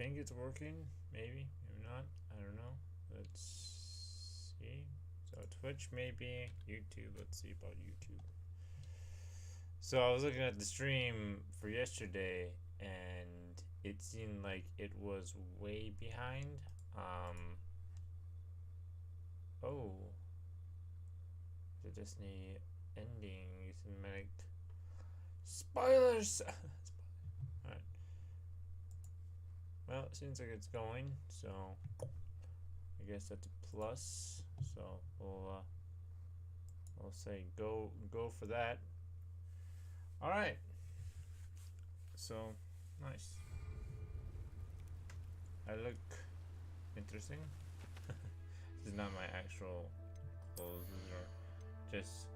think it's working. Maybe not. I don't know. Let's see. So Twitch, maybe YouTube. Let's see about YouTube. So I was looking at the stream for yesterday, and it seemed like it was way behind. Oh, the Disney ending cinematic spoilers. Alright. Well, it seems like it's going, so I guess that's a plus. So we'll say go for that. All right. So nice. I look interesting. This is not my actual clothes. These are just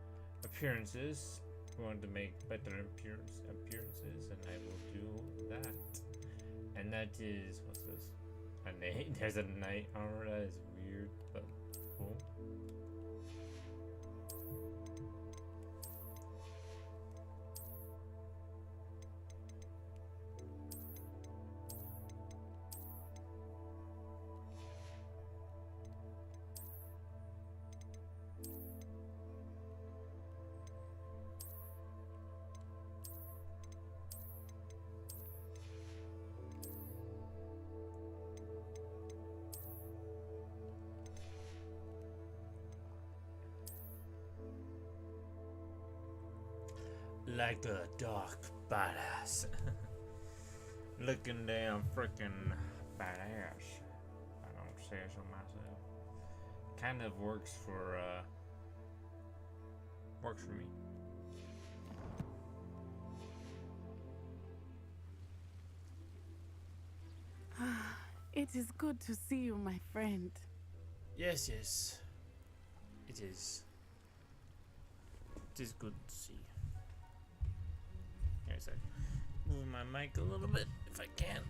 appearances. We want to make better appearances, and I will do that. And that is, what's this? A knight? There's a knight armor. That is weird, but cool. Like a dark badass. Looking damn freaking badass. I don't say so myself. Kind of works for me. It is good to see you, my friend. Yes, it is. It is good to see. Here's I move my mic a little bit if I can,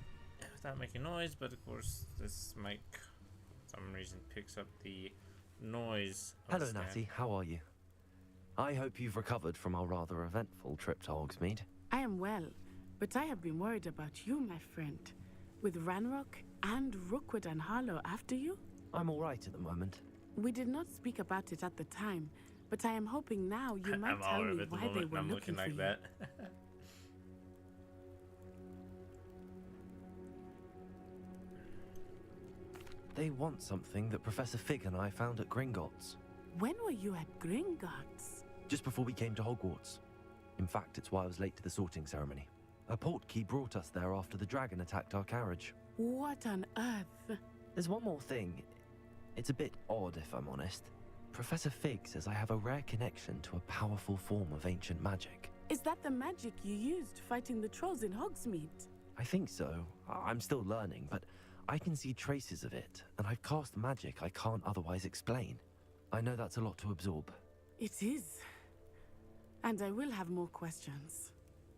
without making noise. But of course, this mic, for some reason, picks up the noise. Hello, Natty. How are you? I hope you've recovered from our rather eventful trip to Hogsmeade. I am well, but I have been worried about you, my friend. With Ranrock and Rookwood and Harlow after you? I'm all right at the moment. We did not speak about it at the time, but I am hoping now you might tell me why they were looking for you. That. They want something that Professor Fig and I found at Gringotts. When were you at Gringotts? Just before we came to Hogwarts. In fact, it's why I was late to the sorting ceremony. A portkey brought us there after the dragon attacked our carriage. What on earth? There's one more thing. It's a bit odd, if I'm honest. Professor Fig says I have a rare connection to a powerful form of ancient magic. Is that the magic you used fighting the trolls in Hogsmeade? I think so. I'm still learning, but I can see traces of it, and I've cast magic I can't otherwise explain. I know that's a lot to absorb. It is. And I will have more questions.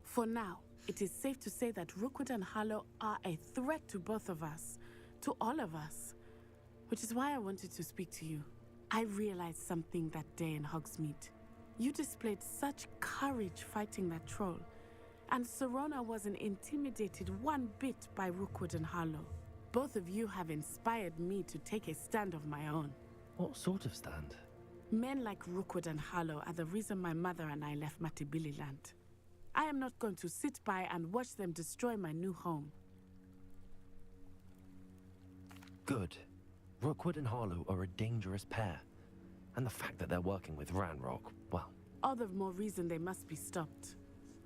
For now, it is safe to say that Rookwood and Harlow are a threat to both of us, to all of us, which is why I wanted to speak to you. I realized something that day in Hogsmeade. You displayed such courage fighting that troll, and Serona wasn't intimidated one bit by Rookwood and Harlow. Both of you have inspired me to take a stand of my own. What sort of stand? Men like Rookwood and Harlow are the reason my mother and I left Matibili land. I am not going to sit by and watch them destroy my new home. Good. Rookwood and Harlow are a dangerous pair. And the fact that they're working with Ranrock, well... All the more reason they must be stopped.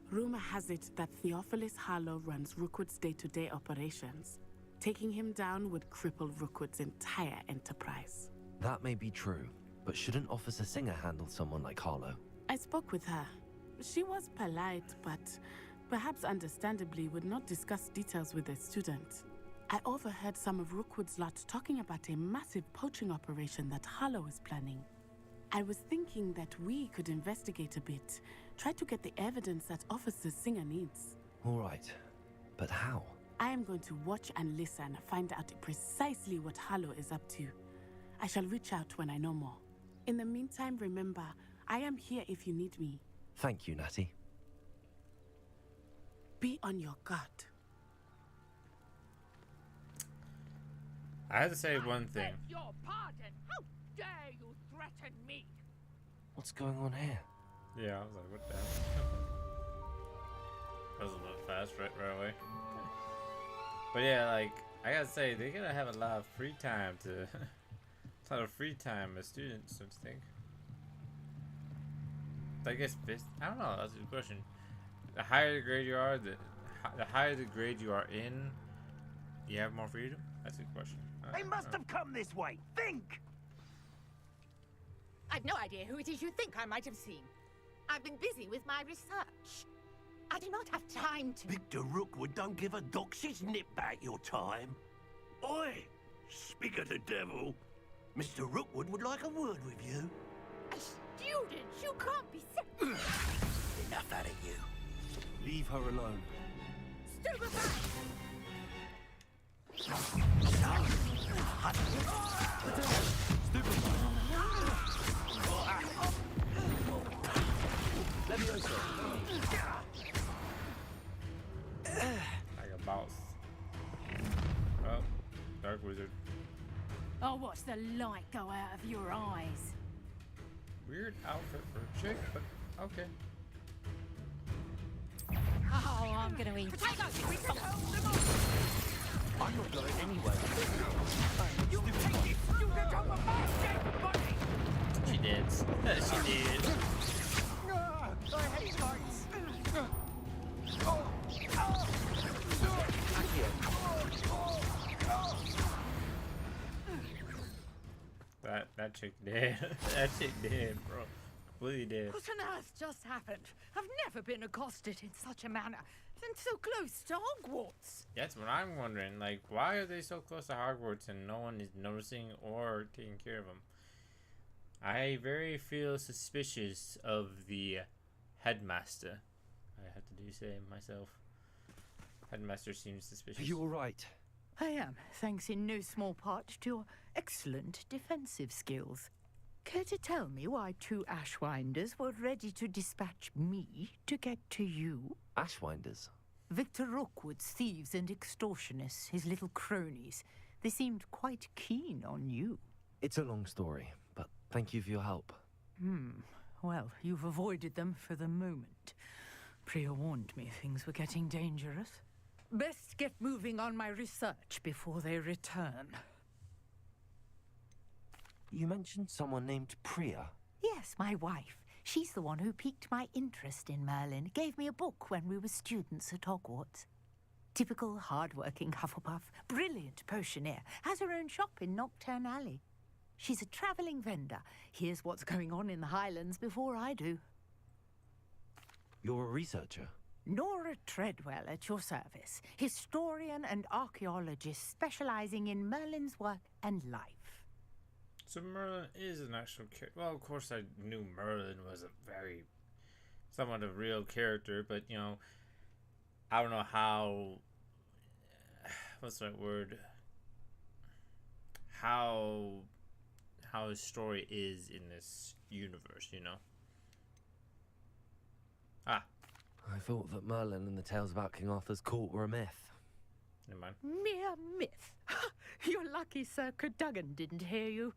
Rumor has it that Theophilus Harlow runs Rookwood's day-to-day operations. Taking him down would cripple Rookwood's entire enterprise. That may be true, but shouldn't Officer Singer handle someone like Harlow? I spoke with her. She was polite, but perhaps understandably would not discuss details with a student. I overheard some of Rookwood's lot talking about a massive poaching operation that Harlow is planning. I was thinking that we could investigate a bit, try to get the evidence that Officer Singer needs. All right, but how? I am going to watch and listen, find out precisely what Harlow is up to. I shall reach out when I know more. In the meantime, remember, I am here if you need me. Thank you, Natty. Be on your guard. I have to say one thing. Beg your pardon. How dare you threaten me? What's going on here? Yeah, I was like, what the hell? That was a little fast right away. But yeah, like, I gotta say, they're gonna have a lot of free time to... a lot of free time as students, don't you think? I guess, I don't know, that's a good question. The higher the grade you are, the higher the grade you are in, you have more freedom? That's a good question. They must have come this way. Think! I've no idea who it is you think I might have seen. I've been busy with my research. I do not have time to... Victor Rookwood don't give a doxy's nip back your time. Oi! Speak of the devil. Mr. Rookwood would like a word with you. A student? You can't be so... Enough out of you. Leave her alone. Stupefy! Let me answer. Like a mouse. Oh, Dark Wizard. I'll watch the light go out of your eyes. Weird outfit for a chick, but okay. Oh, I'm gonna eat. Potatoes! We can hold them off! I'm not going anywhere. You take it! You get over my dead body! She did. She did. I hate lights. That chick dead. That chick dead, bro. Completely dead. What on earth just happened? I've never been accosted in such a manner, and so close to Hogwarts. That's what I'm wondering. Like, why are they so close to Hogwarts and no one is noticing or taking care of them? I very feel suspicious of the headmaster. I have to do say myself. Headmaster seems suspicious. Are you all right? I am, thanks in no small part to your excellent defensive skills. Care to tell me why two Ashwinders were ready to dispatch me to get to you? Ashwinders? Victor Rookwood's thieves and extortionists, his little cronies. They seemed quite keen on you. It's a long story, but thank you for your help. Well, you've avoided them for the moment. Priya warned me things were getting dangerous. Best get moving on my research before they return. You mentioned someone named Priya. Yes, my wife. She's the one who piqued my interest in Merlin. Gave me a book when we were students at Hogwarts. Typical hard-working Hufflepuff, brilliant potioneer, has her own shop in Nocturne Alley. She's a travelling vendor. Hears what's going on in the Highlands before I do. You're a researcher? Nora Treadwell at your service, historian and archaeologist specialising in Merlin's work and life. So Merlin is an actual character. Well, of course I knew Merlin was a very, somewhat a real character, but you know, I don't know how, what's that word? How his story is in this universe, you know? I thought that Merlin and the tales about King Arthur's court were a myth. Never mind. Mere myth. You're lucky Sir Cadogan didn't hear you.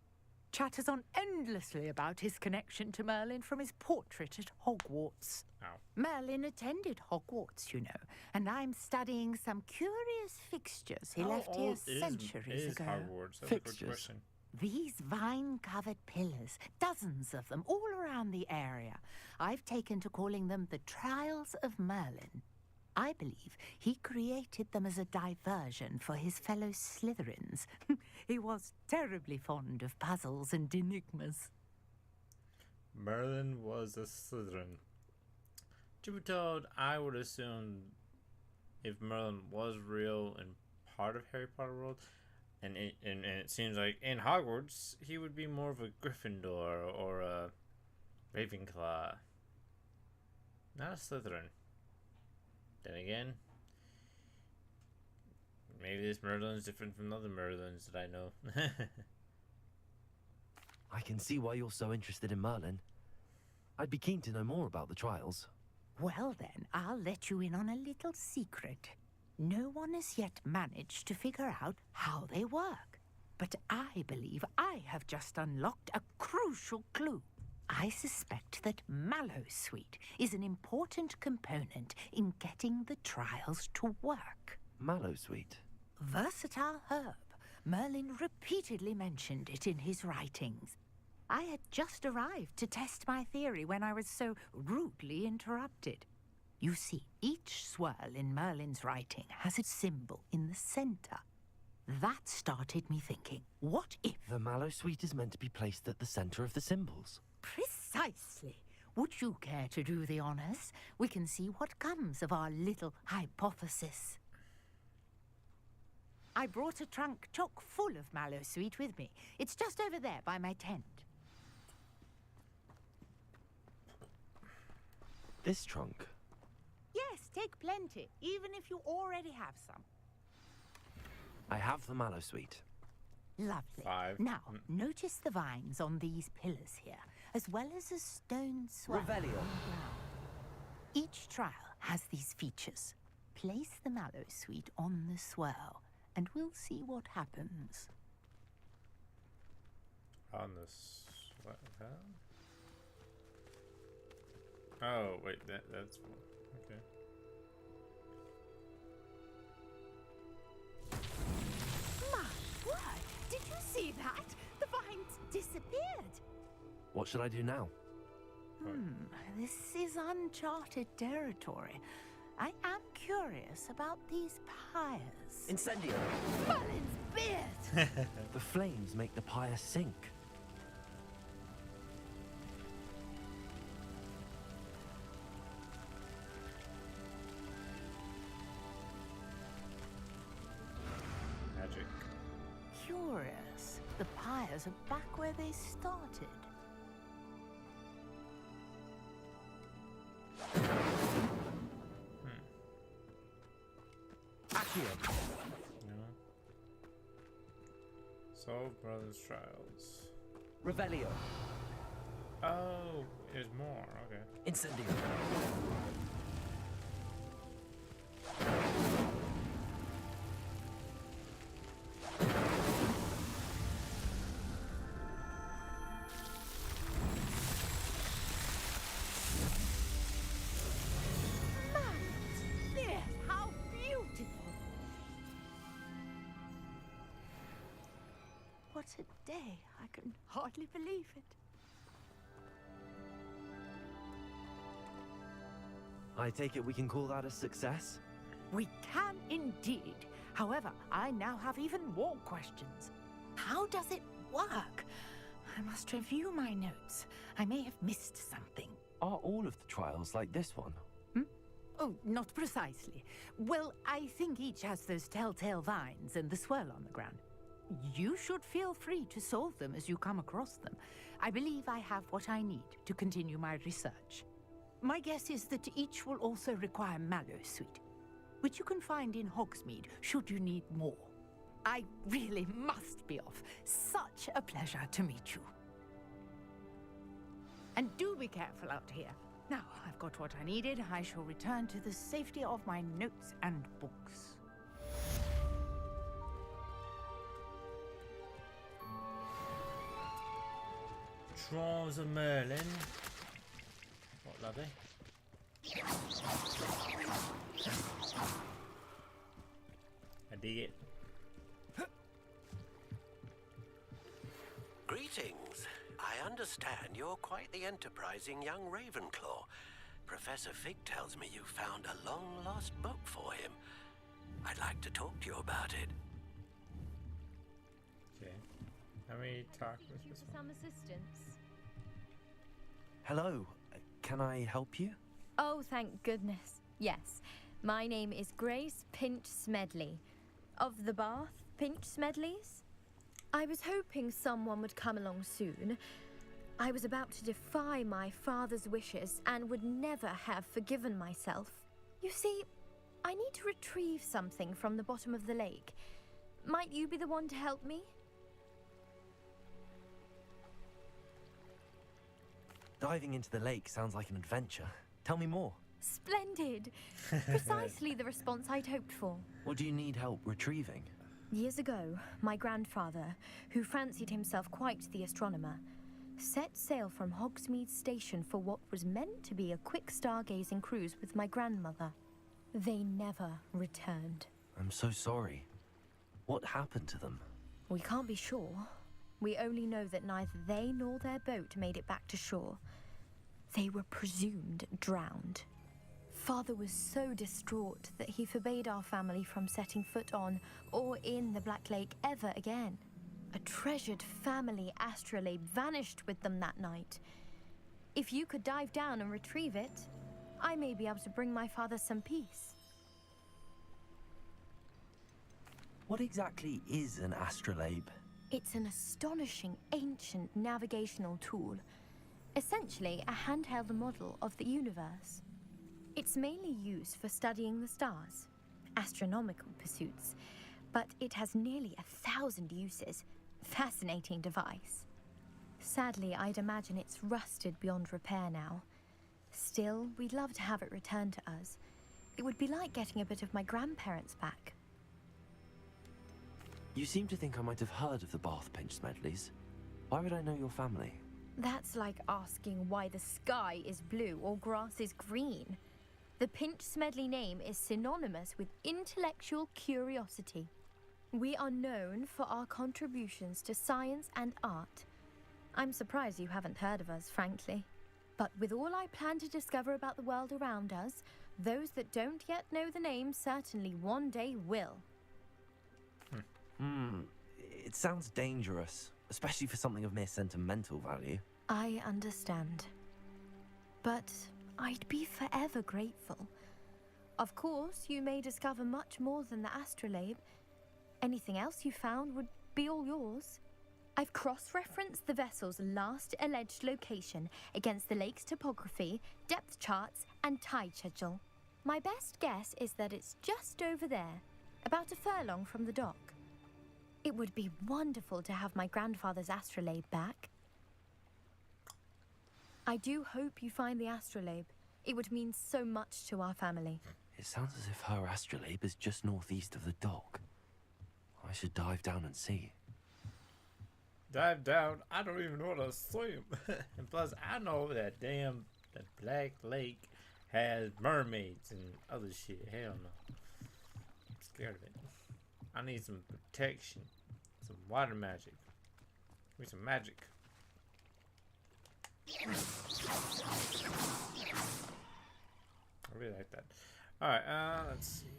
Chatters on endlessly about his connection to Merlin from his portrait at Hogwarts. Ow. Merlin attended Hogwarts, you know, and I'm studying some curious fixtures he left here centuries ago. Hogwarts? That's a good Fixtures? question. These vine-covered pillars, dozens of them, all around the area. I've taken to calling them the Trials of Merlin. I believe he created them as a diversion for his fellow Slytherins. He was terribly fond of puzzles and enigmas. Merlin was a Slytherin. To be told, I would assume if Merlin was real and part of Harry Potter world, and it seems like in Hogwarts, he would be more of a Gryffindor or a Ravenclaw. Not a Slytherin. Then again, maybe this Merlin's different from other Merlins that I know. I can see why you're so interested in Merlin. I'd be keen to know more about the trials. Well then, I'll let you in on a little secret. No one has yet managed to figure out how they work. But I believe I have just unlocked a crucial clue. I suspect that mallowsweet is an important component in getting the trials to work. Mallowsweet. Versatile herb. Merlin repeatedly mentioned it in his writings. I had just arrived to test my theory when I was so rudely interrupted. You see, each swirl in Merlin's writing has a symbol in the center. That started me thinking, what if... The mallowsweet is meant to be placed at the center of the symbols. Precisely. Would you care to do the honors? We can see what comes of our little hypothesis. I brought a trunk chock full of mallowsweet with me. It's just over there by my tent. This trunk? Yes, take plenty, even if you already have some. I have the mallowsweet. Lovely. 5. Now, notice the vines on these pillars here, as well as a stone swirl. Revelio. on the ground. Each trial has these features. Place the mallowsweet on the swirl, and we'll see what happens. On this. What? Huh? Oh, wait, that's okay. My word! Did you see that? The vines disappeared. What should I do now? This is uncharted territory. I am curious about these pyres. Incendio! Merlin's beard! The flames make the pyre sink. Magic. Curious. The pyres are back where they started. Accio! No. Solve brothers' trials. Revelio! Oh, there's more. Okay. Incendio! There, how beautiful! What a day. I can hardly believe it. I take it we can call that a success? We can indeed. However, I now have even more questions. How does it work? I must review my notes. I may have missed something. Are all of the trials like this one? Oh, not precisely. Well, I think each has those telltale vines and the swirl on the ground. You should feel free to solve them as you come across them. I believe I have what I need to continue my research. My guess is that each will also require mallowsweet, which you can find in Hogsmeade should you need more. I really must be off. Such a pleasure to meet you. And do be careful out here. Now, I've got what I needed. I shall return to the safety of my notes and books. Trials of Merlin. What lovely. I dig it. Greetings. I understand you're quite the enterprising young Ravenclaw. Professor Fig tells me you found a long-lost book for him. I'd like to talk to you about it. Okay. How many talk with this one? Some assistance. Hello, can I help you? Oh, thank goodness. Yes. My name is Grace Pinch Smedley. Of the Bath Pinch Smedleys? I was hoping someone would come along soon. I was about to defy my father's wishes and would never have forgiven myself. You see, I need to retrieve something from the bottom of the lake. Might you be the one to help me? Diving into the lake sounds like an adventure. Tell me more. Splendid! Precisely the response I'd hoped for. What do you need help retrieving? Years ago, my grandfather, who fancied himself quite the astronomer, set sail from Hogsmeade Station for what was meant to be a quick stargazing cruise with my grandmother. They never returned. I'm so sorry. What happened to them? We can't be sure. We only know that neither they nor their boat made it back to shore. They were presumed drowned. Father was so distraught that he forbade our family from setting foot on or in the Black Lake ever again. A treasured family astrolabe vanished with them that night. If you could dive down and retrieve it, I may be able to bring my father some peace. What exactly is an astrolabe? It's an astonishing ancient navigational tool. Essentially, a handheld model of the universe. It's mainly used for studying the stars, astronomical pursuits, but it has nearly 1,000 uses. Fascinating device. Sadly, I'd imagine it's rusted beyond repair now. Still, we'd love to have it returned to us. It would be like getting a bit of my grandparents back. You seem to think I might have heard of the Bath Pinch Smedleys. Why would I know your family? That's like asking why the sky is blue or grass is green. The Pinch Smedley name is synonymous with intellectual curiosity. We are known for our contributions to science and art. I'm surprised you haven't heard of us, frankly. But with all I plan to discover about the world around us, those that don't yet know the name certainly one day will. It sounds dangerous, especially for something of mere sentimental value. I understand. But I'd be forever grateful. Of course, you may discover much more than the astrolabe. Anything else you found would be all yours. I've cross-referenced the vessel's last alleged location against the lake's topography, depth charts, and tide schedule. My best guess is that it's just over there, about a furlong from the dock. It would be wonderful to have my grandfather's astrolabe back. I do hope you find the astrolabe. It would mean so much to our family. It sounds as if her astrolabe is just northeast of the dock. I should dive down and see. Dive down? I don't even know how to swim. And plus, I know that Black Lake has mermaids and other shit. Hell no. I'm scared of it. I need some protection. Some water magic. Give me some magic. I really like that. Alright, let's see.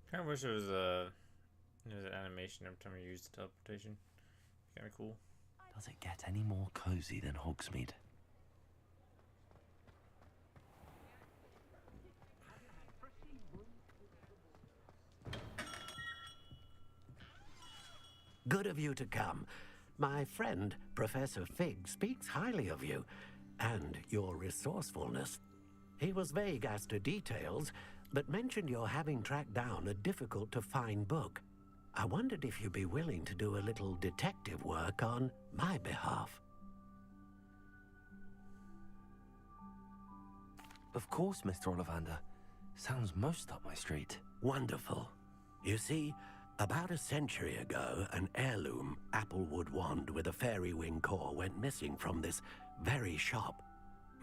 I kind of wish it was an animation every time you use the teleportation. Kind of cool. Does it get any more cozy than Hogsmeade? Good of you to come. My friend, Professor Fig, speaks highly of you and your resourcefulness. He was vague as to details, but mentioned your having tracked down a difficult-to-find book. I wondered if you'd be willing to do a little detective work on my behalf. Of course, Mr. Ollivander. Sounds most up my street. Wonderful. You see, about a century ago, an heirloom applewood wand with a fairy wing core went missing from this very shop.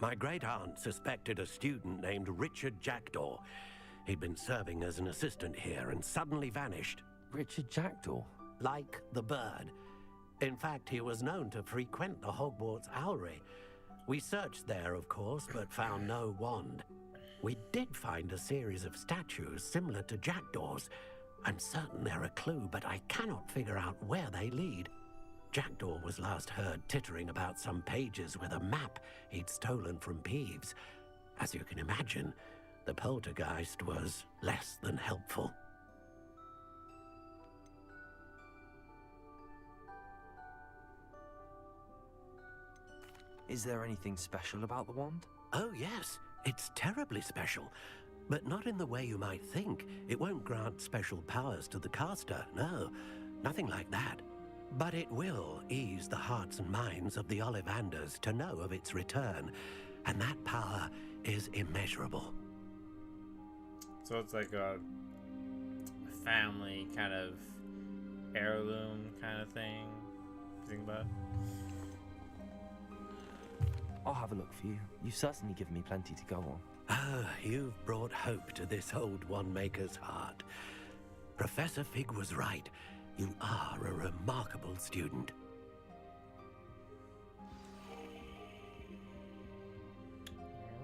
My great-aunt suspected a student named Richard Jackdaw. He'd been serving as an assistant here and suddenly vanished. Richard Jackdaw? Like the bird. In fact, he was known to frequent the Hogwarts Owlery. We searched there, of course, but found no wand. We did find a series of statues similar to Jackdaw's. I'm certain they're a clue, but I cannot figure out where they lead. Jackdaw was last heard tittering about some pages with a map he'd stolen from Peeves. As you can imagine, the poltergeist was less than helpful. Is there anything special about the wand? Oh, yes, it's terribly special. But not in the way you might think. It won't grant special powers to the caster, no. Nothing like that. But it will ease the hearts and minds of the Ollivanders to know of its return. And that power is immeasurable. So it's like a family kind of heirloom kind of thing. Think about it. I'll have a look for you. You've certainly given me plenty to go on. Ah, you've brought hope to this old one-maker's heart. Professor Fig was right. You are a remarkable student.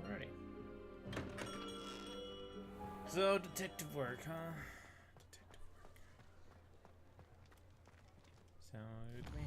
Alrighty. So, detective work, huh? Detective work. Sound good to me?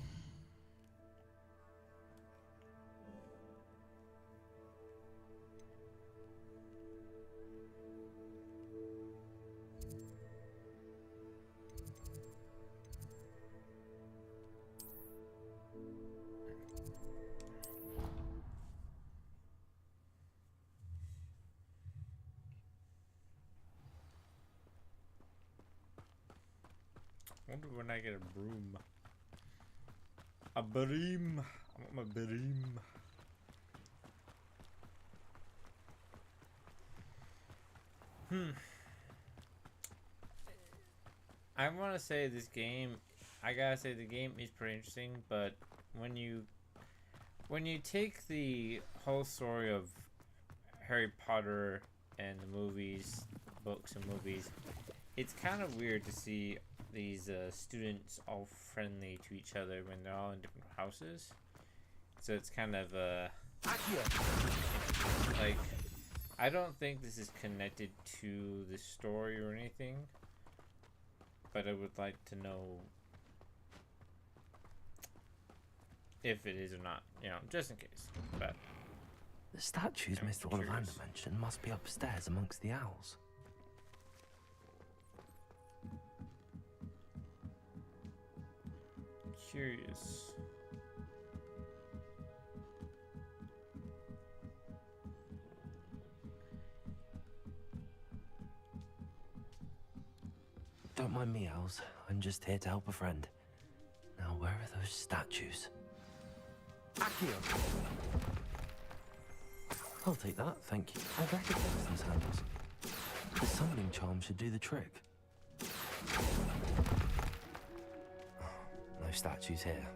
I wonder when I get a broom. A broom. I want my broom. I want to say this game, I gotta say the game is pretty interesting, but when you take the whole story of Harry Potter and the movies, books and movies, it's kind of weird to see these students all friendly to each other when they're all in different houses. So it's kind of like, I don't think this is connected to the story or anything, but I would like to know if it is or not, you know, just in case. But The statues I'm Mr. Ollivander curious. mentioned must be upstairs amongst the owls. Curious. Don't mind me, owls. I'm just here to help a friend. Now, where are those statues? Accio! I'll take that, thank you. I recognize those handles. The summoning charm should do the trick. No statues here.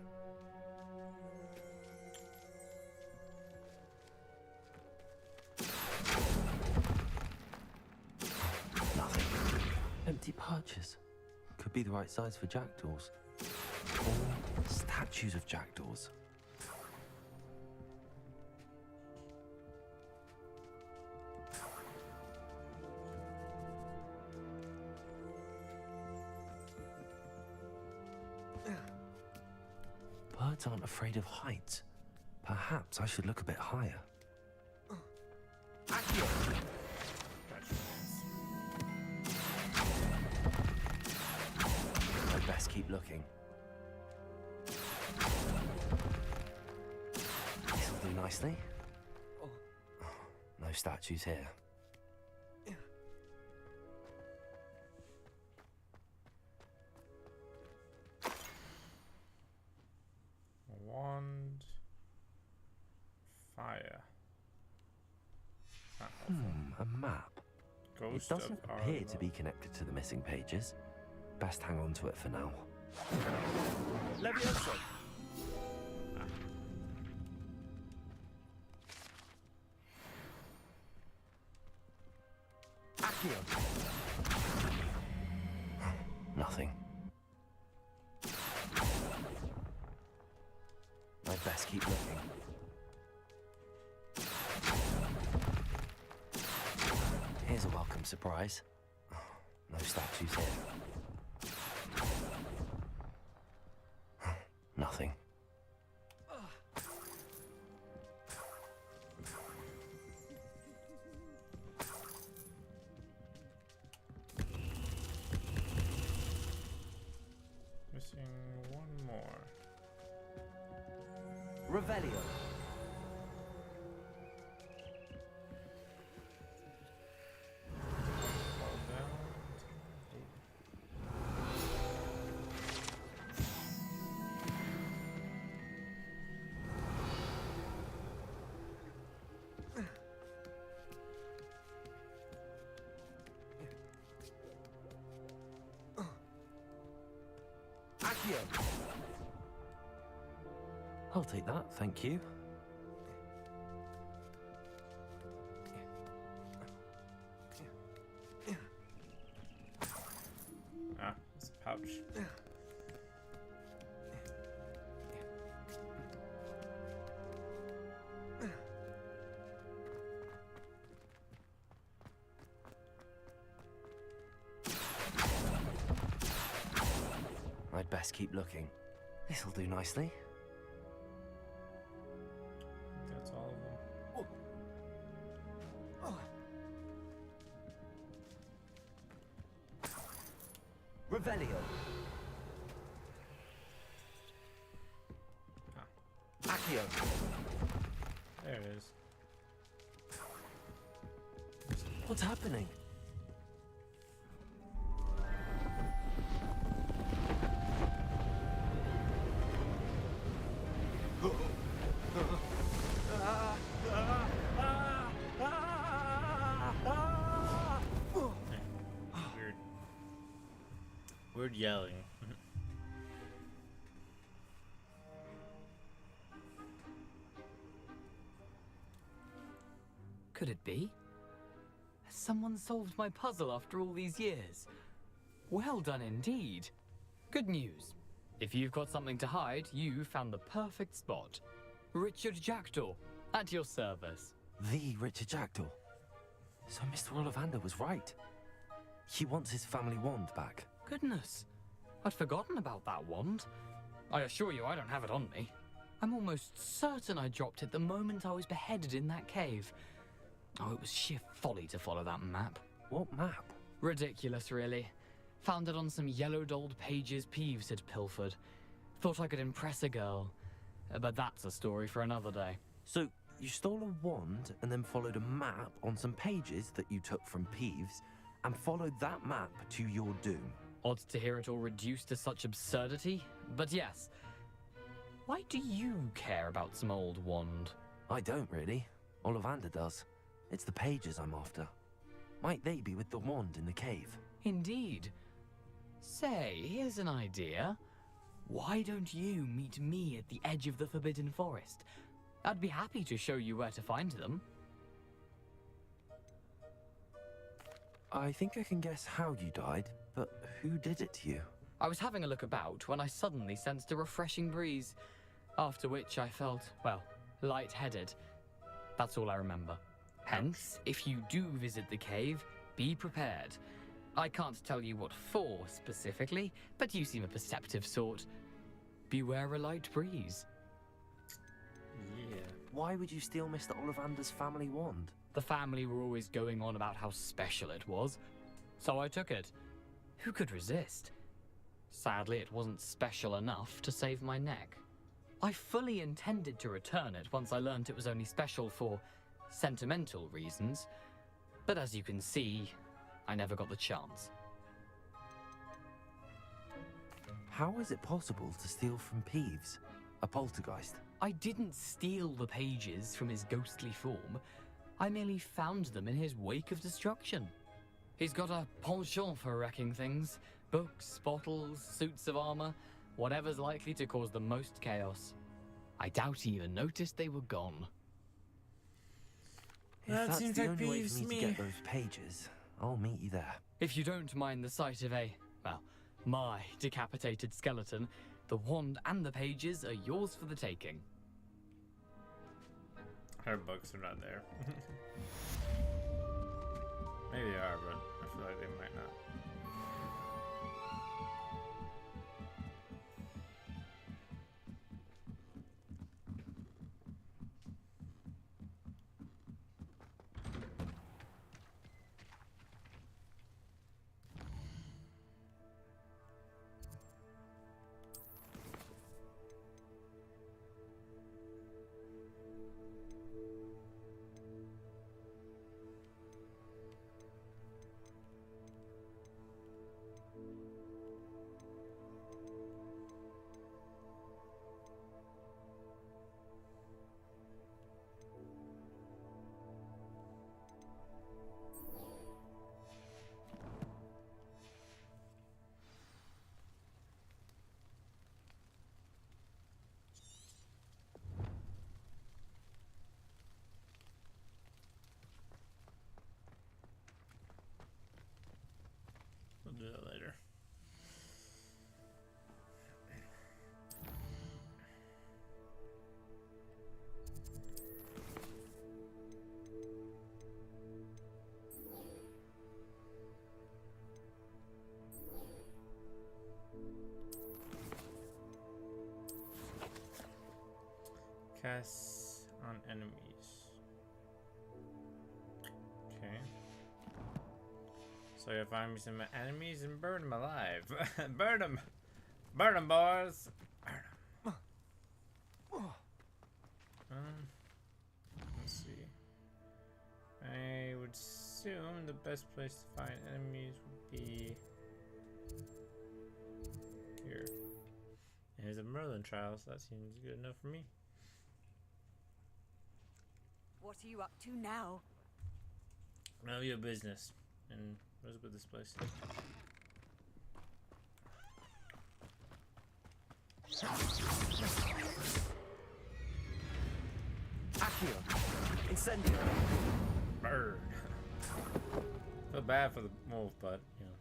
Nothing. Empty perches. Could be the right size for jackdaws. Or statues of jackdaws. Birds aren't afraid of heights. Perhaps I should look a bit higher. I'd best keep looking. This'll do nicely. No statues here. Wand. Fire. A map. Ghost It doesn't of appear Arlo. to be connected to the missing pages. Best hang on to it for now. Levioso. Nothing. I'd best keep looking. Here's a welcome surprise. No statues here. Nothing. Revelio. Fall down. Accio. I'll take that, thank you. Ah, it's a pouch. I'd best keep looking. This'll do nicely. That's all of them. Revelio. Accio. There it is. What's happening? Weird. Weird yelling. Could it be? Has someone solved my puzzle after all these years? Well done indeed. Good news. If you've got something to hide, you found the perfect spot. Richard Jackdaw, at your service. The Richard Jackdaw. So Mr. Ollivander was right. He wants his family wand back. Goodness, I'd forgotten about that wand. I assure you I don't have it on me. I'm almost certain I dropped it the moment I was beheaded in that cave. Oh, it was sheer folly to follow that map. What map? Ridiculous, really. Found it on some yellowed old pages Peeves had pilfered. Thought I could impress a girl. But that's a story for another day. So you stole a wand and then followed a map on some pages that you took from Peeves and followed that map to your doom. Odd to hear it all reduced to such absurdity, but yes. Why do you care about some old wand? I don't really. Ollivander does. It's the pages I'm after. Might they be with the wand in the cave? Indeed. Say, here's an idea. Why don't you meet me at the edge of the Forbidden Forest? I'd be happy to show you where to find them. I think I can guess how you died, but who did it to you? I was having a look about when I suddenly sensed a refreshing breeze, after which I felt, well, lightheaded. That's all I remember. Hence, if you do visit the cave, be prepared. I can't tell you what for specifically, but you seem a perceptive sort. Beware a light breeze. Yeah. Why would you steal Mr. Ollivander's family wand? The family were always going on about how special it was, so I took it. Who could resist? Sadly, it wasn't special enough to save my neck. I fully intended to return it once I learned it was only special for sentimental reasons, but as you can see, I never got the chance. How is it possible to steal from Peeves, a poltergeist? I didn't steal the pages from his ghostly form. I merely found them in his wake of destruction. He's got a penchant for wrecking things. Books, bottles, suits of armor, whatever's likely to cause the most chaos. I doubt he even noticed they were gone. If That that's seems the like only way Peeves for to me me. to get those pages, I'll meet you there. If you don't mind the sight of my decapitated skeleton, the wand and the pages are yours for the taking. Her books are not there. Maybe they are, but I feel like they might not. do that later. Cast on enemies. Okay. So you find me some enemies and burn them alive. Burn them! Burn them, boys! Burn them. Let's see. I would assume the best place to find enemies would be here. There's a Merlin trial, so that seems good enough for me. What are you up to now? None of your business. And what's with this place? Accio! Incendio! Bird. Feel bad for the wolf, but you know,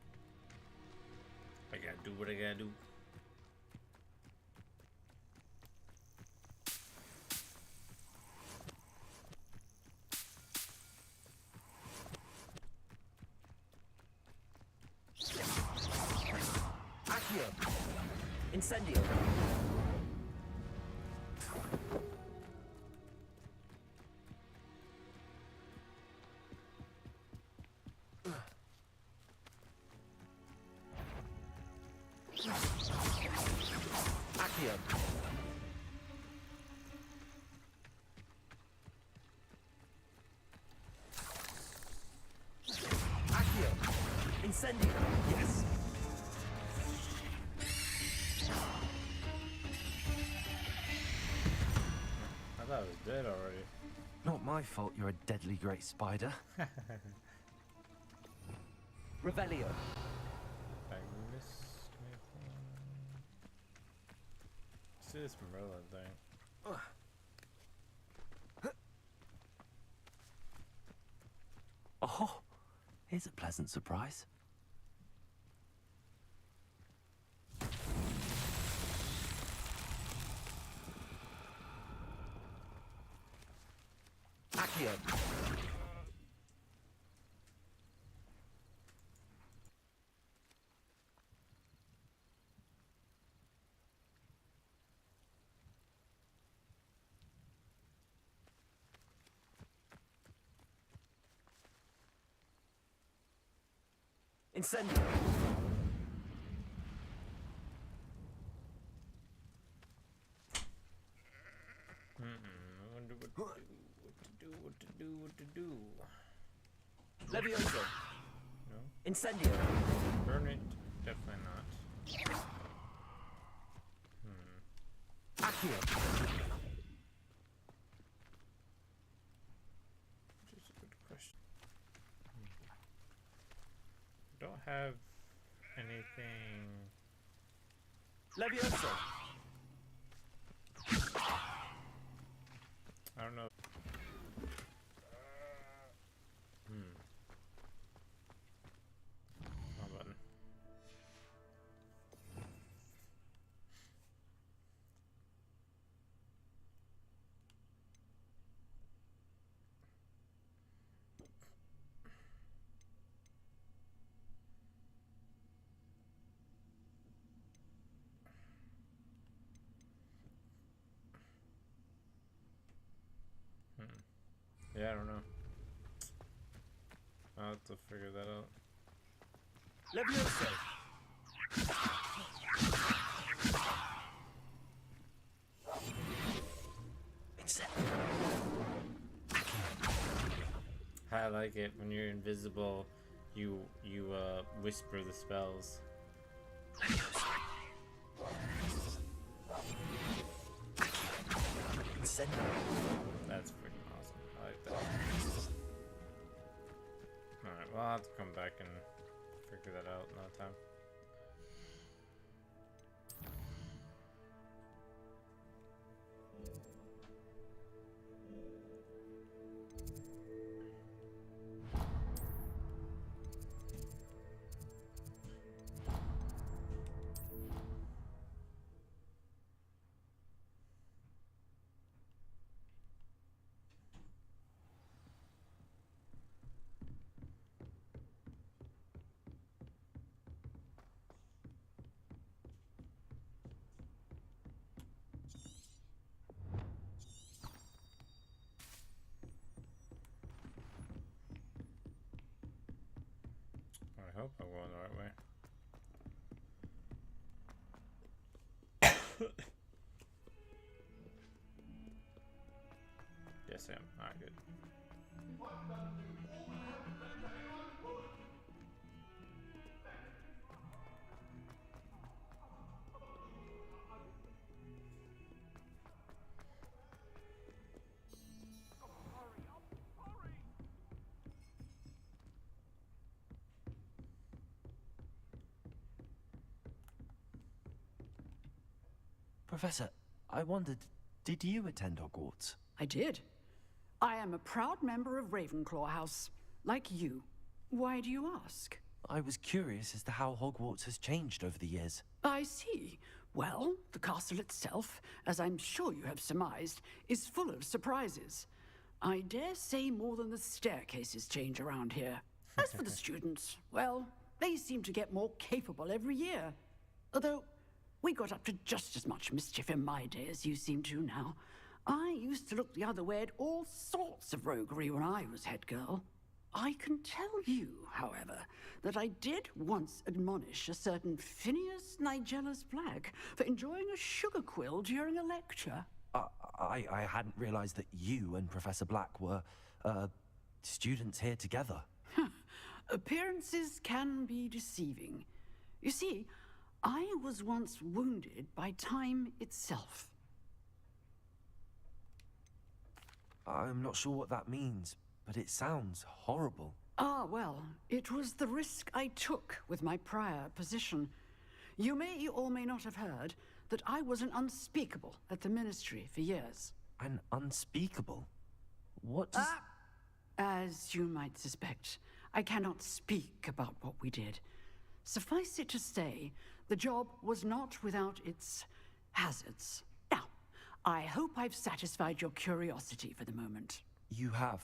I gotta do what I gotta do. Accio! Incendio! Accio! Accio! Incendio! Yes! I thought it was dead already. Not my fault you're a deadly great spider. Revelio. Magnus. Let's do this Merlin thing. Oh, here's a pleasant surprise. Accio. Incendio. I wonder what to do. Levioso. No? Incendio. Burn it? Definitely not. Accio. Which is a good question. Don't have anything. Levioso. I don't know. Wrong button. Yeah, I don't know. I'll have to figure that out. Levioso. I like it when you're invisible. You whisper the spells. That's freaking awesome. I like that. Alright, well, I'll have to come back and figure that out another time. I hope I'm going the right way. Yes, I am. Alright, good. Professor, I wondered, did you attend Hogwarts? I did. I am a proud member of Ravenclaw House, like you. Why do you ask? I was curious as to how Hogwarts has changed over the years. I see. Well, the castle itself, as I'm sure you have surmised, is full of surprises. I dare say more than the staircases change around here. As for the students, well, they seem to get more capable every year. Although, we got up to just as much mischief in my day as you seem to now. I used to look the other way at all sorts of roguery when I was head girl. I can tell you, however, that I did once admonish a certain Phineas Nigella's Black for enjoying a sugar quill during a lecture. I hadn't realized that you and Professor Black were, students here together. Appearances can be deceiving. You see, I was once wounded by time itself. I'm not sure what that means, but it sounds horrible. Ah, well, it was the risk I took with my prior position. You may or may not have heard that I was an unspeakable at the Ministry for years. An unspeakable? What does... As you might suspect, I cannot speak about what we did. Suffice it to say, the job was not without its hazards. Now, I hope I've satisfied your curiosity for the moment. You have.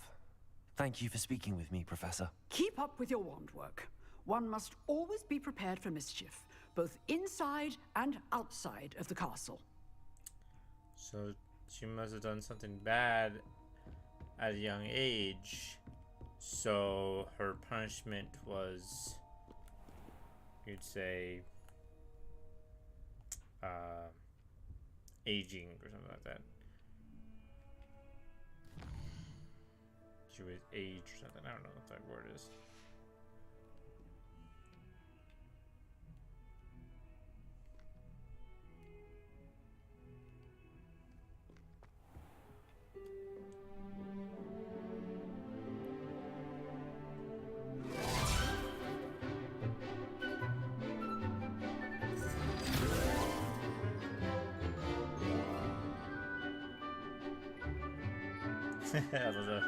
Thank you for speaking with me, Professor. Keep up with your wand work. One must always be prepared for mischief, both inside and outside of the castle. So she must have done something bad at a young age. So her punishment was, you'd say, aging or something like that. She was aged or something. I don't know what that word is. I don't know.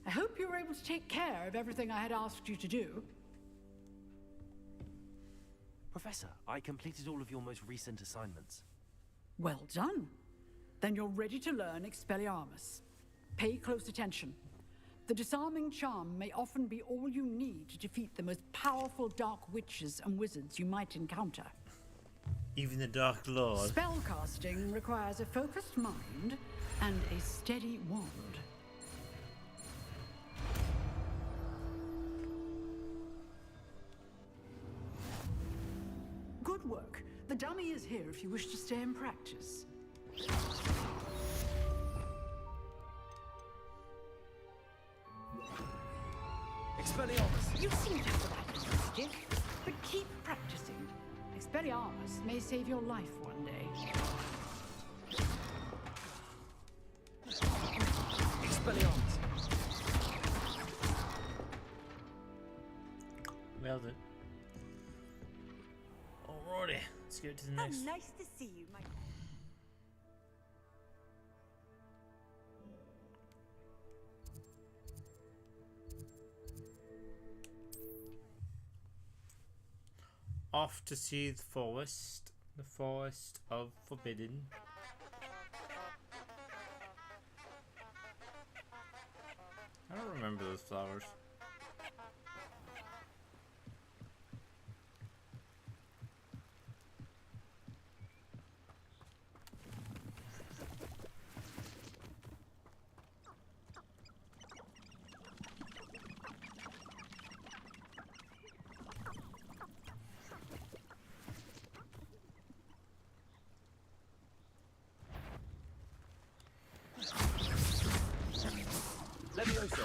I hope you were able to take care of everything I had asked you to do. Professor, I completed all of your most recent assignments. Well done. Then you're ready to learn Expelliarmus. Pay close attention. The disarming charm may often be all you need to defeat the most powerful dark witches and wizards you might encounter. Even the Dark Lord. Spellcasting requires a focused mind and a steady wand. Good work. The dummy is here if you wish to stay and practice. Expelliarmus! You seem to have the right stick, but keep practicing. Expelliarmus may save your life one day. Expelliarmus! Well done. Alrighty, let's go to the next. How nice to see you, my... Off to see the forest of Forbidden. I don't remember those flowers. Levioso.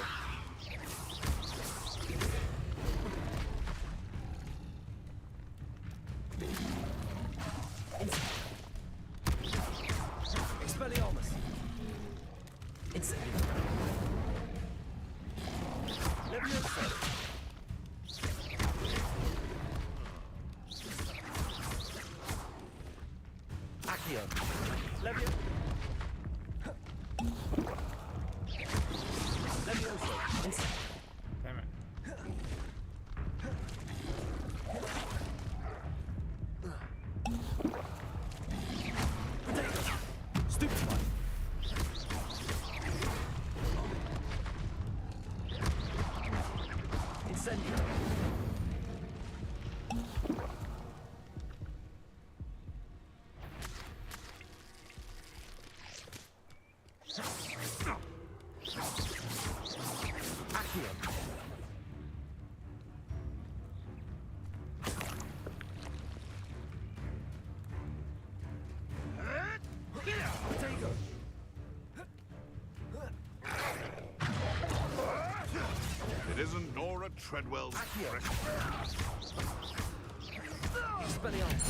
Expelliarmus. Incendio. Levioso. Accio. Levio. Levioso. Incendio. Damn it. Stupefy. Incendio. Accio. Potato. It isn't Nora Treadwell's Accio. fresh. Expelliarmus.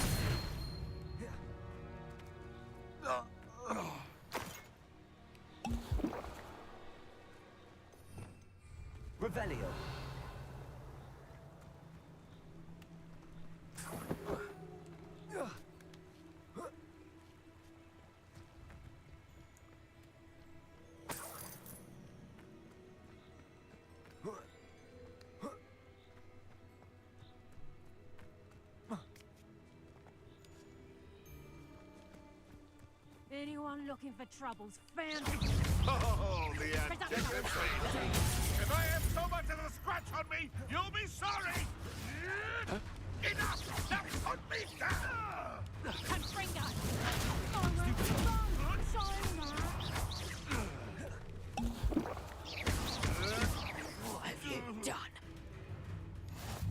Revelio. Anyone looking for troubles found it. Oh, the anticipated. If I have so much as a scratch on me, you'll be sorry. Enough! Now put me down! Confringo! Wrong! Sorry, What have you done?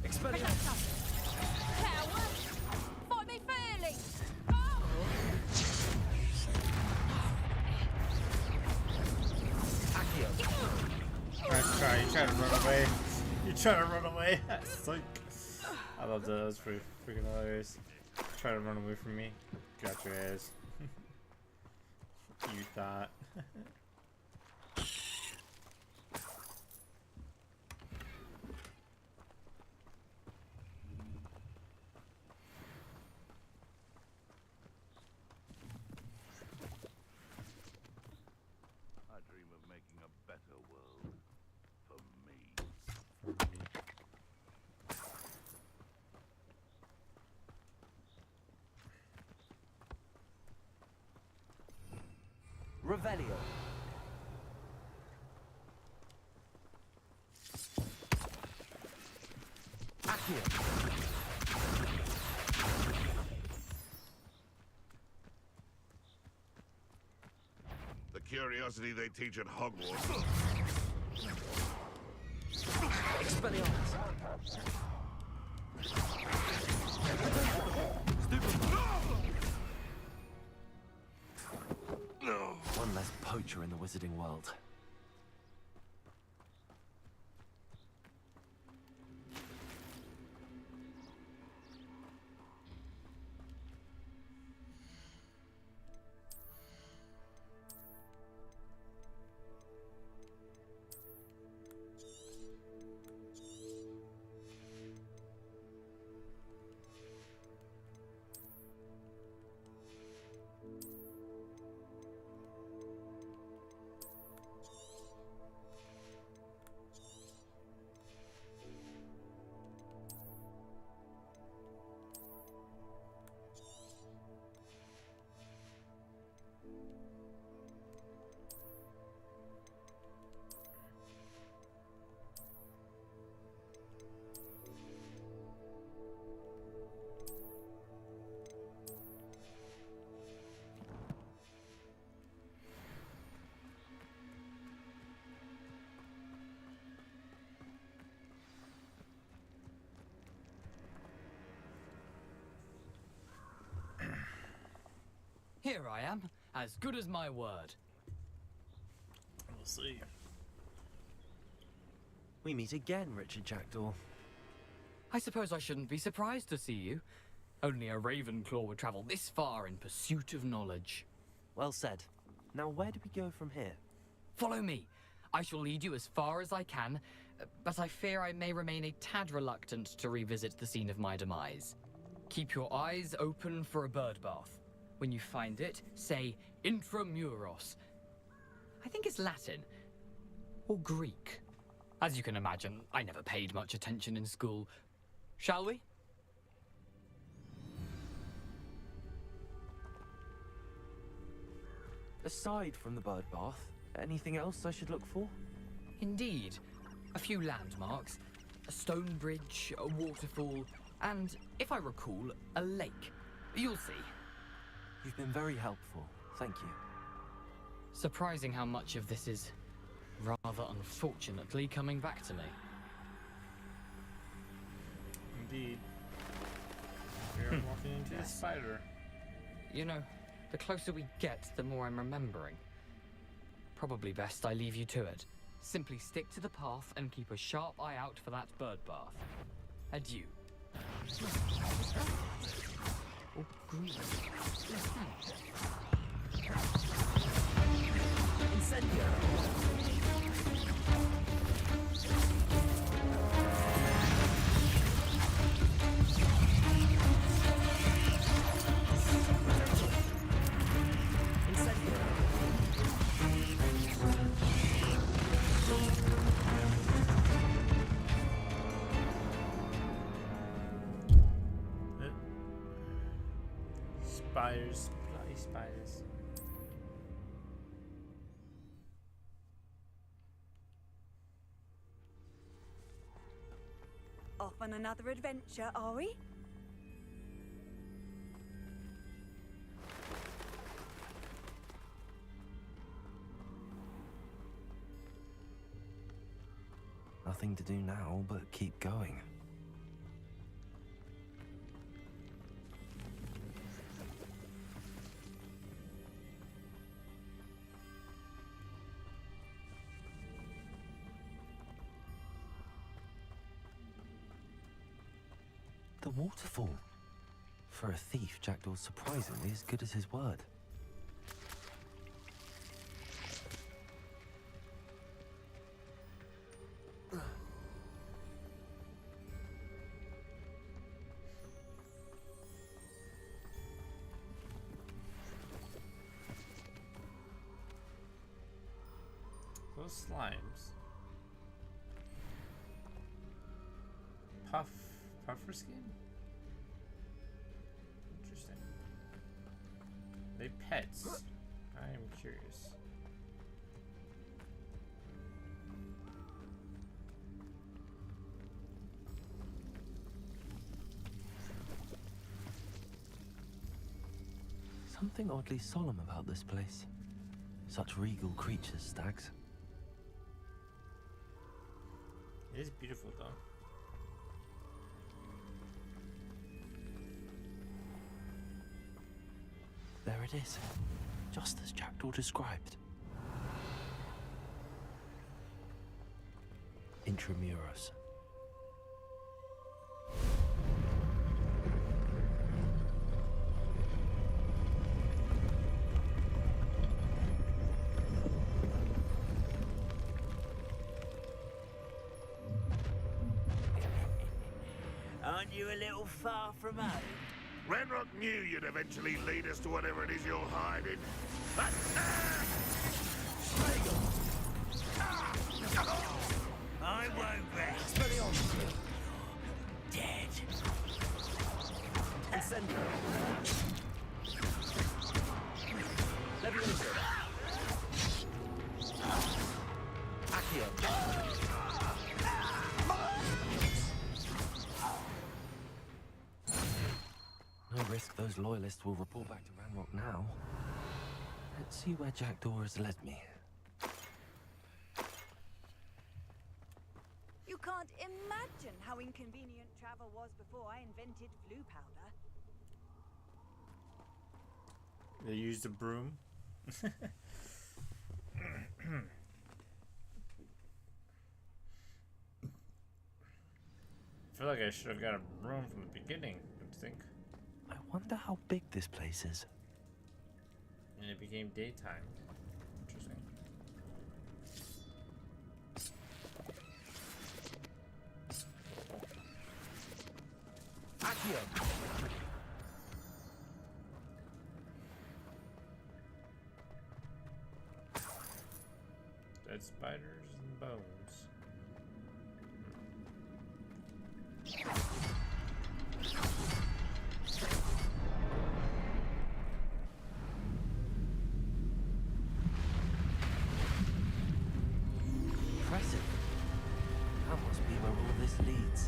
Expelliarmus. Coward! Fight me fairly! Accio. Nice try. You try to run away. You try to run away. Psych. I love that. That was pretty freaking hilarious. Try to run away from me. Got your ass. You thought. I dream of making a better world for me. Revelio. Accio. The curiosity they teach at Hogwarts. Expelliarmus. One less poacher in the wizarding world. Here I am, as good as my word. We'll see. We meet again, Richard Jackdaw. I suppose I shouldn't be surprised to see you. Only a Ravenclaw would travel this far in pursuit of knowledge. Well said. Now where do we go from here? Follow me. I shall lead you as far as I can, but I fear I may remain a tad reluctant to revisit the scene of my demise. Keep your eyes open for a bird bath. When you find it, say intramuros. I think it's Latin. Or Greek. As you can imagine, I never paid much attention in school. Shall we? Aside from the bird bath, anything else I should look for? Indeed. A few landmarks, a stone bridge, a waterfall, and, if I recall, a lake. You'll see. You've been very helpful. Thank you. Surprising how much of this is, rather unfortunately, coming back to me. Indeed. We're walking into a spider. You know, the closer we get, the more I'm remembering. Probably best I leave you to it. Simply stick to the path and keep a sharp eye out for that bird bath. Adieu. Oh, green. Spiders, bloody spiders. Off on another adventure, are we? Nothing to do now but keep going. The waterfall. For a thief, Jackdaw's surprisingly as good as his word. Those slimes. Puffer skin? Interesting. They pets? I am curious. Something oddly solemn about this place. Such regal creatures, stags. It is beautiful though. There it is, just as Jackdaw described. Intramuros. Aren't you a little far from home? Renrock knew you'd eventually lead us to whatever it is you're hiding. I won't rest. You're dead. Incendio. Leviosa. Accio. No risk those loyalists will report back to Ranrock now. Let's see where Jackdaw has led me. You can't imagine how inconvenient travel was before I invented blue powder. They used a broom. I feel like I should have got a broom from the beginning, don't you think? I wonder how big this place is. And it became daytime. Interesting. Accio! Dead spiders and bones. Impressive. That must be where all this leads.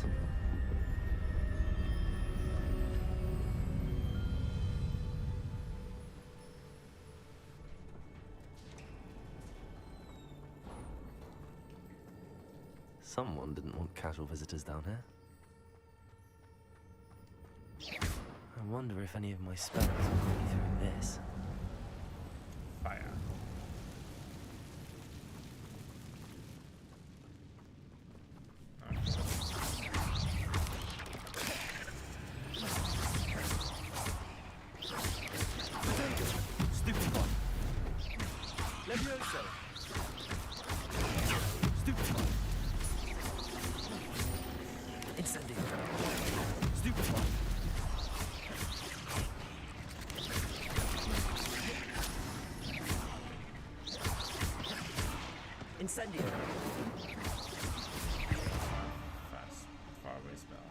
Someone didn't want casual visitors down here. I wonder if any of my spells will get me through this. Fire. Stupid one. Levioso. Stupid one. Incendio. Stupid one. Incendio. Fast. Far away spell.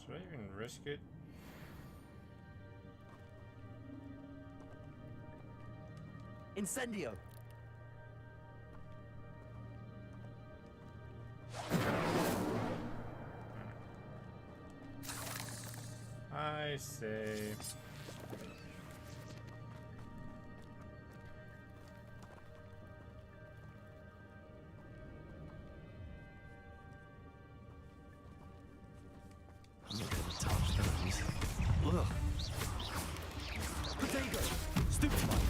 Should I even risk it? Incendio. I say. I'm not gonna touch those. Ugh. Potato. Stupid one.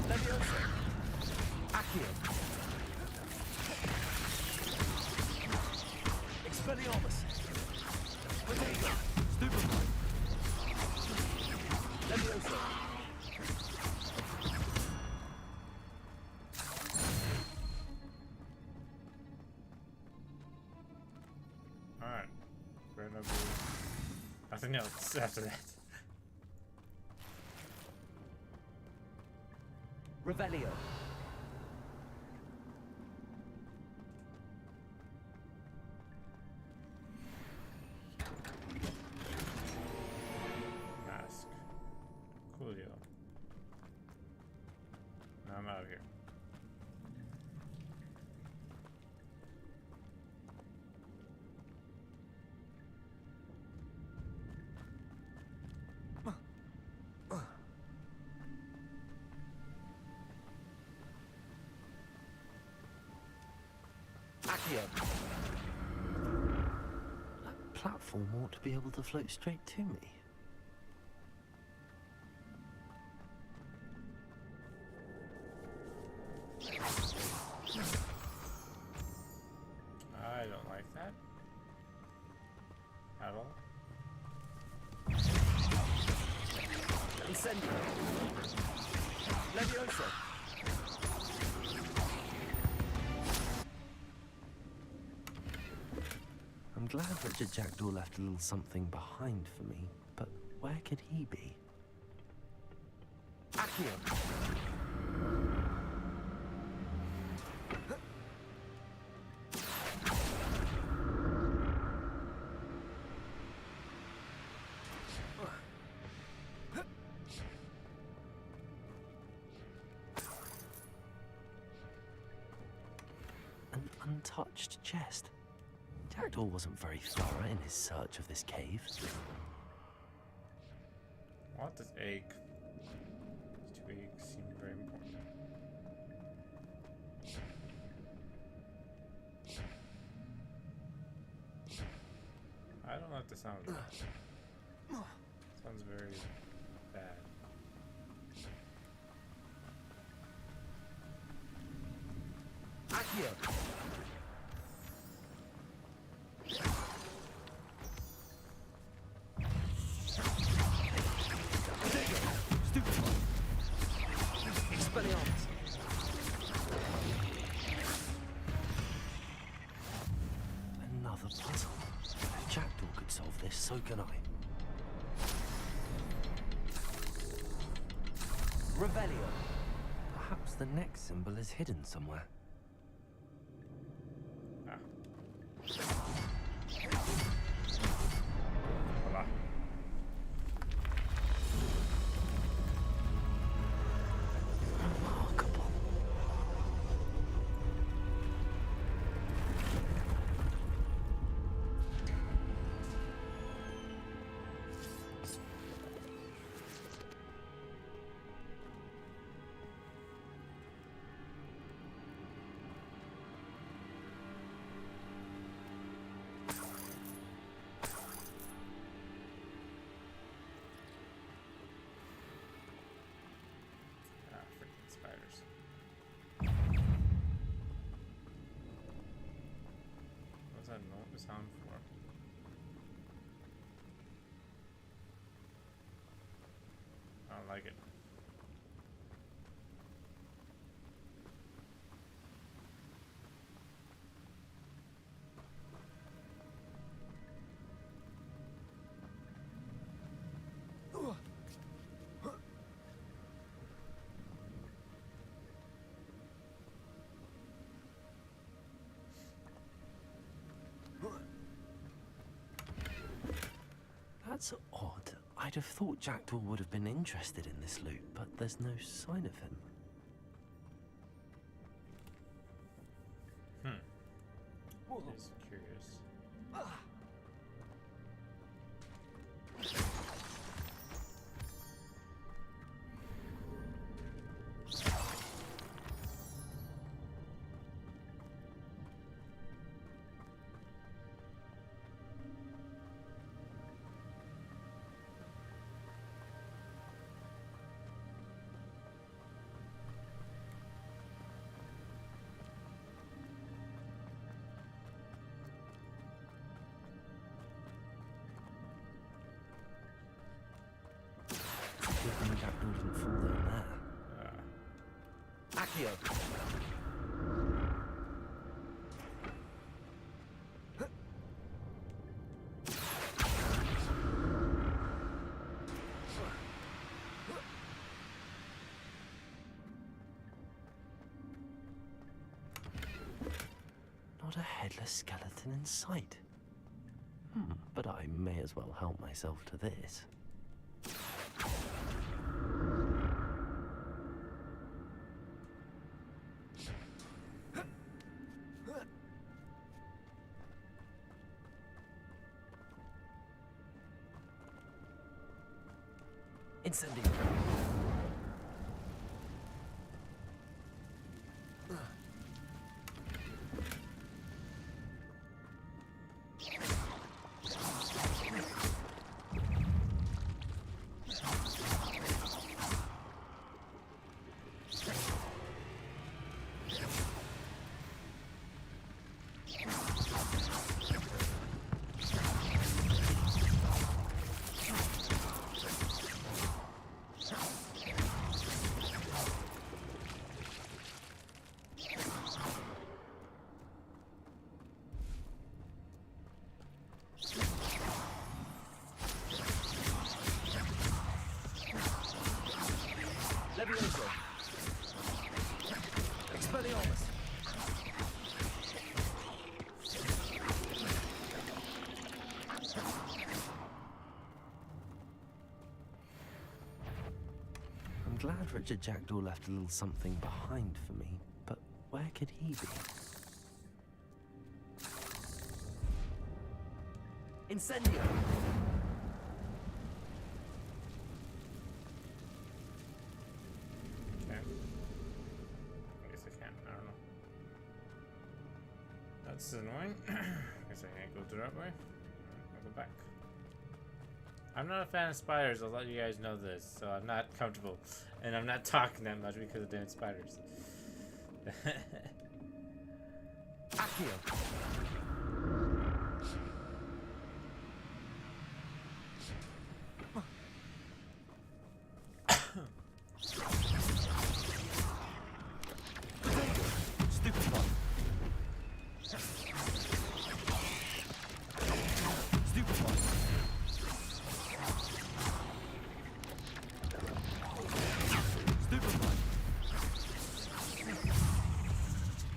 Levioso. Accio. Expelliarmus. Potato. Stupid one. Levioso. Alright. Gonna be nothing else after that. Revelio. Mask. Coolio. Now I'm out of here. Accio. That platform ought to be able to float straight to me. I don't like that. At all. Incendio. Levioso. I'm glad Richard Jackdaw left a little something behind for me, but where could he be? Accio. untouched chest. Jackdaw wasn't very thorough in his search of this cave. What does egg? These two eggs seem very important. I don't like the sound of that. Sounds very bad. Accio! Another puzzle. If Jackdaw could solve this, so can I. Revelio. Perhaps the next symbol is hidden somewhere. Hola. Remarkable. Freaking spiders. What's that note sound for? I don't like it. That's odd. I'd have thought Jackdaw would have been interested in this loot, but there's no sign of him. Just curious. Good thing Jackdaw didn't fall down there. Accio! Not a headless skeleton in sight. But I may as well help myself to this. Incendio. Levioso. Expelliarmus. I'm glad Richard Jackdaw left a little something behind for me, but where could he be? Incendio! Okay. I guess I can. I don't know. That's annoying. Guess I can't go through that way. I'll go back. I'm not a fan of spiders. I'll let you guys know this. So I'm not comfortable. And I'm not talking that much because of damn spiders. Accio!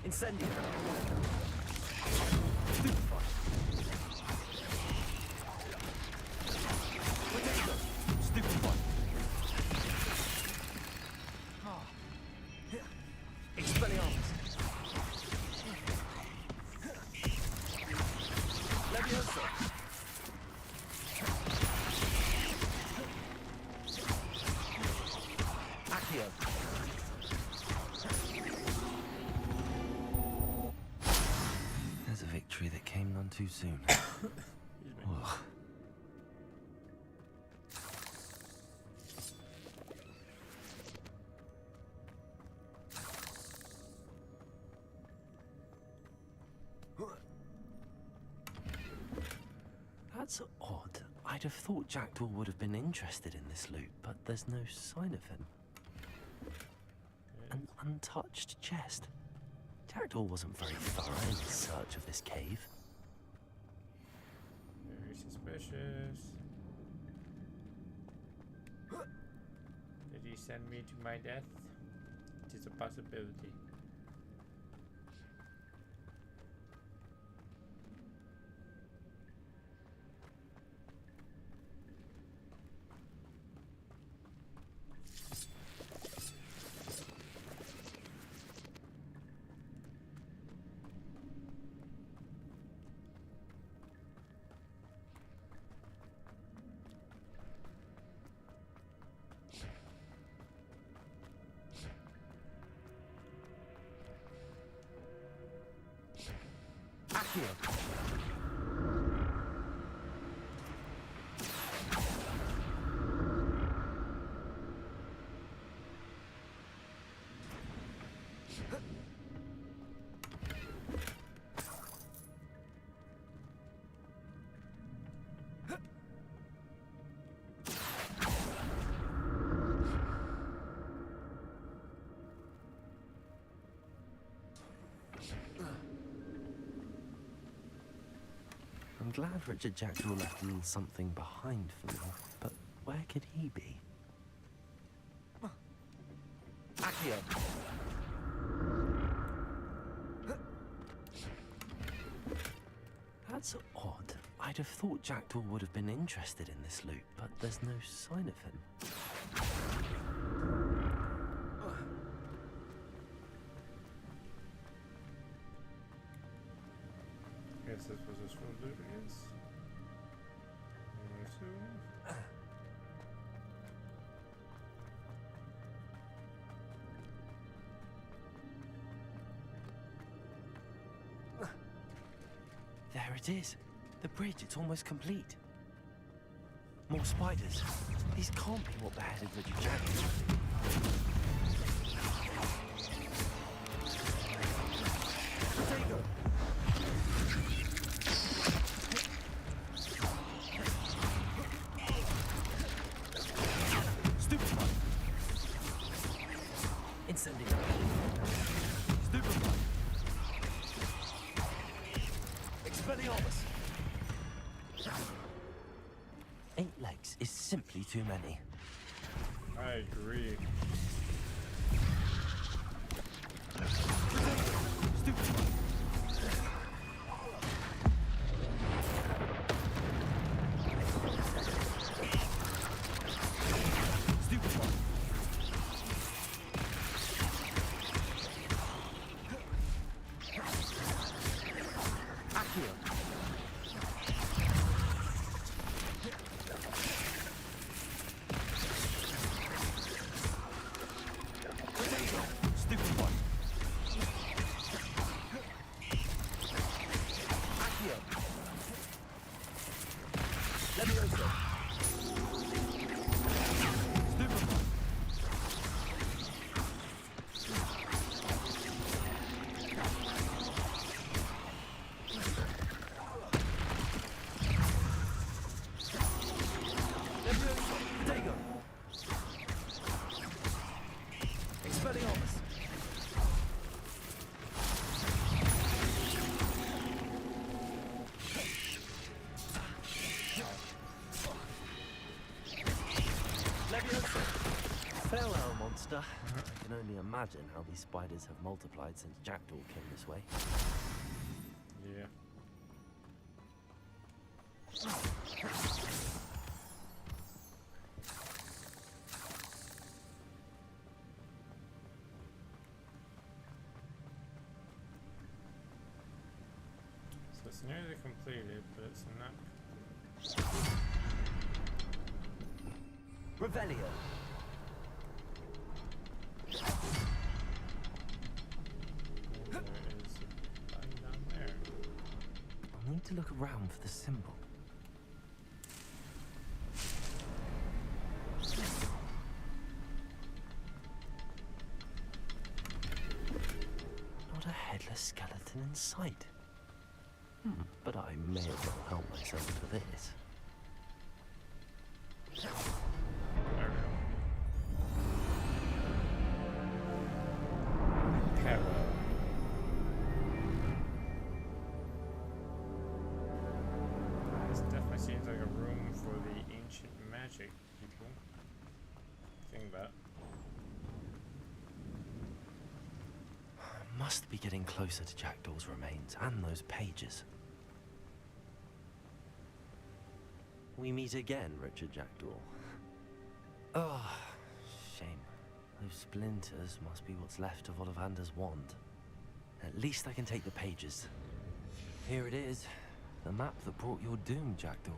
Incendio! Stupefy! Potato! Stupefy! Expelliarmus! Leviosa! Accio! There's a victory that came none too soon. Ugh. That's odd. I'd have thought Jackdaw would have been interested in this loot, but there's no sign of him. An untouched chest. Jackdaw wasn't very thorough in his search of this cave. Very suspicious. Did he send me to my death? It is a possibility. Accio! I'm glad Richard Jackdaw left a little something behind for me, but where could he be? Accio! That's odd. I'd have thought Jackdaw would have been interested in this loot, but there's no sign of him. Guess this was his full loot, I guess. I would assume. There it is. The bridge, it's almost complete. More spiders. These can't be what beheaded Richard Jackdaw. Potato! Stupefy! Incendio! Stupefy! Expelliarmus! 8 legs is simply too many. I agree. Stupefy! Stupefy! Accio! Farewell, monster. I can only imagine how these spiders have multiplied since Jackdaw came this way. Yeah. So it's nearly completed, but it's not complete. Revelio. There is a button down there. I'll need to look around for the symbol. Not a headless skeleton in sight. But I may as well help myself to this. There we go. Peril. This definitely seems like a room for the ancient magic people. Think that. Must be getting closer to Jackdaw's remains and those pages. We meet again, Richard Jackdaw. Oh, shame. Those splinters must be what's left of Ollivander's wand. At least I can take the pages. Here it is. The map that brought your doom, Jackdaw.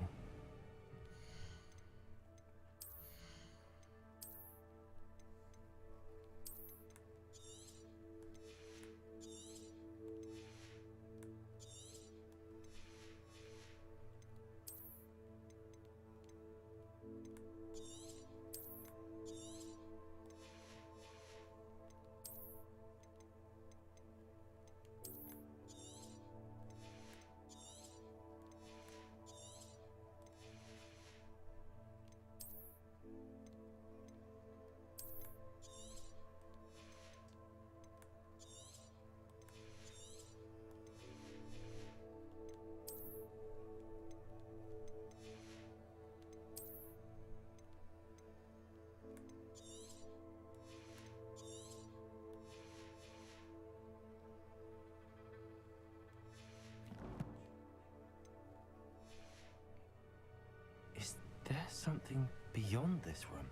Is there something beyond this room?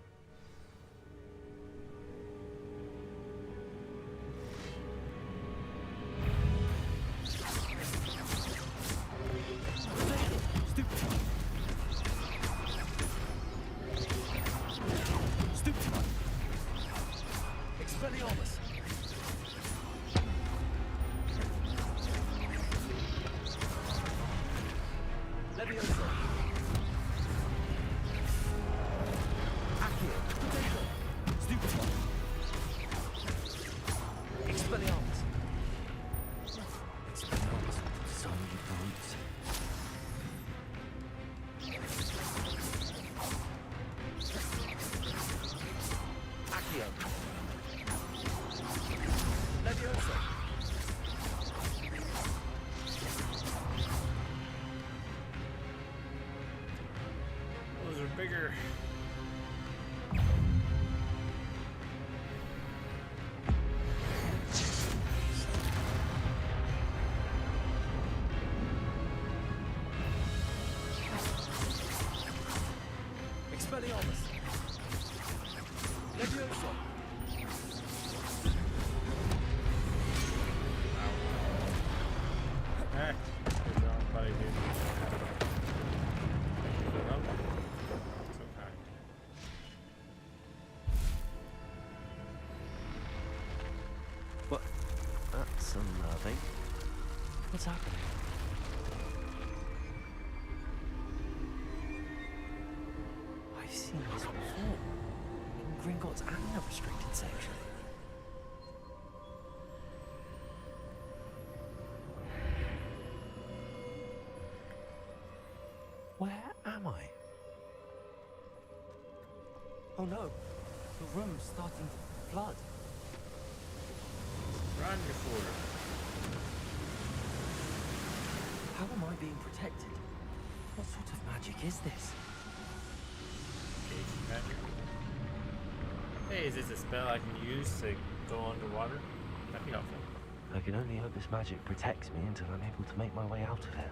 Expelliarmus! Leviosa! Accio! Potato! Stupefy! Expelliarmus! Expelliarmus, so many brutes. Accio! Leviosa! Those are bigger. Expelliarmus! Leviosa! Eh, good job, buddy, dude. So kind. What? That's unnerving. What's happening? I've seen this before. In Gringotts and the restricted section. Where am I? Oh no, the room's starting to flood. Run, you fool. How am I being protected? What sort of magic is this? Cage magic. Hey, Hey, is this a spell I can use to go underwater? That'd be helpful. I can only hope this magic protects me until I'm able to make my way out of here.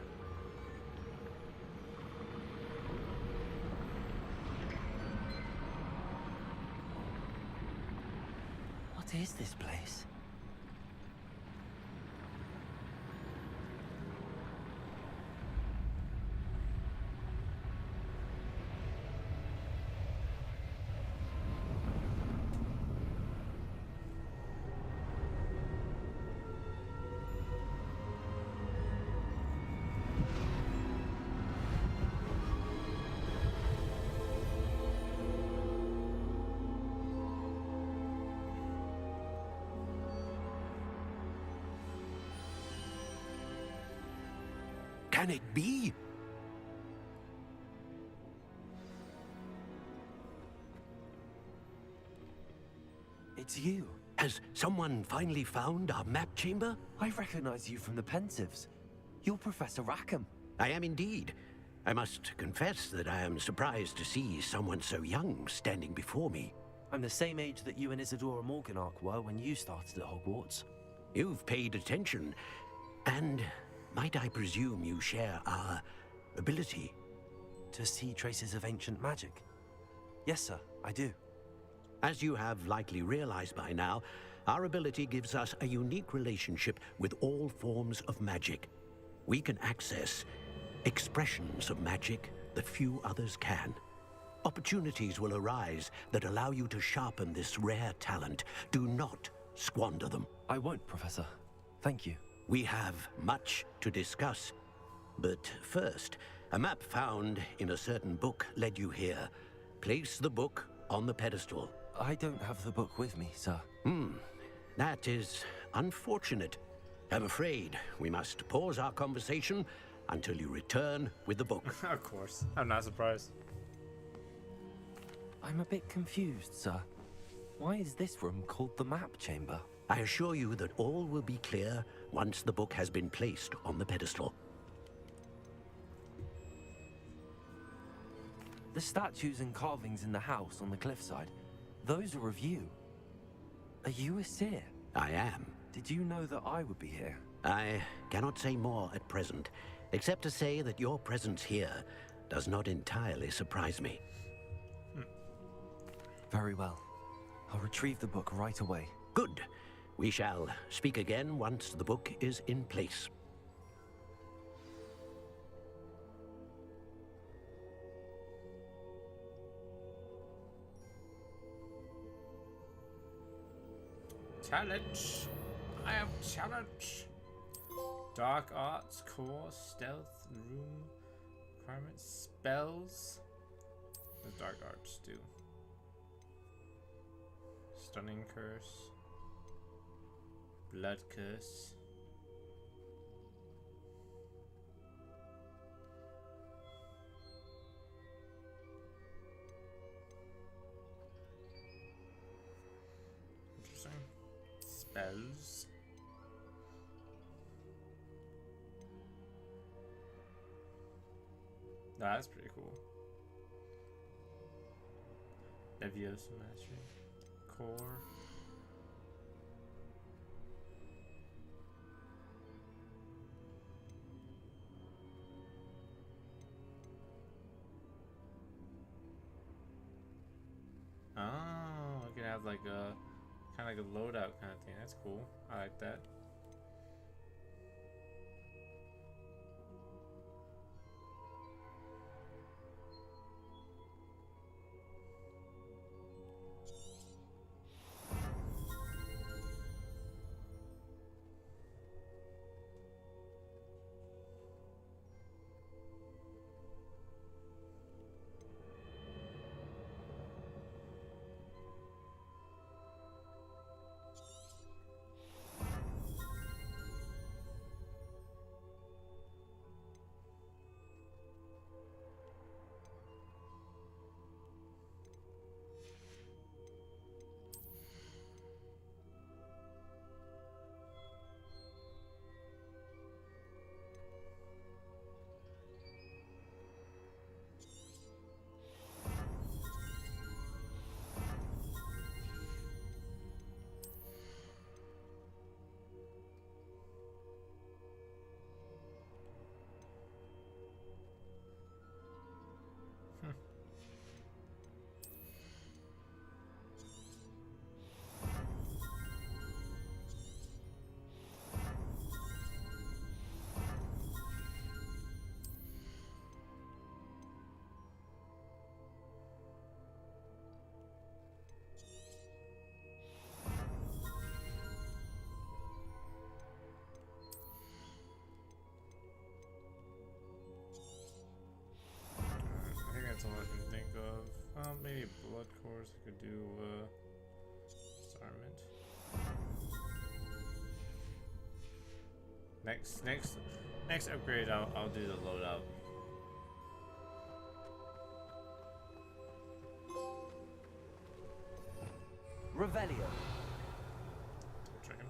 What is this place? Can it be? It's you. Has someone finally found our map chamber? I recognize you from the Pensives. You're Professor Rackham. I am indeed. I must confess that I am surprised to see someone so young standing before me. I'm the same age that you and Isadora Morganach were when you started at Hogwarts. You've paid attention, and might I presume you share our ability? To see traces of ancient magic? Yes, sir, I do. As you have likely realized by now, our ability gives us a unique relationship with all forms of magic. We can access expressions of magic that few others can. Opportunities will arise that allow you to sharpen this rare talent. Do not squander them. I won't, Professor. Thank you. We have much to discuss. But first, a map found in a certain book led you here. Place the book on the pedestal. I don't have the book with me, sir. That is unfortunate. I'm afraid we must pause our conversation until you return with the book. Of course. I'm not surprised. I'm a bit confused, sir. Why is this room called the map chamber? I assure you that all will be clear once the book has been placed on the pedestal. The statues and carvings in the house on the cliffside, those are of you. Are you a seer? I am. Did you know that I would be here? I cannot say more at present, except to say that your presence here does not entirely surprise me. Very well. I'll retrieve the book right away. Good. We shall speak again once the book is in place. Challenge. I have challenge. Dark arts, core, stealth, room, requirements, spells. What does dark arts do? Stunning curse. Blood curse. Interesting. Spells. Nah, that's pretty cool. Leviosa mastery. Core. Oh, I can have like a kind of like a loadout kind of thing. That's cool. I like that. course, I could do disarmament. Next upgrade, I'll do the loadout. Revelio. Check him.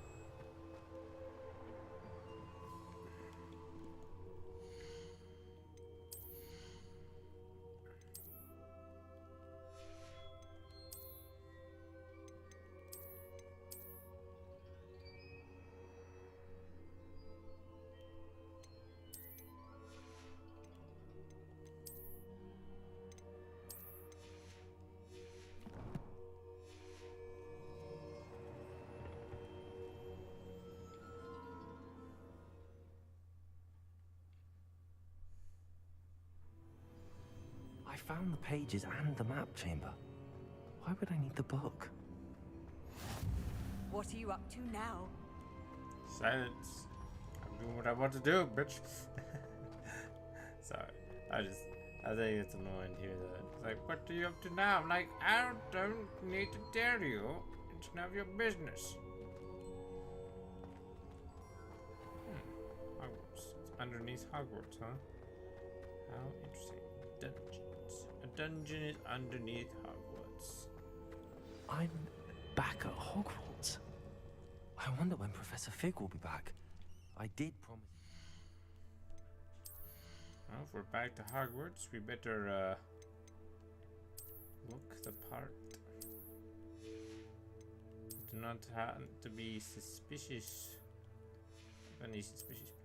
I found the pages and the map chamber. Why would I need the book? What are you up to now? Silence. I'm doing what I want to do, bitch. Sorry. I think it's annoying to hear that. It's like, what are you up to now? I'm like, I don't need to tell you. It's none of your business. Hogwarts. It's underneath Hogwarts, huh? How interesting. Dungeons. A dungeon is underneath Hogwarts. I'm back at Hogwarts. I wonder when Professor Fig will be back. I did promise. Well, if we're back to Hogwarts, we better look the part. Do not have to be suspicious of any suspicious people.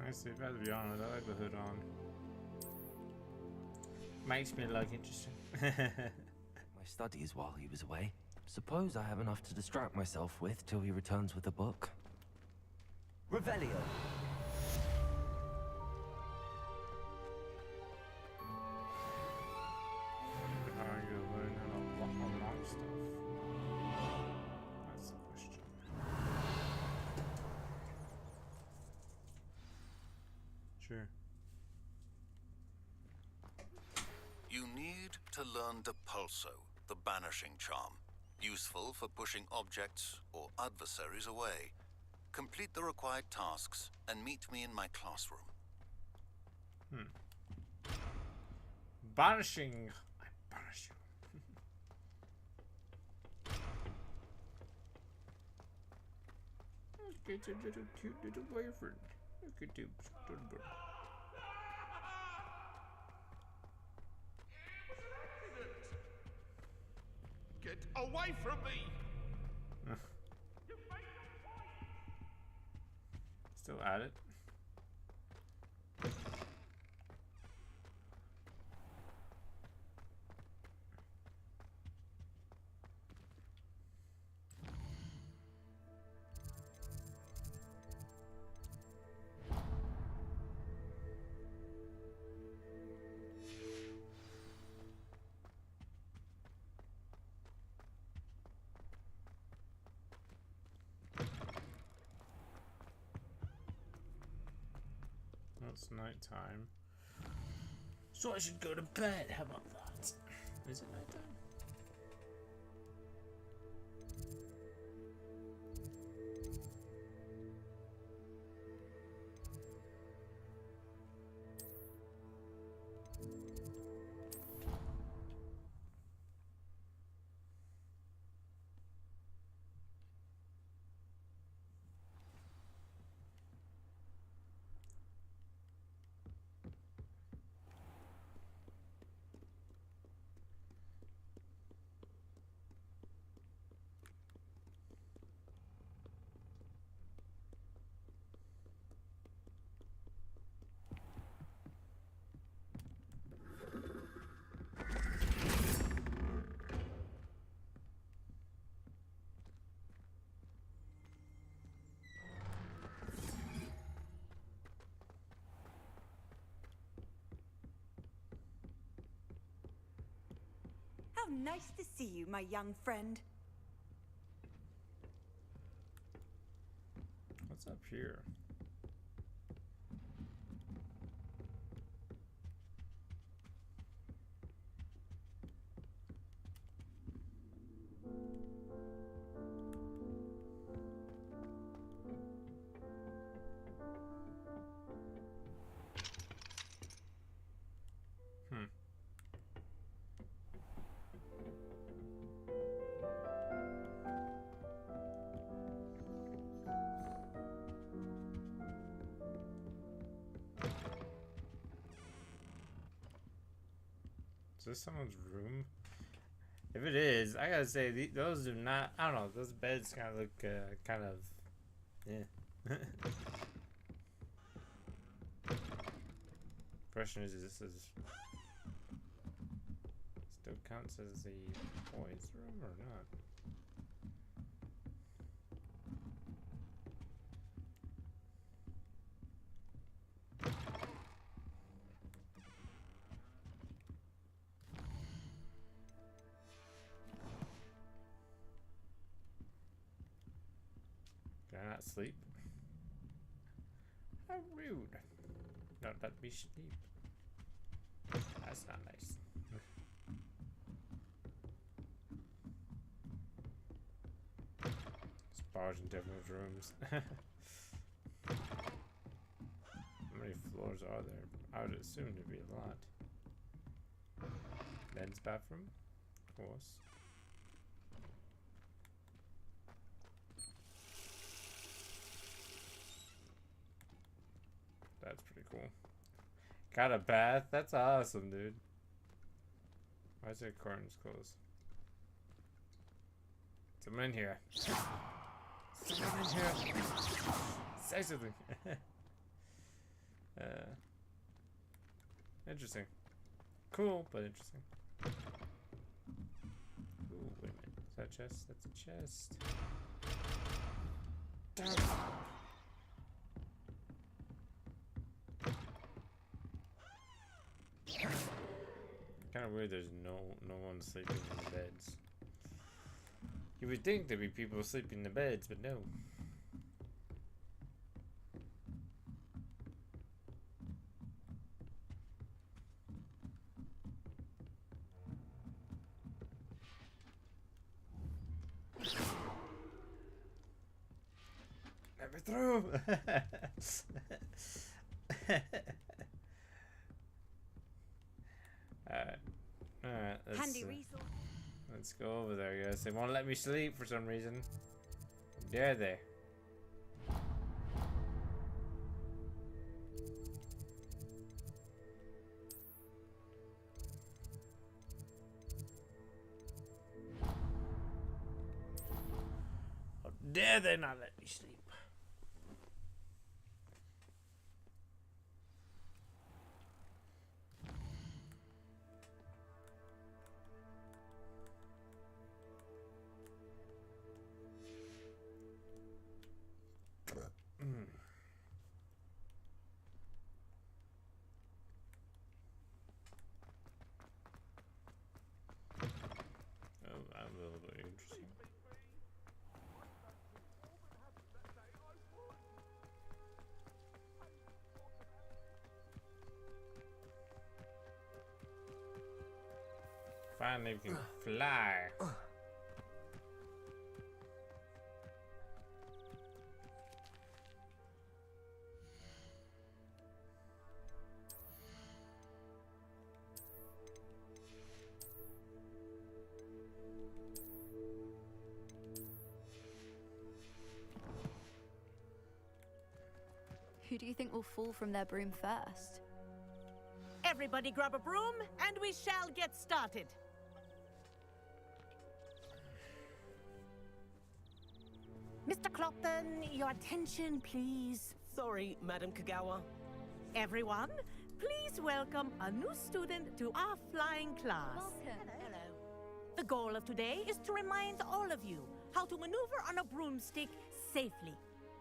I see, if I have to be honest, I like the hood on. Makes me look interesting. My studies while he was away. Suppose I have enough to distract myself with till he returns with the book. Revelio. How are you learn how to unlock stuff? That's the question. Sure. You need to learn Depulso, the banishing charm. Useful for pushing objects or adversaries away. Complete the required tasks and meet me in my classroom. Banishing. I banish you. Get a little cute little boyfriend. Look at him, Dunbar. Get away from me! Still at it. It's nighttime. So I should go to bed. How about that? Is it nighttime? How nice to see you, my young friend. What's up here? Is this someone's room? If it is, I gotta say, those do not, I don't know, those beds kind of look, kind of, yeah. Question is this still counts as the boys' room or not? Can I not sleep? How rude. Not let me sleep. That's not nice. It's bars in different rooms. How many floors are there? I would assume there'd be a lot. Men's bathroom? Of course. That's pretty cool. Got a bath? That's awesome, dude. Why is the curtains closed? Someone in here. Someone in here. Say something. Interesting. Cool, but interesting. Ooh, wait a minute. Is that a chest? That's a chest. Damn. Kind of weird. There's no one sleeping in the beds. You would think there'd be people sleeping in the beds, but no. Never through. Alright, let's go over there, guys. They won't let me sleep for some reason. Dare they? How dare they not let me sleep? Finally, we can fly. Who do you think will fall from their broom first? Everybody grab a broom, and we shall get started. Mr. Clopton, your attention, please. Sorry, Madam Kagawa. Everyone, please welcome a new student to our flying class. Welcome. Hello. The goal of today is to remind all of you how to maneuver on a broomstick safely,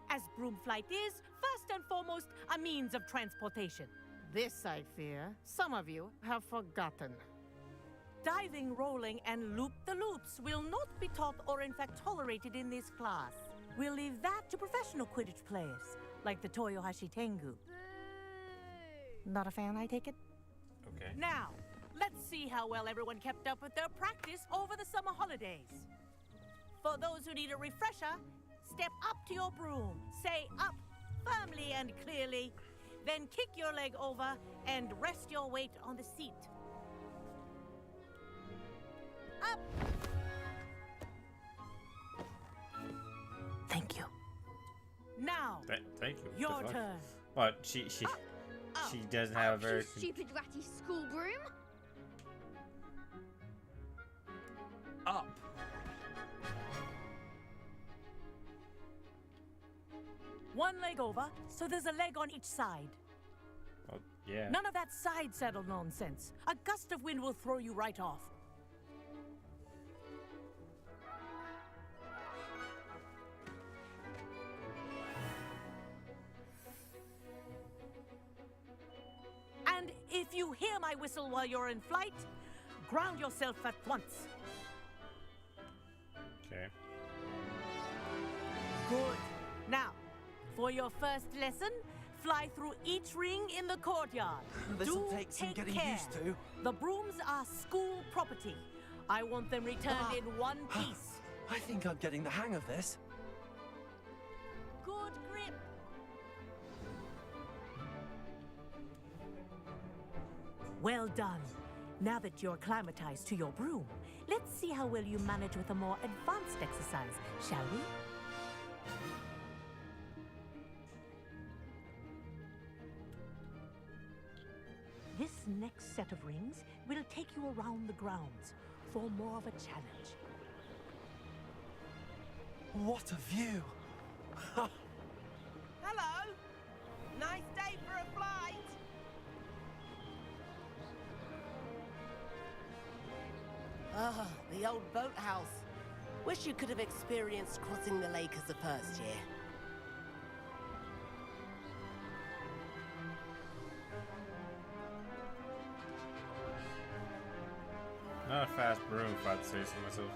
as broom flight is, first and foremost, a means of transportation. This, I fear, some of you have forgotten. Diving, rolling, and loop-the-loops will not be taught or in fact tolerated in this class. We'll leave that to professional Quidditch players, like the Toyohashi Tengu. Not a fan, I take it? Okay. Now, let's see how well everyone kept up with their practice over the summer holidays. For those who need a refresher, step up to your broom, say up firmly and clearly, then kick your leg over and rest your weight on the seat. Up! Thank you. Now, Thank you. your What the fuck? turn. What? She doesn't have a very. You stupid ratty school broom. Up. One leg over, so there's a leg on each side. Oh, yeah. None of that side saddle nonsense. A gust of wind will throw you right off. And if you hear my whistle while you're in flight, ground yourself at once. Okay. Good. Now, for your first lesson, fly through each ring in the courtyard. This'll Do take some getting care. used to. The brooms are school property. I want them returned in one piece. I think I'm getting the hang of this. Good grip. Well done. Now that you're acclimatized to your broom, let's see how well you manage with a more advanced exercise, shall we? This next set of rings will take you around the grounds for more of a challenge. What a view! Hello! Nice day for a flight! Ah, the old boathouse. Wish you could have experienced crossing the lake as a first year. Not a fast broom, if I'd say so myself.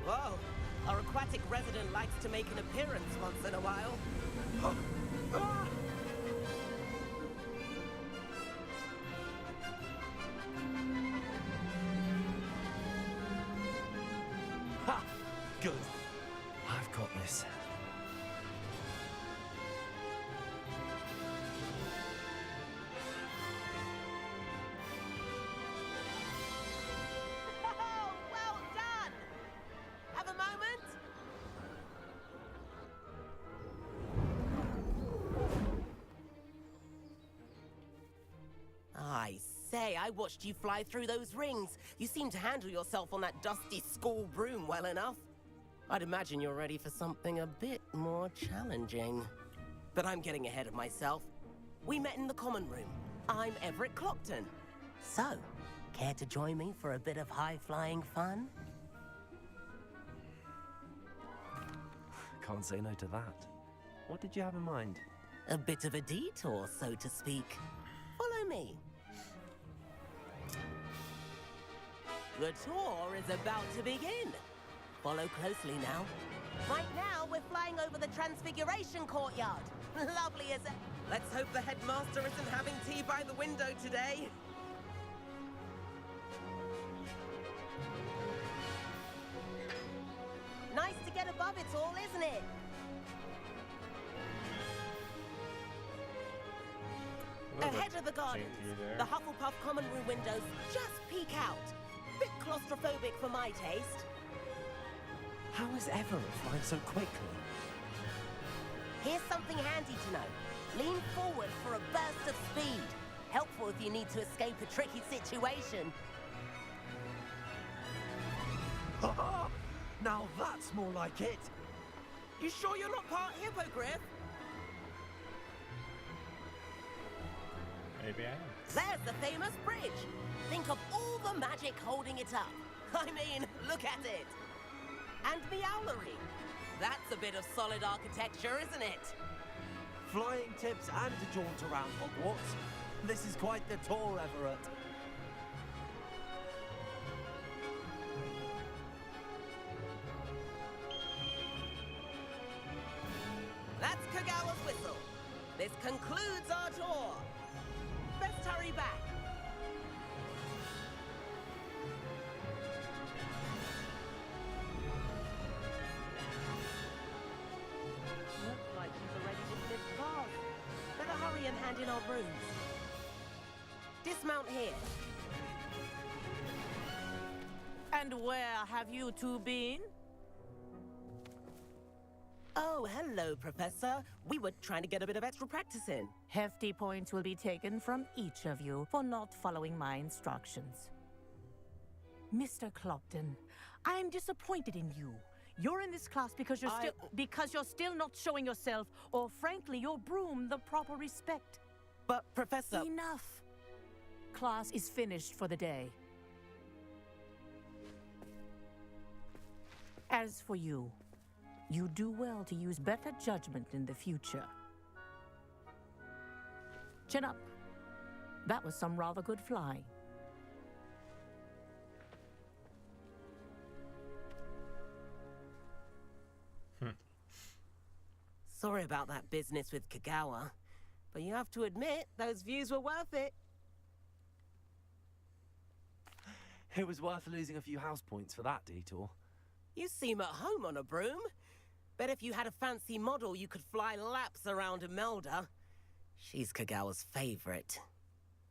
Whoa! Our aquatic resident likes to make an appearance once in a while. Ha! Good. I've got this. Oh, well done! Have a moment? I say, I watched you fly through those rings. You seem to handle yourself on that dusty school broom well enough. I'd imagine you're ready for something a bit more challenging. But I'm getting ahead of myself. We met in the common room. I'm Everett Clockton. So, care to join me for a bit of high-flying fun? Can't say no to that. What did you have in mind? A bit of a detour, so to speak. Follow me. The tour is about to begin. Follow closely now. Right now, we're flying over the Transfiguration Courtyard. Lovely, is it? Let's hope the headmaster isn't having tea by the window today. Nice to get above it all, isn't it? Ahead of the gardens, the Hufflepuff common room windows just peek out. Bit claustrophobic for my taste. How is Everett flying so quickly? Here's something handy to know. Lean forward for a burst of speed. Helpful if you need to escape a tricky situation. Ha-ha! Now that's more like it. You sure you're not part hippogriff? Maybe I am. There's the famous bridge. Think of all the magic holding it up. I mean, look at it. And the owlery. That's a bit of solid architecture, isn't it? Flying tips and a jaunt around Hogwarts. This is quite the tour, Everett. That's Kagawa's whistle. This concludes our tour. Best hurry back. Looks like she's already dismissed cars. Better hurry and hand in our brooms. Dismount here. And where have you two been? Oh, hello, Professor. We were trying to get a bit of extra practice in. Hefty points will be taken from each of you for not following my instructions. Mr. Clopton, I am disappointed in you. You're in this class because you're still not showing yourself, or frankly, your broom the proper respect. But, Professor... Enough. Class is finished for the day. As for you, you do well to use better judgment in the future. Chin up. That was some rather good flying. Sorry about that business with Kagawa, but you have to admit, those views were worth it. It was worth losing a few house points for that detour. You seem at home on a broom. Bet if you had a fancy model, you could fly laps around Imelda. She's Kagawa's favorite.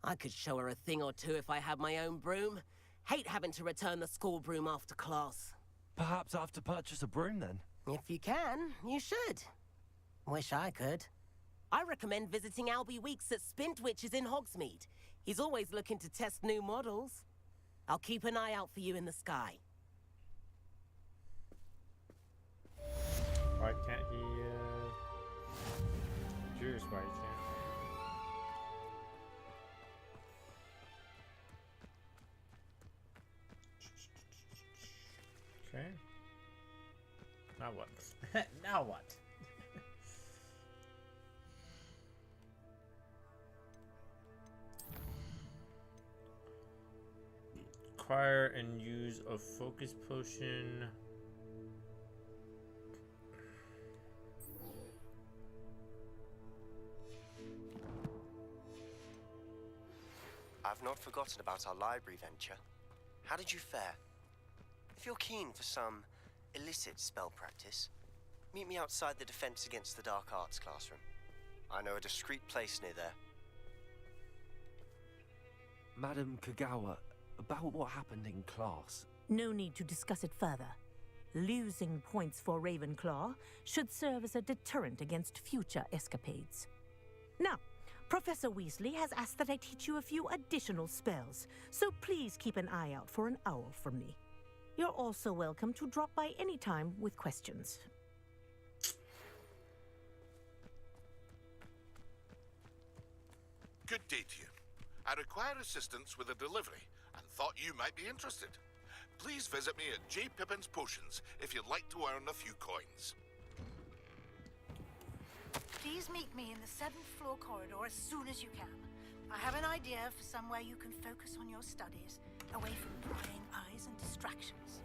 I could show her a thing or two if I had my own broom. Hate having to return the school broom after class. Perhaps I have to purchase a broom then? If you can, you should. Wish I could. I recommend visiting Albie Weeks at Spint Witches in Hogsmeade. He's always looking to test new models. I'll keep an eye out for you in the sky. Why can't he, curious why he can't. Okay. Now what? Now what? Acquire and use a focus potion. I've not forgotten about our library venture. How did you fare? If you're keen for some illicit spell practice, meet me outside the Defense Against the Dark Arts classroom. I know a discreet place near there. Madam Kagawa, about what happened in class. No need to discuss it further. Losing points for Ravenclaw should serve as a deterrent against future escapades. Now, Professor Weasley has asked that I teach you a few additional spells, so please keep an eye out for an owl from me. You're also welcome to drop by any time with questions. Good day to you. I require assistance with a delivery and thought you might be interested. Please visit me at J. Pippin's Potions if you'd like to earn a few coins. Please meet me in the 7th floor corridor as soon as you can. I have an idea for somewhere you can focus on your studies, away from prying eyes and distractions.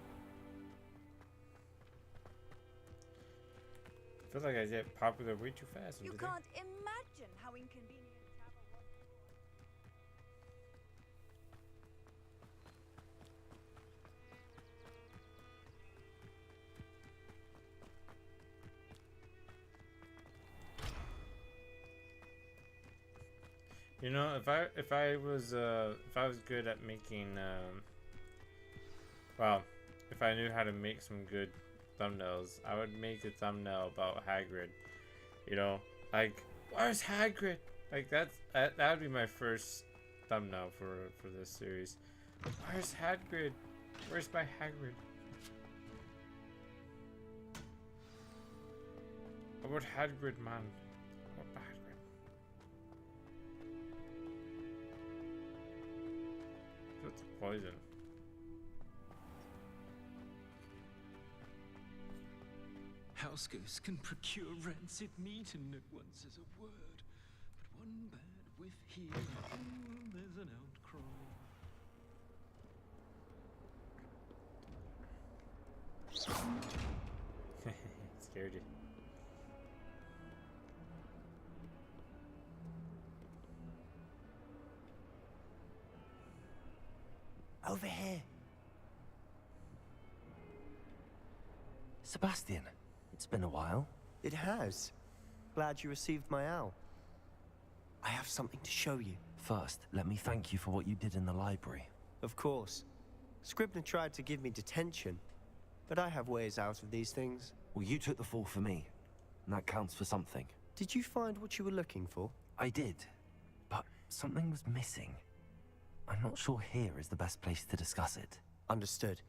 I feel like I get popular way too fast. You can't imagine how inconvenient to have a You know, if I was good at making well, if I knew how to make some good thumbnails, I would make a thumbnail about Hagrid. You know, like, where's Hagrid? Like that would be my first thumbnail for this series. Where's Hagrid? Where's my Hagrid? I want Hagrid, man. I want Hagrid. That's poison. How Roscoe's can procure rancid meat and no one says a word. But one bad whiff here, and there's an outcry. Scared you. Over here. Sebastian, it's been a while. It has. Glad you received my owl. I have something to show you. First, let me thank you for what you did in the library. Of course. Scribner tried to give me detention, but I have ways out of these things. Well, you took the fall for me, and that counts for something. Did you find what you were looking for? I did, but something was missing. I'm not sure here is the best place to discuss it. Understood.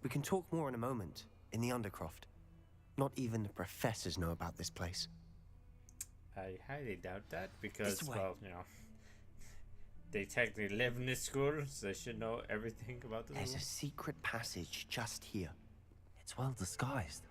We can talk more in a moment, in the Undercroft. Not even the professors know about this place. I highly doubt that, because, This way. well, you know, they technically live in this school, so they should know everything about the There's school. a secret passage just here. It's well disguised.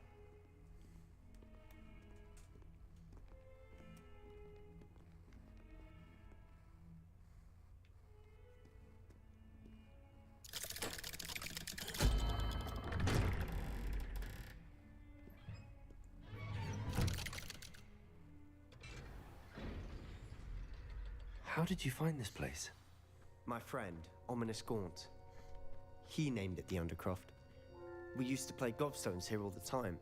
How did you find this place? My friend, Ominous Gaunt. He named it the Undercroft. We used to play gobstones here all the time.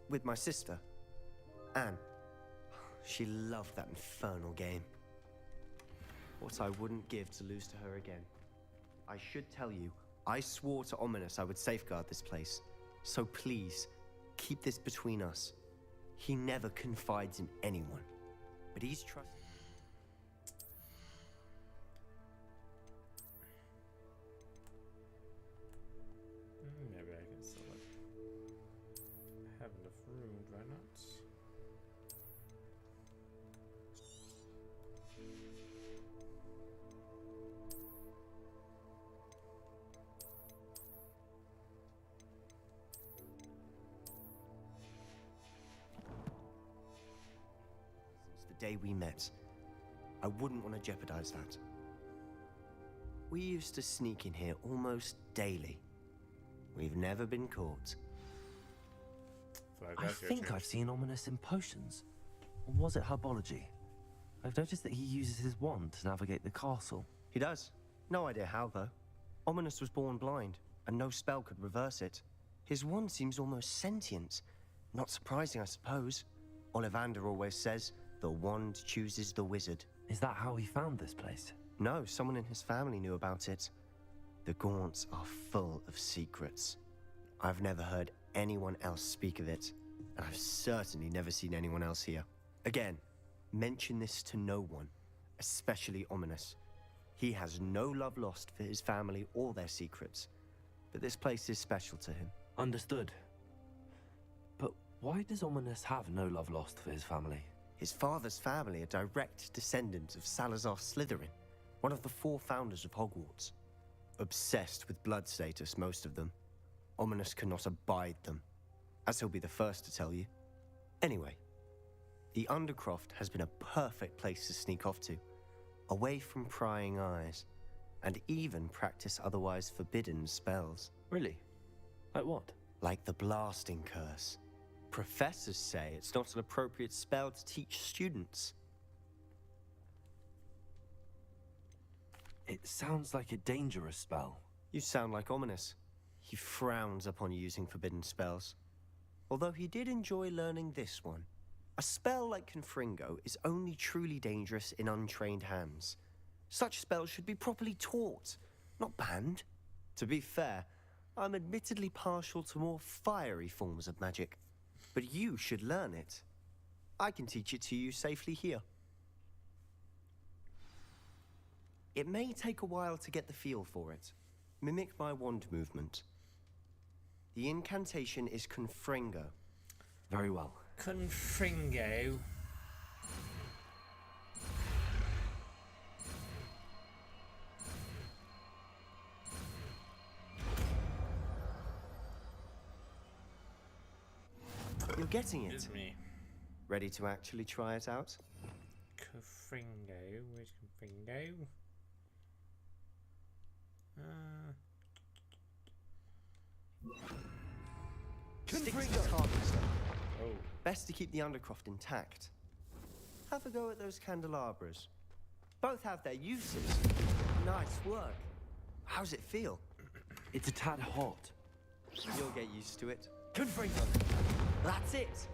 With my sister, Anne. She loved that infernal game. What I wouldn't give to lose to her again. I should tell you, I swore to Ominous I would safeguard this place. So please, keep this between us. He never confides in anyone, but he's trusted. Maybe I can sell it. I have enough room, do I not? Since the day we met, I wouldn't want to jeopardize that. We used to sneak in here almost daily. We've never been caught. I think I've seen Ominous in potions. Or was it herbology? I've noticed that he uses his wand to navigate the castle. He does. No idea how, though. Ominous was born blind, and no spell could reverse it. His wand seems almost sentient. Not surprising, I suppose. Ollivander always says, the wand chooses the wizard. Is that how he found this place? No, someone in his family knew about it. The Gaunts are full of secrets. I've never heard anyone else speak of it, and I've certainly never seen anyone else here. Again, mention this to no one, especially Ominous. He has no love lost for his family or their secrets, but this place is special to him. Understood. But why does Ominous have no love lost for his family? His father's family are direct descendants of Salazar Slytherin, one of the 4 founders of Hogwarts. Obsessed with blood status, most of them. Ominous cannot abide them, as he'll be the first to tell you. Anyway, the Undercroft has been a perfect place to sneak off to, away from prying eyes, and even practice otherwise forbidden spells. Really? Like what? Like the blasting curse. Professors say it's not an appropriate spell to teach students. It sounds like a dangerous spell. You sound like Ominous. He frowns upon using forbidden spells. Although he did enjoy learning this one. A spell like Confringo is only truly dangerous in untrained hands. Such spells should be properly taught, not banned. To be fair, I'm admittedly partial to more fiery forms of magic. But you should learn it. I can teach it to you safely here. It may take a while to get the feel for it. Mimic my wand movement. The incantation is Confringo. Very well. Confringo. You're getting it. It's me. Ready to actually try it out? Confringo. Where's Confringo? Stick to the target, sir. Oh. Best to keep the Undercroft intact. Have a go at those candelabras. Both have their uses. Nice work. How's it feel? It's a tad hot. You'll get used to it. Confringo. That's it.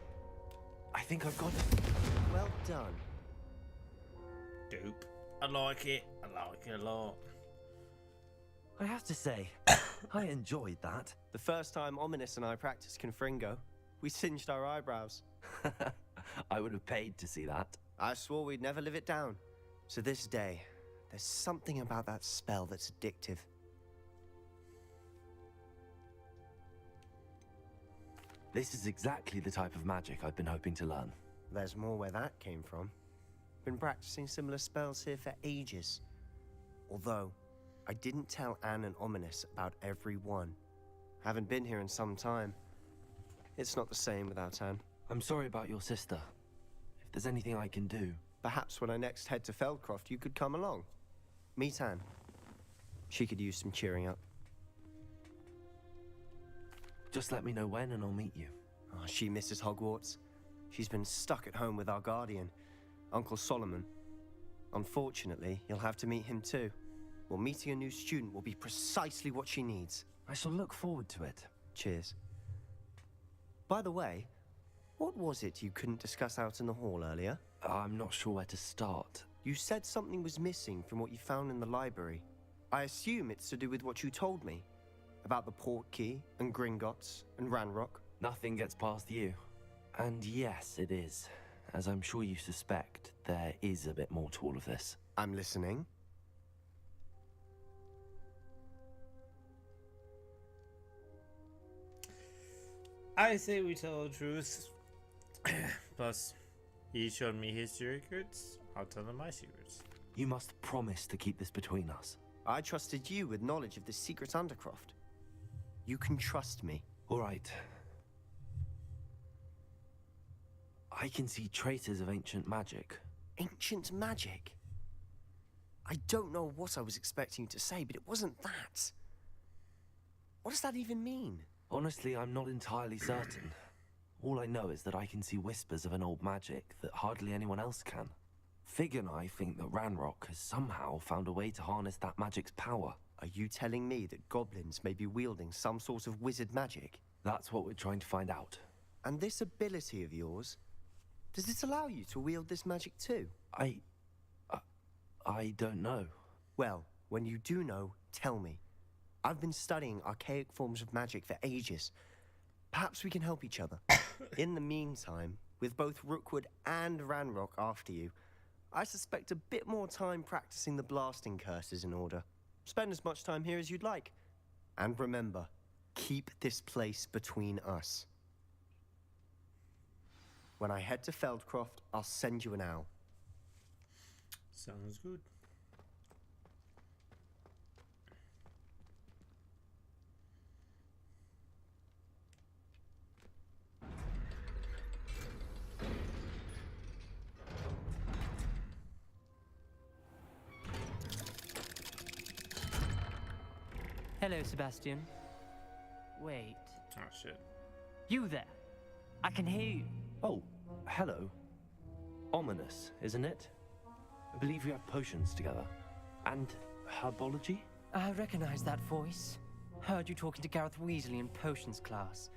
I think I've got it. Well done. Dope. I like it. I like it a lot. I have to say, I enjoyed that. The first time Ominous and I practiced Confringo, we singed our eyebrows. I would have paid to see that. I swore we'd never live it down. To this day, there's something about that spell that's addictive. This is exactly the type of magic I've been hoping to learn. There's more where that came from. Been practicing similar spells here for ages. Although, I didn't tell Anne and Ominous about every one. Haven't been here in some time. It's not the same without Anne. I'm sorry about your sister. If there's anything I can do... Perhaps when I next head to Feldcroft, you could come along. Meet Anne. She could use some cheering up. Just let me know when and I'll meet you. Oh, she misses Hogwarts. She's been stuck at home with our guardian, Uncle Solomon. Unfortunately, you'll have to meet him too. Well, meeting a new student will be precisely what she needs. I shall look forward to it. Cheers. By the way, what was it you couldn't discuss out in the hall earlier? I'm not sure where to start. You said something was missing from what you found in the library. I assume it's to do with what you told me. About the Portkey, and Gringotts, and Ranrock. Nothing gets past you. And yes, it is. As I'm sure you suspect, there is a bit more to all of this. I'm listening. I say we tell the truth. Plus, he showed me his secrets. I'll tell him my secrets. You must promise to keep this between us. I trusted you with knowledge of the secret Undercroft. You can trust me. All right. I can see traces of ancient magic. Ancient magic? I don't know what I was expecting you to say, but it wasn't that. What does that even mean? Honestly, I'm not entirely certain. All I know is that I can see whispers of an old magic that hardly anyone else can. Fig and I think that Ranrock has somehow found a way to harness that magic's power. Are you telling me that goblins may be wielding some sort of wizard magic? That's what we're trying to find out. And this ability of yours, does it allow you to wield this magic too? I don't know. Well, when you do know, tell me. I've been studying archaic forms of magic for ages. Perhaps we can help each other. In the meantime, with both Rookwood and Ranrock after you, I suspect a bit more time practicing the blasting curse is in order. Spend as much time here as you'd like. And remember, keep this place between us. When I head to Feldcroft, I'll send you an owl. Sounds good. Hello, Sebastian. Wait. Oh, shit. You there. I can hear you. Oh, hello. Ominous, isn't it? I believe we have potions together. And herbology? I recognize that voice. Heard you talking to Gareth Weasley in potions class.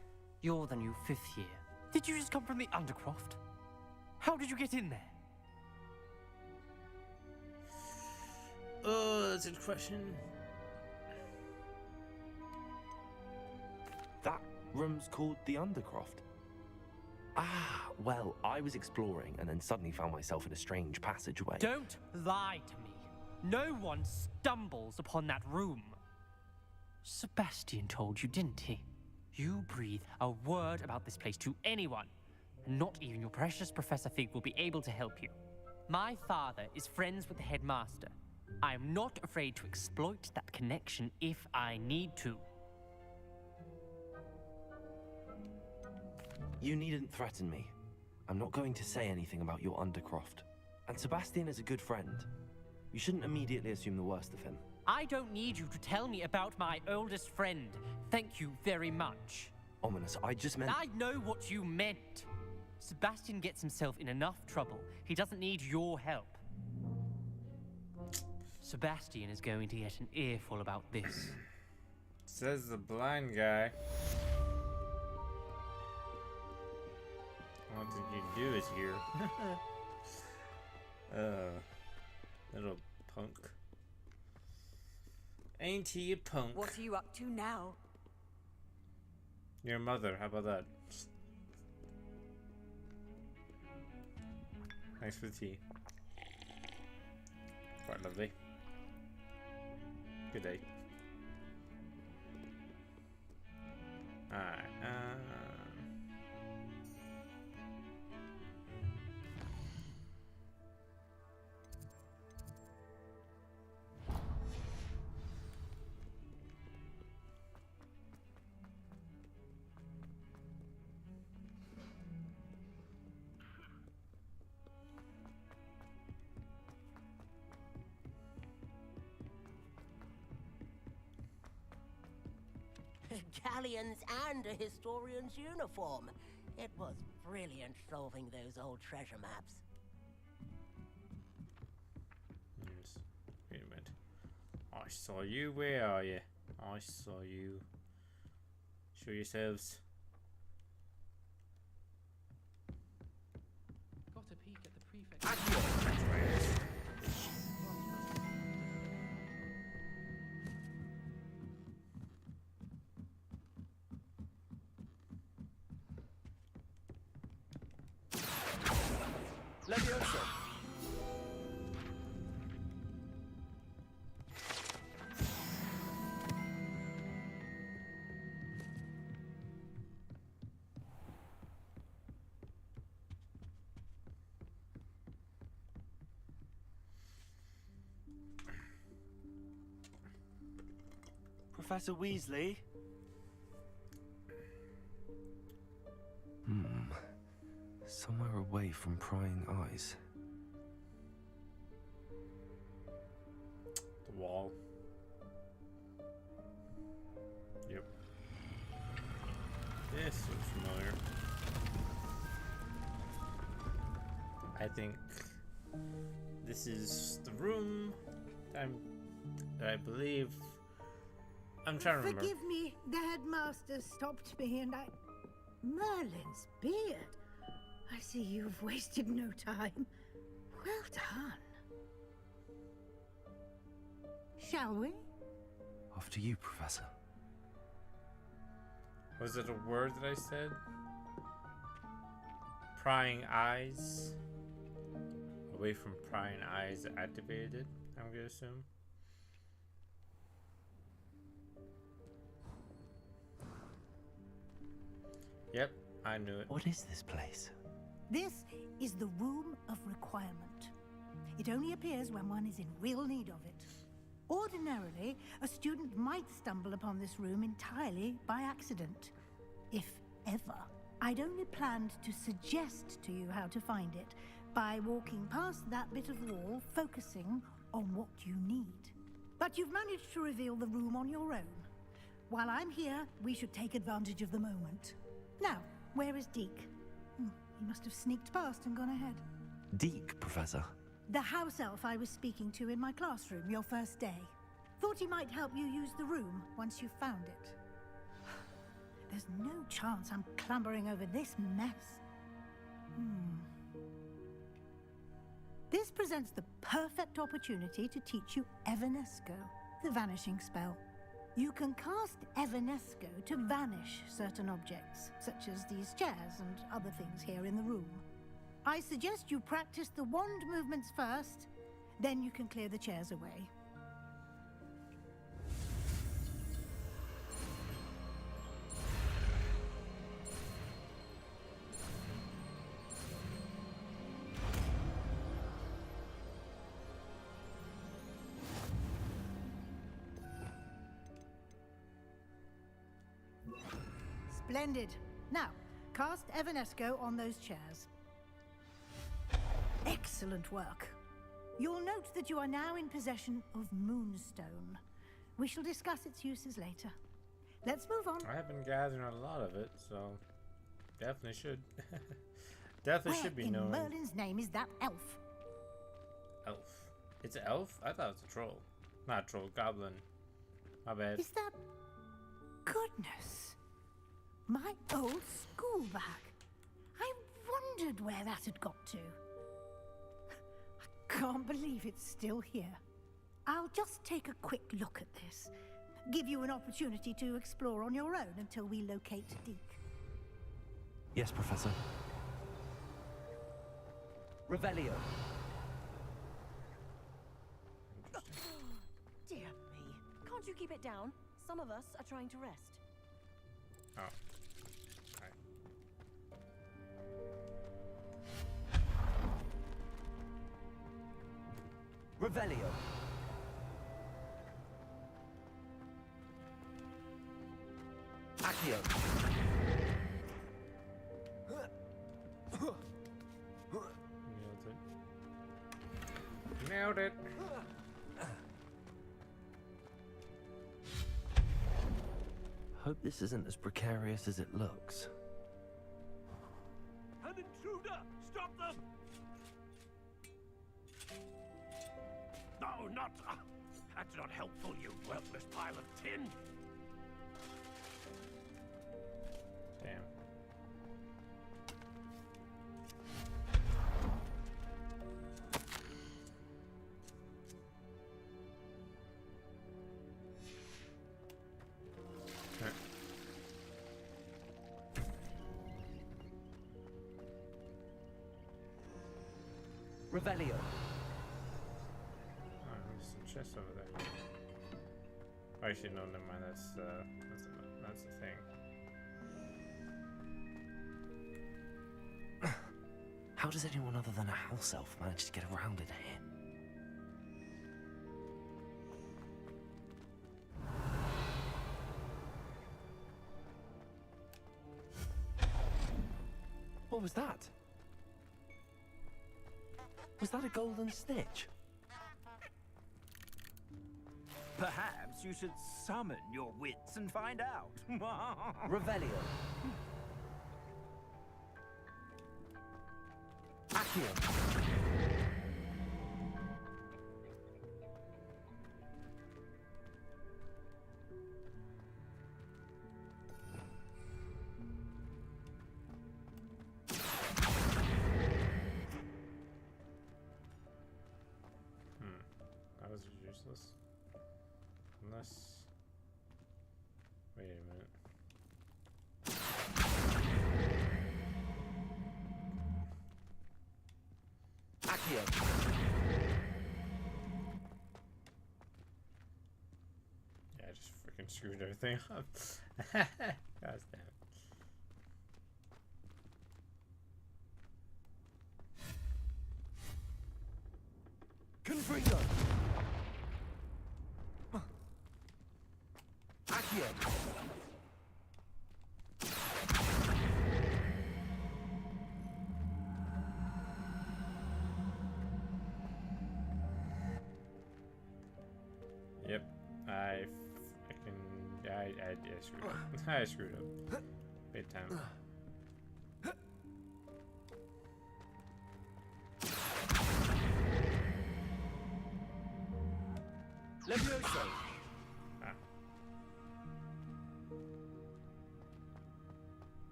You're the new 5th year. Did you just come from the Undercroft? How did you get in there? Oh, that's a good question. That room's called the Undercroft. Ah, well, I was exploring and then suddenly found myself in a strange passageway. Don't lie to me. No one stumbles upon that room. Sebastian told you, didn't he? You breathe a word about this place to anyone, and not even your precious Professor Fig will be able to help you. My father is friends with the headmaster. I am not afraid to exploit that connection if I need to. You needn't threaten me. I'm not going to say anything about your undercroft. And Sebastian is a good friend. You shouldn't immediately assume the worst of him. I don't need you to tell me about my oldest friend. Thank you very much. Ominous, I just meant... I know what you meant. Sebastian gets himself in enough trouble. He doesn't need your help. Sebastian is going to get an earful about this. Says the blind guy. What did you do is here? Little punk. Ain't he a punk? What are you up to now? Your mother, how about that? Thanks for the tea. Quite lovely. Good day. Alright, Galleons and a historian's uniform. It was brilliant solving those old treasure maps. yes. Wait a minute. I saw you. Where are you? I saw you. Show yourselves. Got a peek at the prefect. Leviosa! Professor Weasley? Somewhere away from prying eyes. The wall. Yep. This looks familiar. I think this is the room I believe I'm trying to remember. Forgive me, the headmaster stopped me and I... Merlin's beard. I see you've wasted no time. Well done. Shall we? After you, Professor. Was it a word that I said? Prying eyes. Away from prying eyes activated, I'm gonna assume. Yep, I knew it. What is this place? This is the Room of Requirement. It only appears when one is in real need of it. Ordinarily, a student might stumble upon this room entirely by accident. If ever. I'd only planned to suggest to you how to find it by walking past that bit of wall, focusing on what you need. But you've managed to reveal the room on your own. While I'm here, we should take advantage of the moment. Now, where is Deke? He must have sneaked past and gone ahead. Deke, Professor. The house elf I was speaking to in my classroom your first day. Thought he might help you use the room once you found it. There's no chance I'm clambering over this mess. This presents the perfect opportunity to teach you Evanesco, the vanishing spell. You can cast Evanesco to vanish certain objects, such as these chairs and other things here in the room. I suggest you practice the wand movements first, then you can clear the chairs away. Splendid. Now, Cast Evanesco on those chairs. Excellent work. You'll note that you are now in possession of Moonstone. We shall discuss its uses later. Let's move on. I have been gathering a lot of it, so definitely should. Definitely Where should be in knowing. Merlin's name is that elf? Elf. It's an elf? I thought it was a troll. Not a troll, goblin. My bad. Is that... Goodness. My old school bag. I wondered where that had got to. I can't believe it's still here. I'll just take a quick look at this. Give you an opportunity to explore on your own until we locate Deke. Yes, Professor. Revelio. Dear me. Can't you keep it down? Some of us are trying to rest. Oh. Revelio. Accio. Nailed it. Hope this isn't as precarious as it looks. An intruder! Stop them! No, not... that's not helpful, you worthless pile of tin! Damn. Revelio. Oh, there's some chest over there. Oh, actually, no, never mind. That's the thing. How does anyone other than a house elf manage to get around in here? What was that? Was that a golden snitch? Perhaps you should summon your wits and find out. Revelio. Accio. That was useless. Unless... Wait a minute. Accio. Yeah, I just freaking screwed everything up. Gosh damn. Confringo. Accio. Yep, I screwed up. I screwed up. Big time. Levioso. Ah.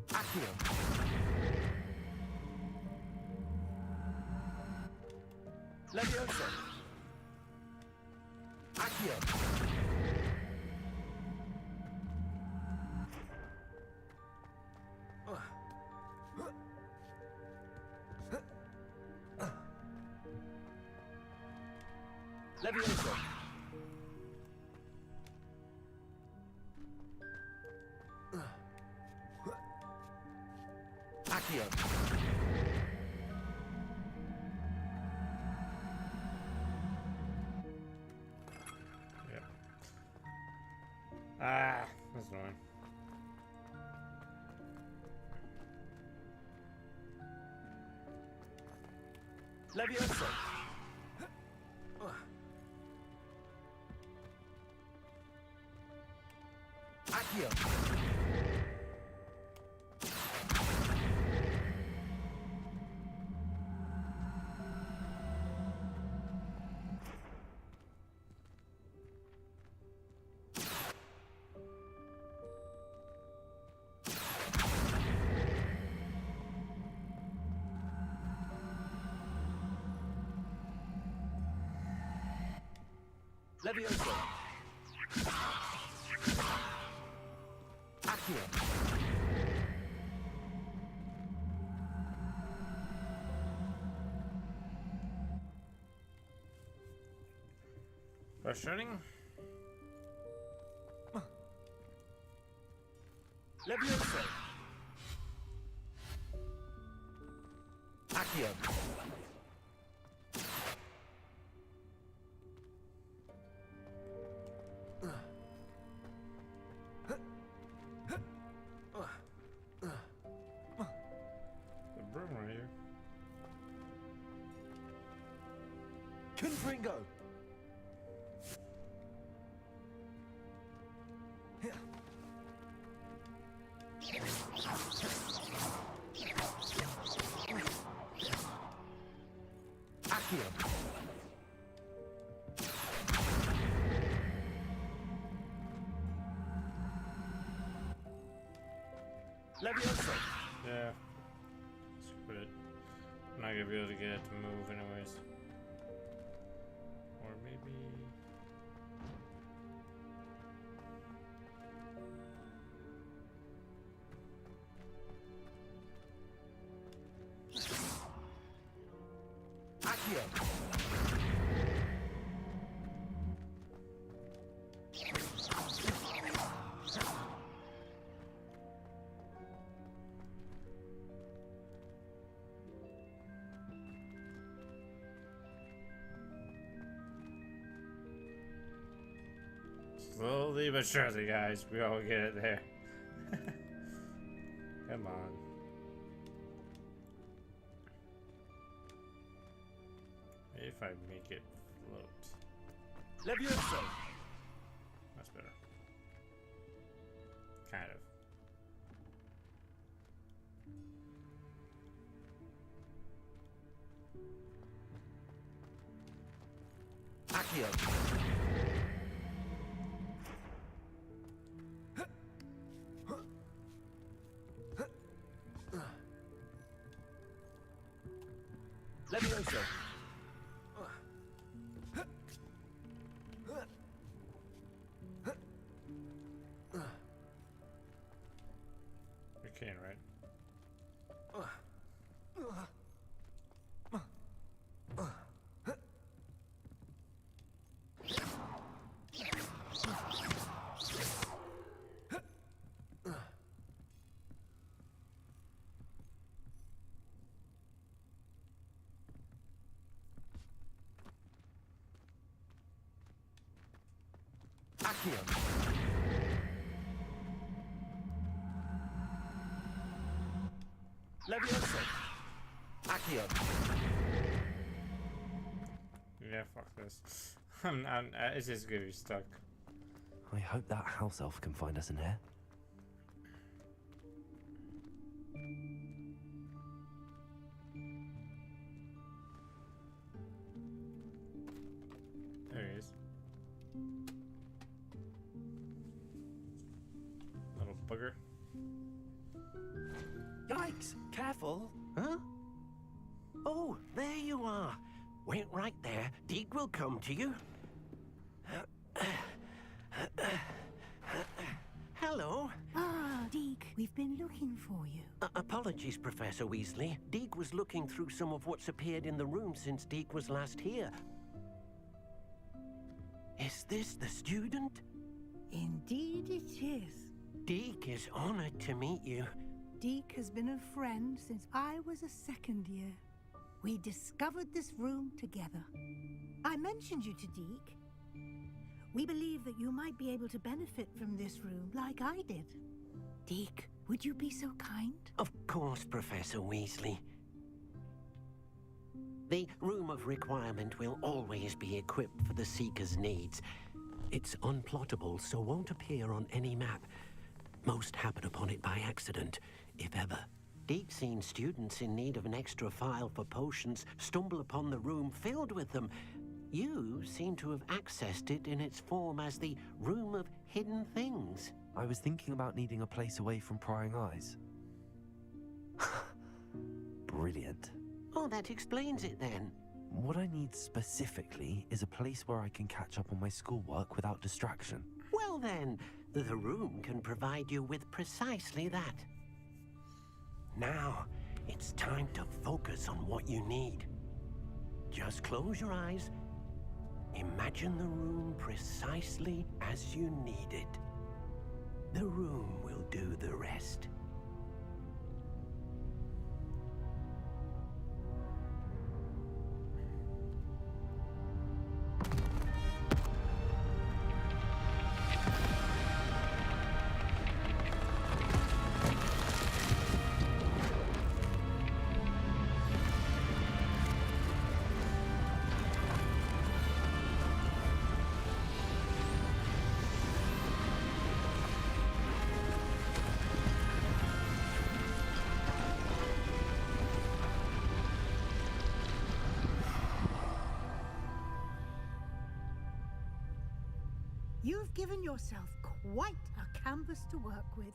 Accio. Levioso. Accio. Levioso. Accio. Yep. Ah, that's annoying. Levioso! Accio! Levioso! Accio! Frustrating? Levioso! Accio! The broom right here. Confringo! Accio! Levioso! Yeah. Screw it. I'm not gonna be able to get it to move anyways. Or maybe... Accio! Slowly but surely, guys, we all get it there. Come on. Maybe if I make it float. Levioso! That's better. Kind of. Accio! Levioso! You can, right? Accio! Levioso! Accio! Yeah, fuck this. It's just gonna be stuck. I hope that house elf can find us in here. There he is. Little bugger. Yikes! Careful! Huh? Oh, there you are. Wait right there. Deke will come to you. Hello. Ah, Deke, we've been looking for you. Apologies, Professor Weasley. Deke was looking through some of what's appeared in the room since Deke was last here. Is this the student? Indeed it is. Deke is honored to meet you. Deke has been a friend since I was a second year. We discovered this room together. I mentioned you to Deke. We believe that you might be able to benefit from this room like I did. Deke, would you be so kind? Of course, Professor Weasley. The Room of Requirement will always be equipped for the Seeker's needs. It's unplottable, so won't appear on any map. Most happen upon it by accident, if ever. Deep-seen students in need of an extra file for potions stumble upon the room filled with them. You seem to have accessed it in its form as the Room of Hidden Things. I was thinking about needing a place away from prying eyes. Brilliant. Oh, that explains it then. What I need specifically is a place where I can catch up on my schoolwork without distraction. Well then, the room can provide you with precisely that. Now, it's time to focus on what you need. Just close your eyes. Imagine the room precisely as you need it. The room will do the rest. You've given yourself quite a canvas to work with.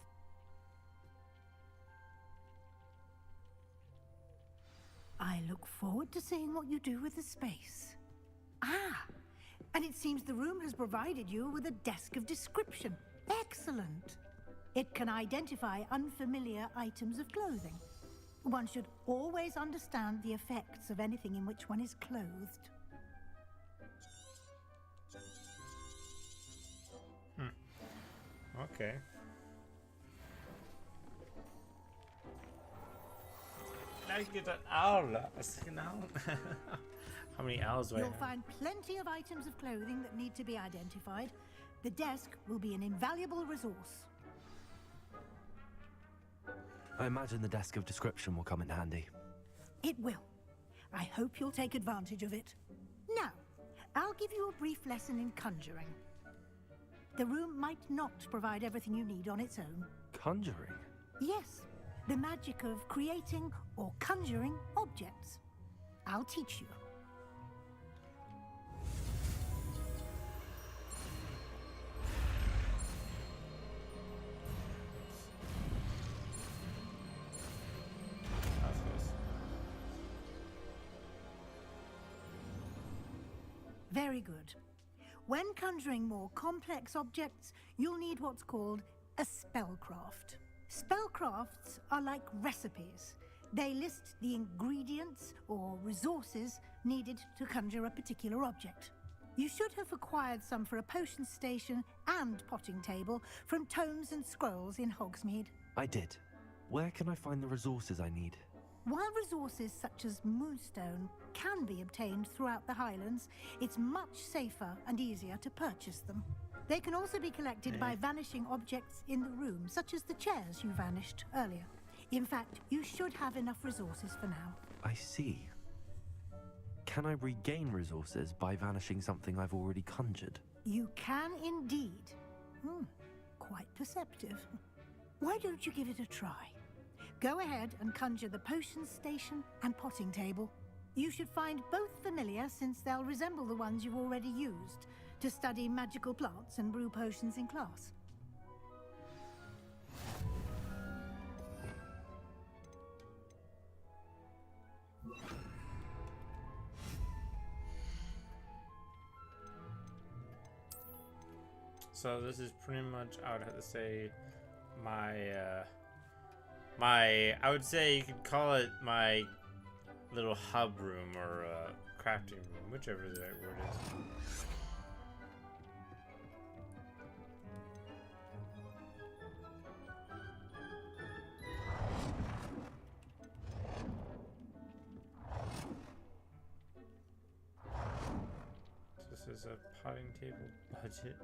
I look forward to seeing what you do with the space. Ah, and it seems the room has provided you with a desk of description. Excellent. It can identify unfamiliar items of clothing. One should always understand the effects of anything in which one is clothed. Okay. Let's get an owl. How many owls do I You'll have? find plenty of items of clothing that need to be identified. The desk will be an invaluable resource. I imagine the desk of description will come in handy. It will. I hope you'll take advantage of it. Now, I'll give you a brief lesson in conjuring. The room might not provide everything you need on its own. Conjuring? Yes, the magic of creating or conjuring objects. I'll teach you. Very good. When conjuring more complex objects, you'll need what's called a spellcraft. Spellcrafts are like recipes. They list the ingredients or resources needed to conjure a particular object. You should have acquired some for a potion station and potting table from tomes and scrolls in Hogsmeade. I did. Where can I find the resources I need? While resources such as moonstone can be obtained throughout the Highlands, it's much safer and easier to purchase them. They can also be collected by vanishing objects in the room, such as the chairs you vanished earlier. In fact, you should have enough resources for now. I see. Can I regain resources by vanishing something I've already conjured? You can indeed. Quite perceptive. Why don't you give it a try? Go ahead and conjure the potion station and potting table. You should find both familiar, since they'll resemble the ones you've already used to study magical plants and brew potions in class. So this is pretty much, I would have to say, I would say you could call it my little hub room or crafting room, whichever the right word is. This is a potting table budget.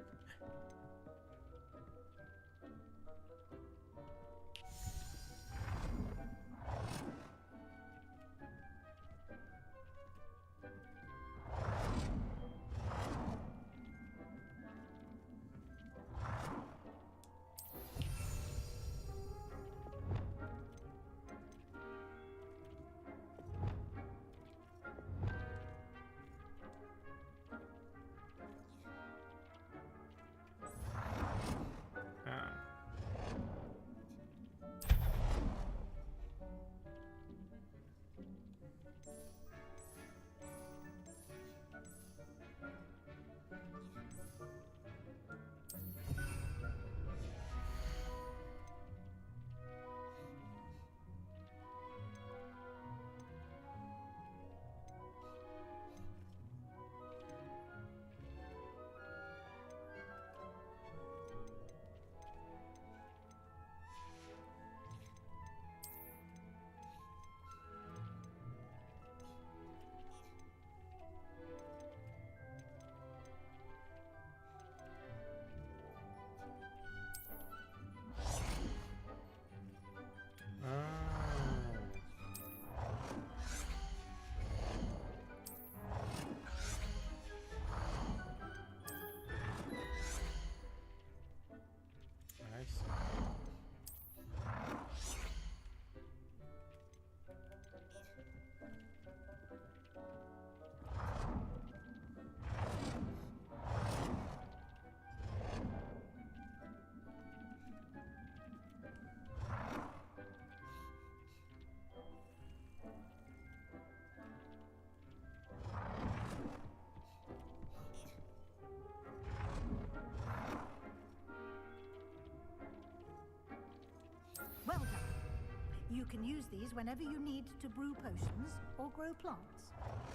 You can use these whenever you need to brew potions or grow plants.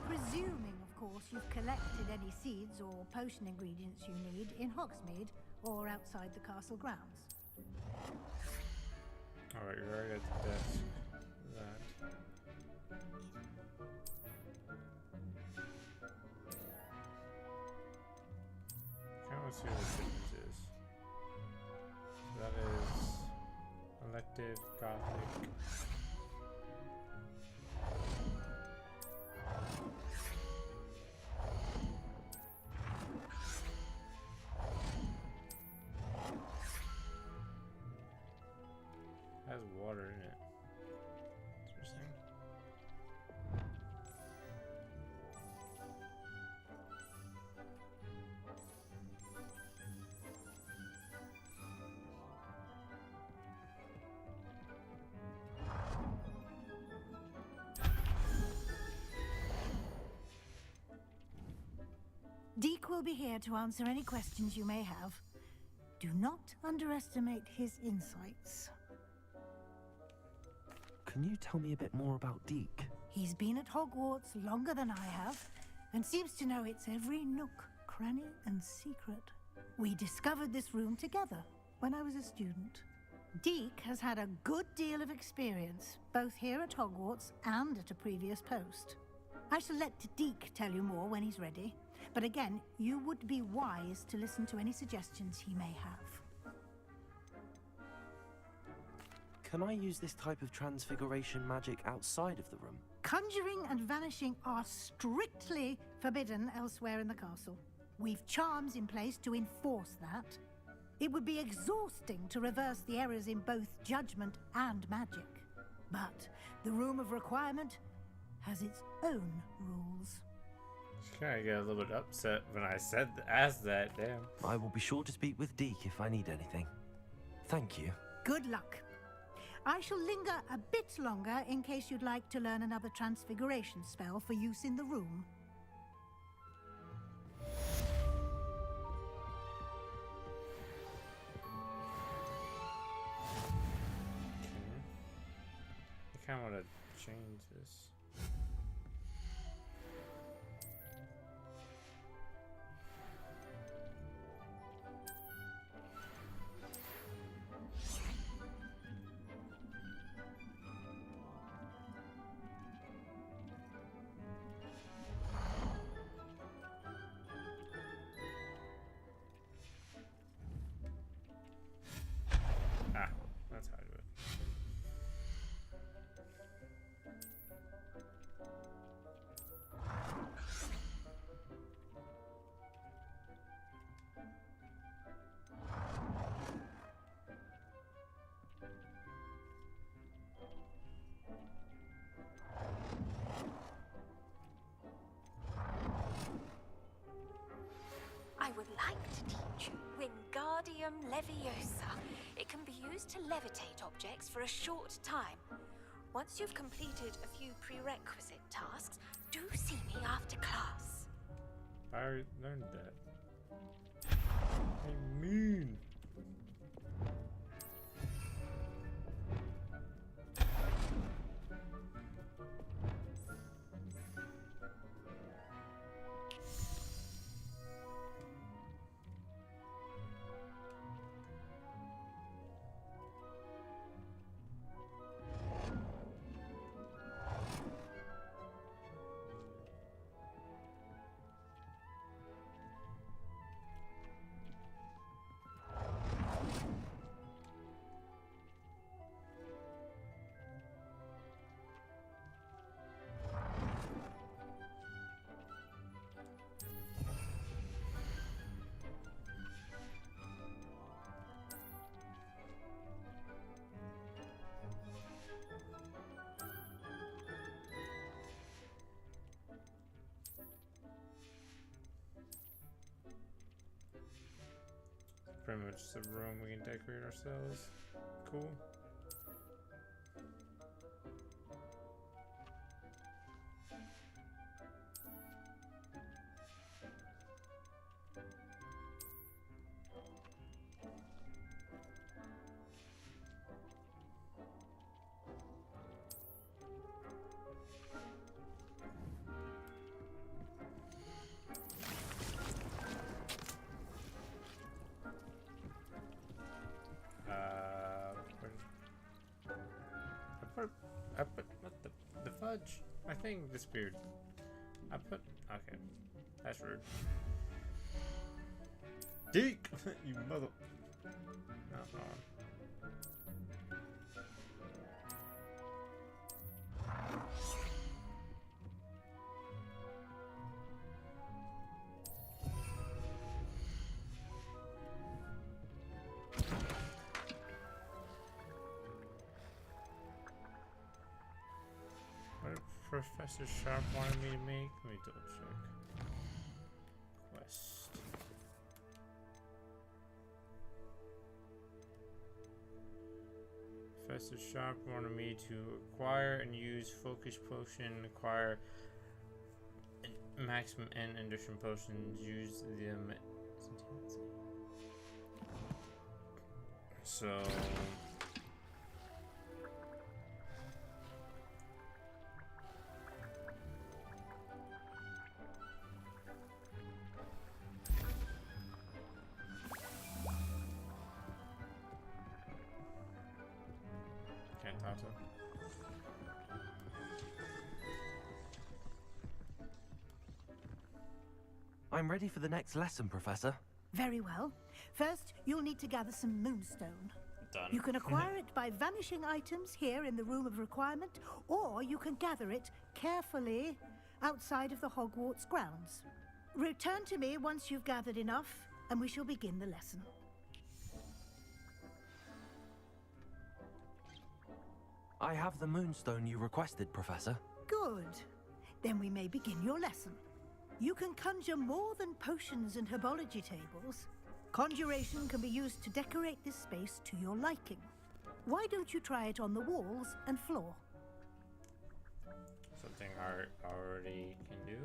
Presuming, of course, you've collected any seeds or potion ingredients you need in Hogsmeade or outside the castle grounds. Alright, you're right at the desk. That. I want to see what the difference is. So that is elective, gothic. Has water in it. Interesting. Deke will be here to answer any questions you may have. Do not underestimate his insights. Can you tell me a bit more about Deke? He's been at Hogwarts longer than I have, and seems to know its every nook, cranny, and secret. We discovered this room together when I was a student. Deke has had a good deal of experience, both here at Hogwarts and at a previous post. I shall let Deke tell you more when he's ready, but again, you would be wise to listen to any suggestions he may have. Can I use this type of transfiguration magic outside of the room? Conjuring and vanishing are strictly forbidden elsewhere in the castle. We've charms in place to enforce that. It would be exhausting to reverse the errors in both judgment and magic. But the Room of Requirement has its own rules. She kind of get a little bit upset when I asked that, damn. I will be sure to speak with Deke if I need anything. Thank you. Good luck. I shall linger a bit longer in case you'd like to learn another transfiguration spell for use in the room. I kind of want to change this. That's how I do it. I would like to teach you Wingardium Leviosa. It can be used to levitate objects for a short time. Once you've completed a few prerequisite tasks, do see me after class. I already learned that. I mean. Pretty much just a room we can decorate ourselves. Cool. I put what the fudge? My thing disappeared. I put okay. That's rude. Deke, you mother. No. What did Professor Sharp wanted me to make? Let me double check. Quest. Professor Sharp wanted me to acquire and use Focus Potion, acquire maximum N addition potions, use them. So. Can't talk to him. I'm ready for the next lesson, Professor. Very well. First, you'll need to gather some moonstone. Done. You can acquire it by vanishing items here in the Room of Requirement, or you can gather it carefully outside of the Hogwarts grounds. Return to me once you've gathered enough, and we shall begin the lesson. I have the moonstone you requested, Professor. Good. Then we may begin your lesson. You can conjure more than potions and herbology tables. Conjuration can be used to decorate this space to your liking. Why don't you try it on the walls and floor? Something I already can do.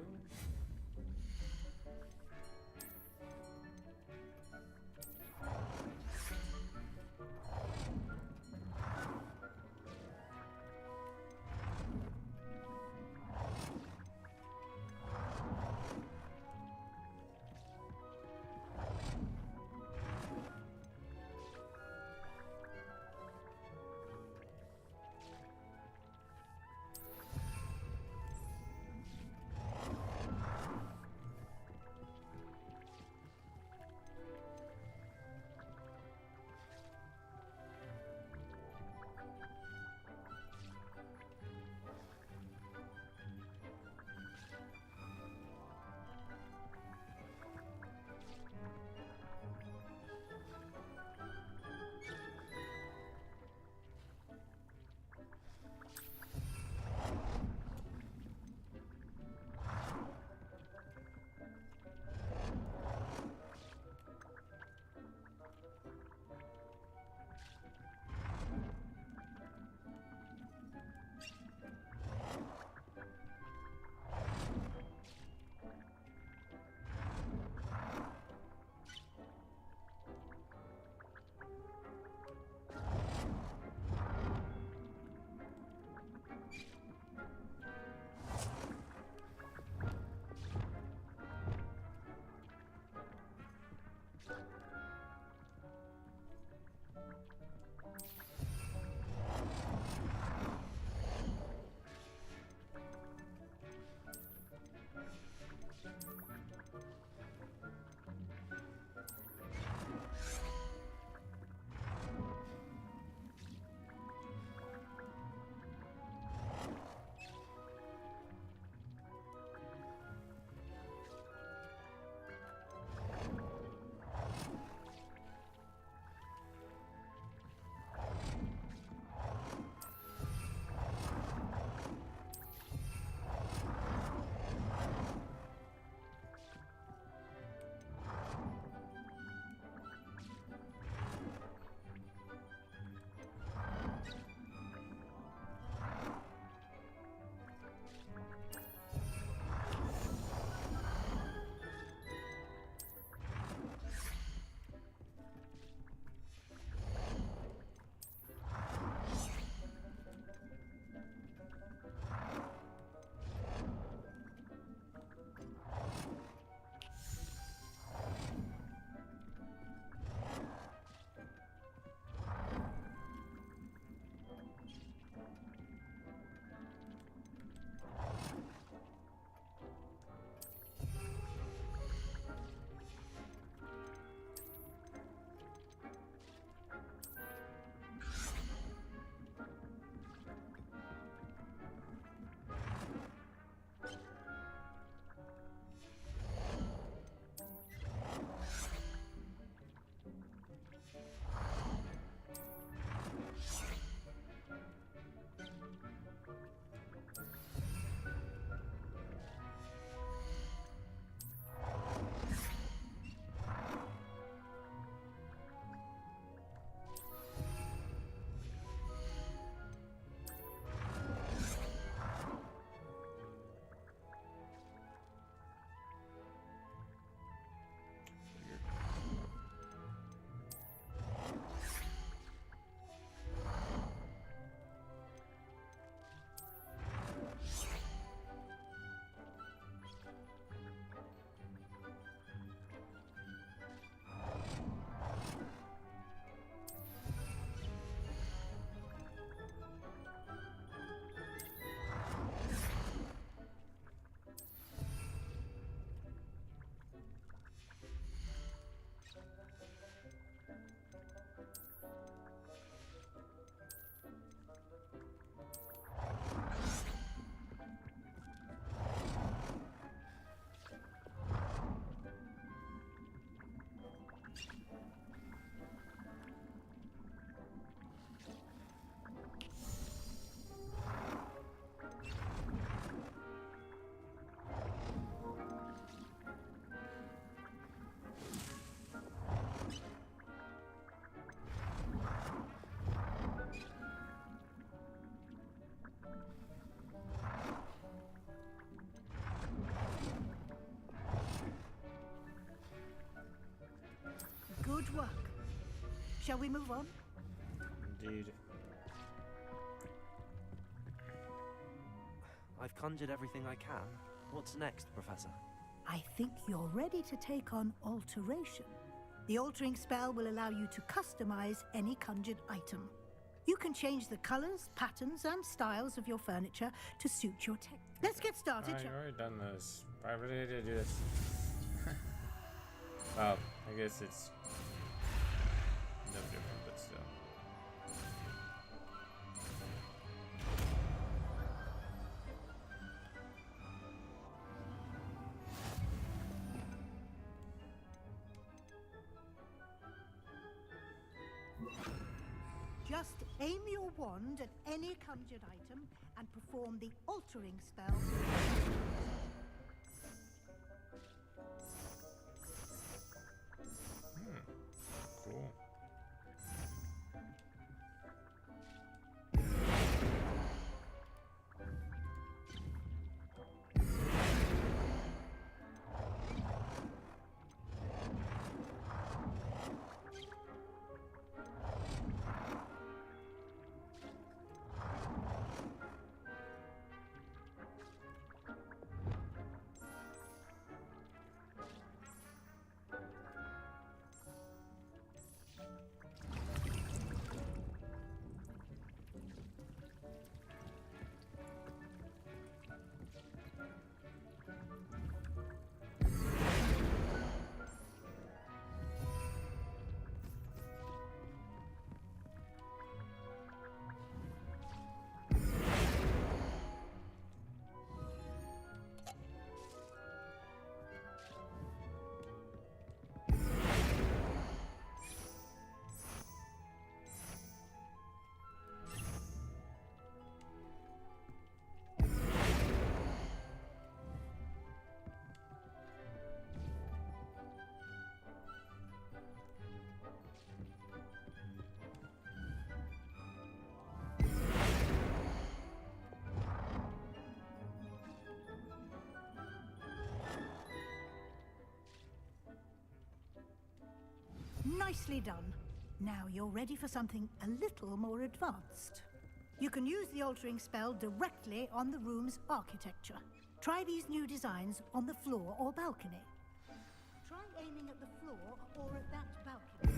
Shall we move on? Indeed. I've conjured everything I can. What's next, Professor? I think you're ready to take on alteration. The altering spell will allow you to customize any conjured item. You can change the colors, patterns, and styles of your furniture to suit your tech. Let's get started. I've already done this. I really had to do this. Well, I guess it's no different, but still. Just aim your wand at any conjured item and perform the altering spell. Cool. Nicely done. Now you're ready for something a little more advanced. You can use the altering spell directly on the room's architecture. Try these new designs on the floor or balcony. Try aiming at the floor or at that balcony.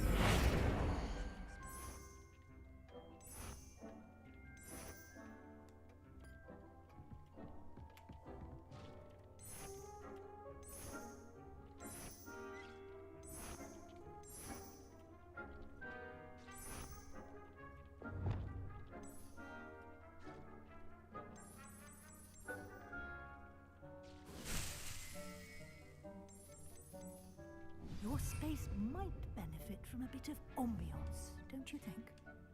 Your space might benefit from a bit of ambiance, don't you think?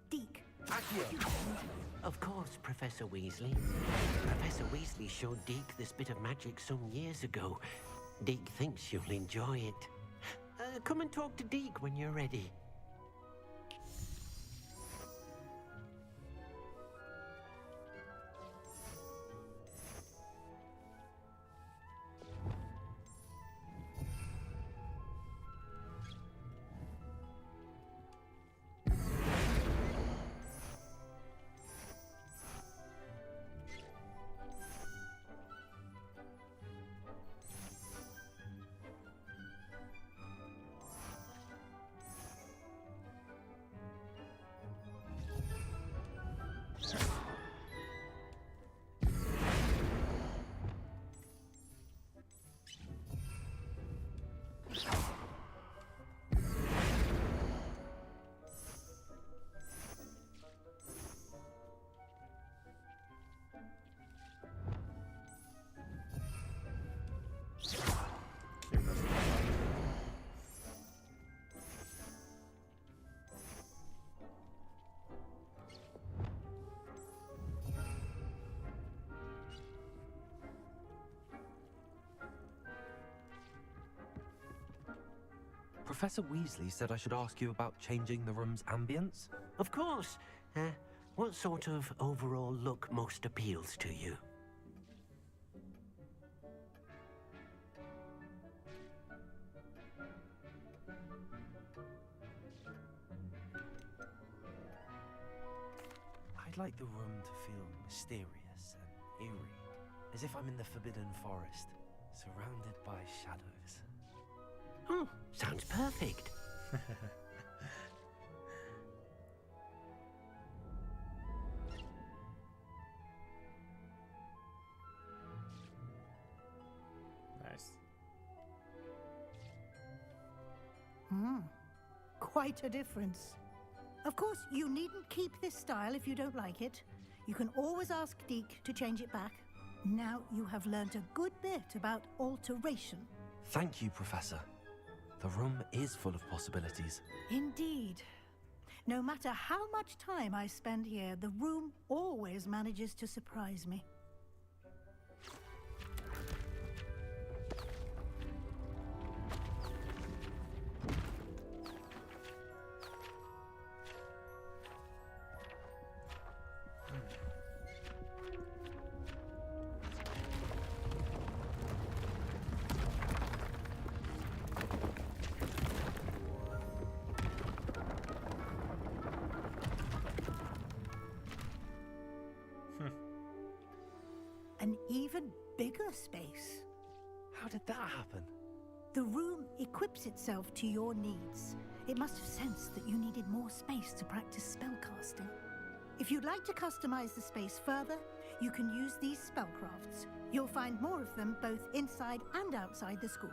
Deke. Of course, Professor Weasley. Professor Weasley showed Deke this bit of magic some years ago. Deke thinks you'll enjoy it. Come and talk to Deke when you're ready. Professor Weasley said I should ask you about changing the room's ambience. Of course. What sort of overall look most appeals to you? like the room to feel mysterious and eerie, as if I'm in the Forbidden Forest, surrounded by shadows. Oh, sounds perfect. Nice. Quite a difference. Of course, you needn't keep this style if you don't like it. You can always ask Deke to change it back. Now you have learnt a good bit about alteration. Thank you, Professor. The room is full of possibilities. Indeed. No matter how much time I spend here, the room always manages to surprise me. An even bigger space. How did that happen? The room equips itself to your needs. It must have sensed that you needed more space to practice spellcasting. If you'd like to customize the space further, you can use these spellcrafts. You'll find more of them both inside and outside the school.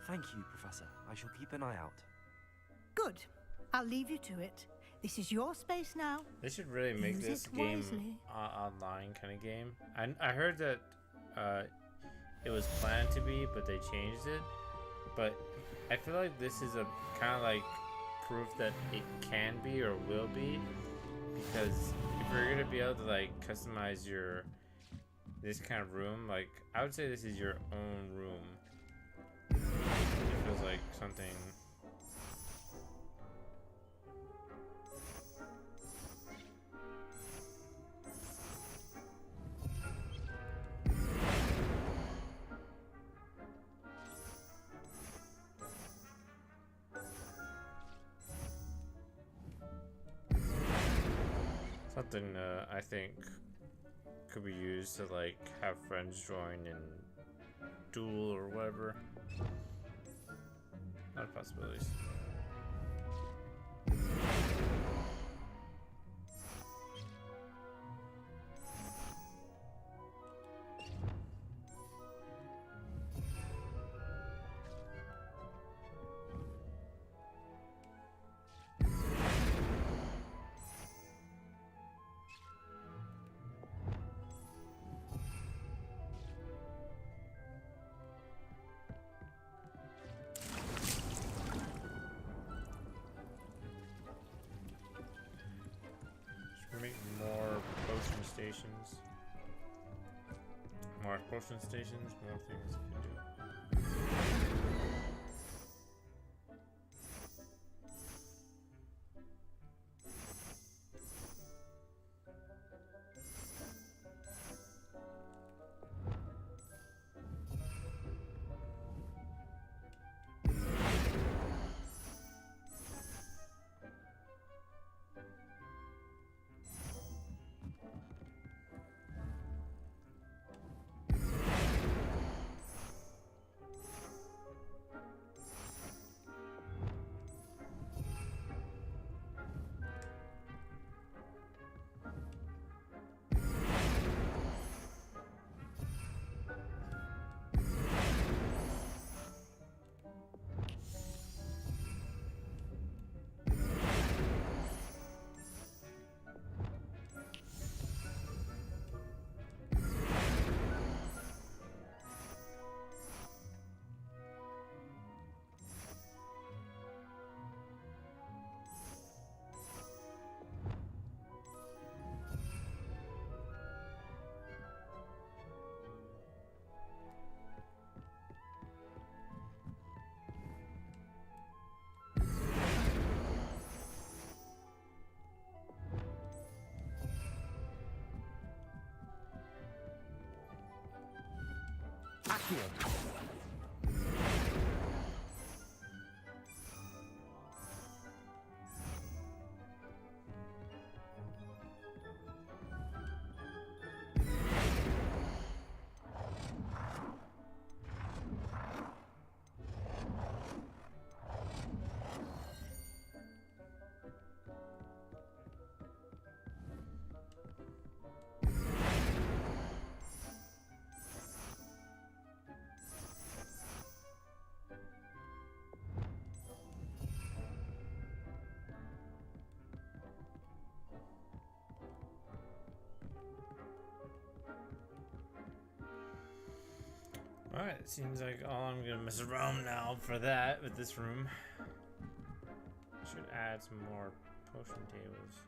Thank you, Professor. I shall keep an eye out. Good. I'll leave you to it. This is your space now. They should really make Use this it game wisely. online kind of game. I heard that it was planned to be, but they changed it. But I feel like this is a kind of like proof that it can be or will be, because if you're gonna be able to like customize your this kind of room, like I would say this is your own room. It feels like something. Something I think could be used to like have friends join in duel or whatever. A lot of possibilities. Make more potion stations. More potion stations, more things you can do. Accio. seems like all I'm gonna mess around now for that with this room. Should add some more potion tables.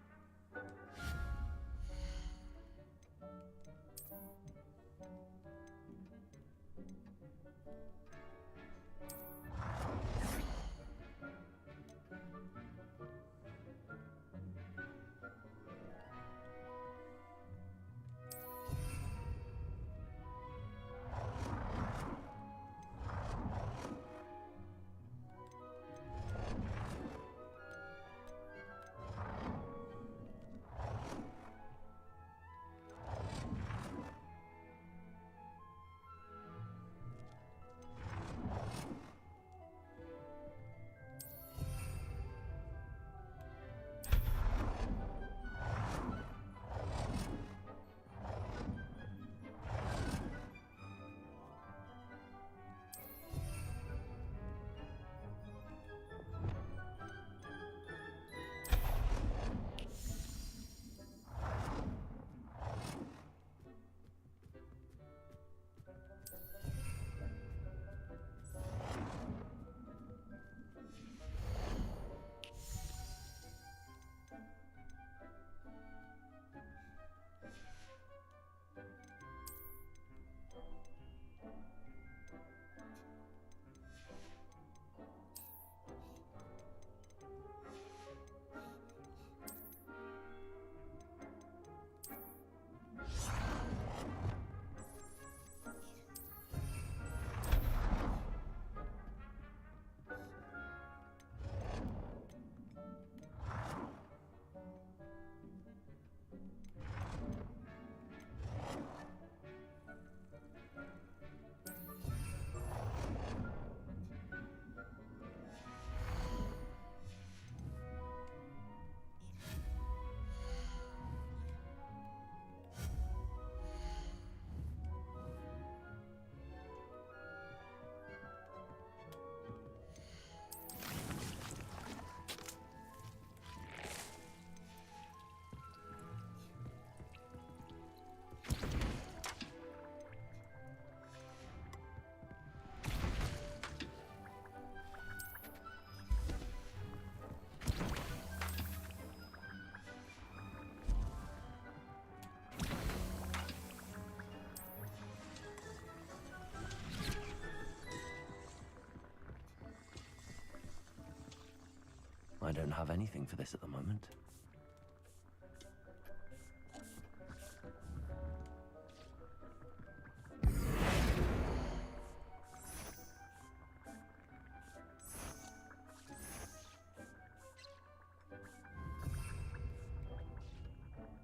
I don't have anything for this at the moment.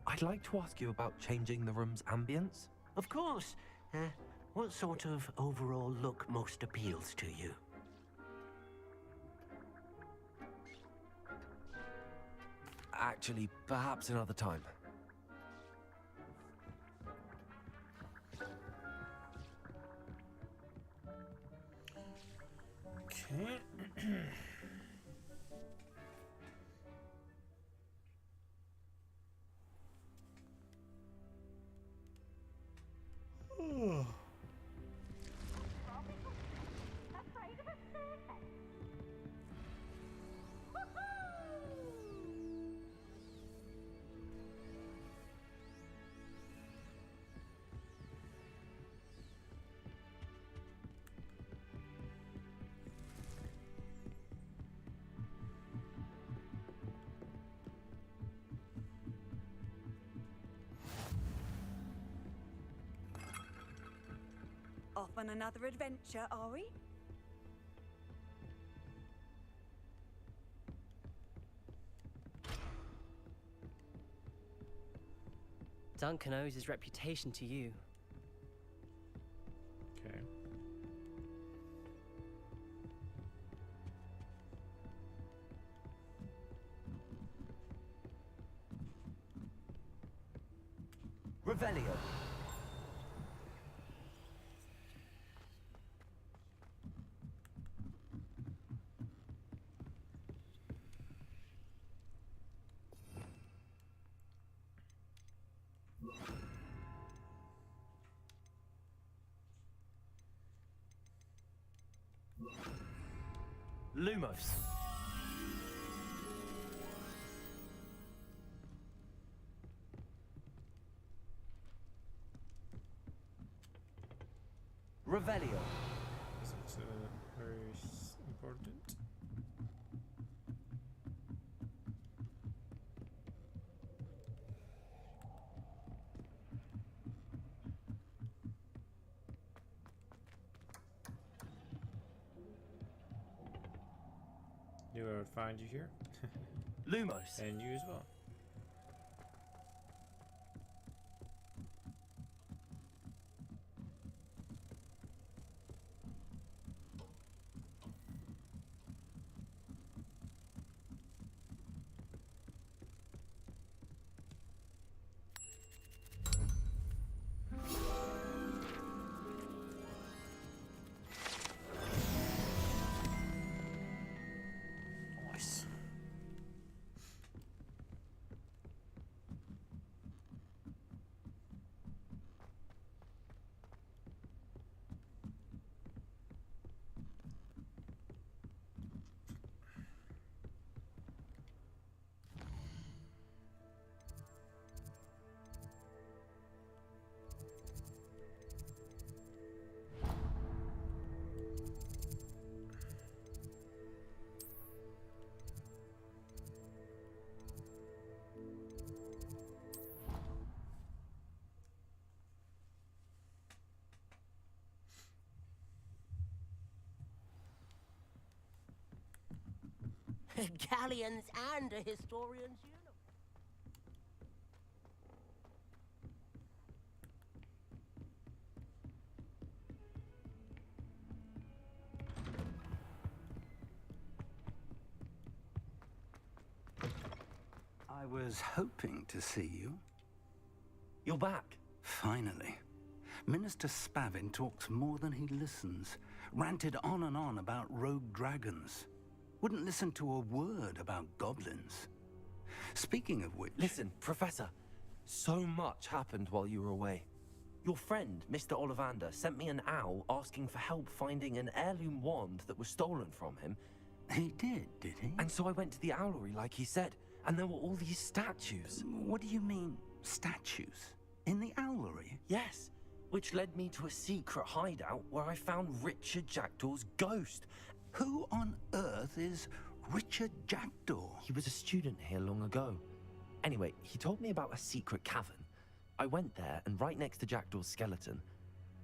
I'd like to ask you about changing the room's ambience. Of course. What sort of overall look most appeals to you? Actually, perhaps another time. Okay. Off on another adventure, are we? Duncan owes his reputation to you. Okay. Revelio. Lumos. Revelio. Is it very important? Knew I would find you here. Lumos. And you as well. Nice. Galleons and a historian's uniform. I was hoping to see you. You're back. Finally. Minister Spavin talks more than he listens. Ranted on and on about rogue dragons. Wouldn't listen to a word about goblins. Speaking of which... Listen, Professor. So much happened while you were away. Your friend, Mr. Ollivander, sent me an owl asking for help finding an heirloom wand that was stolen from him. He did he? And so I went to the owlery like he said, and there were all these statues. What do you mean, statues? In the owlery? Yes, which led me to a secret hideout where I found Richard Jackdaw's ghost. Who on earth is Richard Jackdaw? He was a student here long ago. Anyway, he told me about a secret cavern. I went there, and right next to Jackdaw's skeleton,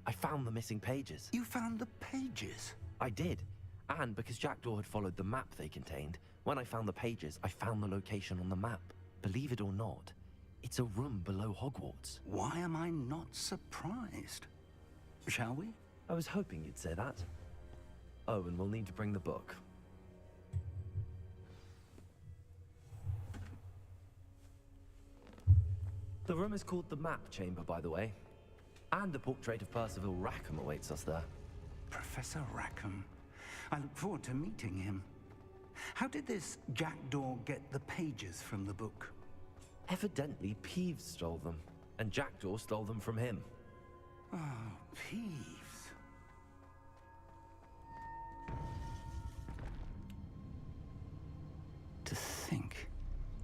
I found the missing pages. You found the pages? I did. And because Jackdaw had followed the map they contained, when I found the pages, I found the location on the map. Believe it or not, it's a room below Hogwarts. Why am I not surprised? Shall we? I was hoping you'd say that. Oh, and we'll need to bring the book. The room is called the Map Chamber, by the way. And a portrait of Percival Rackham awaits us there. Professor Rackham. I look forward to meeting him. How did this Jackdaw get the pages from the book? Evidently, Peeves stole them, and Jackdaw stole them from him. Oh, Peeves. To think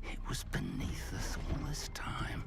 it was beneath us all this time.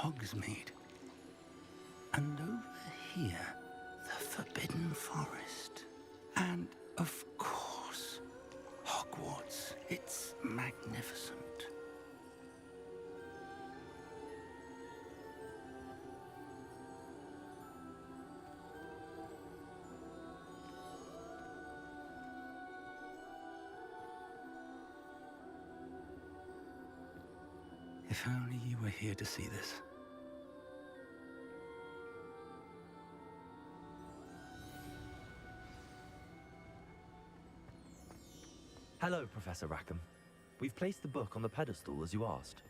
Hogsmeade. And over here, the Forbidden Forest. And, of course, Hogwarts. It's magnificent. If only you were here to see this. Hello, Professor Rackham. We've placed the book on the pedestal as you asked.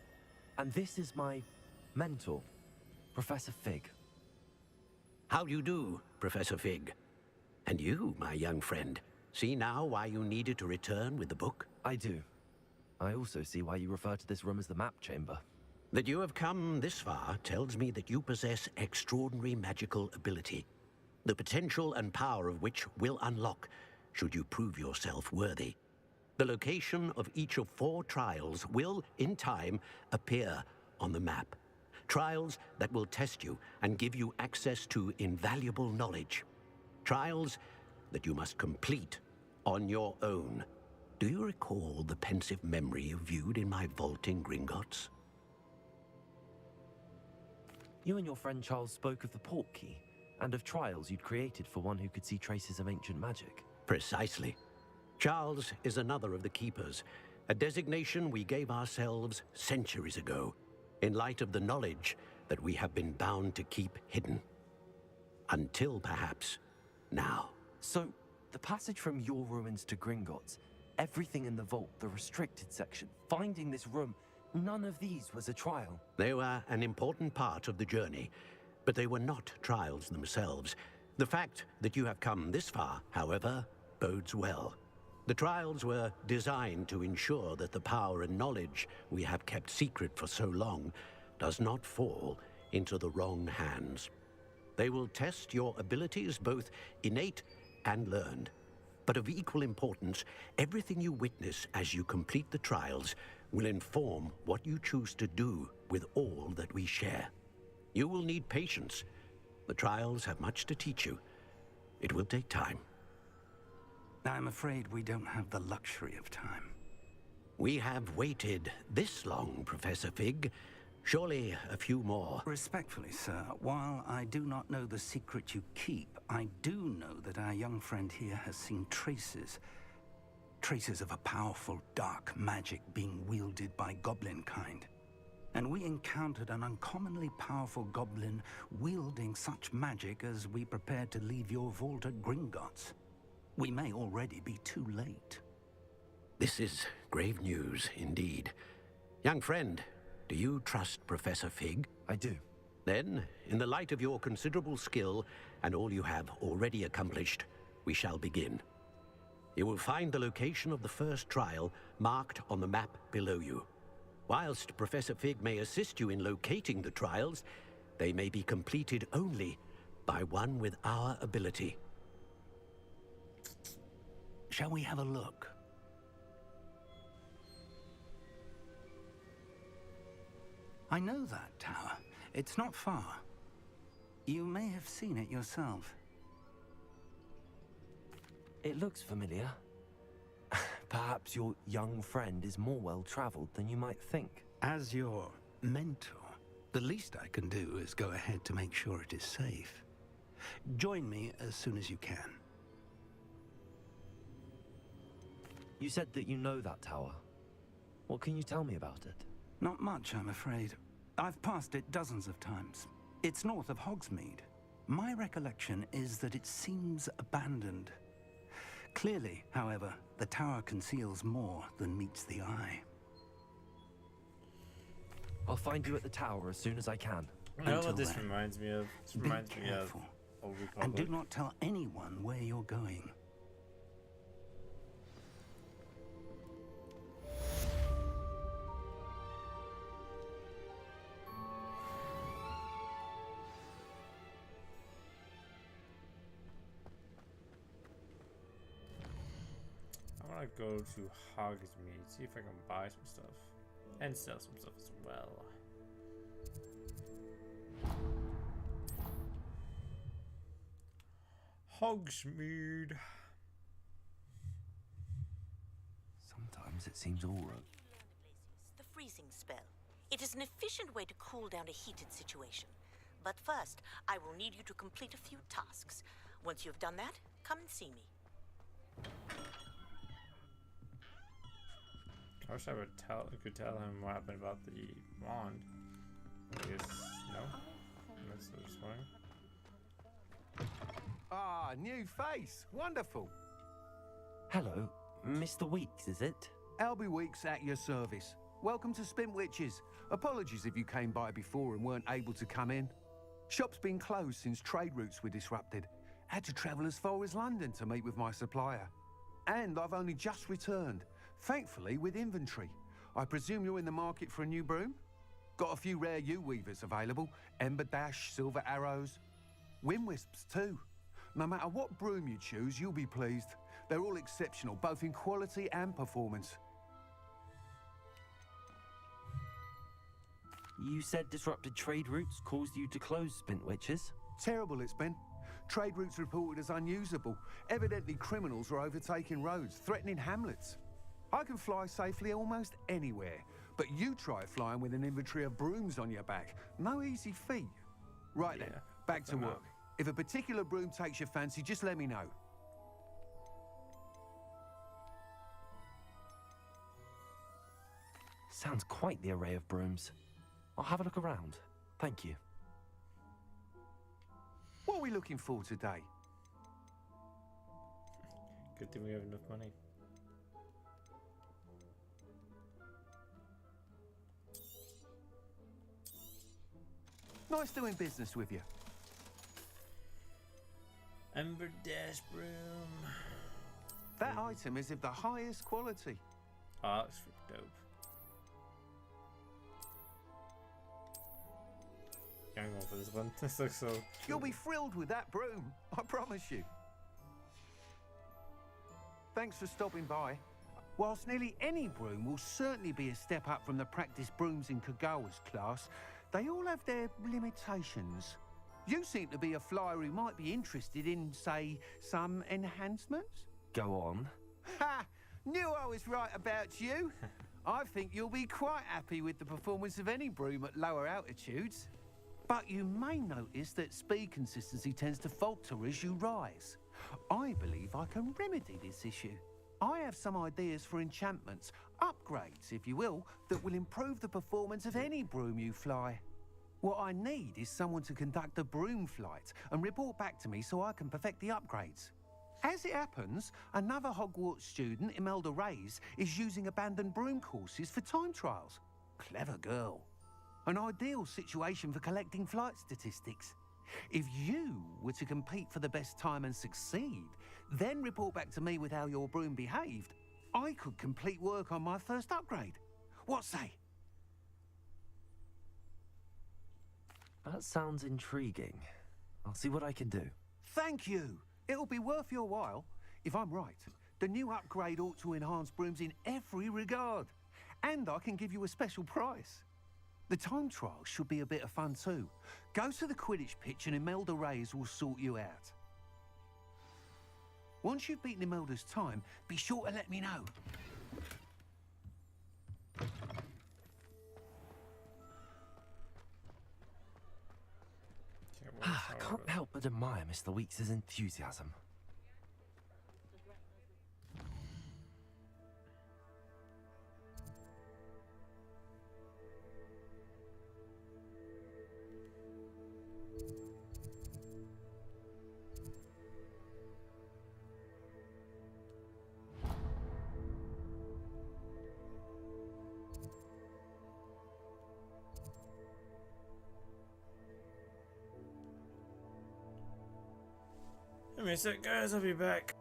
And this is my mentor, Professor Fig. How do you do, Professor Fig? And you, my young friend, see now why you needed to return with the book? I do. I also see why you refer to this room as the map chamber. That you have come this far tells me that you possess extraordinary magical ability, the potential and power of which will unlock should you prove yourself worthy. The location of each of 4 trials will, in time, appear on the map. Trials that will test you and give you access to invaluable knowledge. Trials that you must complete on your own. Do you recall the pensive memory you viewed in my vault in Gringotts? You and your friend Charles spoke of the portkey and of trials you'd created for one who could see traces of ancient magic. Precisely. Charles is another of the Keepers, a designation we gave ourselves centuries ago, in light of the knowledge that we have been bound to keep hidden. Until, perhaps, now. So, the passage from your ruins to Gringotts, everything in the vault, the restricted section, finding this room, none of these was a trial. They were an important part of the journey, but they were not trials themselves. The fact that you have come this far, however, bodes well. The trials were designed to ensure that the power and knowledge we have kept secret for so long does not fall into the wrong hands. They will test your abilities, both innate and learned. But of equal importance, everything you witness as you complete the trials will inform what you choose to do with all that we share. You will need patience. The trials have much to teach you. It will take time. I'm afraid we don't have the luxury of time. We have waited this long, Professor Fig. Surely a few more. Respectfully, sir, while I do not know the secret you keep, I do know that our young friend here has seen traces of a powerful dark magic being wielded by goblin kind. And we encountered an uncommonly powerful goblin wielding such magic as we prepared to leave your vault at Gringotts. We may already be too late. This is grave news indeed. Young friend, do you trust Professor Fig? I do. Then, in the light of your considerable skill and all you have already accomplished, we shall begin. You will find the location of the first trial marked on the map below you. Whilst Professor Fig may assist you in locating the trials, they may be completed only by one with our ability. Shall we have a look? I know that tower. It's not far. You may have seen it yourself. It looks familiar. Perhaps your young friend is more well-traveled than you might think. As your mentor, the least I can do is go ahead to make sure it is safe. Join me as soon as you can. You said that you know that tower. What can you tell me about it? Not much, I'm afraid. I've passed it dozens of times. It's north of Hogsmeade. My recollection is that it seems abandoned. Clearly, however, the tower conceals more than meets the eye. I'll find you at the tower as soon as I can. You know Until what this then, reminds me of? This be reminds me of careful. Old Republic. And do not tell anyone where you're going. I want to go to Hogsmeade, see if I can buy some stuff and sell some stuff as well. Hogsmeade. Sometimes it seems all right. The freezing spell. It is an efficient way to cool down a heated situation. But first, I will need you to complete a few tasks. Once you've done that, come and see me. I wish I could tell him what happened about the wand. I guess no. That's this one. Ah, new face. Wonderful. Hello, Mr. Weeks, is it? Albie Weeks at your service. Welcome to Spintwitches. Apologies if you came by before and weren't able to come in. Shop's been closed since trade routes were disrupted. Had to travel as far as London to meet with my supplier. And I've only just returned, thankfully with inventory. I presume you're in the market for a new broom? Got a few rare U-weavers available. Ember Dash, Silver Arrows. Wind Wisps too. No matter what broom you choose, you'll be pleased. They're all exceptional, both in quality and performance. You said disrupted trade routes caused you to close Spintwitches? Terrible it's been. Trade routes reported as unusable. Evidently criminals are overtaking roads, threatening hamlets. I can fly safely almost anywhere, but you try flying with an inventory of brooms on your back. No easy feat. Right then, back to work. If a particular broom takes your fancy, just let me know. Sounds quite the array of brooms. I'll have a look around. Thank you. What are we looking for today? Good thing we have enough money. Nice doing business with you. Ember Dash broom. That item is of the highest quality. Oh, that's dope. I'm going for this one. This looks so cute. You'll be thrilled with that broom, I promise you. Thanks for stopping by. Whilst nearly any broom will certainly be a step up from the practice brooms in Kagawa's class, they all have their limitations. You seem to be a flyer who might be interested in, say, some enhancements? Go on. Ha! Knew I was right about you. I think you'll be quite happy with the performance of any broom at lower altitudes. But you may notice that speed consistency tends to falter as you rise. I believe I can remedy this issue. I have some ideas for enchantments, upgrades, if you will, that will improve the performance of any broom you fly. What I need is someone to conduct a broom flight and report back to me so I can perfect the upgrades. As it happens, another Hogwarts student, Imelda Reyes, is using abandoned broom courses for time trials. Clever girl. An ideal situation for collecting flight statistics. If you were to compete for the best time and succeed, then report back to me with how your broom behaved, I could complete work on my first upgrade. What say? That sounds intriguing. I'll see what I can do. Thank you. It'll be worth your while. If I'm right, the new upgrade ought to enhance brooms in every regard. And I can give you a special price. The time trial should be a bit of fun too. Go to the Quidditch pitch and Imelda Reyes will sort you out. Once you've beaten Imelda's time, be sure to let me know. I can't help but admire Mr. Weeks' enthusiasm. Give me a sec, guys. I'll be back.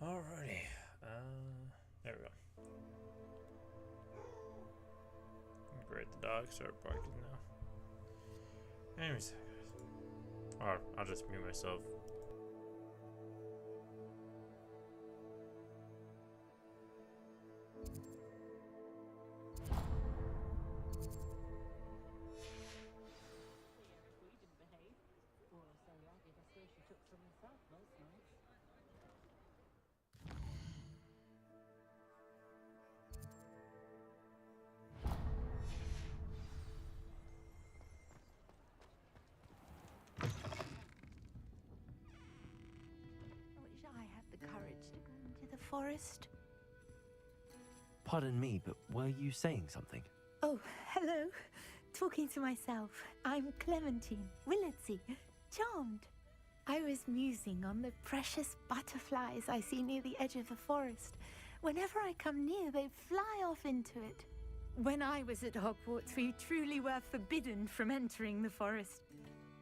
Alrighty. There we go. Great, the dogs start barking now. Anyways, guys. Or I'll just mute myself. Courage to go into the forest. Pardon me, but were you saying something? Oh, hello. Talking to myself. I'm Clementine, Willardsy, charmed. I was musing on the precious butterflies I see near the edge of the forest. Whenever I come near, they fly off into it. When I was at Hogwarts, we truly were forbidden from entering the forest.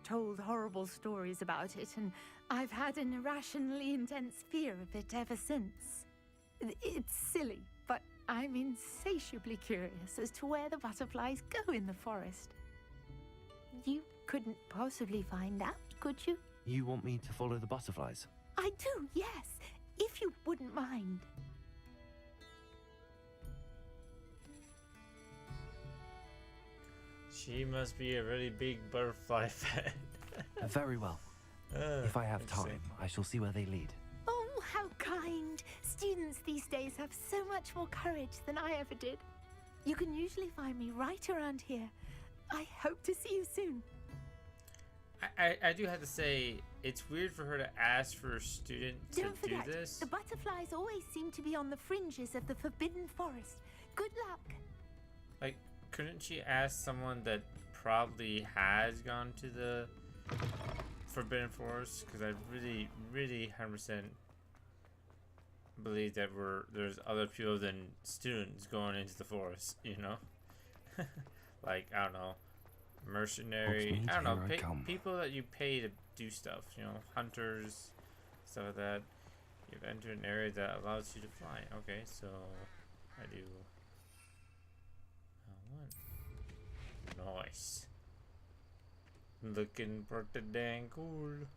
Told horrible stories about it, and I've had an irrationally intense fear of it ever since. It's silly, but I'm insatiably curious as to where the butterflies go in the forest. You couldn't possibly find out, could you? You want me to follow the butterflies? I do, yes, if you wouldn't mind. She must be a really big butterfly fan. Very well. If I have time, I shall see where they lead. Oh, how kind. Students these days have so much more courage than I ever did. You can usually find me right around here. I hope to see you soon. I do have to say, it's weird for her to ask for a student to Don't forget, do this. the butterflies always seem to be on the fringes of the Forbidden Forest. Good luck. Like, couldn't she ask someone that probably has gone to the Forbidden Forest? Because I really 100% believe that there's other people than students going into the forest, you know? Like, I don't know, mercenary, I don't know, people that you pay to do stuff, you know, hunters, stuff like that. You've entered an area that allows you to fly. Okay, so I do. Nice. Looking pretty dang cool.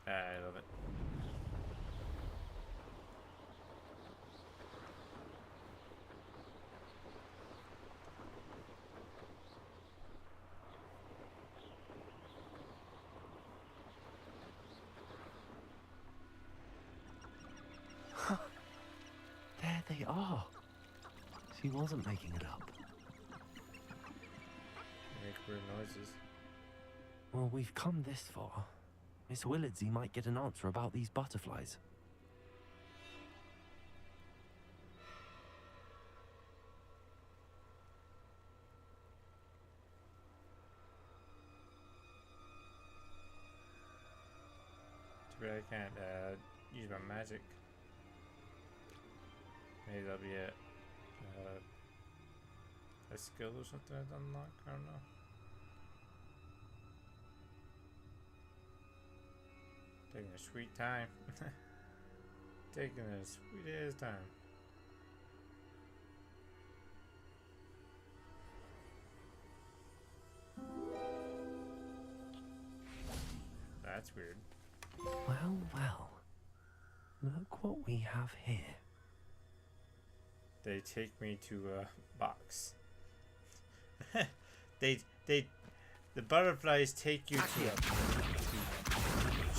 I love it. There they are. She wasn't making it up. Make weird noises. Well, we've come this far. Miss Willardsy might get an answer about these butterflies. Too bad I can't use my magic. Maybe that'll be a skill or something I'd unlock. I don't know. Taking a sweet time. Taking a sweet ass time. That's weird. Well, well. Look what we have here. They take me to a box. the butterflies take you to a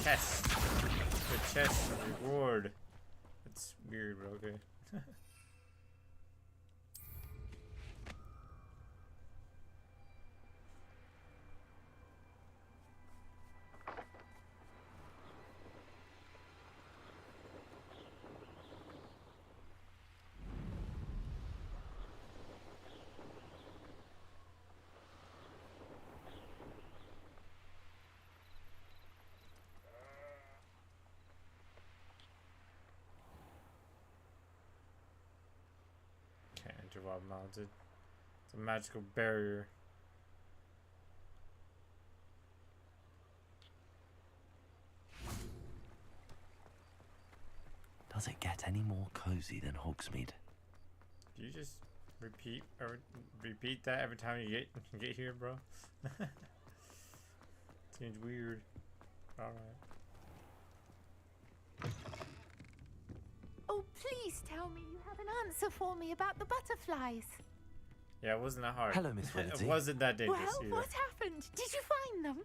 chest. The chest reward. That's weird, but okay. Can't enter while mounted. It's a magical barrier. Does it get any more cozy than Hogsmeade? Do you just repeat that every time you get here, bro? Seems weird. All right. Oh, please tell me you have an answer for me about the butterflies. Yeah, it wasn't that hard. Hello, Miss It Valentine. wasn't that dangerous Well, either. what happened? Did you find them?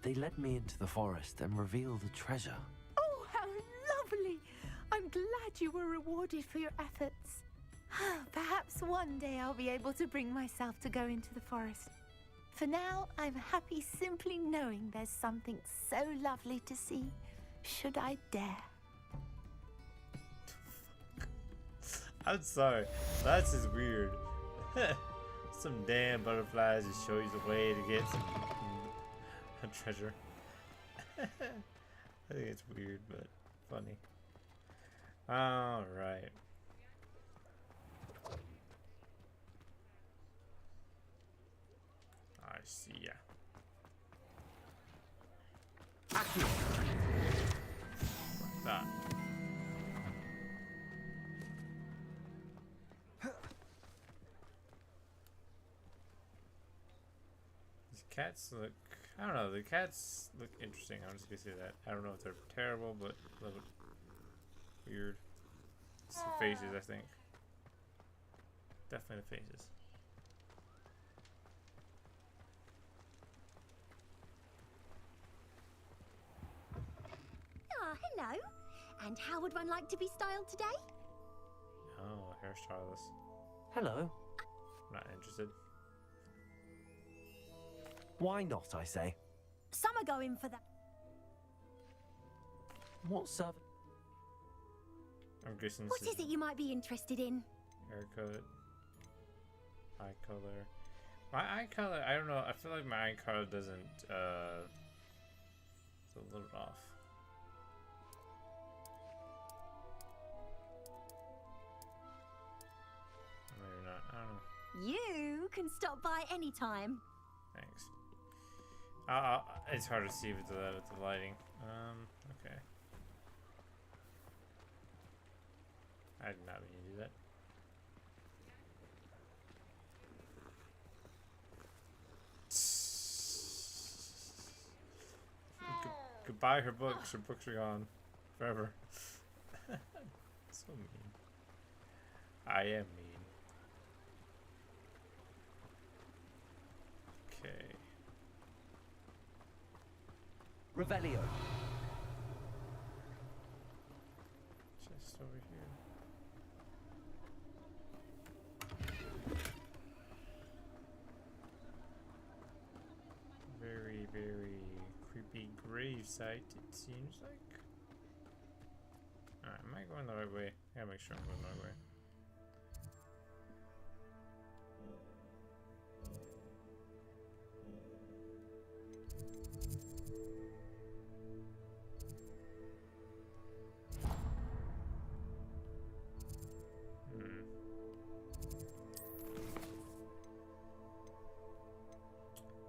They led me into the forest and revealed a treasure. Oh, how lovely! I'm glad you were rewarded for your efforts. Perhaps one day I'll be able to bring myself to go into the forest. For now, I'm happy simply knowing there's something so lovely to see, should I dare. I'm sorry. That's just weird. Some damn butterflies just show you the way to get some treasure. I think it's weird, but funny. Alright. I see ya. Like that. These cats look, I don't know, the cats look interesting. I'm just gonna say that. I don't know if they're terrible, but a little bit weird. It's the faces, I think. Definitely the faces. Ah, hello. And how would one like to be styled today? Oh, hairstylist. Hello. Not interested. Why not, I say? Some are going for that. What servant? I'm guessing What this is it you might be interested in? haircut, eye color. My eye color, I don't know. I feel like my eye color doesn't. It's a little off. Maybe not. I don't know. You can stop by anytime. Thanks. It's hard to see with the lighting. Okay. I did not mean to do that. Goodbye, her books. Her books are gone. Forever. So mean. I am mean. Okay. Revelio. Just over here. Very, very creepy grave site, it seems like. Alright, am I going the right way? I gotta make sure I'm going the right way.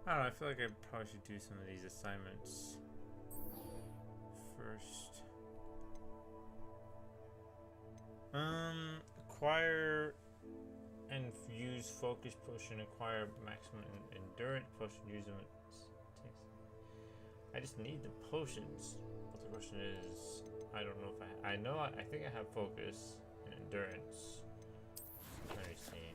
I don't know, I feel like I probably should do some of these assignments first. Acquire and use focus potion, acquire maximum endurance potion, use them. I just need the potions. But the question is, I don't know if I know, I think I have focus and endurance. Let me see.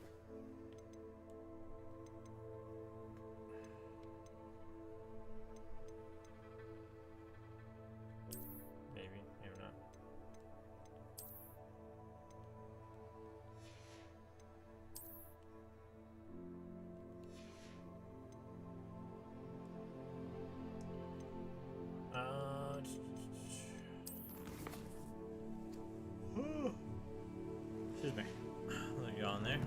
Maybe not. Excuse me. Let you on there.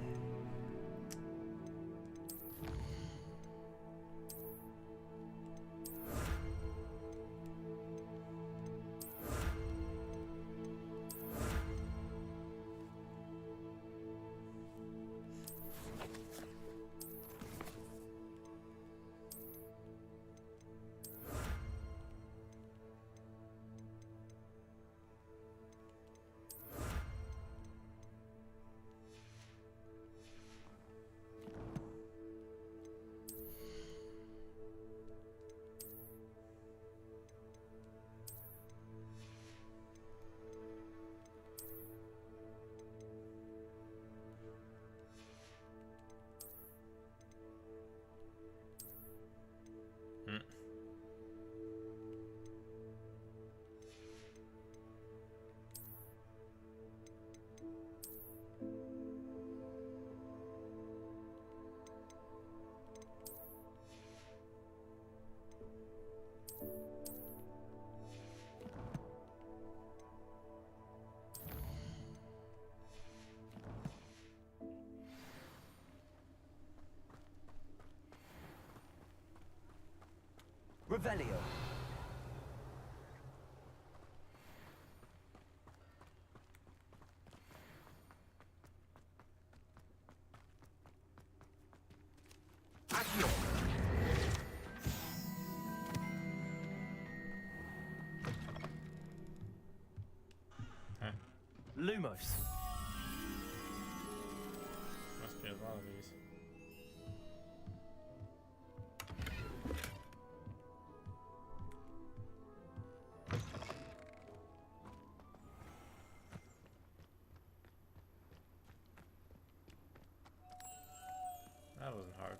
Revelio. Accio. Huh. Lumos. Must be a lot of these. That wasn't hard.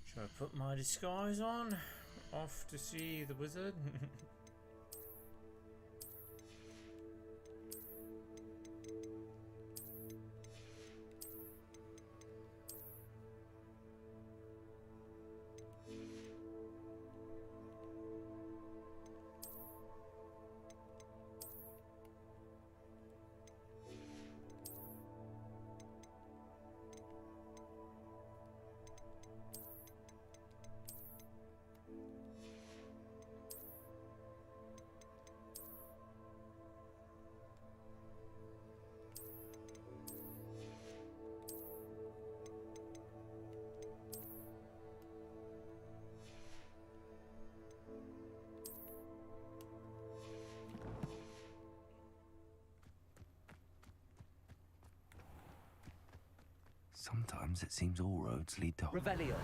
Should I put my disguise on? Off to see the wizard? Sometimes it seems all roads lead to Revelio.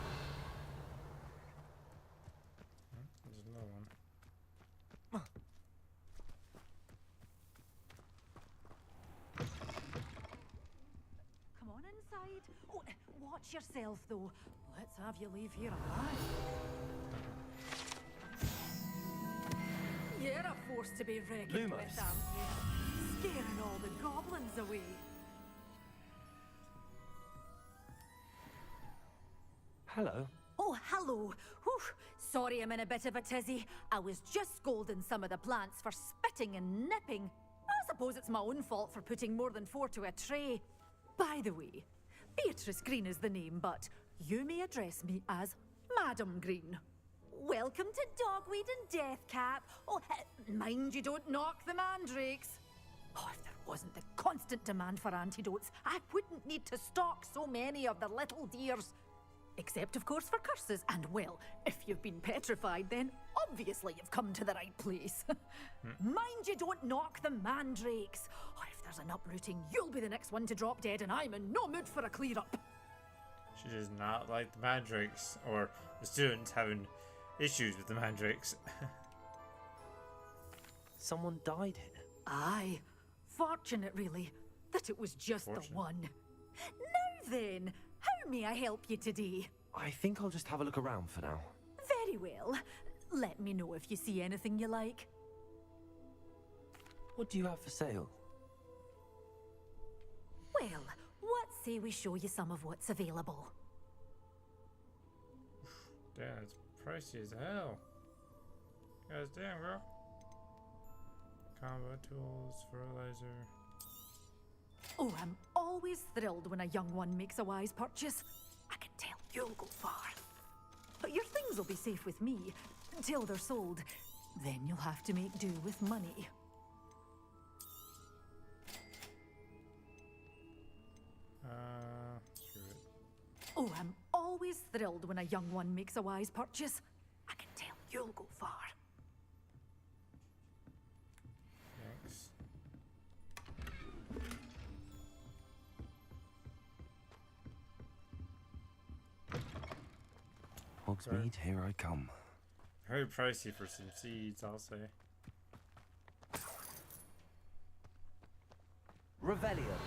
There's another one. Come on inside. Oh, watch yourself, though. Let's have you leave here alive. You're a force to be reckoned Lumos. with, aren't you? Scaring all the goblins away. Hello. Oh, hello. Whew. Sorry I'm in a bit of a tizzy. I was just scolding some of the plants for spitting and nipping. I suppose it's my own fault for putting more than 4 to a tray. By the way, Beatrice Green is the name, but you may address me as Madam Green. Welcome to Dogweed and Deathcap. Oh, mind you don't knock the mandrakes. Oh, if there wasn't the constant demand for antidotes, I wouldn't need to stock so many of the little dears. Except, of course, for curses. And, well, if you've been petrified, then obviously you've come to the right place. Mind you don't knock the mandrakes. Oh, if there's an uprooting, you'll be the next one to drop dead, and I'm in no mood for a clear-up. She does not like the mandrakes, or the students having issues with the mandrakes. Someone died here. Aye. Fortunate, really, that it was just the one. Now then, how may I help you today? I think I'll just have a look around for now. Very well. Let me know if you see anything you like. What do you have for sale? Well, what say we show you some of what's available? Damn, it's pricey as hell. Guys, damn, girl. Combo tools, fertilizer. Oh, I'm always thrilled when a young one makes a wise purchase. I can tell you'll go far. But your things will be safe with me until they're sold. Then you'll have to make do with money. Screw it. Oh, I'm always thrilled when a young one makes a wise purchase. I can tell you'll go far. Thanks. Hogsmeade, here I come. Very pricey for some seeds, I'll say. Revelio.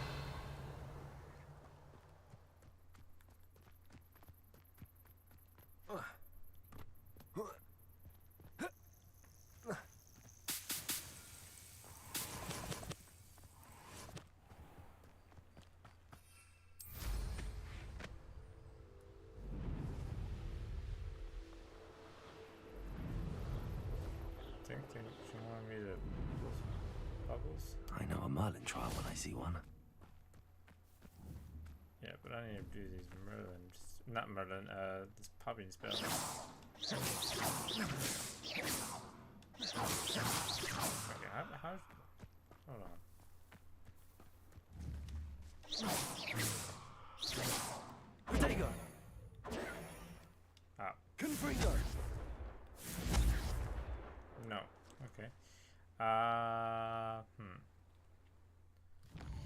think she wanted me to bubbles. I know a Merlin trial when I see one. Yeah, but I need to do these not Merlin, this popping spell. Okay, how hold on. Potato. Ah. Confringo. No. Okay.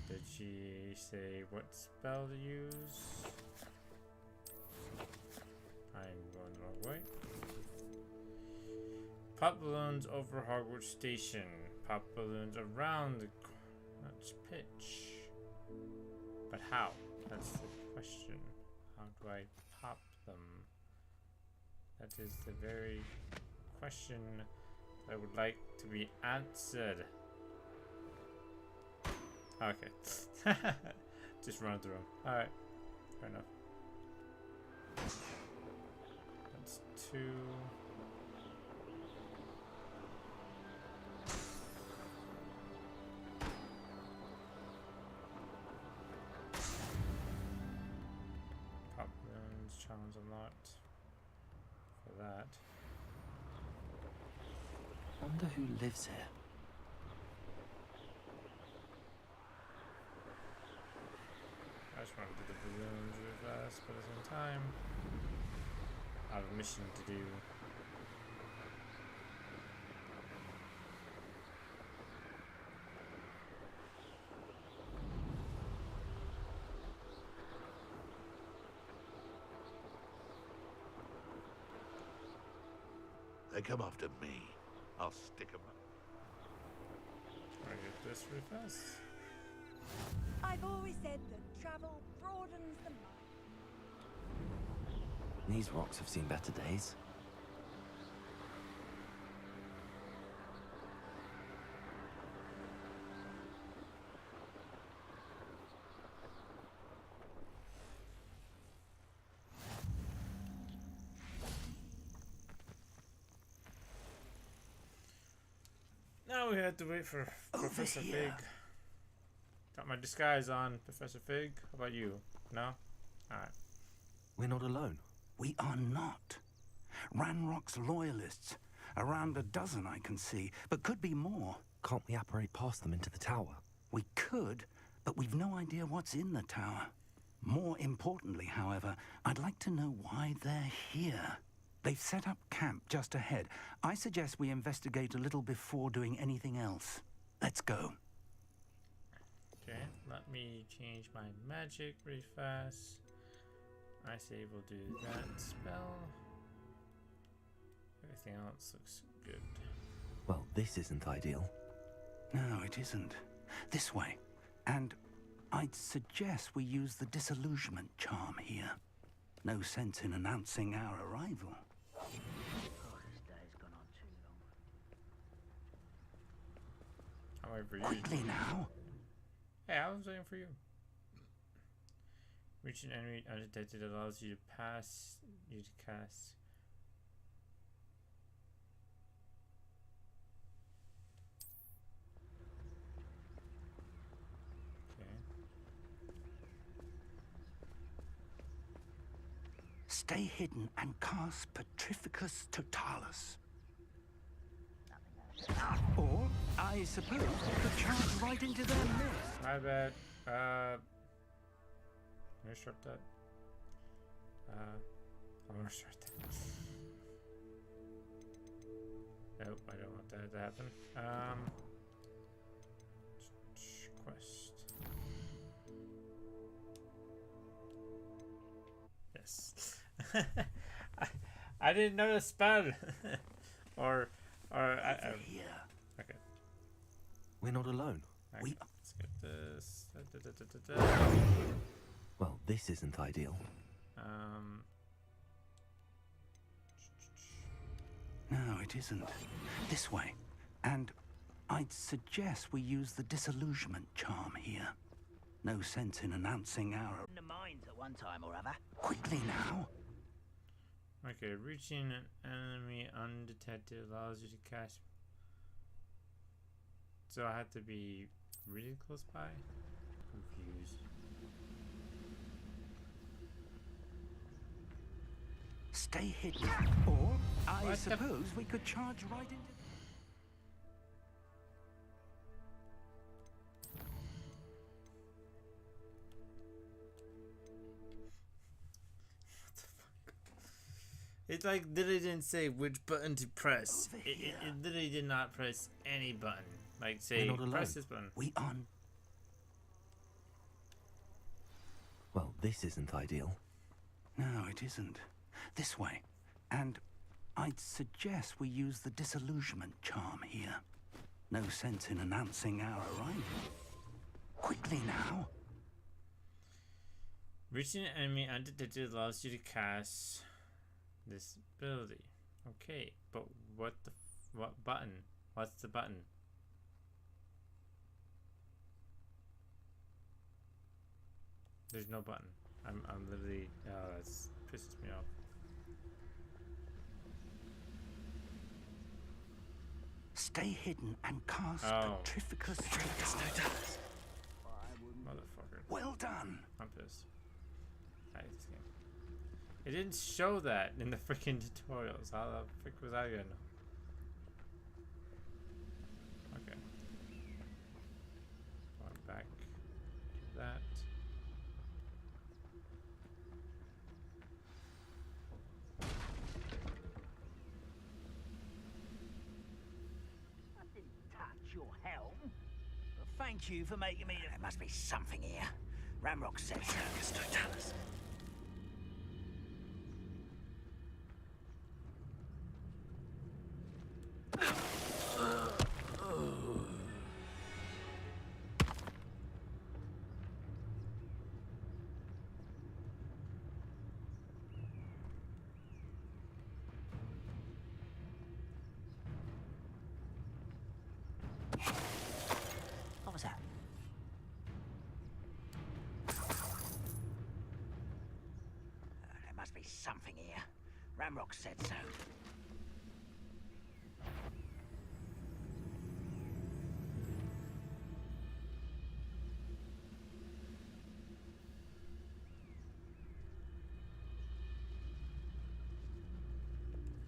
Did she say what spell to use? I'm going the wrong way. Pop balloons over Hogwarts Station. Pop balloons around the Greenwich pitch. But how? That's the question. How do I pop them? That is the very question I would like to be answered. Okay. Just run through them. Alright. Fair enough. That's 2. Pop balloons, challenge unlocked. For that. Wonder who lives here. I just want to do the balloons really fast, but at the same time, I have a mission to do. They come after me. I'll stick 'em up. I get this really fast. I've always said that travel broadens the mind. These rocks have seen better days. Now we have to wait for Professor Fig. Got my disguise on, Professor Fig. How about you? No? Alright. We're not alone. We are not. Ranrock's loyalists. Around a dozen I can see, but could be more. Can't we apparate past them into the tower? We could, but we've no idea what's in the tower. More importantly, however, I'd like to know why they're here. They've set up camp just ahead. I suggest we investigate a little before doing anything else. Let's go. Okay, let me change my magic really fast. I say we'll do that spell. Everything else looks good. Well, this isn't ideal. No, it isn't. This way. And I'd suggest we use the disillusionment charm here. No sense in announcing our arrival. I'll wait for you. Quickly now. Hey, I was waiting for you. Reach an enemy undetected allows you to cast. Okay. Stay hidden and cast Petrificus Totalis. Or, I suppose, you could charge right into their midst. My bad. Can I start that? I'm gonna start that. Nope, I don't want that to happen. Quest. Yes. I didn't know the spell. or here. Okay. We're not alone. Okay, let's get this. Well, this isn't ideal. No, it isn't. This way. And I'd suggest we use the disillusionment charm here. No sense in announcing our... ...in the mines at one time or other. Quickly now. Okay, reaching an enemy undetected allows you to cast So I had to be really close by? Confused. Stay hidden. Or, I suppose we could charge right into... It like literally didn't say which button to press. It literally did not press any button. Like say, We're not alone. press this button. We on. Well, this isn't ideal. No, it isn't. This way. And I'd suggest we use the disillusionment charm here. No sense in announcing our arrival. Quickly now. Reaching an enemy undetected allows you to cast this ability. Okay, but what button? What's the button? There's no button. I'm literally that pisses me off. Stay hidden and cast Petrificus Totalis. Motherfucker. Well done. I'm pissed. I hate this game. It didn't show that in the freaking tutorials. How the frick was I gonna know? Okay. Going back to that. I didn't touch your helm. But thank you for making me... There must be something here. Ramrock said so. Totalis. What was that? There must be something here. Ramrock said so.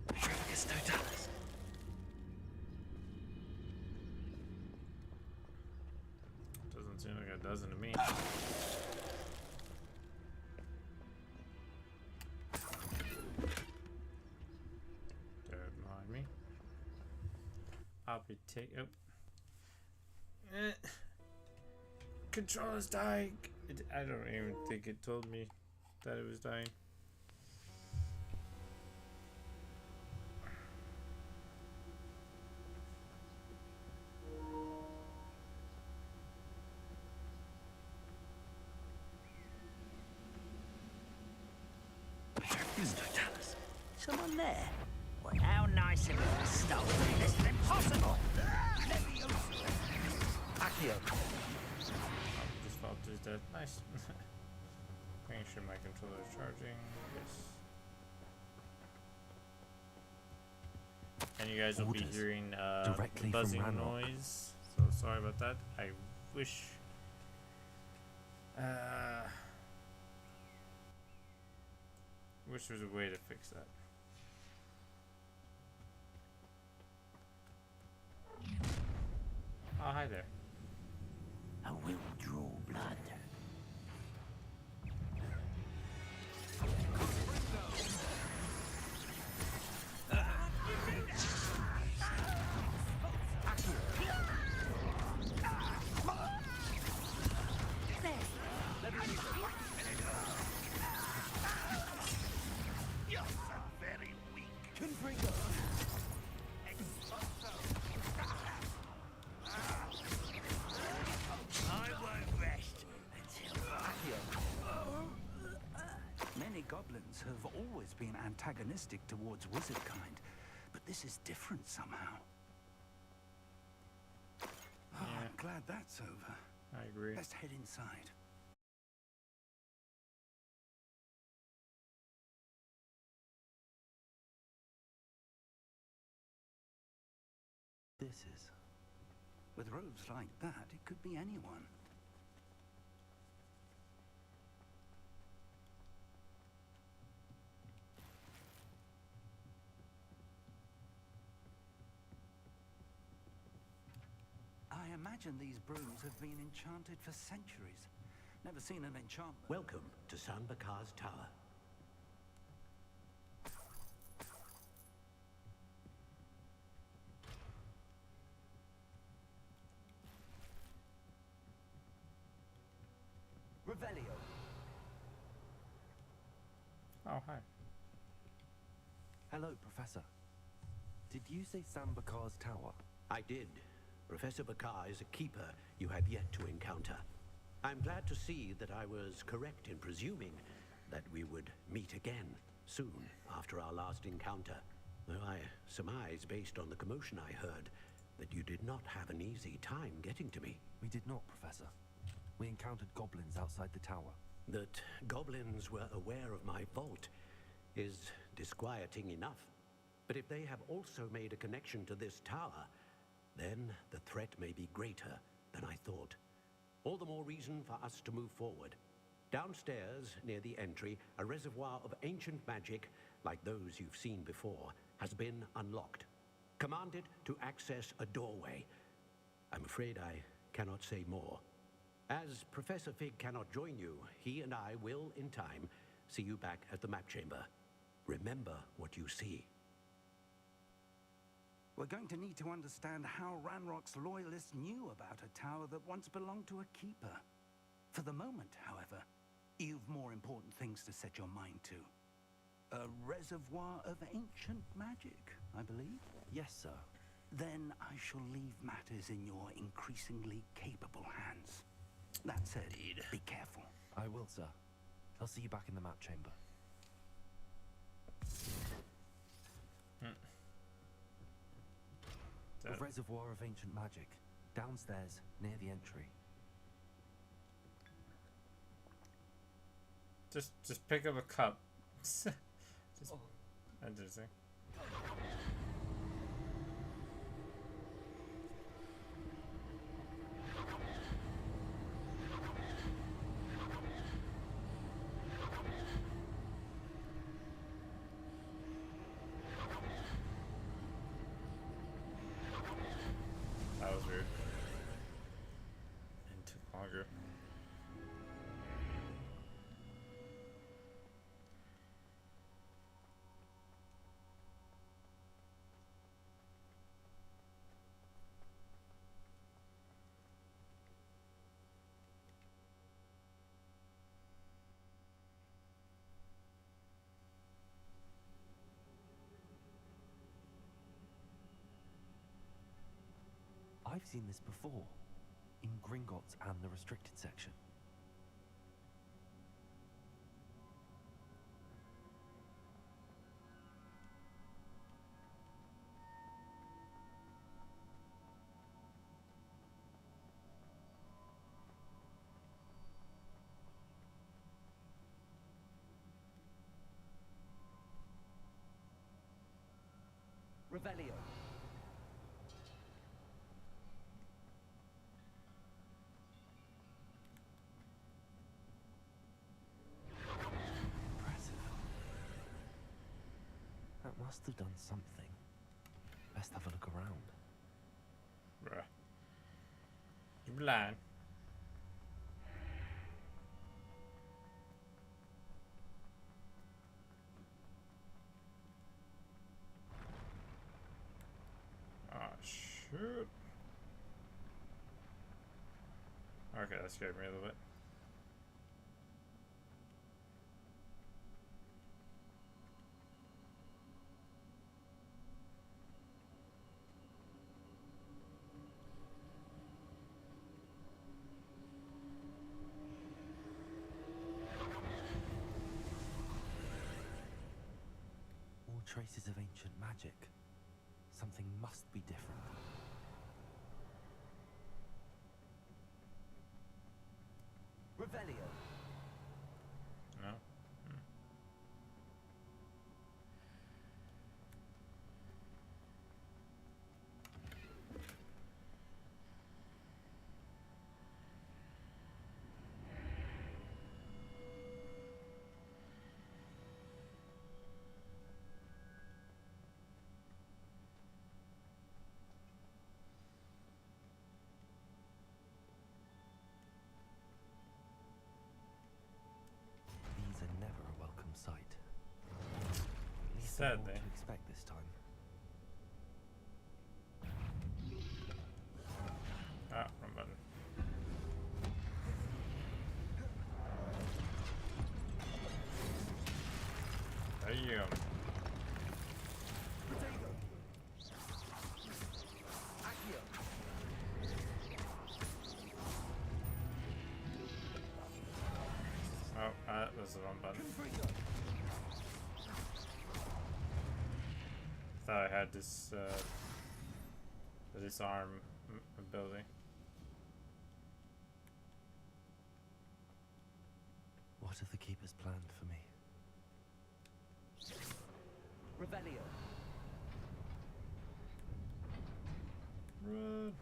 Petrificus Totalis. Doesn't seem like it does to me. Don't mind me. I'll be oh. Controller's dying. I don't even think it told me that it was dying. Petrificus Totalis. Someone there? Well, how nice of you to stop. This is impossible. Accio. Just fell to his death. Nice. Making sure my controller is charging. Yes. And you guys will be hearing directly from buzzing Ranrock. noise. So sorry about that. I wish wish there was a way to fix that. Oh, hi there. I will draw blood. You're very weak. I won't rest until... Many goblins have always been antagonistic towards wizard kind, but this is different somehow. Oh, I'm glad that's over. I agree. Let's head inside. This is With robes like that, it could be anyone. I imagine these brooms have been enchanted for centuries. Never seen an enchantment. Welcome to San Bakar's Tower. Revelio. Oh, hi. Hello, Professor. Did you say Sam Bakar's tower? I did. Professor Bakar is a keeper you have yet to encounter. I'm glad to see that I was correct in presuming that we would meet again soon after our last encounter. Though I surmise, based on the commotion I heard, that you did not have an easy time getting to me. We did not, Professor. We encountered goblins outside the tower. That goblins were aware of my vault is disquieting enough. But if they have also made a connection to this tower, then the threat may be greater than I thought. All the more reason for us to move forward. Downstairs, near the entry, a reservoir of ancient magic, like those you've seen before, has been unlocked. Commanded to access a doorway. I'm afraid I cannot say more. As Professor Fig cannot join you, he and I will, in time, see you back at the map chamber. Remember what you see. We're going to need to understand how Ranrock's loyalists knew about a tower that once belonged to a keeper. For the moment, however, you've more important things to set your mind to. A reservoir of ancient magic, I believe? Yes, sir. Then I shall leave matters in your increasingly capable hands. That said, be careful. I will, sir. I'll see you back in the map chamber. A reservoir of ancient magic. Downstairs, near the entry. Just pick up a cup. Just interesting. That was weird. And took longer. I've seen this before, in Gringotts and the restricted section. Revelio. That must have done something. Best have a look around. Bruh. You blind. Ah, shoot. Okay, that scared me a little bit. All traces of ancient magic. Something must be different. Revelio. No? Sadly. What to expect this time. Ah, wrong button. There you go. Oh, that was the wrong button. Thought I had this disarm ability. What have the keepers planned for me? Revelio. Run.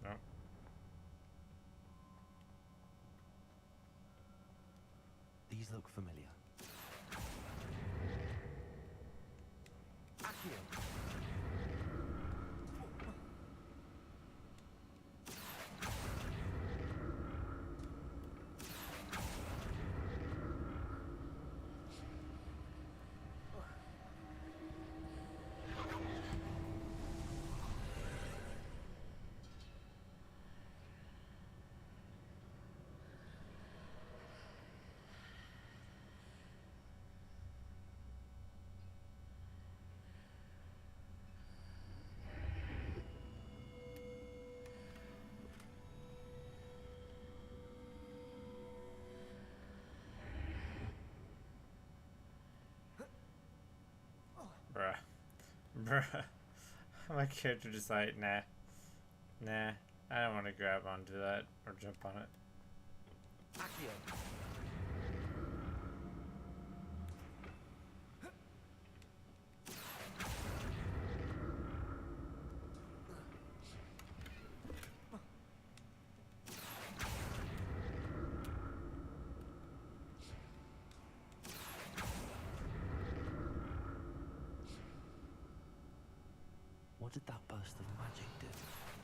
No. These look familiar. Bruh. Bruh. My character just like, nah. Nah. I don't want to grab onto that or jump on it. What did that burst of magic do?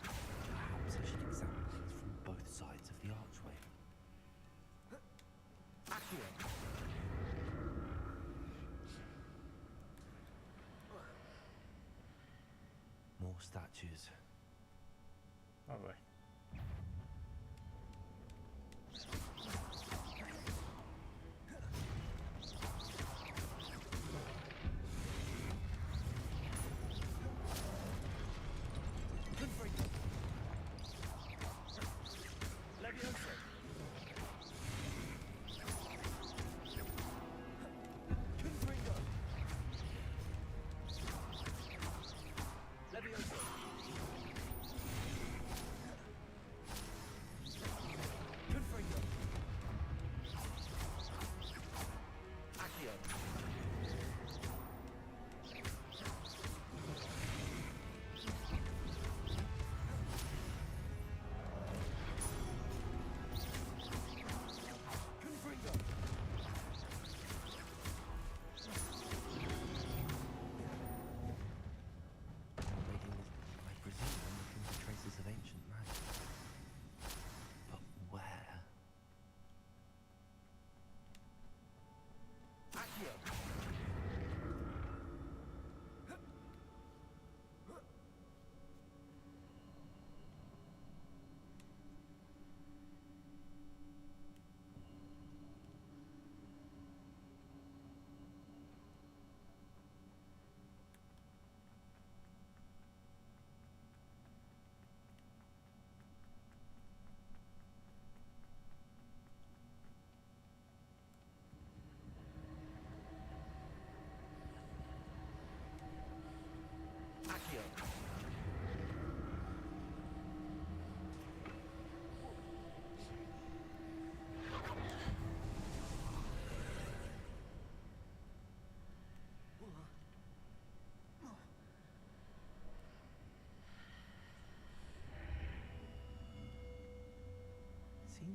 Perhaps I should examine things from both sides of the archway. More statues. Lovely.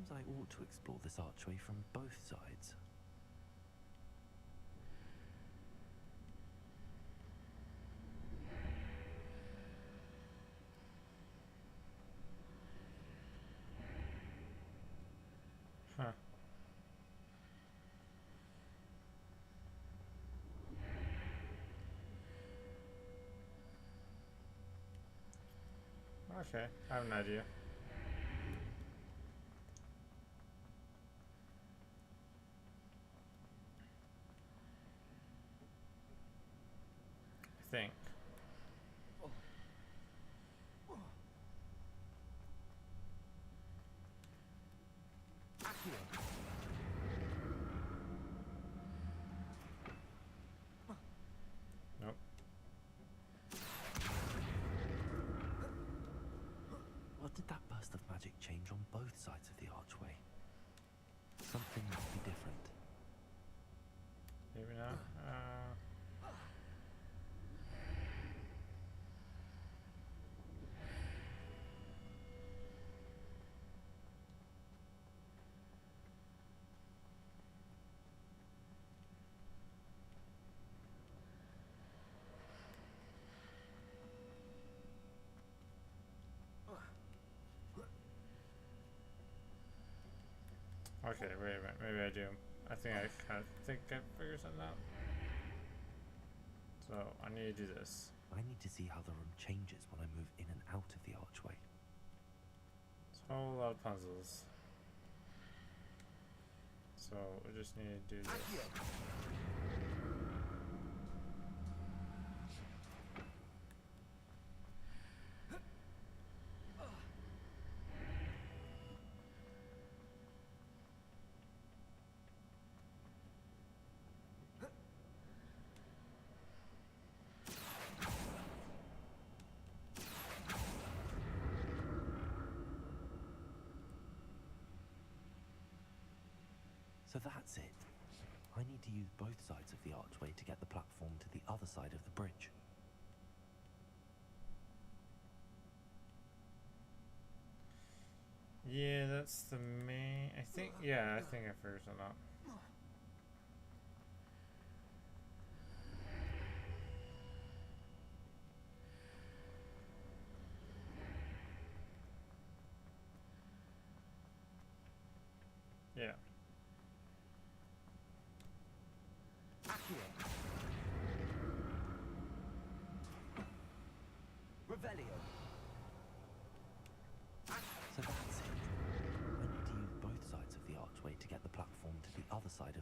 seems I ought to explore this archway from both sides. Huh. Okay, I have an idea. I think. Nope. What did that burst of magic change on both sides of the archway? Something must be different. Maybe not. Okay, wait a minute. Maybe I do. I think I figured something out. So I need to do this. I need to see how the room changes when I move in and out of the archway. It's a whole lot of puzzles. So we just need to do this. So that's it. I need to use both sides of the archway to get the platform to the other side of the bridge. Yeah, that's the main. I think I figured something out. Yeah. Revelio. So that's it. I need to use both sides of the archway to get the platform to the other side of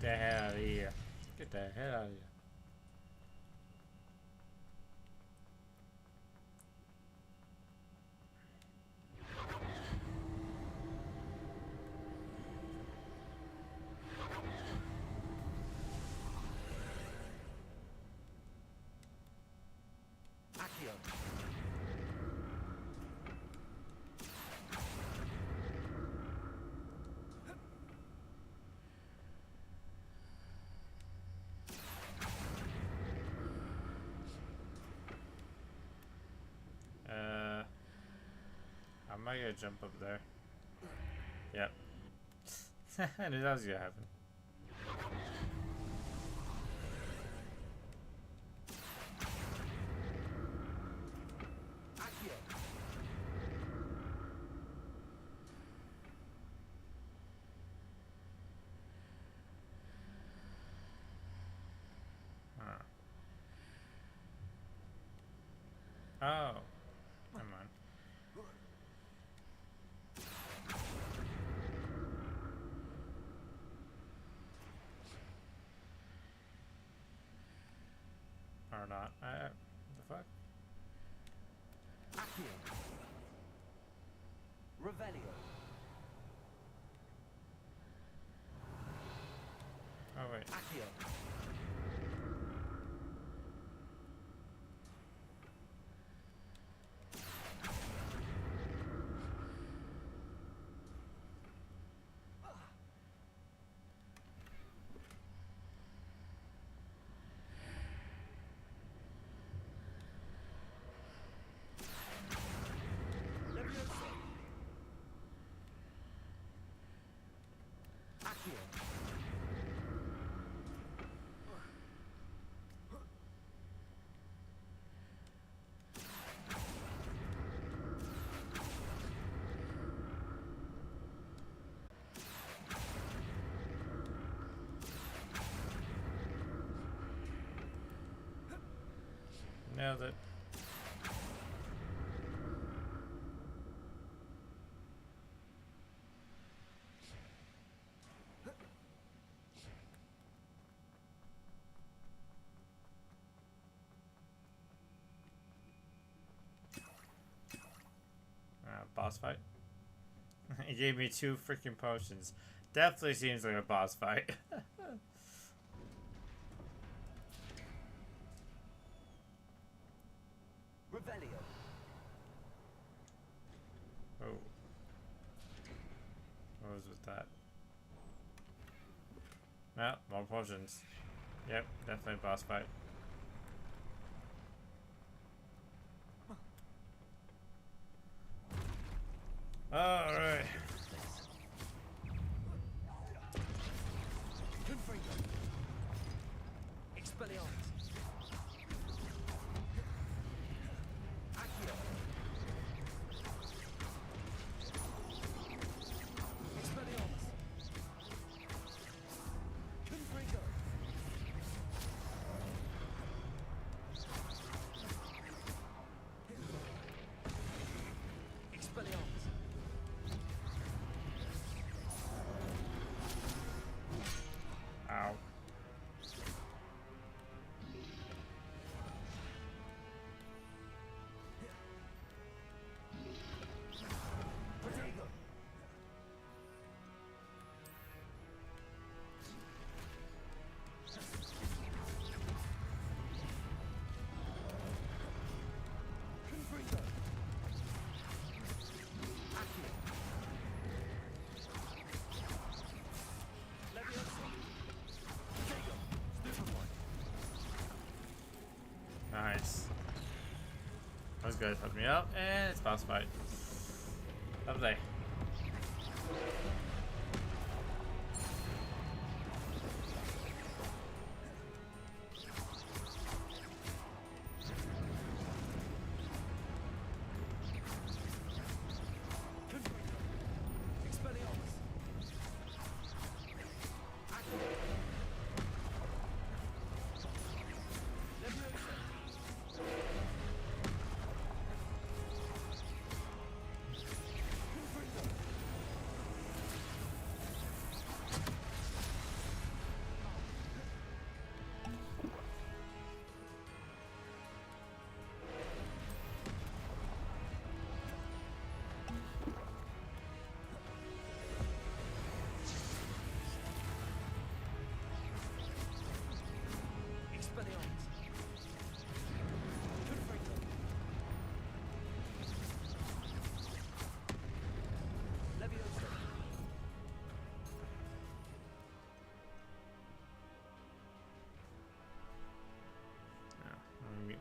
the hell out of here. Get the hell out of here. I might gotta jump up there. Yep. I knew that was gonna happen. Oh, never mind. Or not. What the fuck? Accio. Revelio. Oh wait. Accio. Nailed it. Boss fight. He gave me 2 freaking potions. Definitely seems like a boss fight. Revelio. Oh. What was with that? No, more potions. Yep, definitely boss fight. Alright. Expelliarmus. Accio. Expelliarmus. Confringo. Expelliarmus. Ow. Nice. Those guys helped me up, and it's boss fight. Lovely.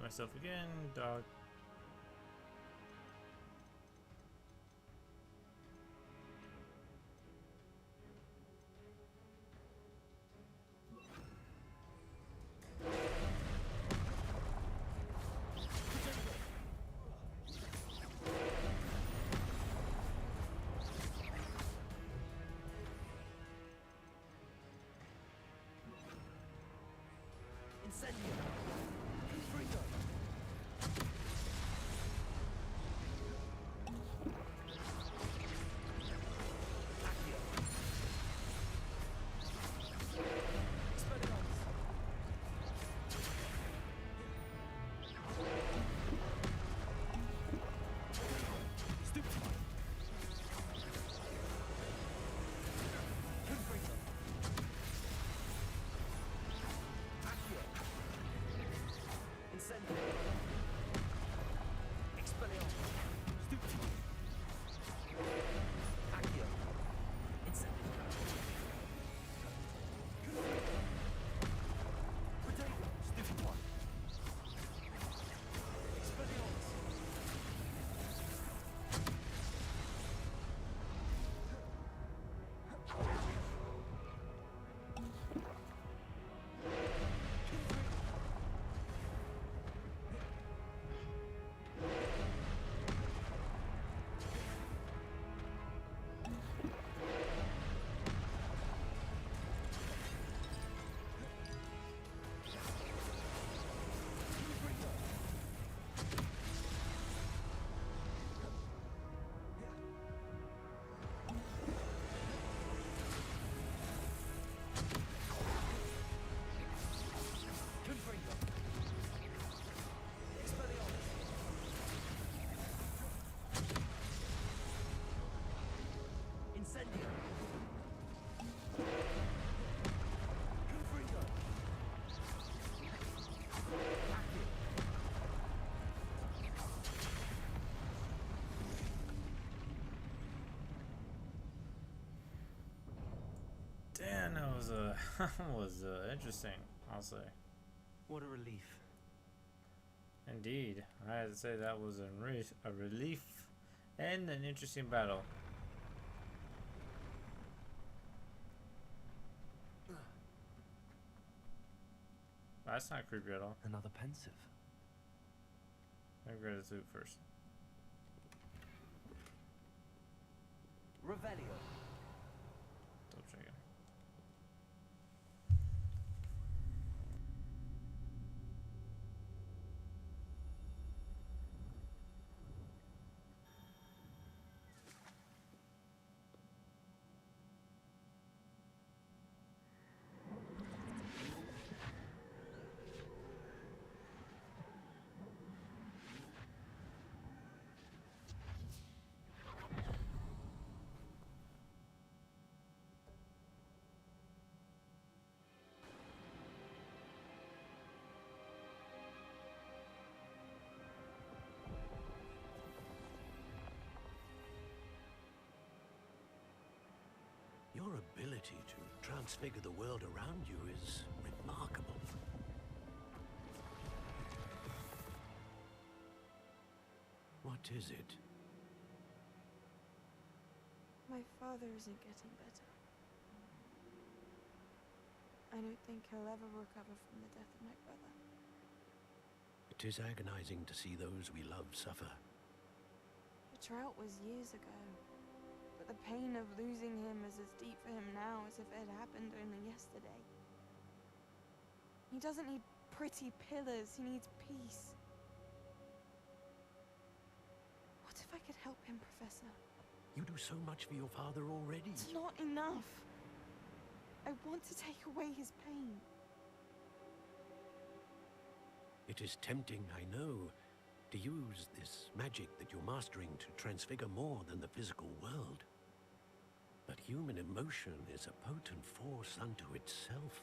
myself again, dog. Damn, that was interesting, I'll say. What a relief. Indeed, I had to say that was a relief and an interesting battle. That's not creepy at all. Another pensive. I'll grab the loot first. Revelio. Double check it. Your ability to transfigure the world around you is remarkable. What is it? My father isn't getting better. I don't think he'll ever recover from the death of my brother. It is agonizing to see those we love suffer. The drought was years ago, but the pain of losing him is as deep for him now as if it had happened only yesterday. He doesn't need pretty pillars, he needs peace. What if I could help him, Professor? You do so much for your father already. It's not enough. I want to take away his pain. It is tempting, I know, to use this magic that you're mastering to transfigure more than the physical world. But human emotion is a potent force unto itself.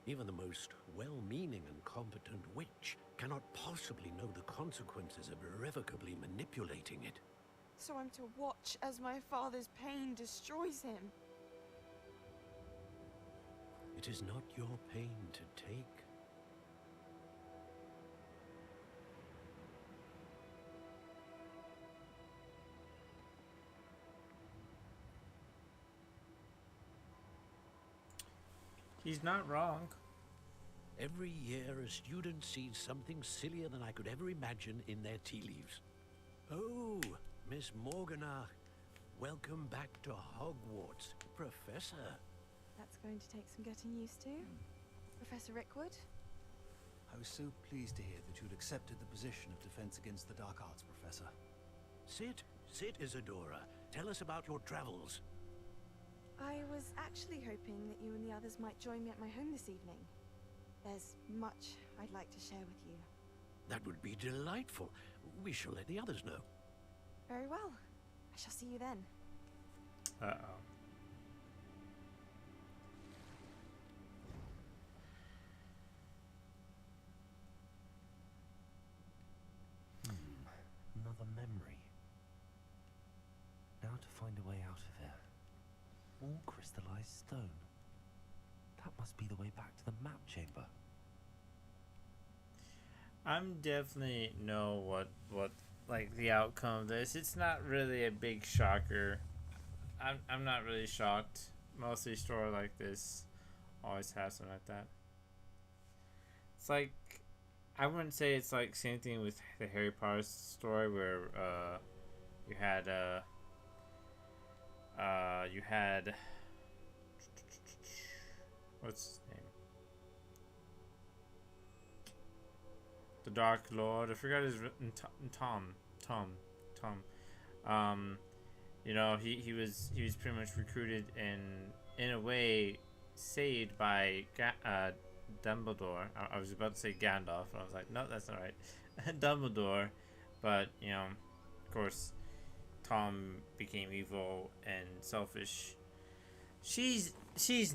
Even the most well-meaning and competent witch cannot possibly know the consequences of irrevocably manipulating it. So I'm to watch as my father's pain destroys him. It is not your pain to take. He's not wrong. Every year, a student sees something sillier than I could ever imagine in their tea leaves. Oh, Miss Morganach, welcome back to Hogwarts, Professor. That's going to take some getting used to. Professor Rickwood? I was so pleased to hear that you'd accepted the position of Defense Against the Dark Arts, Professor. Sit, Isadora. Tell us about your travels. I was actually hoping that you and the others might join me at my home this evening. There's much I'd like to share with you. That would be delightful. We shall let the others know. Very well. I shall see you then. Uh-oh. Another memory. Now to find a way out of here. More crystallized stone. That must be the way back to the map chamber. I'm definitely know what like the outcome of this. It's not really a big shocker. I'm not really shocked. Most of these stories like this always have something like that. It's like, I wouldn't say it's like same thing with the Harry Potter story where you had what's his name? The Dark Lord. I forgot his Tom. You know, he was pretty much recruited and in a way saved by Dumbledore. I was about to say Gandalf, and I was like, no, that's not right. Dumbledore, but you know, of course, Tom became evil and selfish. She's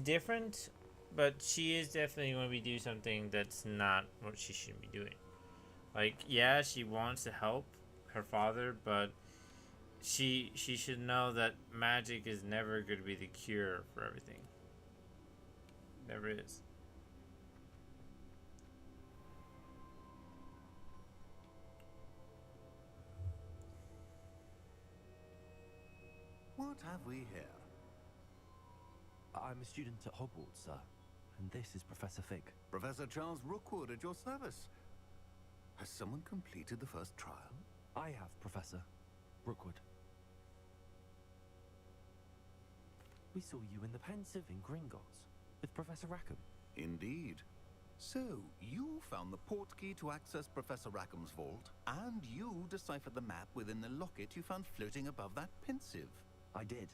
different, but she is definitely going to be doing something that's not what she should be doing. Like, yeah, she wants to help her father, but she should know that magic is never going to be the cure for everything. Never is. What have we here? I'm a student at Hogwarts, sir, and this is Professor Fig. Professor Charles Rookwood at your service. Has someone completed the first trial? I have, Professor Rookwood. We saw you in the Pensive in Gringotts with Professor Rackham. Indeed. So, you found the portkey to access Professor Rackham's vault, and you deciphered the map within the locket you found floating above that Pensive. I did.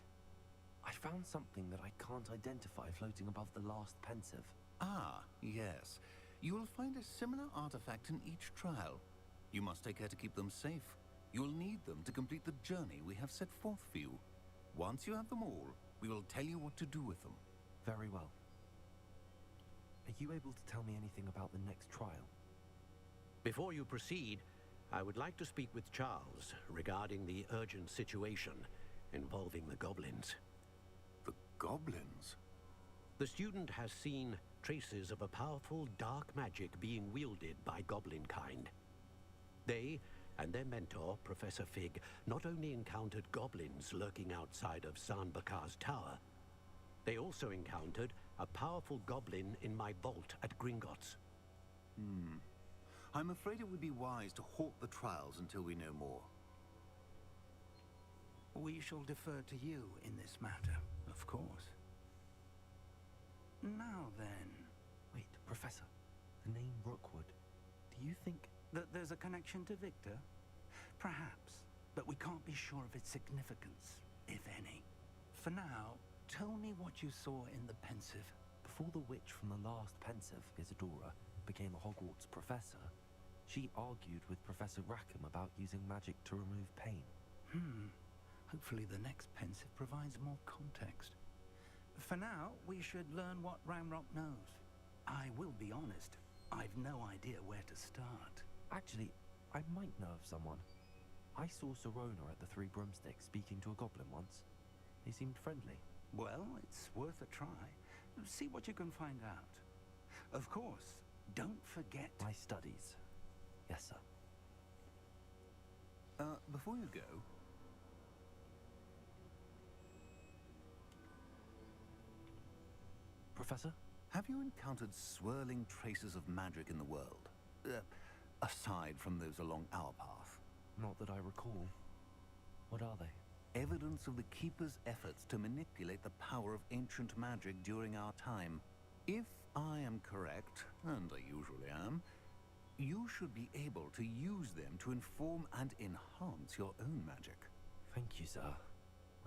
I found something that I can't identify floating above the last Pensive. Ah, yes. You will find a similar artifact in each trial. You must take care to keep them safe. You'll need them to complete the journey we have set forth for you. Once you have them all, we will tell you what to do with them. Very well. Are you able to tell me anything about the next trial? Before you proceed, I would like to speak with Charles regarding the urgent situation involving the goblins. The goblins? The student has seen traces of a powerful dark magic being wielded by goblin kind. They and their mentor, Professor Fig, not only encountered goblins lurking outside of Sanbakar's tower, they also encountered a powerful goblin in my vault at Gringotts. I'm afraid it would be wise to halt the trials until we know more. We shall defer to you in this matter, of course. Now then... Wait, Professor. The name Rookwood. Do you think... that there's a connection to Victor? Perhaps, but we can't be sure of its significance, if any. For now, tell me what you saw in the Pensive. Before the witch from the last Pensive, Isadora, became a Hogwarts professor, she argued with Professor Rackham about using magic to remove pain. Hopefully the next Pensive provides more context. For now, we should learn what Ramrock knows. I will be honest, I've no idea where to start. Actually, I might know of someone. I saw Serona at the Three Broomsticks speaking to a goblin once. They seemed friendly. Well, it's worth a try. See what you can find out. Of course, don't forget... my studies. Yes, sir. Before you go... Professor? Have you encountered swirling traces of magic in the world? Aside from those along our path? Not that I recall. What are they? Evidence of the Keeper's efforts to manipulate the power of ancient magic during our time. If I am correct, and I usually am, you should be able to use them to inform and enhance your own magic. Thank you, sir.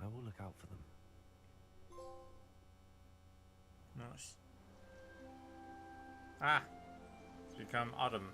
I will look out for them. Nice. Ah! It's become autumn.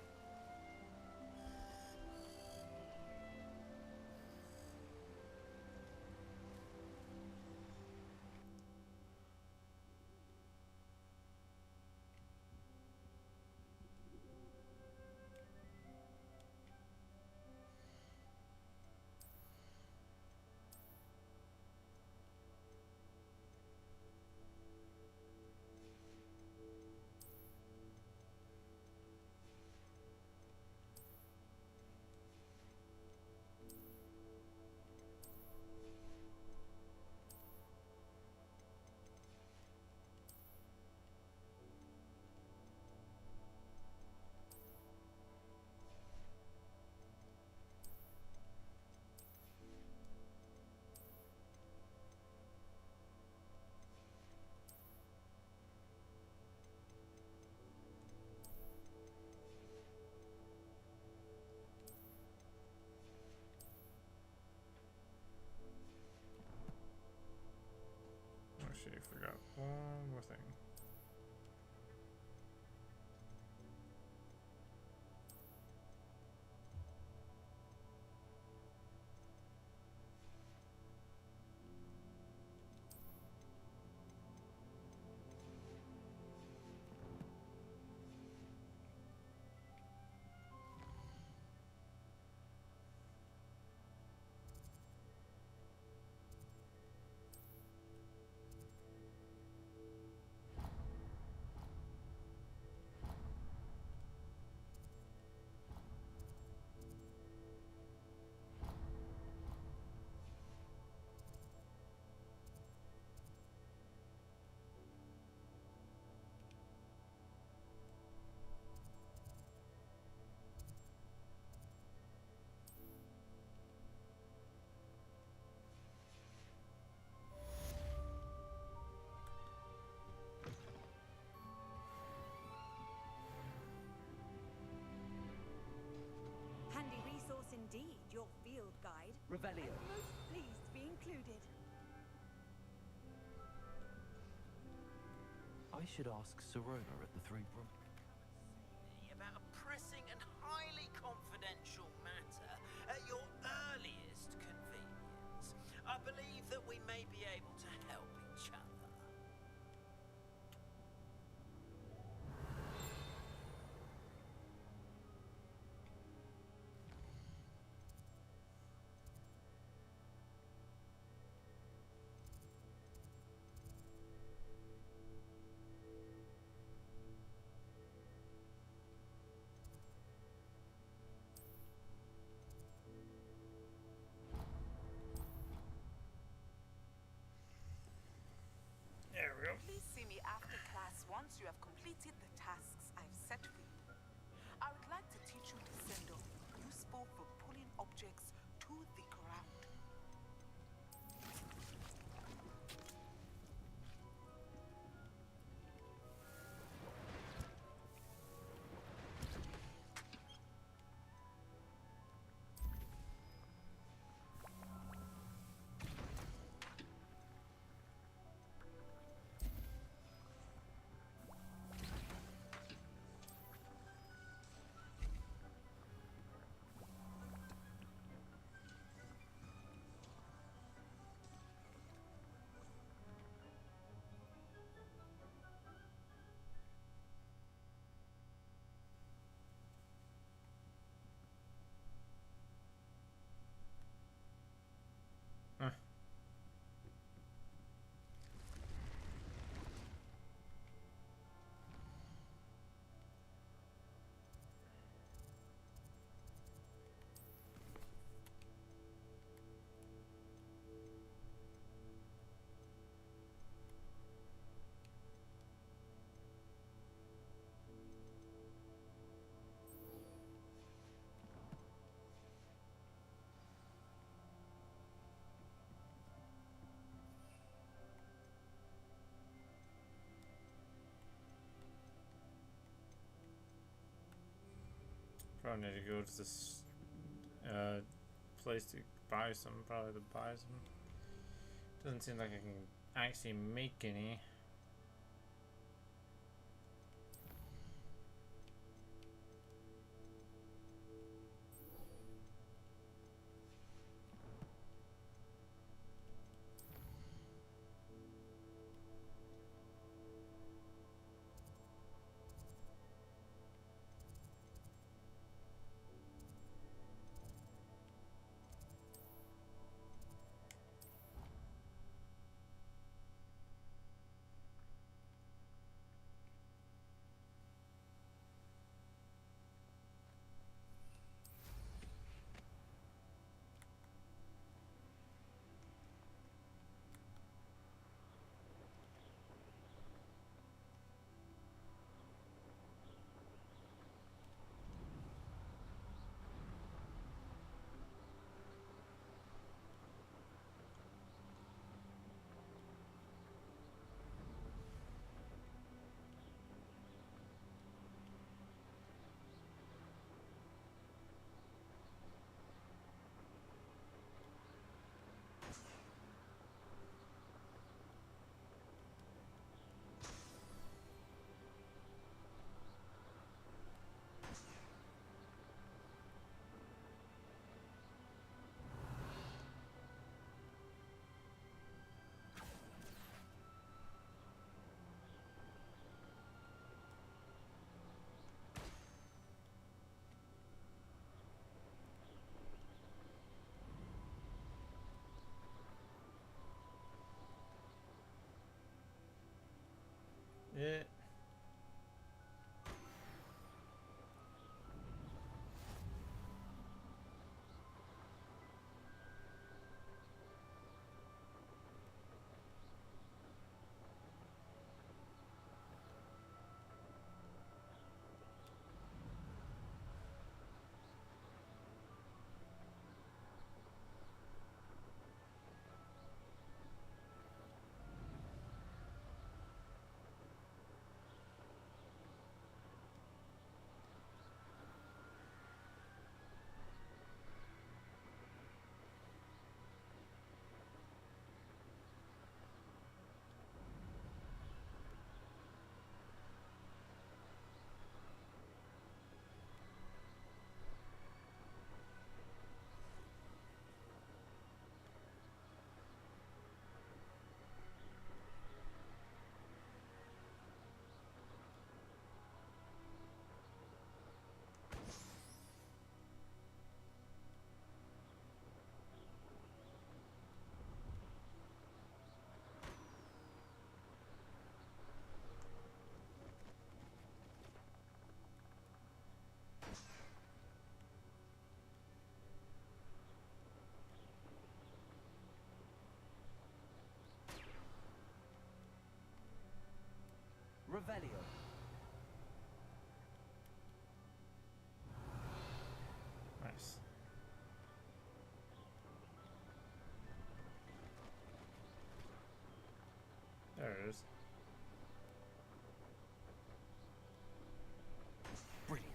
Actually, I forgot one more thing. Handy resource indeed, your field guide. Revelio. I'm most pleased to be included. I should ask Sirona at the Three Brook. About a pressing and highly confidential matter at your earliest convenience. I believe that we may be able to help each other. There we go. Please see me after class once you have completed the tasks I've set for you. I would like to teach you Descendo, useful for pulling objects to the ground. Probably need to go to this place to buy some. Probably to buy some. Doesn't seem like I can actually make any. Yeah. Revelio. Nice. There it is. Brilliant.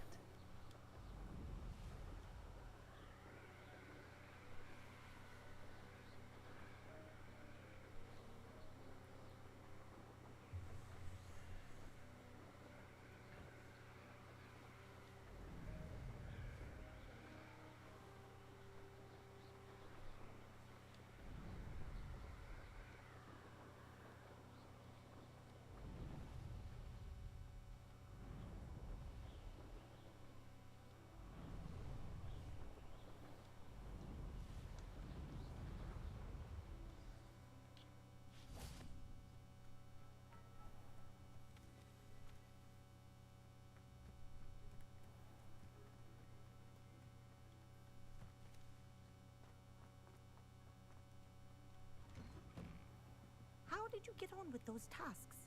How did you get on with those tasks?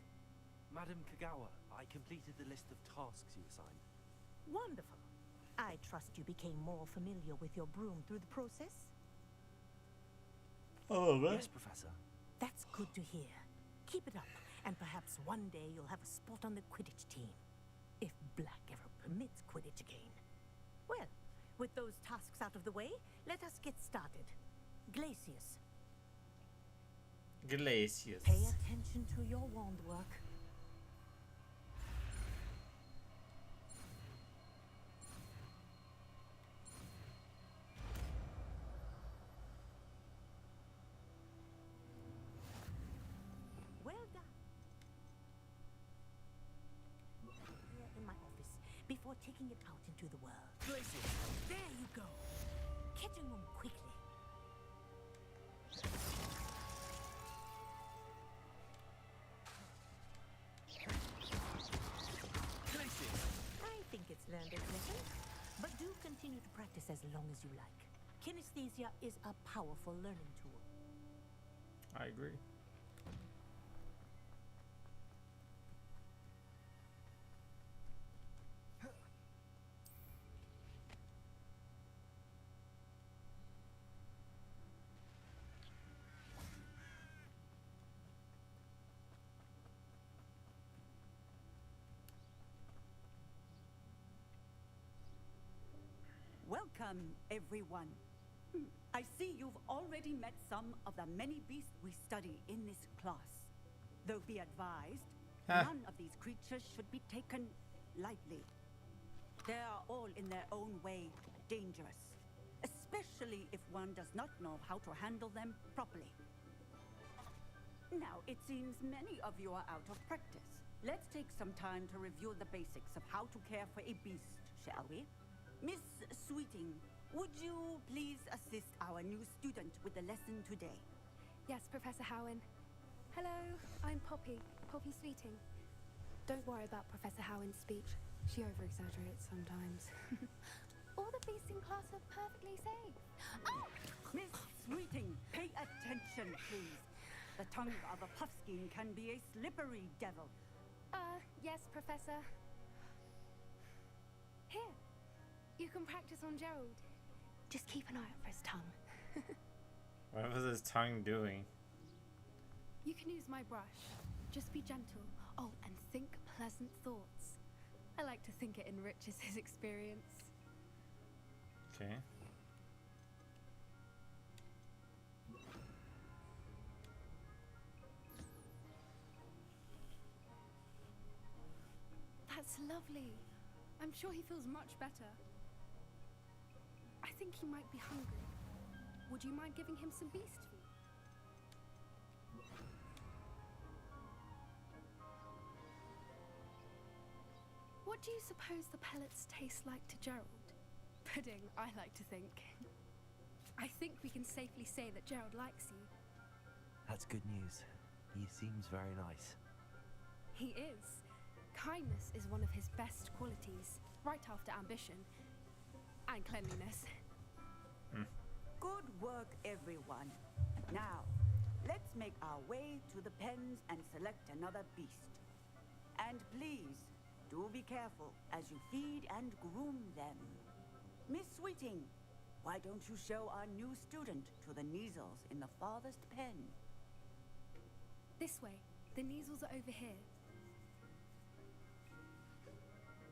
Madam Kagawa, I completed the list of tasks you assigned. Wonderful. I trust you became more familiar with your broom through the process? Oh, man. Yes, Professor. That's good to hear. Keep it up, and perhaps one day you'll have a spot on the Quidditch team. If Black ever permits Quidditch again. Well, with those tasks out of the way, let us get started. Glacius, Glacius. pay attention to your wand work. Well done. Here in my office, before taking it out into the world. Glacius. There you go. Catching them quickly. I think it's learned its lesson, but do continue to practice as long as you like. Kinesthesia is a powerful learning tool. I agree. Welcome, everyone. I see you've already met some of the many beasts we study in this class. Though be advised, none of these creatures should be taken lightly. They are all in their own way dangerous, especially if one does not know how to handle them properly. Now, it seems many of you are out of practice. Let's take some time to review the basics of how to care for a beast, shall we? Miss Sweeting, would you please assist our new student with the lesson today? Yes, Professor Howen. Hello, I'm Poppy Sweeting. Don't worry about Professor Howen's speech. She over-exaggerates sometimes. All the beasts in class are perfectly safe. Oh! Miss Sweeting, pay attention, please. The tongue of a puffskein can be a slippery devil. Yes, Professor. Here, you can practice on Gerald. Just keep an eye out for his tongue. What was his tongue doing? You can use my brush. Just be gentle. Oh, and think pleasant thoughts. I like to think it enriches his experience. Okay. That's lovely. I'm sure he feels much better. I think he might be hungry. Would you mind giving him some beast food? What do you suppose the pellets taste like to Gerald? Pudding, I like to think. I think we can safely say that Gerald likes you. That's good news. He seems very nice. He is. Kindness is one of his best qualities, right after ambition. And cleanliness. Good work, everyone. Now, let's make our way to the pens and select another beast. And please, do be careful as you feed and groom them. Miss Sweeting, why don't you show our new student to the Neasels in the farthest pen? This way. The Neasels are over here.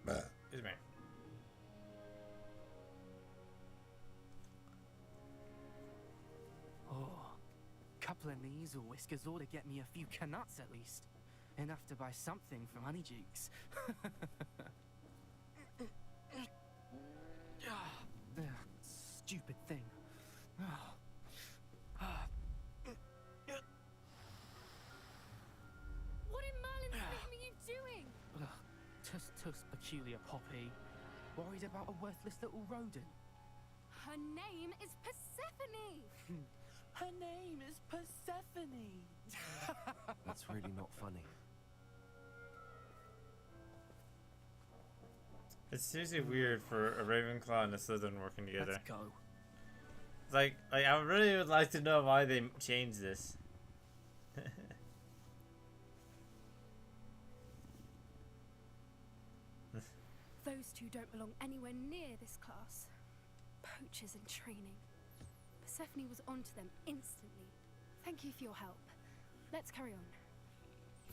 Excuse me. Oh, couple of Neasel whiskers ought to get me a few canuts at least. Enough to buy something from Honeydukes. Stupid thing. What in Merlin's name are you doing? Tus peculiar Poppy. Worried about a worthless little rodent. Her name is Persephone! Her name is Persephone! That's really not funny. It's seriously weird for a Ravenclaw and a Slytherin working together. Let's go. It's like I really would like to know why they changed this. Those two don't belong anywhere near this class. Poachers in training. Persephone was onto them instantly. Thank you for your help. Let's carry on.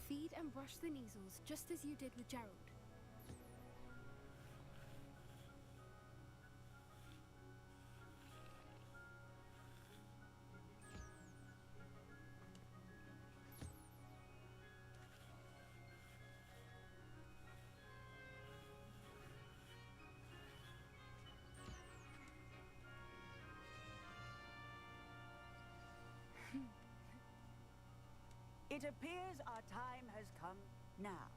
Feed and brush the Neasels just as you did with Gerald. It appears our time has come now.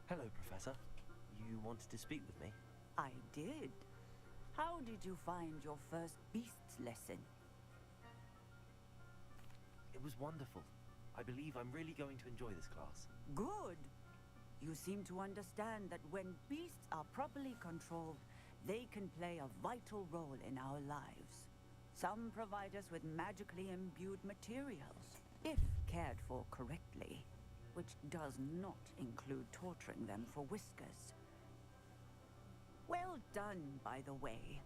Hello, Professor. You wanted to speak with me? I did. How did you find your first beasts lesson? It was wonderful. I believe I'm really going to enjoy this class. Good. You seem to understand that when beasts are properly controlled, they can play a vital role in our lives. Some provide us with magically imbued materials, if cared for correctly, which does not include torturing them for whiskers. Well done, by the way.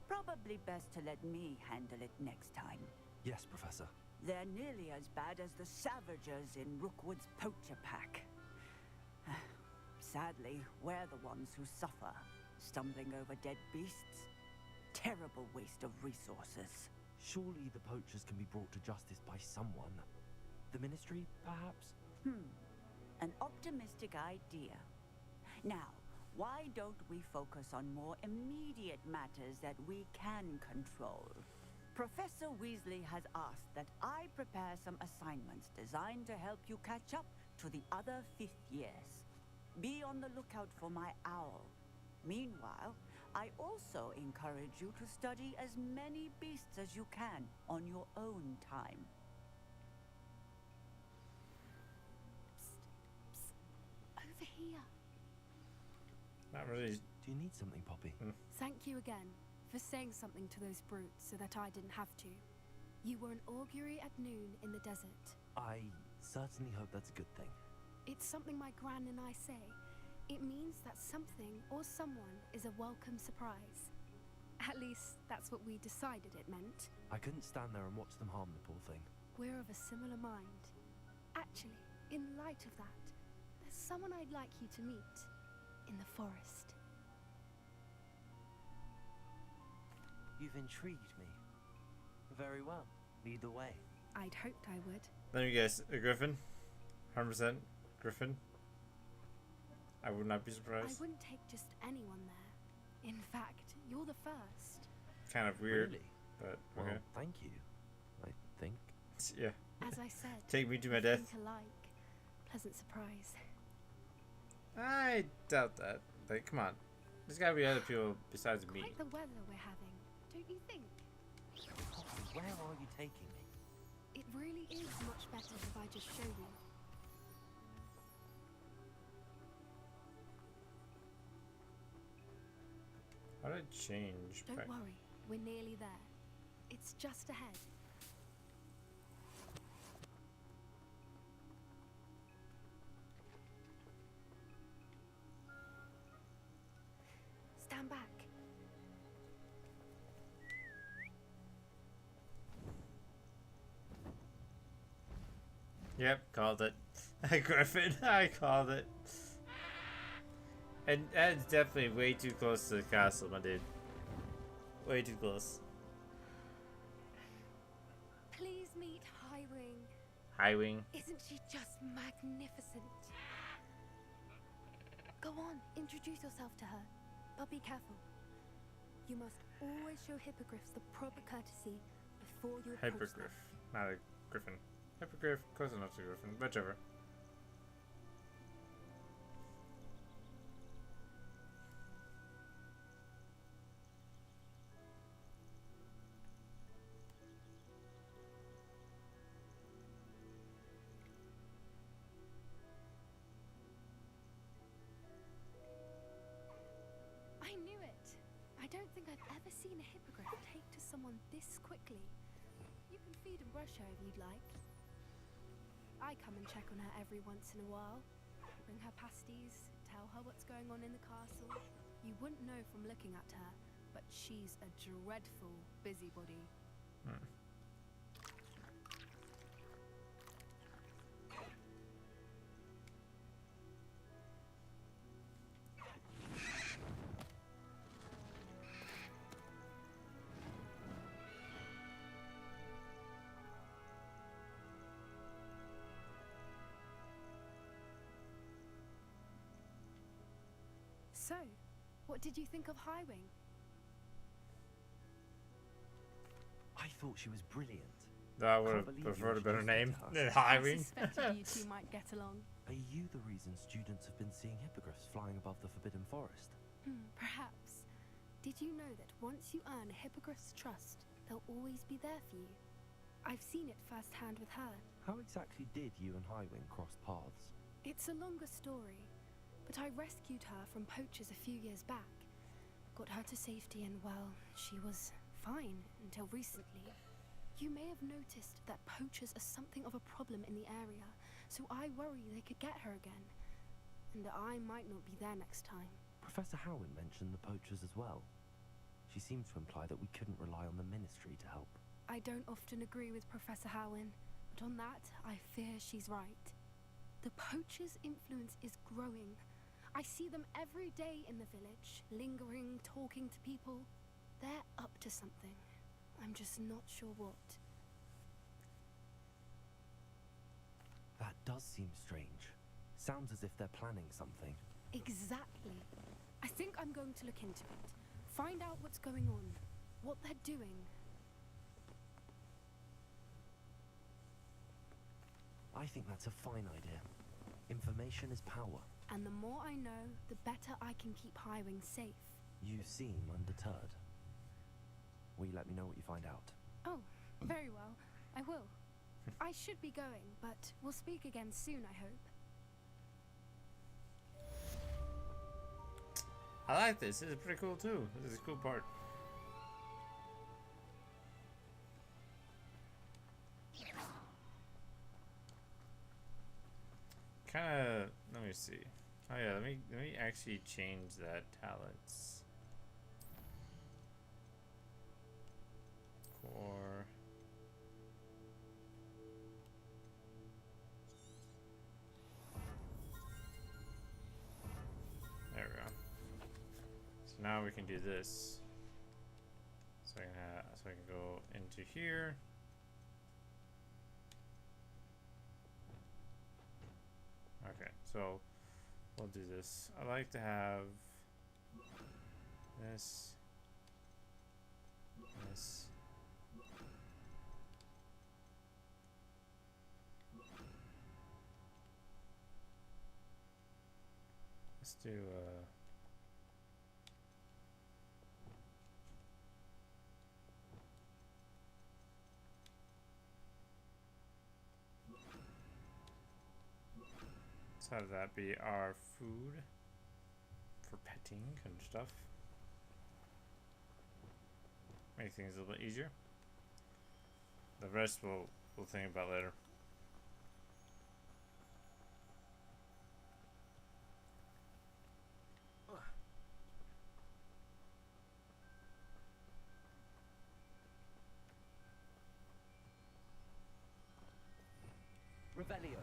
Probably best to let me handle it next time. Yes, Professor. They're nearly as bad as the Savagers in Rookwood's poacher pack. Sadly, we're the ones who suffer, stumbling over dead beasts. Terrible waste of resources. Surely the poachers can be brought to justice by someone. The Ministry, perhaps? An optimistic idea. Now, why don't we focus on more immediate matters that we can control? Professor Weasley has asked that I prepare some assignments designed to help you catch up to the other 5th years. Be on the lookout for my owl. Meanwhile, I also encourage you to study as many beasts as you can on your own time. Over here. Not really. Do you need something, Poppy? Thank you again for saying something to those brutes so that I didn't have to. You were an augury at noon in the desert. I certainly hope that's a good thing. It's something my gran and I say. It means that something or someone is a welcome surprise. At least, that's what we decided it meant. I couldn't stand there and watch them harm the poor thing. We're of a similar mind. Actually, in light of that, there's someone I'd like you to meet in the forest. You've intrigued me. Very well. Lead the way. I'd hoped I would. Let me guess. A griffin? 100% griffin? I would not be I surprised. wouldn't take just anyone there. In fact, you're the first. Kind of weird. Really? But Well, okay. thank you. I think. Yeah. As I said, Take me to my we death. think alike. Pleasant surprise. I doubt that. Like, come on. There's gotta be other people besides me. Quite the weather we're having, don't you think? Poppy, where are you taking me? It really is much better if I just show you. How did it change? Don't back? worry, we're nearly there. It's just ahead. Stand back. Yep, called it. Griffin, I called it. And that's definitely way too close to the castle, my dude. Way too close. Please meet Highwing. Highwing. Isn't she just magnificent? Go on, introduce yourself to her. But be careful. You must always show hippogriffs the proper courtesy before you approach Hypergriff, them. not a griffin. Hypergriff, close enough to griffin, whichever. I knew it. I don't think I've ever seen a hippogriff take to someone this quickly. You can feed and brush her if you'd like. I come and check on her every once in a while. Bring her pasties, tell her what's going on in the castle. You wouldn't know from looking at her, but she's a dreadful busybody. So, what did you think of Highwing? I thought she was brilliant. I would have preferred a better name than Highwing. I suspected you two might get along. Are you the reason students have been seeing hippogriffs flying above the Forbidden Forest? Perhaps. Did you know that once you earn a hippogriff's trust, they'll always be there for you? I've seen it firsthand with her. How exactly did you and Highwing cross paths? It's a longer story, but I rescued her from poachers a few years back. Got her to safety and, well, she was fine until recently. You may have noticed that poachers are something of a problem in the area, so I worry they could get her again. And I might not be there next time. Professor Howin mentioned the poachers as well. She seemed to imply that we couldn't rely on the Ministry to help. I don't often agree with Professor Howin, but on that, I fear she's right. The poachers' influence is growing. I see them every day in the village, lingering, talking to people. They're up to something. I'm just not sure what. That does seem strange. Sounds as if they're planning something. Exactly. I think I'm going to look into it. Find out what's going on. What they're doing. I think that's a fine idea. Information is power. And the more I know, the better I can keep Highwing safe. You seem undeterred. Will you let me know what you find out? Oh, very well. I will. I should be going, but we'll speak again soon, I hope. I like this. This is pretty cool too. This is a cool part. Kinda, let me see. Oh yeah, let me actually change that talents. Core. There we go. So now we can do this. So I can go into here. Okay, so we'll do this. I like to have this, this. Let's do let's have that be our food for petting and stuff. Make things a little bit easier. The rest we'll think about later. Revelio.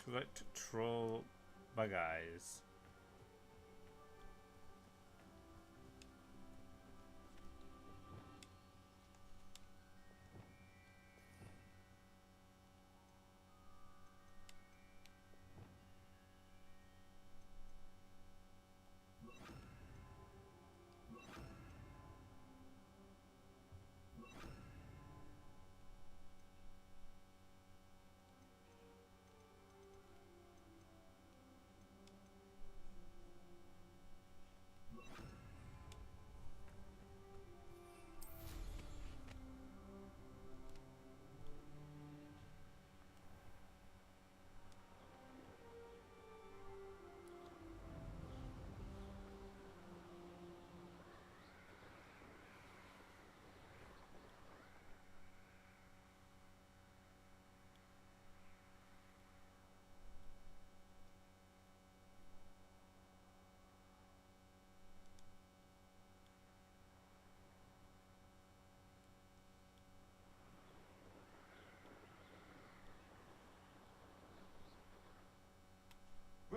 Collect troll bug eyes.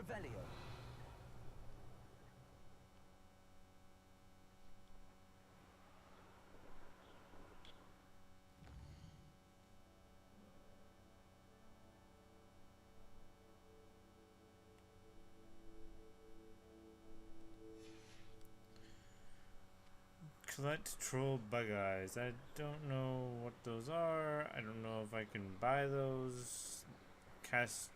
Revelio. Collect troll bug eyes. I don't know what those are. I don't know if I can buy those. Cast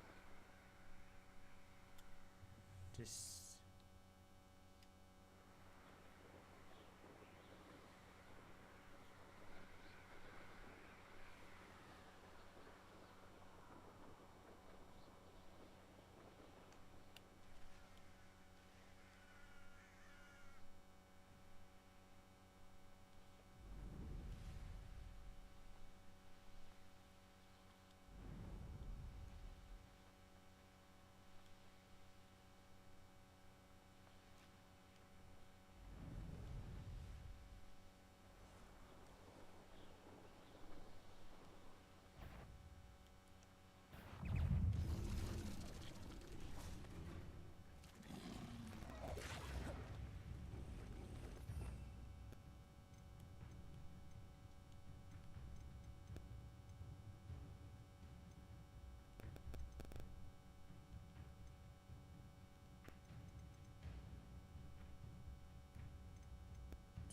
this.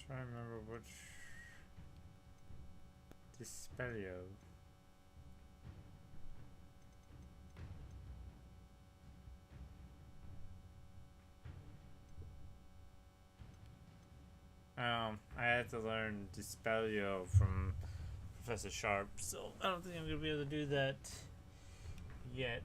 Trying to remember which Dispelio. I had to learn Dispelio from Professor Sharp, so I don't think I'm gonna be able to do that yet.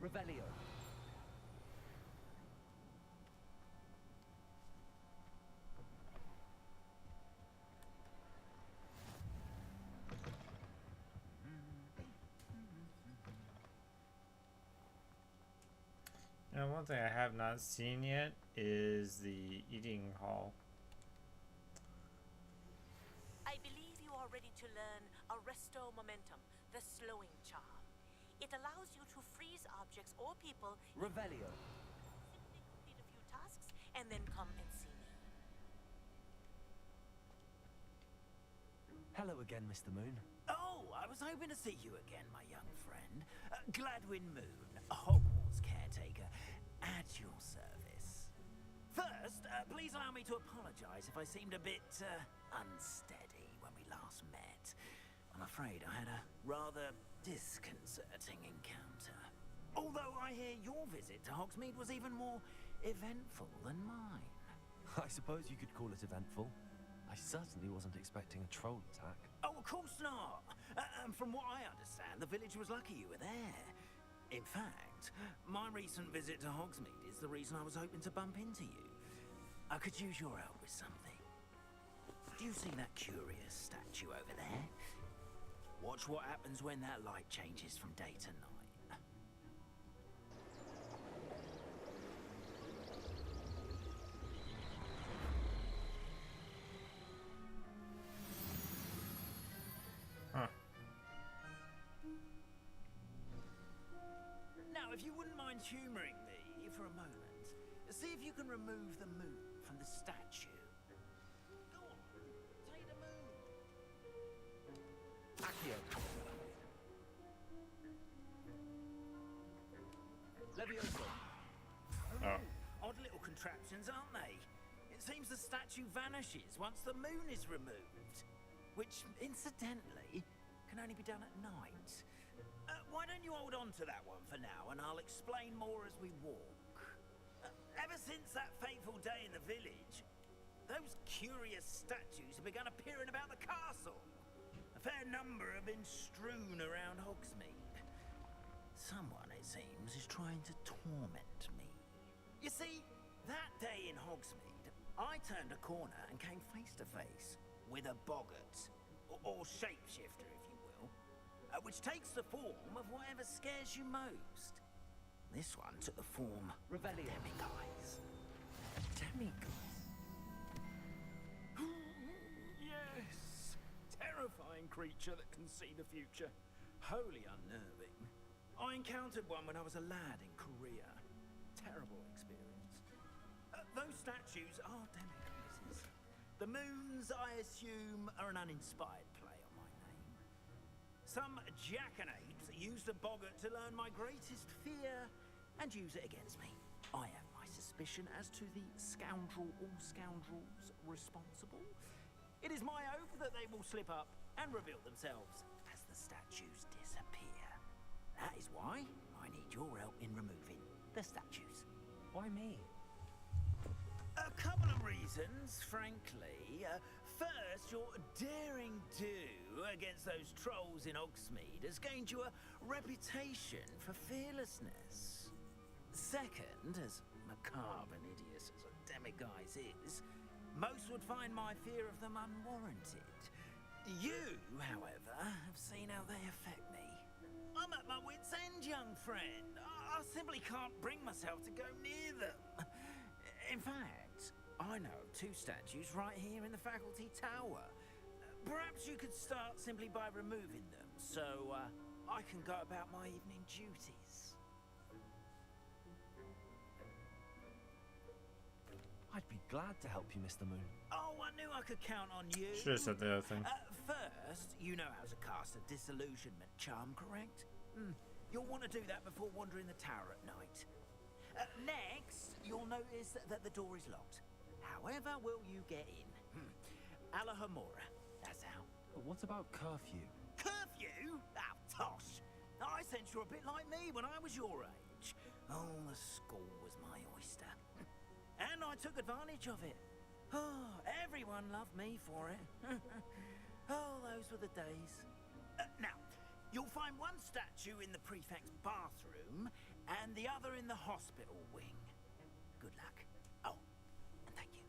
Revelio. And one thing I have not seen yet is the eating hall. are ready to learn Arresto Momentum, the slowing charm. It allows you to freeze objects or people. Revelio. Simply complete a few tasks and then come and see me. Hello again, Mr. Moon. Oh, I was hoping to see you again, my young friend. Gladwin Moon, Hogwarts caretaker, at your service. First, please allow me to apologize if I seemed a bit unsteady when we last met. I'm afraid I had a rather disconcerting encounter. Although I hear your visit to Hogsmeade was even more eventful than mine. I suppose you could call it eventful. I certainly wasn't expecting a troll attack. Oh, of course not. From what I understand, the village was lucky you were there. In fact, my recent visit to Hogsmeade is the reason I was hoping to bump into you. I could use your help with something. Do you see that curious statue over there? Watch what happens when that light changes from day to night. Now, if you wouldn't mind humoring me for a moment, see if you can remove the moon from the statue. Go on, take the moon. Accio. Levioso. Oh. Odd little contraptions, aren't they? It seems the statue vanishes once the moon is removed. Which, incidentally, can only be done at night. Why don't you hold on to that one for now, and I'll explain more as we walk. Ever since that fateful day in the village, those curious statues have begun appearing about the castle. A fair number have been strewn around Hogsmeade. Someone, it seems, is trying to torment me. You see, that day in Hogsmeade, I turned a corner and came face to face with a boggart, or shapeshifter, if you will, which takes the form of whatever scares you most. This one took the form of demiguise. Demiguise? Yes! Terrifying creature that can see the future. Wholly unnerving. I encountered one when I was a lad in Korea. Terrible experience. Those statues are demiguises. The moons, I assume, are an uninspired play on my name. Some jackanapes used a boggart to learn my greatest fear and use it against me. I have my suspicion as to the scoundrel or scoundrels responsible. It is my oath that they will slip up and reveal themselves as the statues disappear. That is why I need your help in removing the statues. Why me? A couple of reasons, frankly. First, your daring do against those trolls in Hogsmeade has gained you a reputation for fearlessness. Second, as macabre and hideous as a demiguise is, most would find my fear of them unwarranted. You, however, have seen how they affect me. I'm at my wit's end, young friend. I simply can't bring myself to go near them. In fact, I know of two statues right here in the faculty tower. Perhaps you could start simply by removing them, so I can go about my evening duties. I'd be glad to help you, Mr. Moon. Oh, I knew I could count on you. Should have said the other thing. First, you know how to cast a disillusionment charm, correct? You'll want to do that before wandering the tower at night. Next, you'll notice that the door is locked. However will you get in? Alahomora, that's how. But what about curfew? Curfew? Oh, tosh. I sense you're a bit like me when I was your age. Oh, the school was my oyster. And I took advantage of it. Oh, everyone loved me for it. Oh, those were the days. Now, you'll find one statue in the prefect's bathroom and the other in the hospital wing. Good luck. Oh, and thank you.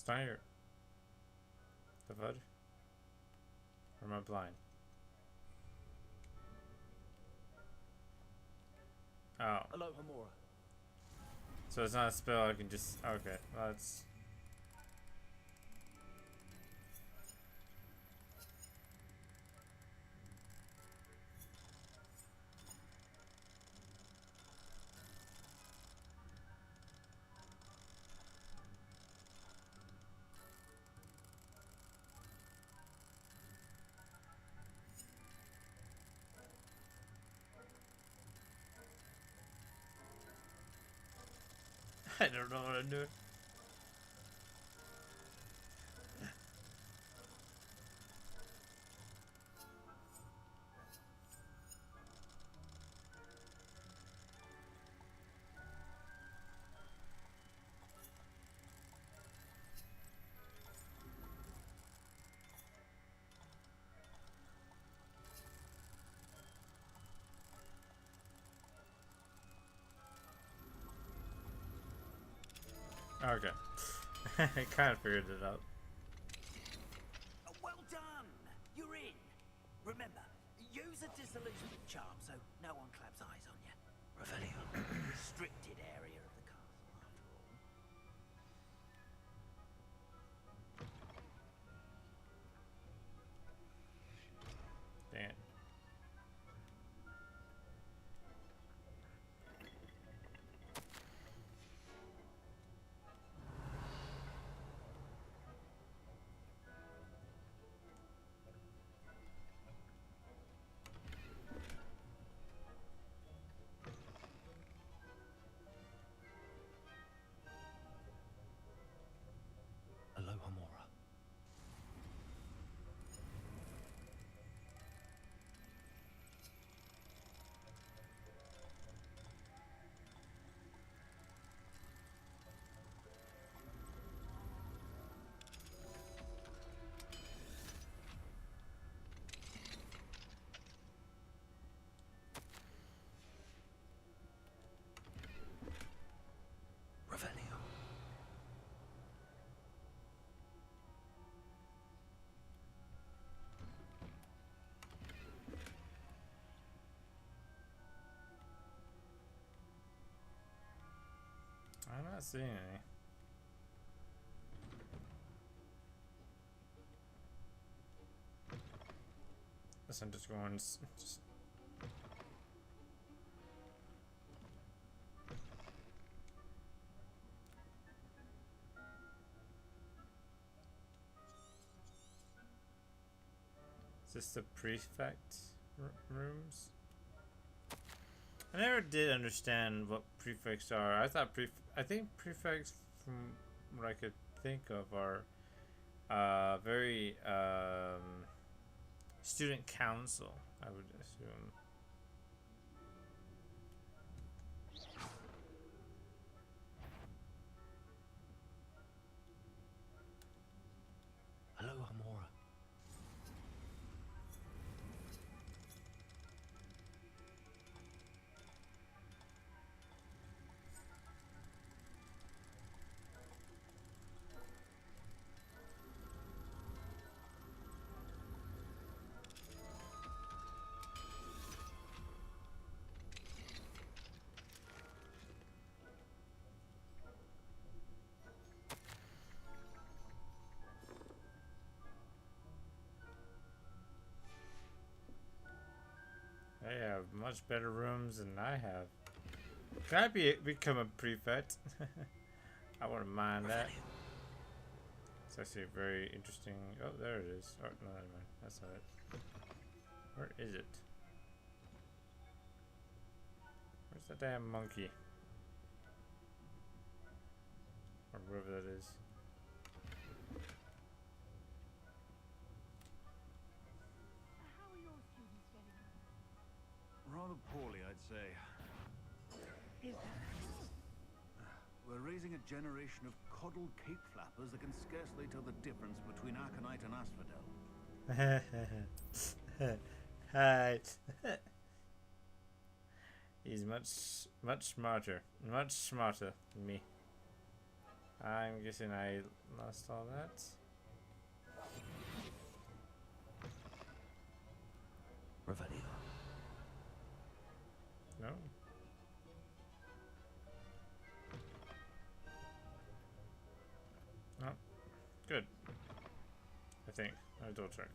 It's not here. The hood? Or am I blind? Oh. Alohomora. So it's not a spell, I can just... Okay, let's... I don't know what I'm doing. Okay. I kind of figured it out. Well done! You're in. Remember, use a disillusionment charm so no one claps eyes on you. Revelio. Restricted area of the castle, after all. Damn. Alohomora. Revelio. I'm not seeing any. Guess I'm just going. Just... Is this the prefect rooms? I never did understand what prefects are. I thought I think prefects, from what I could think of, are very student council, I would assume. Alohomora. They have much better rooms than I have. Can I become a prefect? I wouldn't mind that. It's actually a very interesting. Oh, there it is. Oh, no, never mind. That's not it. Where is it? Where's that damn monkey? Or wherever that is. Rather poorly, I'd say. We're raising a generation of coddled cape flappers that can scarcely tell the difference between aconite and asphodel. Hi. He's much smarter than me. I'm guessing I lost all that. Revelio. No. No. Good. I think. I'll double check.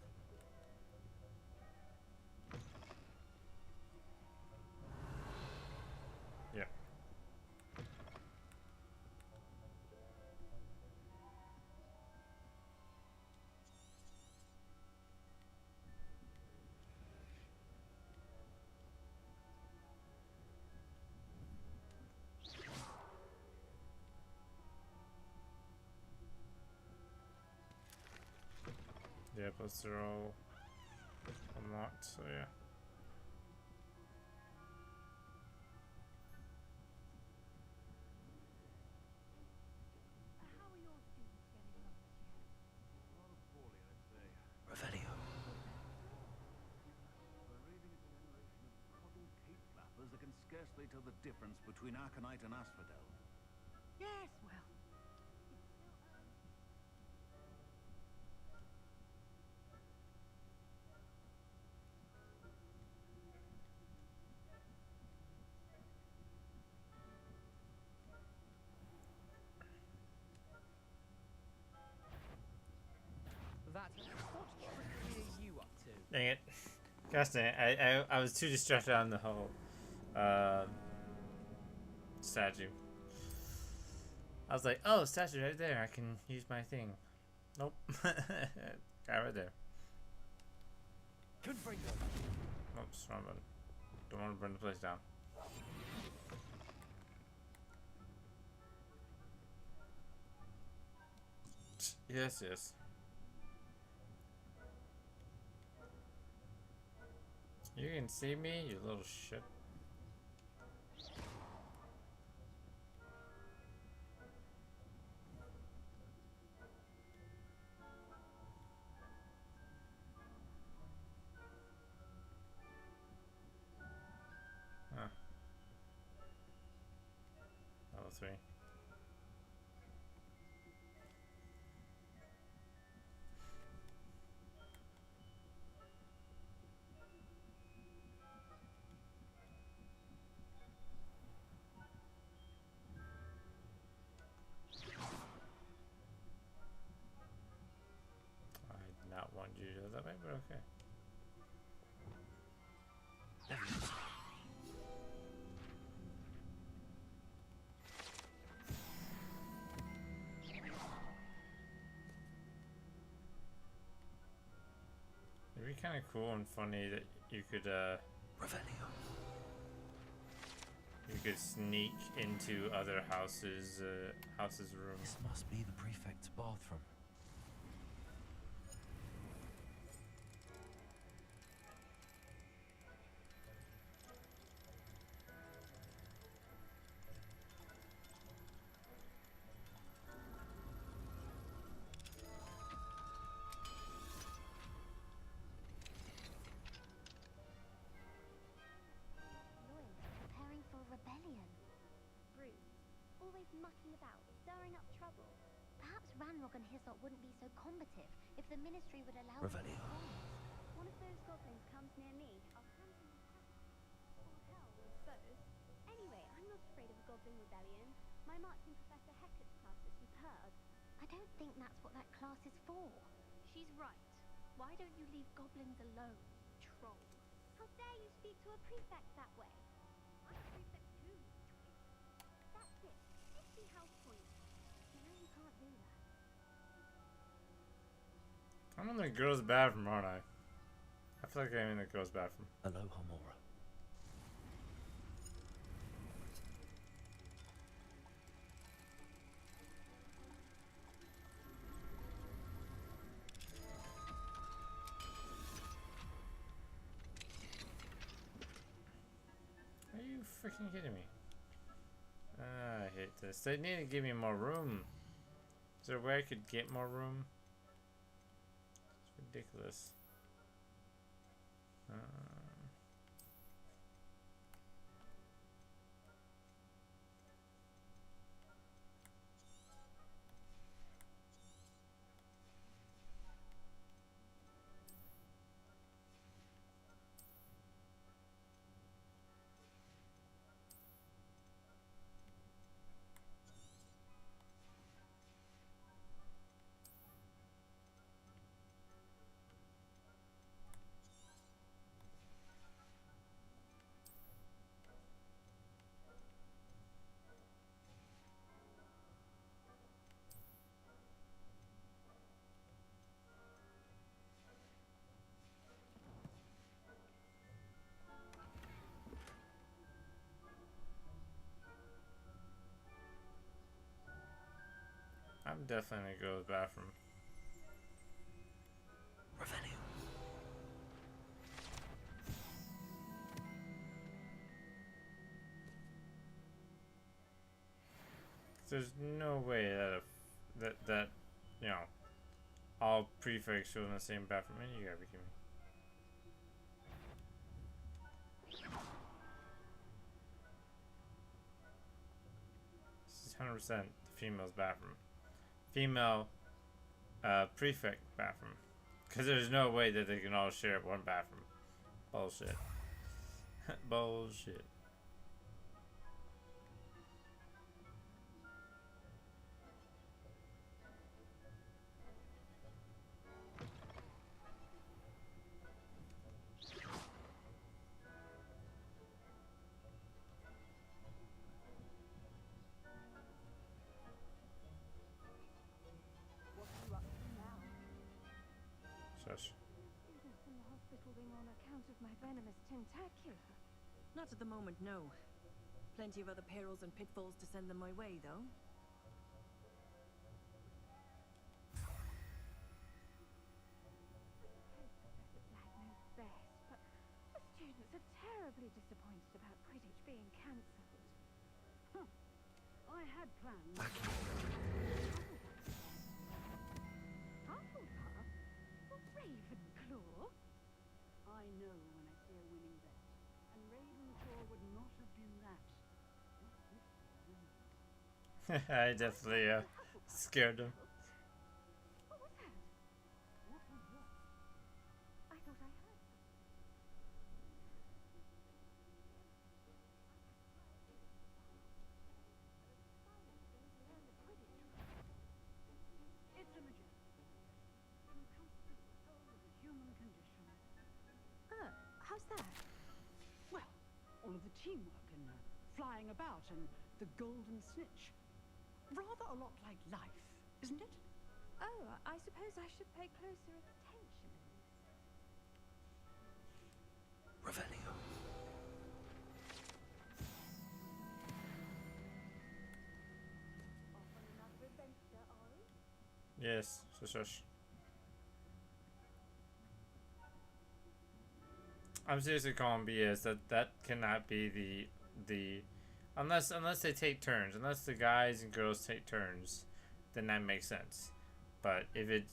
Yeah. Yeah, plus they're all unlocked, so yeah. Revelio. Flappers that can scarcely tell the difference between Aconite and Asphodel. Yes, well. That. What trickery are you up to? Dang it. Gosh dang it. I was too distracted on the whole statue. I was like, oh, statue right there. I can use my thing. Nope. Guy right there. Could bring them. Oops, wrong button. Don't want to burn the place down. Yes, yes. You can see me, you little shit. Huh. Level 3. I did not want you to go that way, but okay. It'd be kind of cool and funny that you could you could sneak into other houses' rooms. This must be the prefect's bathroom. Preparing for rebellion. Bruce, always mucking about, stirring up trouble. Perhaps Ranrock and Hyssop wouldn't be so combative if the Ministry would allow them to cross. One of those goblins comes near me, I'll hand him the or hell, I suppose. Anyway, I'm not afraid of a goblin rebellion. My marching Professor Hecat's class is superb. I don't think that's what that class is for. She's right. Why don't you leave goblins alone, troll? How dare you speak to a prefect that way? I'm a prefect too, twit. That's it. 50 house points. You know you can't do that. I'm in the girls' bathroom, aren't I? I feel like I'm in the girls' bathroom. Aloha Mora. Are you freaking kidding me? I hate this. They need to give me more room. Is there a way I could get more room? It's ridiculous. I'm definitely gonna go to the bathroom. Revelio. There's no way that you know, all prefects go in the same bathroom. Man, you gotta be kidding me. This is 100% the female's bathroom. Female prefect bathroom. Because there's no way that they can all share one bathroom. Bullshit. Bullshit. Shush. Students in the hospital wing on account of my venomous tentacula. Not at the moment, no. Plenty of other perils and pitfalls to send them my way, though. Professor Flagg knows best, but the students are terribly disappointed about Quidditch being cancelled. I had plans. Hufflepuff? Ravenclaw? I know when I see a winning bet, and Ravenclaw would not have been that. I definitely scared him. What was that? What was what? I thought I heard something. It's a magician. Who comes to the soul of the human condition. How's that? Well, all of the teamwork and flying about and the golden snitch. Rather a lot like life, isn't it? Oh, I suppose I should pay closer attention. Revelio. Off on another adventure, are we? Yes, shush. I'm seriously calling BS. That cannot be the unless they take turns. Unless the guys and girls take turns, then that makes sense. But if it,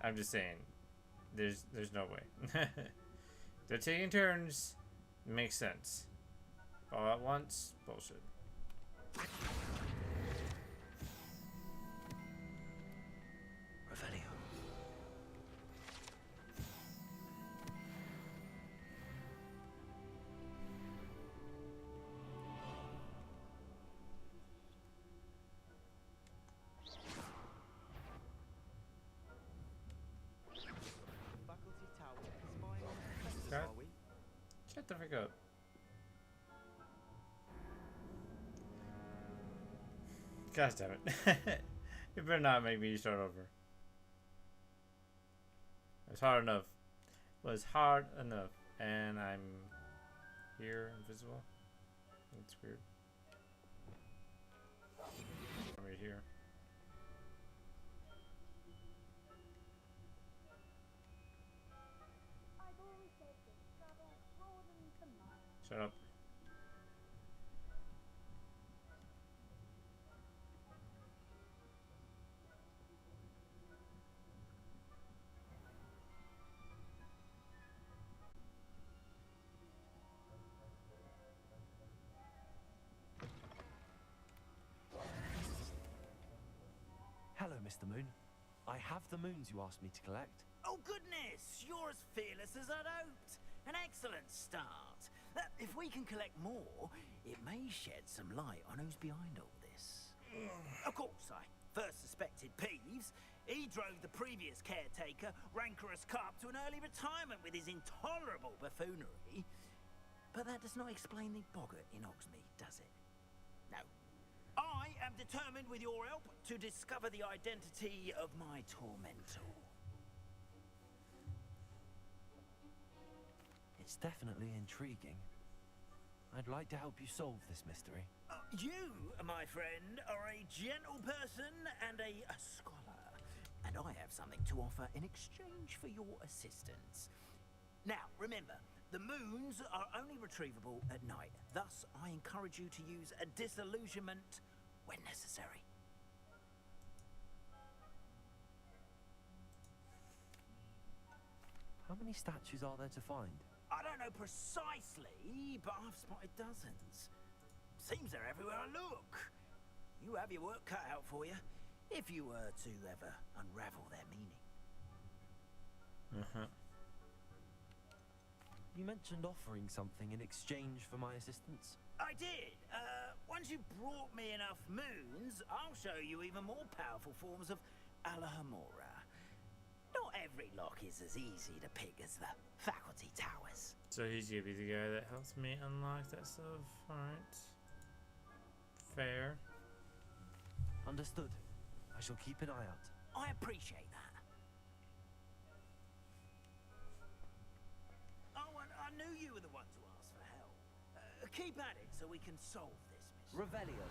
I'm just saying, there's no way. They're taking turns, it makes sense. All at once, bullshit. Revelio. Faculty Tower, spying on professors, are we? Shut the fuck up. Gosh damn it. You better not make me start over. It's hard enough. It was hard enough. And I'm here, invisible. That's weird. I'm right here. I've always said that travel broadens the mind. Shut up. Hello, Mr. Moon. I have the moons you asked me to collect. Oh, goodness! You're as fearless as I'd hoped. An excellent start. If we can collect more, it may shed some light on who's behind all this. Of course, I first suspected Peeves. He drove the previous caretaker, Rancorous Carp, to an early retirement with his intolerable buffoonery. But that does not explain the boggart in Hogsmeade, does it? No. I am determined, with your help, to discover the identity of my tormentor. It's definitely intriguing. I'd like to help you solve this mystery. You, my friend, are a gentle person and a scholar, and I have something to offer in exchange for your assistance. Now, remember, the moons are only retrievable at night. Thus, I encourage you to use a disillusionment when necessary. How many statues are there to find? I don't know precisely, but I've spotted dozens. Seems they're everywhere I look. You have your work cut out for you, if you were to ever unravel their meaning. You mentioned offering something in exchange for my assistance. I did. Once you've brought me enough moons, I'll show you even more powerful forms of Alhamora. Not every lock is as easy to pick as the faculty towers. So he's gonna be the guy that helps me unlock that stuff. Alright. Fair. Understood. I shall keep an eye out. I appreciate that. Oh, and I knew you were the one to ask for help. Keep at it so we can solve this mystery. Revelio.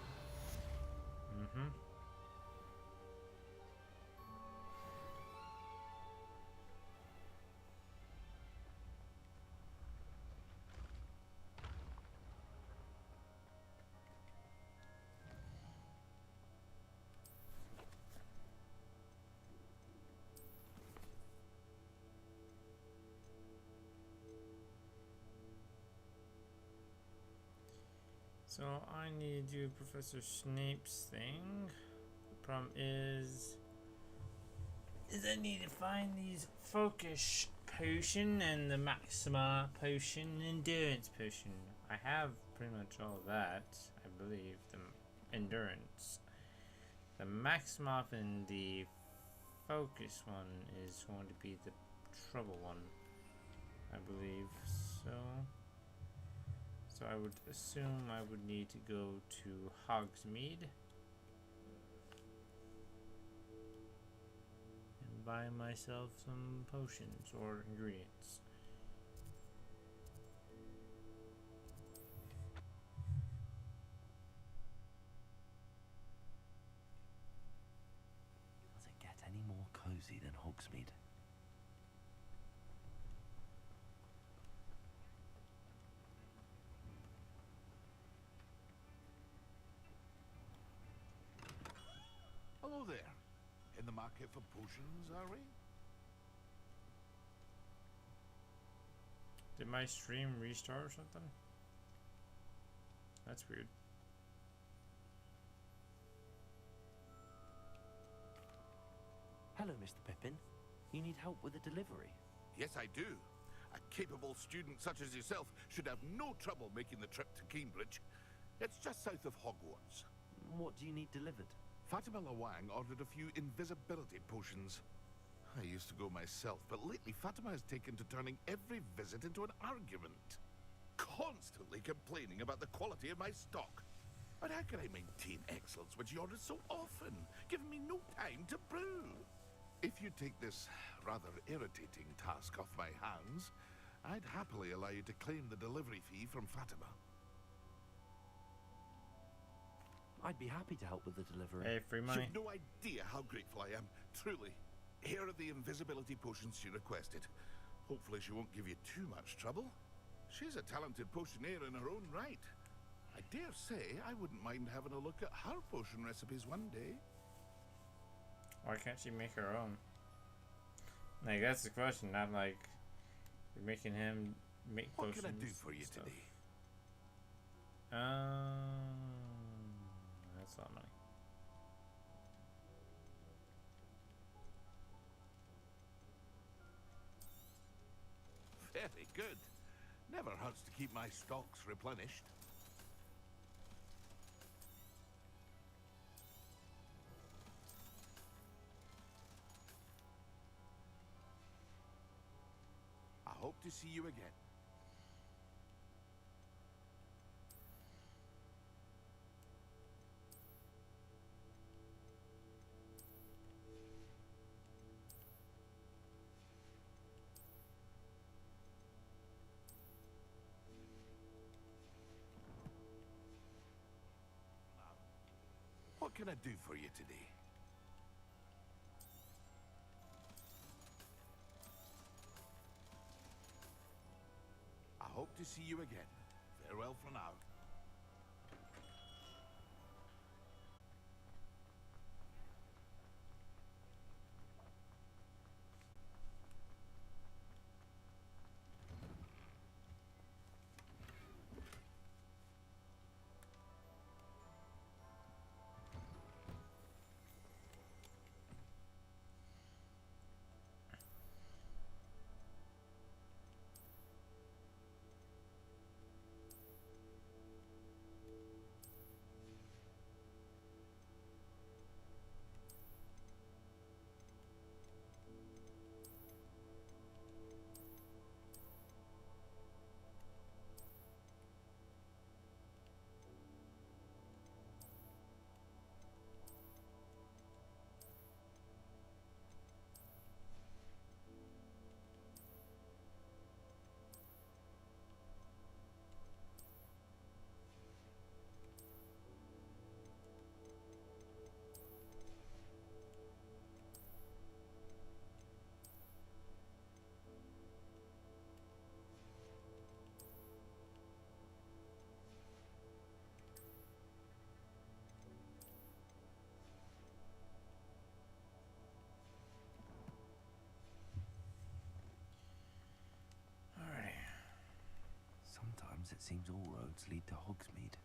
So I need to do Professor Snape's thing. The problem is I need to find these focus potion and the maxima potion and endurance potion. I have pretty much all of that, I believe. The endurance. The maxima and the focus one is going to be the trouble one, I believe. So I would assume I would need to go to Hogsmeade and buy myself some potions or ingredients. Does it get any more cozy than Hogsmeade? Hello there. In the market for potions, are we? Did my stream restart or something? That's weird. Hello, Mr. Pippin. You need help with a delivery? Yes, I do. A capable student such as yourself should have no trouble making the trip to Cambridge. It's just south of Hogwarts. What do you need delivered? Fatima Lawang ordered a few invisibility potions. I used to go myself, but lately Fatima has taken to turning every visit into an argument. Constantly complaining about the quality of my stock. But how can I maintain excellence when she orders so often, giving me no time to brew? If you take this rather irritating task off my hands, I'd happily allow you to claim the delivery fee from Fatima. I'd be happy to help with the delivery. Hey, free money. You've no idea how grateful I am, truly. Here are the invisibility potions she requested. Hopefully she won't give you too much trouble. She's a talented potioneer in her own right. I dare say I wouldn't mind having a look at her potion recipes one day. Why can't she make her own? Like, that's the question, not like you're making him make What potions. can I do for you stuff. today? That's a lot of money. Very good. Never hurts to keep my stocks replenished. I hope to see you again. can I do for you today? I hope to see you again. Farewell for now. Sometimes it seems all roads lead to Hogsmeade.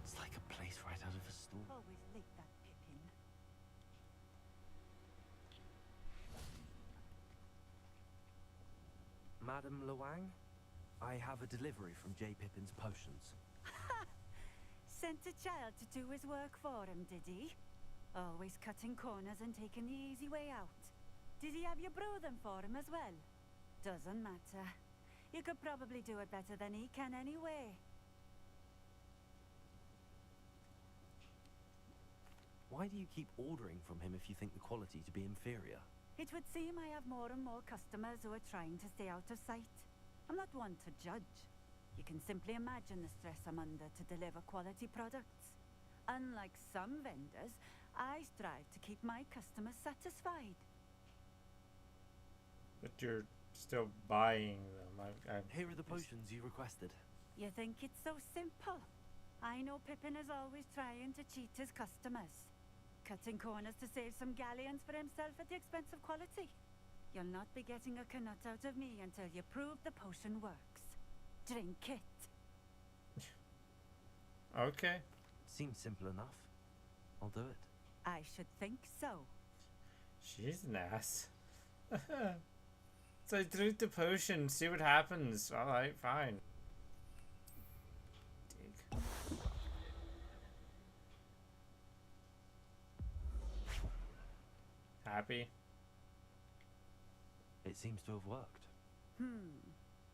It's like a place right out of a story. Always late, that Pippin. Madam Luang, I have a delivery from J. Pippin's potions. Sent a child to do his work for him, did he? Always cutting corners and taking the easy way out. Did he have you brew them for him as well? Doesn't matter. You could probably do it better than he can anyway. Why do you keep ordering from him if you think the quality to be inferior? It would seem I have more and more customers who are trying to stay out of sight. I'm not one to judge. You can simply imagine the stress I'm under to deliver quality products. Unlike some vendors, I strive to keep my customers satisfied. But you're still buying them. Here are the potions you requested. You think it's so simple? I know Pippin is always trying to cheat his customers. Cutting corners to save some galleons for himself at the expense of quality. You'll not be getting a canut out of me until you prove the potion works. Drink it. Okay. Seems simple enough. I'll do it. I should think so. She's an ass. So I drink the potion, see what happens. Alright, fine. Dig. Happy? It seems to have worked.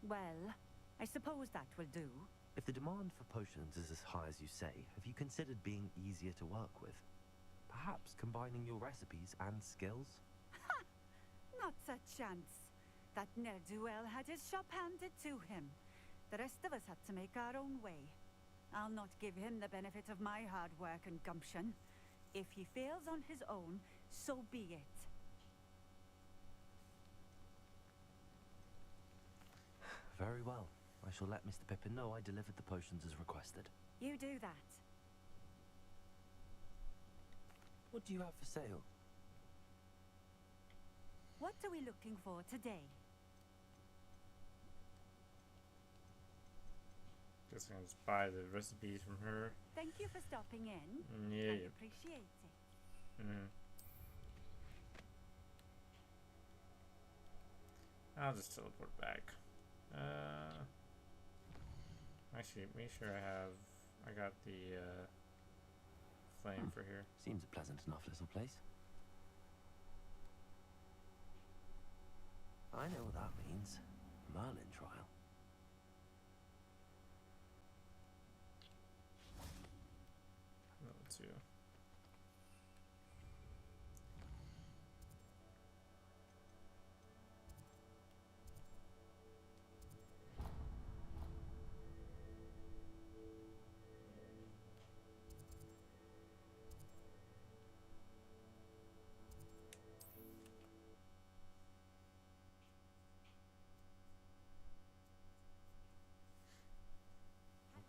Well, I suppose that will do. If the demand for potions is as high as you say, have you considered being easier to work with? Perhaps combining your recipes and skills? Not a chance. That ne'er-do-well had his shop handed to him. The rest of us had to make our own way. I'll not give him the benefit of my hard work and gumption. If he fails on his own, so be it. Very well. I shall let Mr. Pippin know I delivered the potions as requested. You do that. What do you have for sale? What are we looking for today? Just gonna just buy the recipes from her. Thank you for stopping in. Yeah, I yeah. appreciate it. I'll just teleport back. Actually, make sure I got the flame for here. Seems a pleasant enough little place. I know what that means. Merlin trial. Level 2.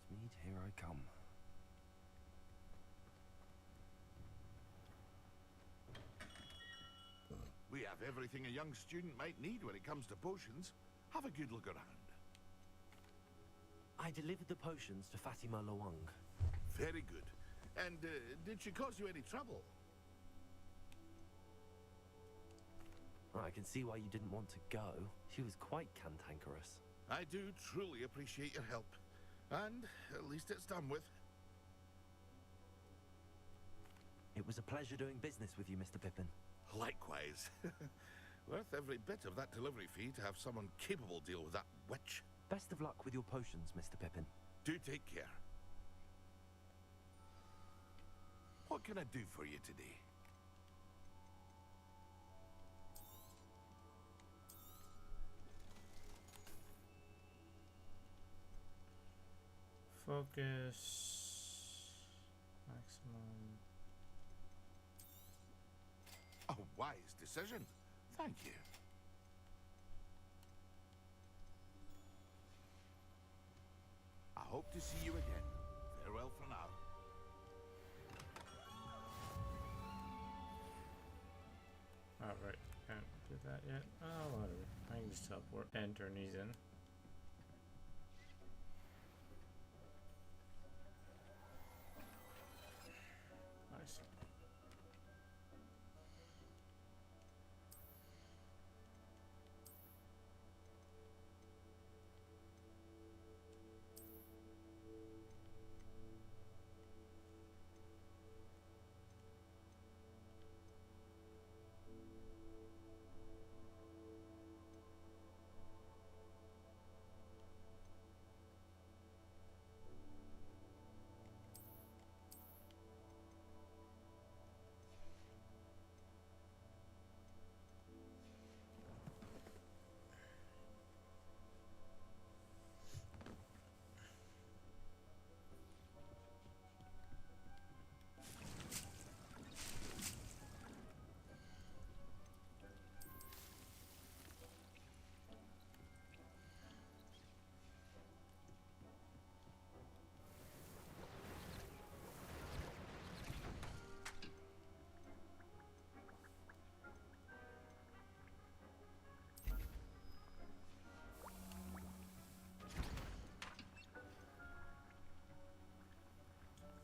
Mead, here I come. We have everything a young student might need when it comes to potions. Have a good look around. I delivered the potions to Fatima Lawang. Very good. And did she cause you any trouble? I can see why you didn't want to go. She was quite cantankerous. I do truly appreciate your help. And at least it's done with. It was a pleasure doing business with you, Mr. Pippin. Likewise. Worth every bit of that delivery fee to have someone capable deal with that witch. Best of luck with your potions, Mr. Pippin. Do take care. What can I do for you today? Focus. Maximum. A wise decision. Thank you. I hope to see you again. Farewell for now. Alright, can't do that yet. Oh, whatever. I can just teleport and turn these in. Nice.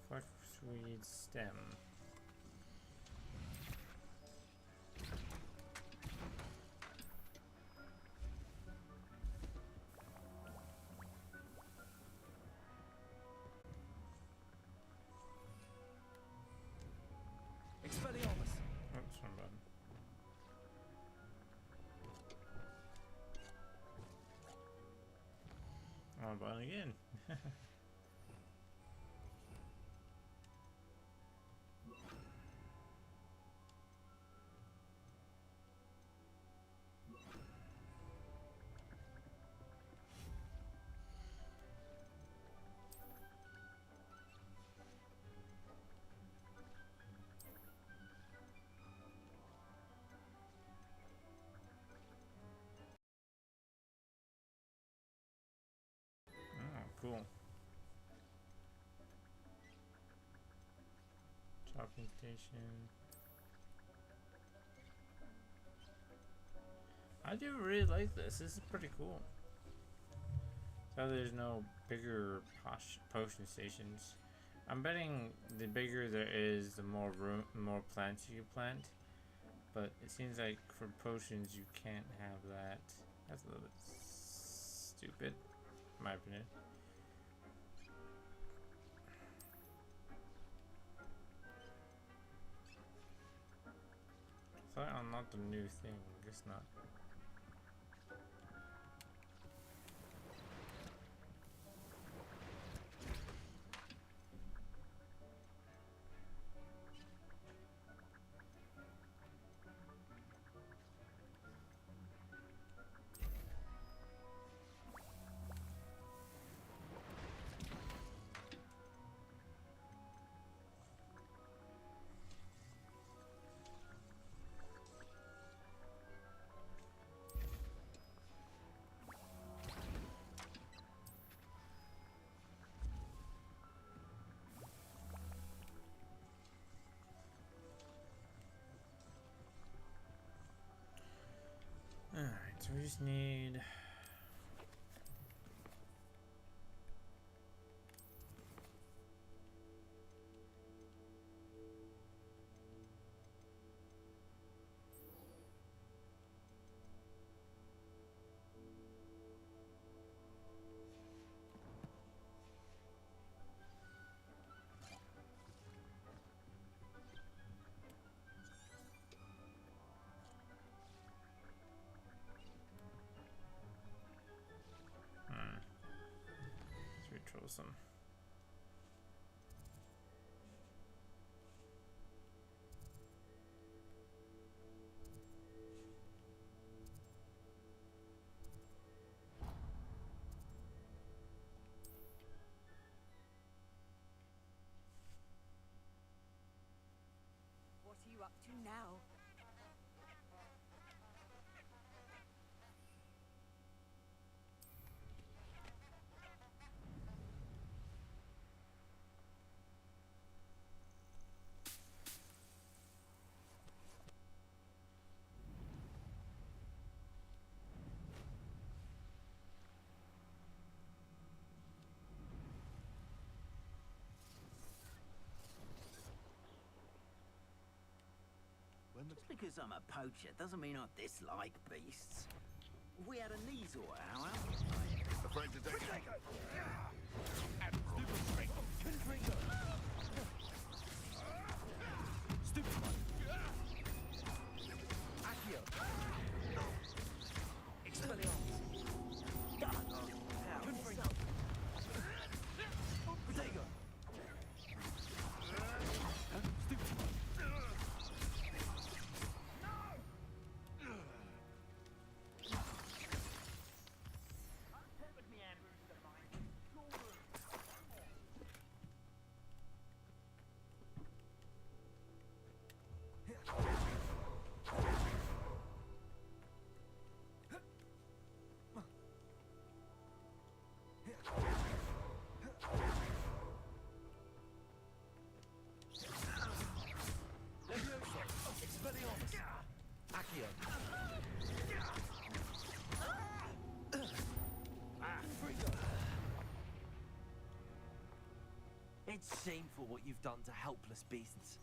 Flesh-weed stem. Oh, but again. Oh, cool. Shopping station. I do really like this. This is pretty cool. So there's no bigger potion stations. I'm betting the bigger there is, the more room, more plants you can plant. But it seems like for potions you can't have that. That's a little bit stupid, in my opinion. I thought I unlocked a new thing. I guess not. Alright, so we just need... It's very troublesome. What are you up to now? Just because I'm a poacher doesn't mean I dislike beasts. If we had a knees or our Afraid to take it. Stupid one. Accio. Expelliarmus. Protego. Stupid one. Expelliarmus. Accio. It's shameful what you've done to helpless beasts.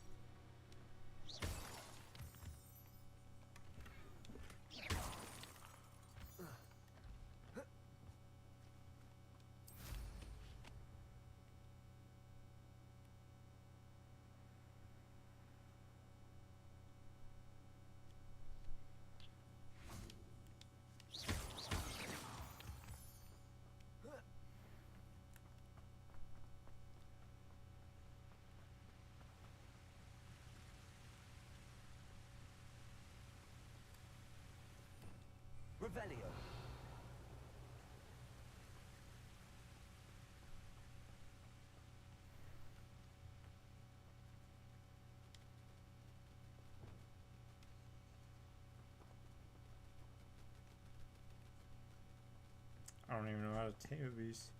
I don't even know how to tame a beast.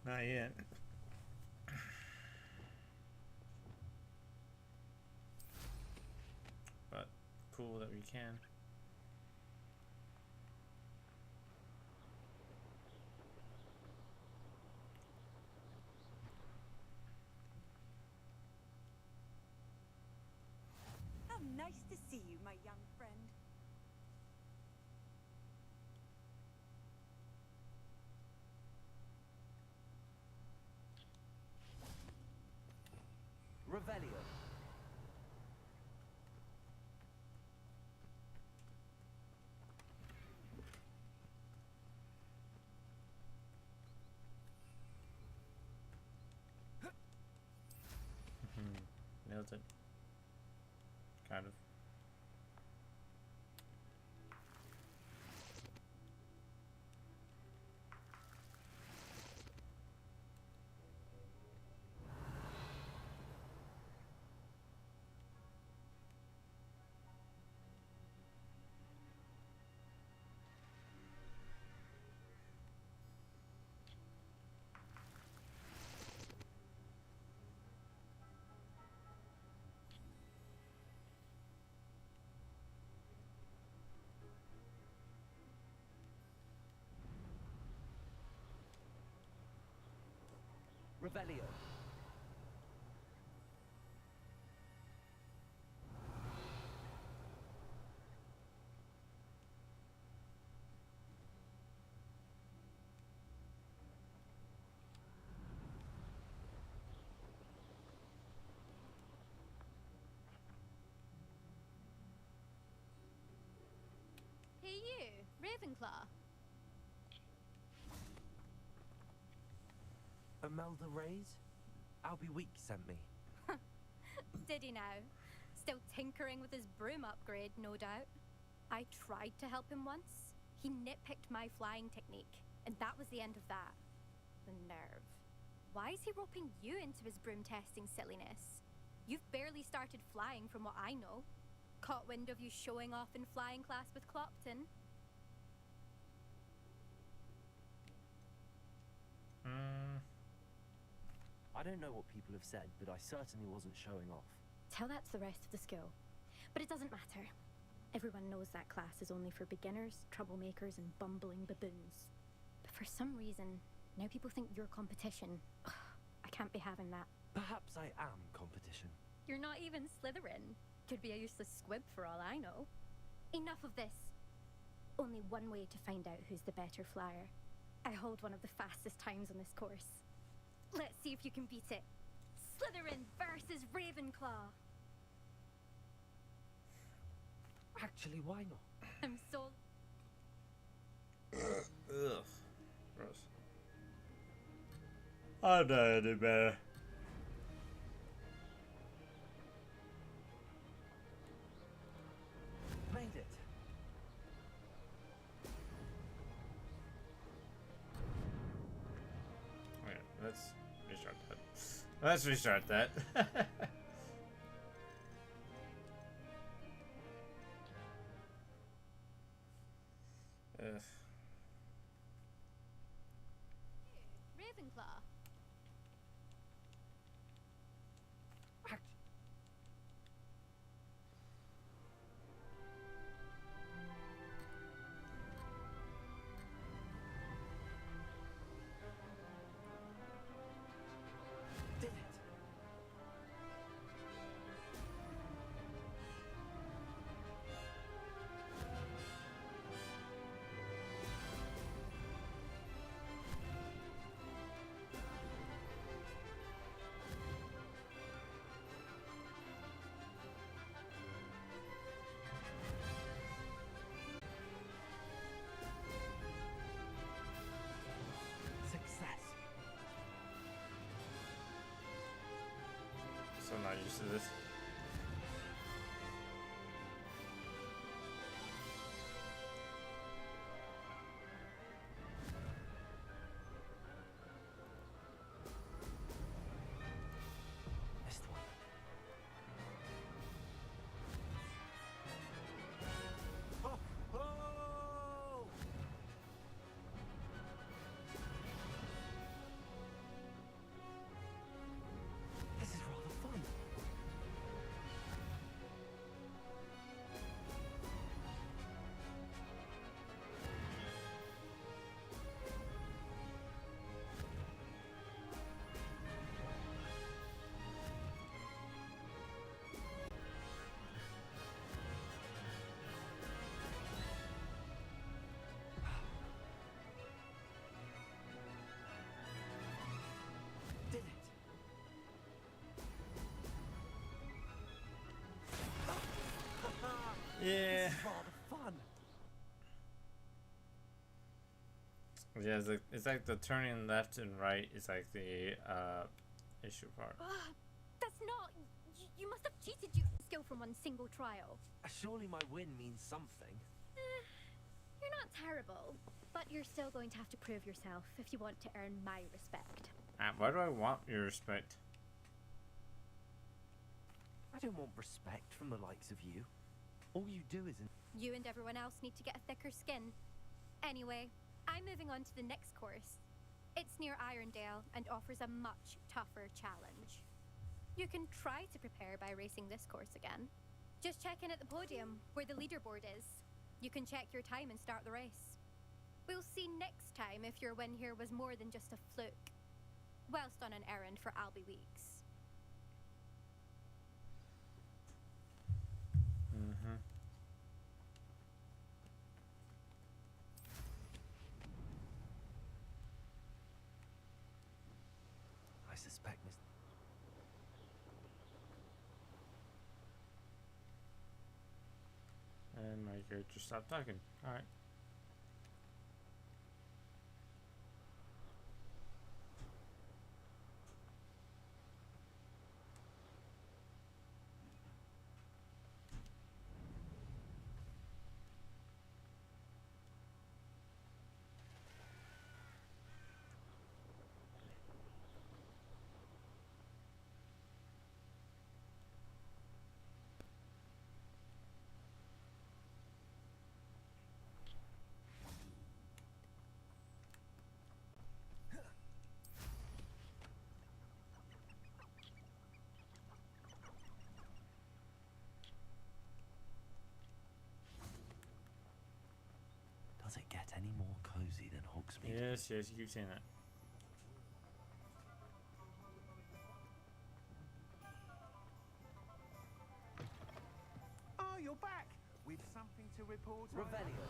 Not yet. But cool that we can. How nice to see you, my young friend. Revelio. Nailed it. Kind of. Revelio. Hey you, Ravenclaw. Imelda Reyes? Albie Week sent me. Did he now? Still tinkering with his broom upgrade, no doubt. I tried to help him once. He nitpicked my flying technique, and that was the end of that. The nerve. Why is he roping you into his broom testing silliness? You've barely started flying from what I know. Caught wind of you showing off in flying class with Clopton. I don't know what people have said, but I certainly wasn't showing off. Tell that to the rest of the school. But it doesn't matter. Everyone knows that class is only for beginners, troublemakers, and bumbling baboons. But for some reason, now people think you're competition. Ugh, I can't be having that. Perhaps I am competition. You're not even Slytherin. Could be a useless squib for all I know. Enough of this. Only one way to find out who's the better flyer. I hold one of the fastest times on this course. Let's see if you can beat it. Slytherin versus Ravenclaw. Actually, why not? I'm so... Ugh. Gross. I know I did better. Made it. Okay, let's restart that. Let's restart that. Ravenclaw. Did it. Success. So I'm not used to this. Missed one. Yeah, it's like the turning left and right is like the issue part. That's not. You must have cheated you skill from one single trial. Surely my win means something. You're not terrible, but you're still going to have to prove yourself if you want to earn my respect. Why do I want your respect? I don't want respect from the likes of you. All you do is... You and everyone else need to get a thicker skin. Anyway, I'm moving on to the next course. It's near Irondale and offers a much tougher challenge. You can try to prepare by racing this course again. Just check in at the podium, where the leaderboard is. You can check your time and start the race. We'll see next time if your win here was more than just a fluke. Whilst on an errand for Albie Weeks. Mm-hmm. I suspect Miss... And my character stopped talking. Alright. Does it get any more cozy than Hogsmeade? Yes, you keep saying that. Oh, you're back with something to report. Revelio.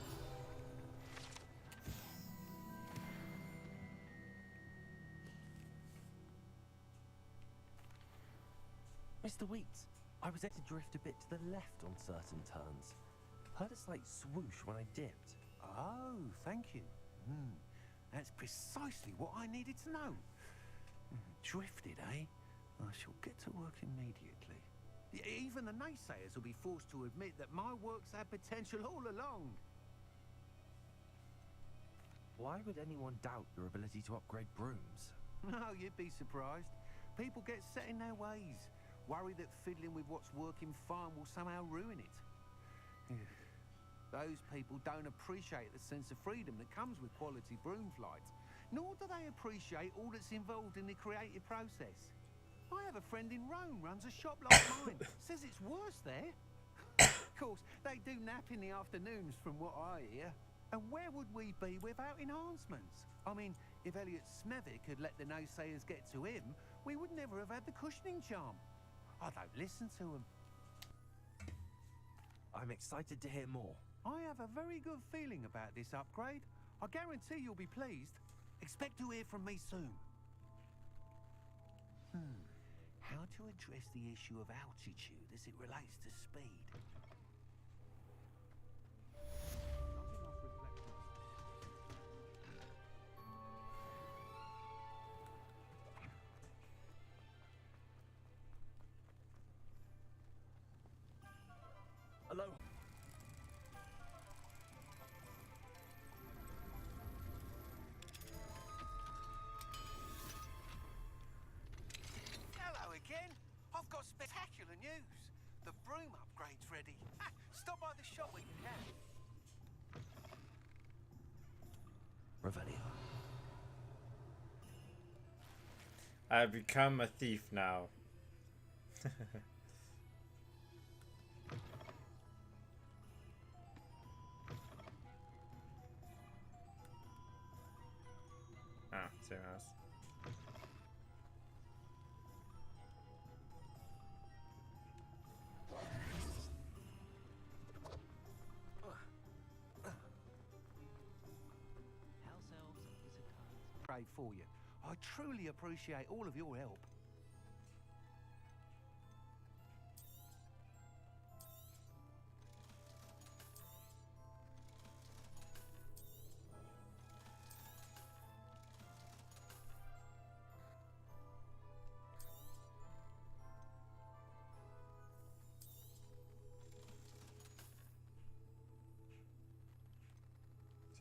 Mr. Weeks, I was able to drift a bit to the left on certain turns. Heard a slight swoosh when I dipped. Oh, thank you. That's precisely what I needed to know. Drifted, eh? I shall get to work immediately. Even the naysayers will be forced to admit that my work's had potential all along. Why would anyone doubt your ability to upgrade brooms? No, you'd be surprised. People get set in their ways, worry that fiddling with what's working fine will somehow ruin it. Those people don't appreciate the sense of freedom that comes with quality broom flight, nor do they appreciate all that's involved in the creative process. I have a friend in Rome runs a shop like mine, says it's worse there. Of course, they do nap in the afternoons from what I hear. And where would we be without enhancements? I mean, if Elliot Smethwick had let the naysayers get to him, we would never have had the cushioning charm. I don't listen to them. I'm excited to hear more. I have a very good feeling about this upgrade. I guarantee you'll be pleased. Expect to hear from me soon. How to address the issue of altitude as it relates to speed? Hello. Hello again. I've got spectacular news. The broom upgrade's ready. Stop by the shop when you can. Revelio. I've become a thief now. Ah, same house. Pray for you. I truly appreciate all of your help.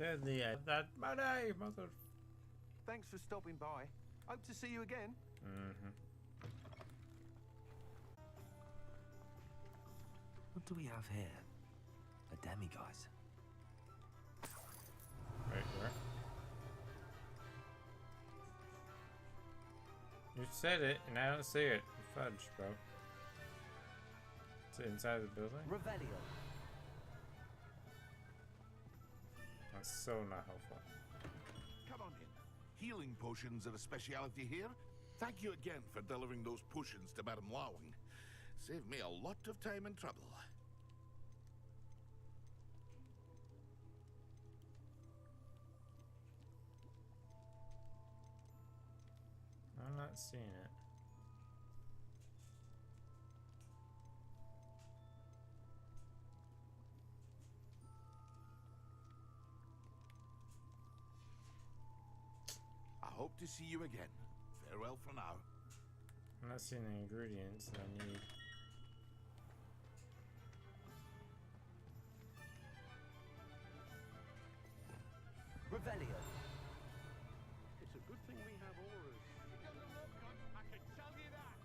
Sadly, I that money, mother. Thanks for stopping by. Hope to see you again. What do we have here? A demiguise. Right where? You said it, and I don't see it. Fudge, bro. Is it inside the building? Revelio. That's so not helpful. Come on in. Healing potions are a speciality here. Thank you again for delivering those potions to Madame Lawing. Saved me a lot of time and trouble. I'm not seeing it. I hope to see you again. Farewell for now. I'm not seeing the ingredients that I need. Revelio. It's a good thing we have auras. I can tell you that.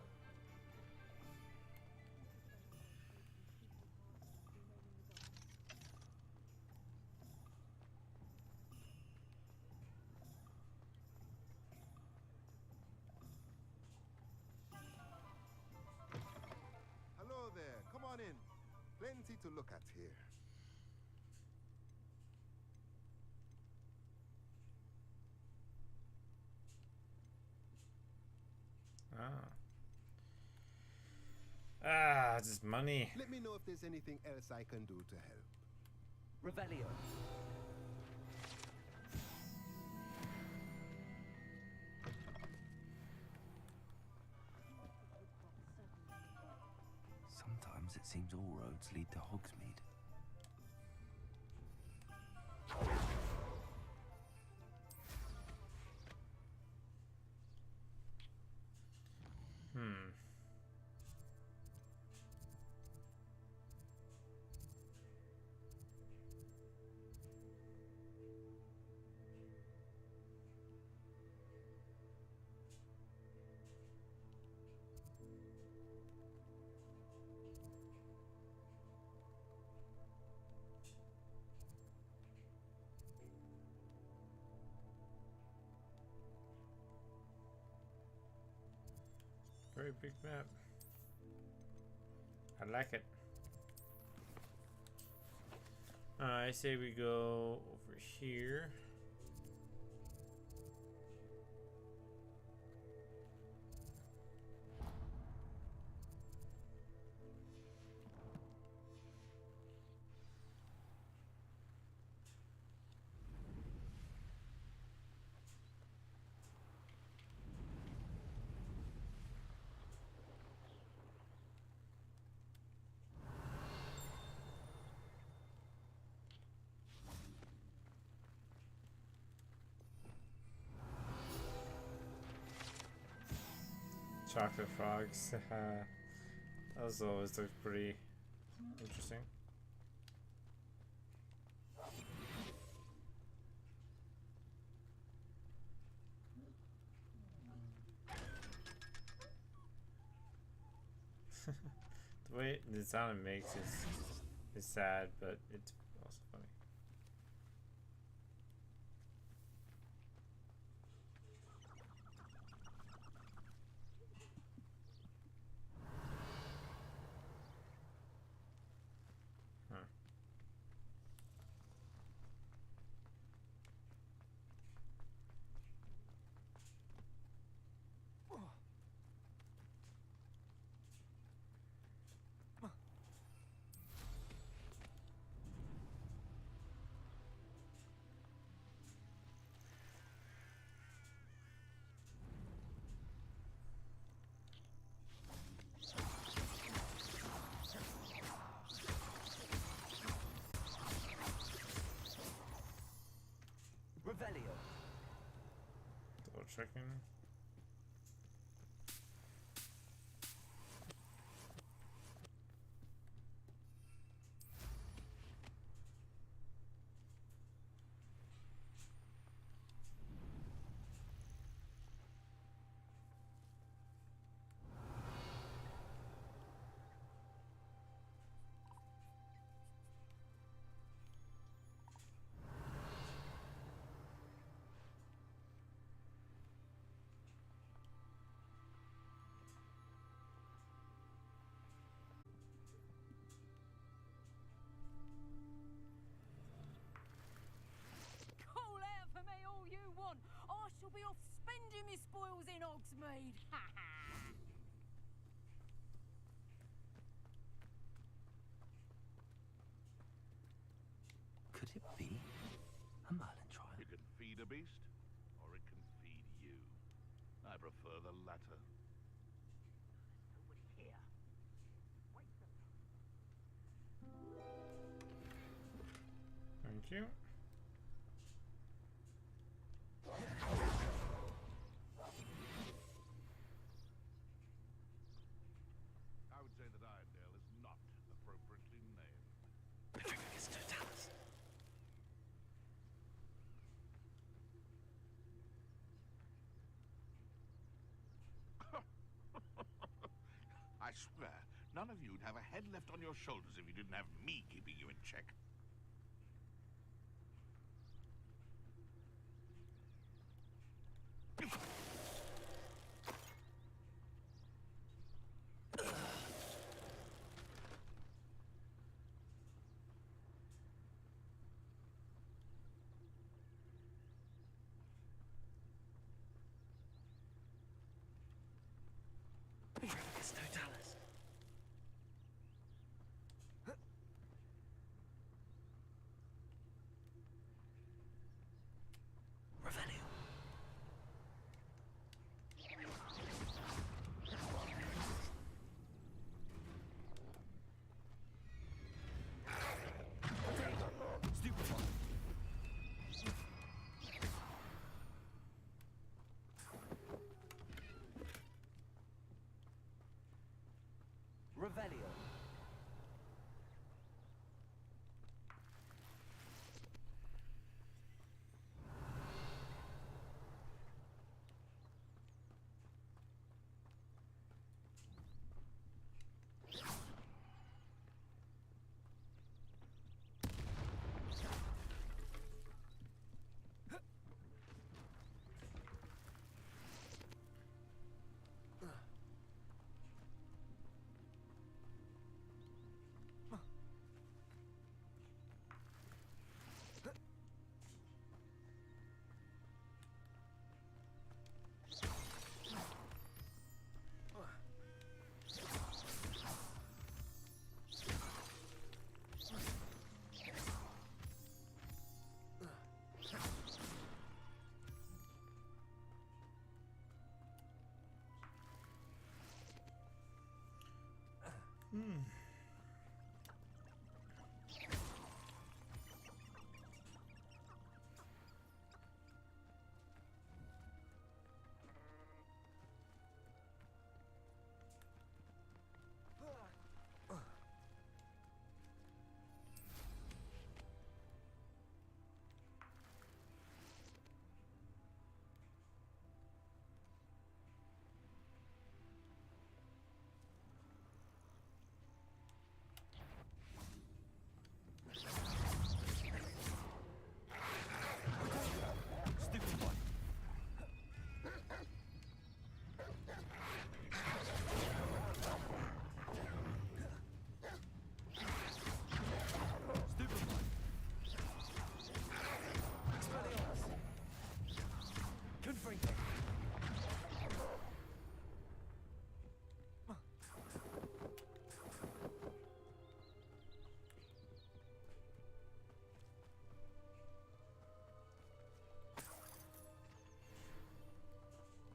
Hello there. Come on in. Plenty to look at here. Just money. Let me know if there's anything else I can do to help. Revelio. Sometimes it seems all roads lead to Hogsmeade. Very big map. I like it. I say we go over here. Chocolate frogs. Those always look pretty interesting. The way the sound it makes is sad, but it's also funny. Revelio. Double checking. on! I shall be off spending my spoils in Hogsmeade! Ha ha! Could it be a Merlin trial? It can feed a beast, or it can feed you. I prefer the latter. Nobody here. Wait the Thank you. I would say that Irondale is not appropriately named. Petrificus totalis. I swear, none of you'd have a head left on your shoulders if you didn't have me keeping you in check. Petrificus totalis. Revelio. Stupefy. Revelio.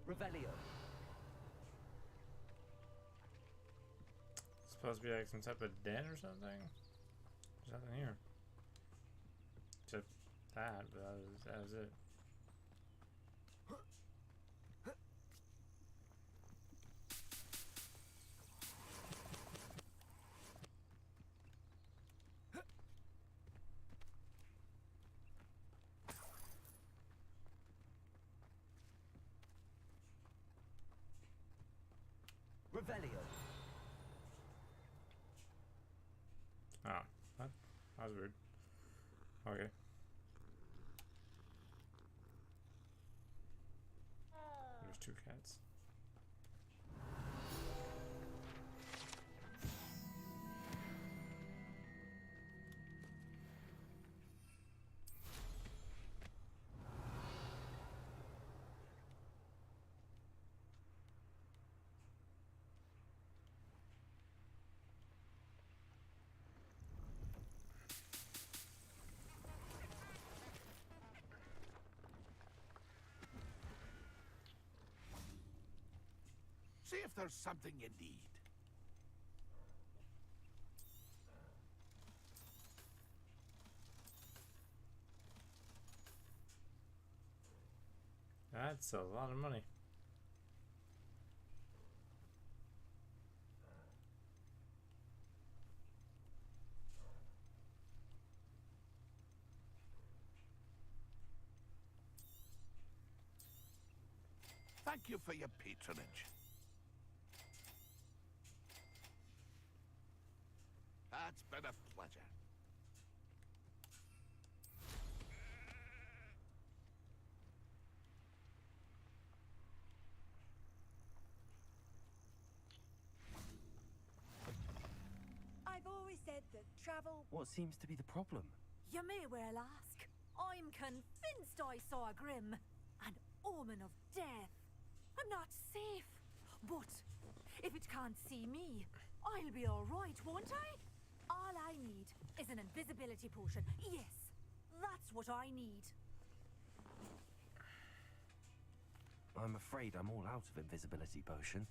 Revelio. Supposed to be like some type of den or something? There's nothing here. Except that, but that was it. Revelio. Ah, what? That was weird. Okay. There's two cats. if there's something you need. That's a lot of money. Thank you for your patronage. It's been a pleasure. I've always said that travel... What seems to be the problem? You may well ask. I'm convinced I saw a Grim, an omen of death. I'm not safe. But if it can't see me, I'll be all right, won't I? All I need is an invisibility potion. Yes, that's what I need. I'm afraid I'm all out of invisibility potion.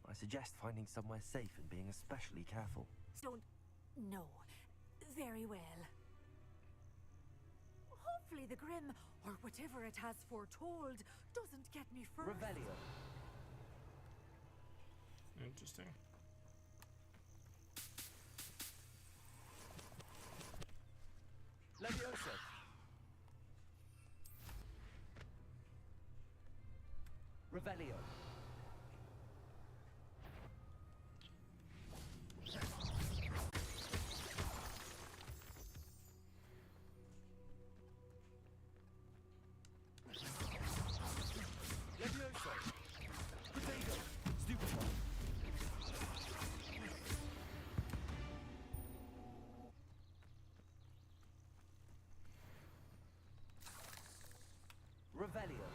I suggest finding somewhere safe and being especially careful. Don't... No. Very well. Hopefully the Grim, or whatever it has foretold, doesn't get me first. Revelio. Interesting. Leviosa. Revelio. Leviosa. Potato. Stupefy. Revelio.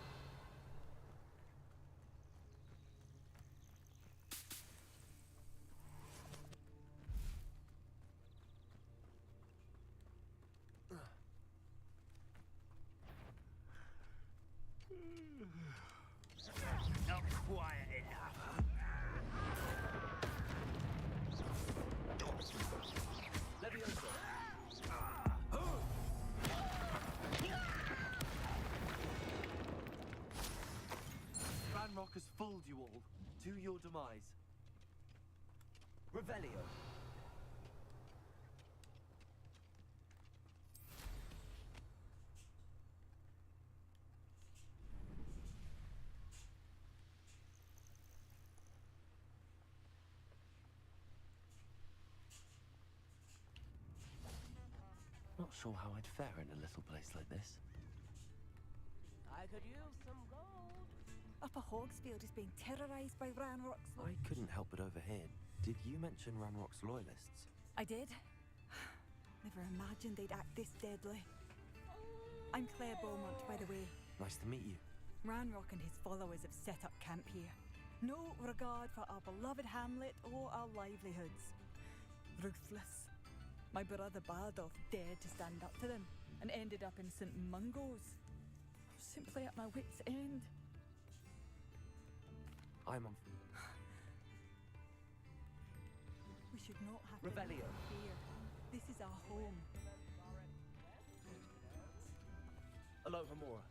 Not quiet enough. Leviosa. Ranrock has fooled you all. To your demise. Revelio. Not sure how I'd fare in a little place like this. I could use some gold. Upper Hogsfield is being terrorized by Ranrock's... I couldn't help but overhear. Did you mention Ranrock's loyalists? I did. Never imagined they'd act this deadly. I'm Claire Beaumont, by the way. Nice to meet you. Ranrock and his followers have set up camp here. No regard for our beloved hamlet or our livelihoods. Ruthless. My brother Bardolph dared to stand up to them and ended up in St. Mungo's. Simply at my wit's end. I'm on... We should not have Revelio. to fear. This is our home. Alohomora.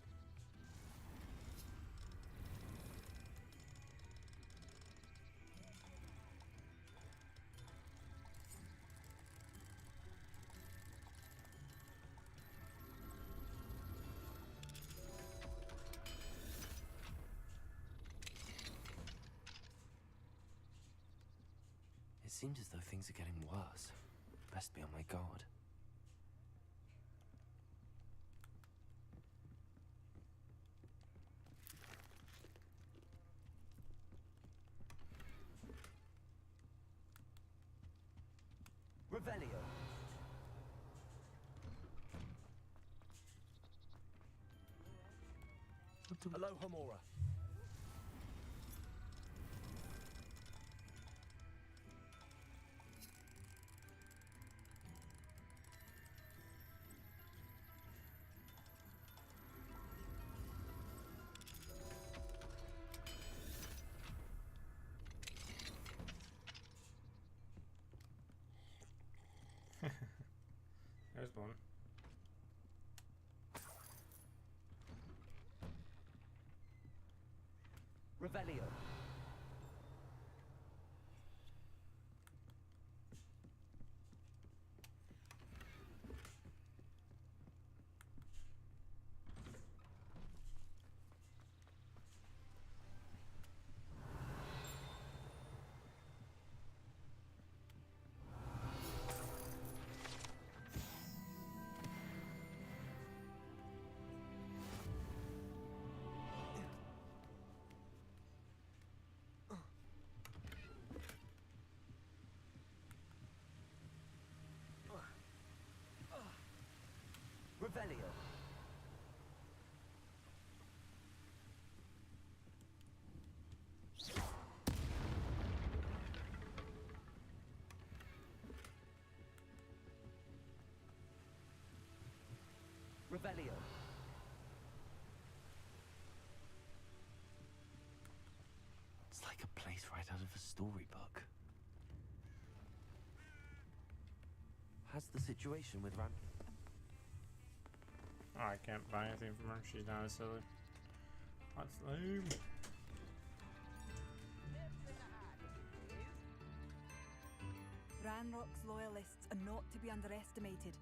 It seems as though things are getting worse. Best be on my guard. Revelio. Alohomora. There's one. Revelio. Revelio. Revelio. It's like a place right out of a storybook. How's the situation with Ran? Oh, I can't buy anything from her. She's not a silly. That's lame. Ranrock's loyalists are not to be underestimated.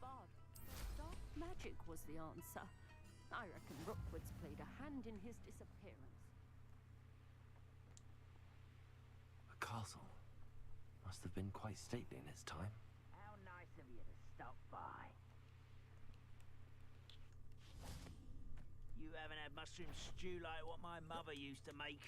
bard. Dark magic was the answer. I reckon Rookwood's played a hand in his disappearance. A castle. Must have been quite stately in its time. How nice of you to stop by. You haven't had mushroom stew like what my mother used to make.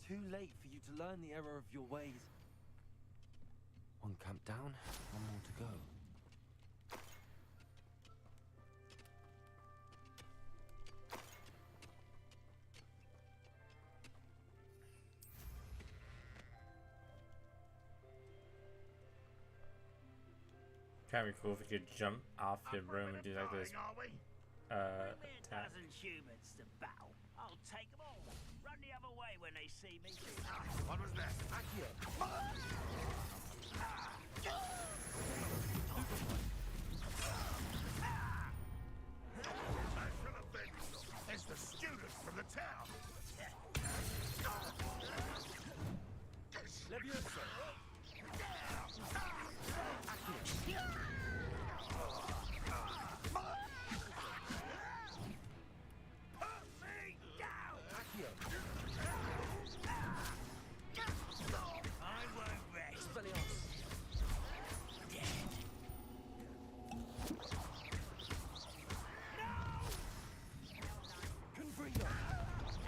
Too late for you to learn the error of your ways. One camp down, one more to go. Kind of be cool if we could jump off the room and do like this. Bring me a Attack. dozen humans to battle. I'll take them all. Run the other way when they see me. What was that? I shall avenge them. It's the students from the town. Leviosa!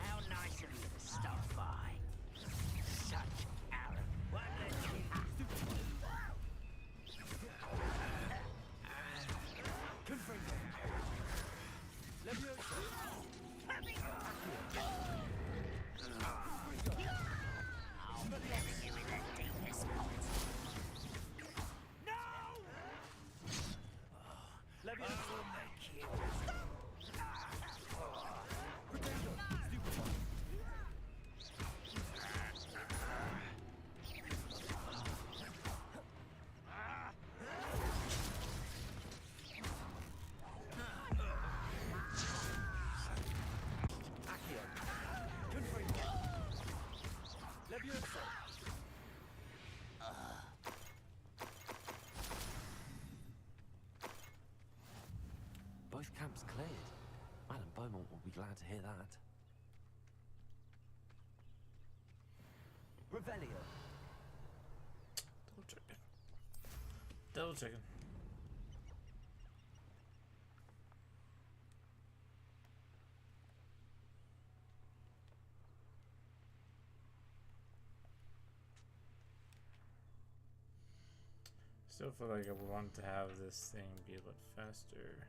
How nice of you to stop by. Such arrogance. Won't let you. I'll bury you in the deepest points. No! I will make you. Both camps cleared. Madam Beaumont will be glad to hear that. Revelio. Double checking. Double checking. Still feel like I want to have this thing be a bit faster.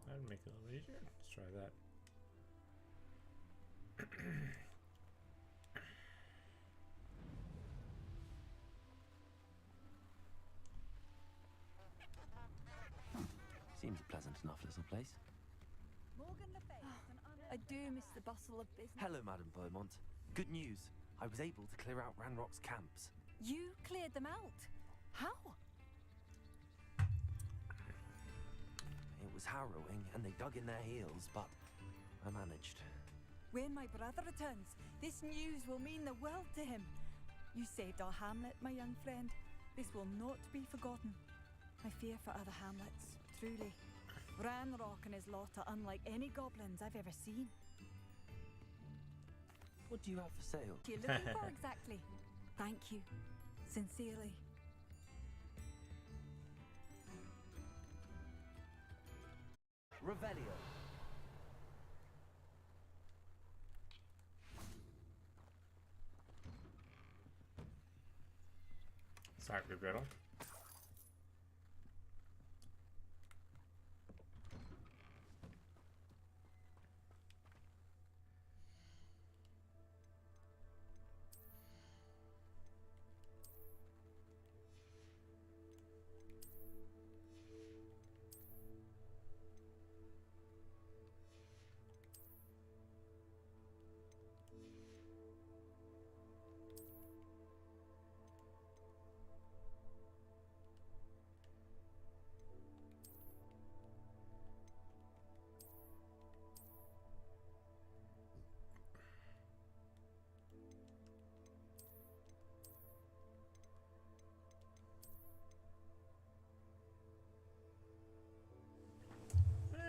That would make it a little easier. Let's try that. Seems a pleasant enough little place. I do miss the bustle of business. Hello, Madam Beaumont. Good news. I was able to clear out Ranrock's camps. You cleared them out? How? It was harrowing, and they dug in their heels, but I managed. When my brother returns, this news will mean the world to him. You saved our hamlet, my young friend. This will not be forgotten. I fear for other hamlets, truly. Ranrock and his lot are unlike any goblins I've ever seen. What do you have for sale? What are you looking for exactly? Thank you. Sincerely. Revelio. Sacred Griddle.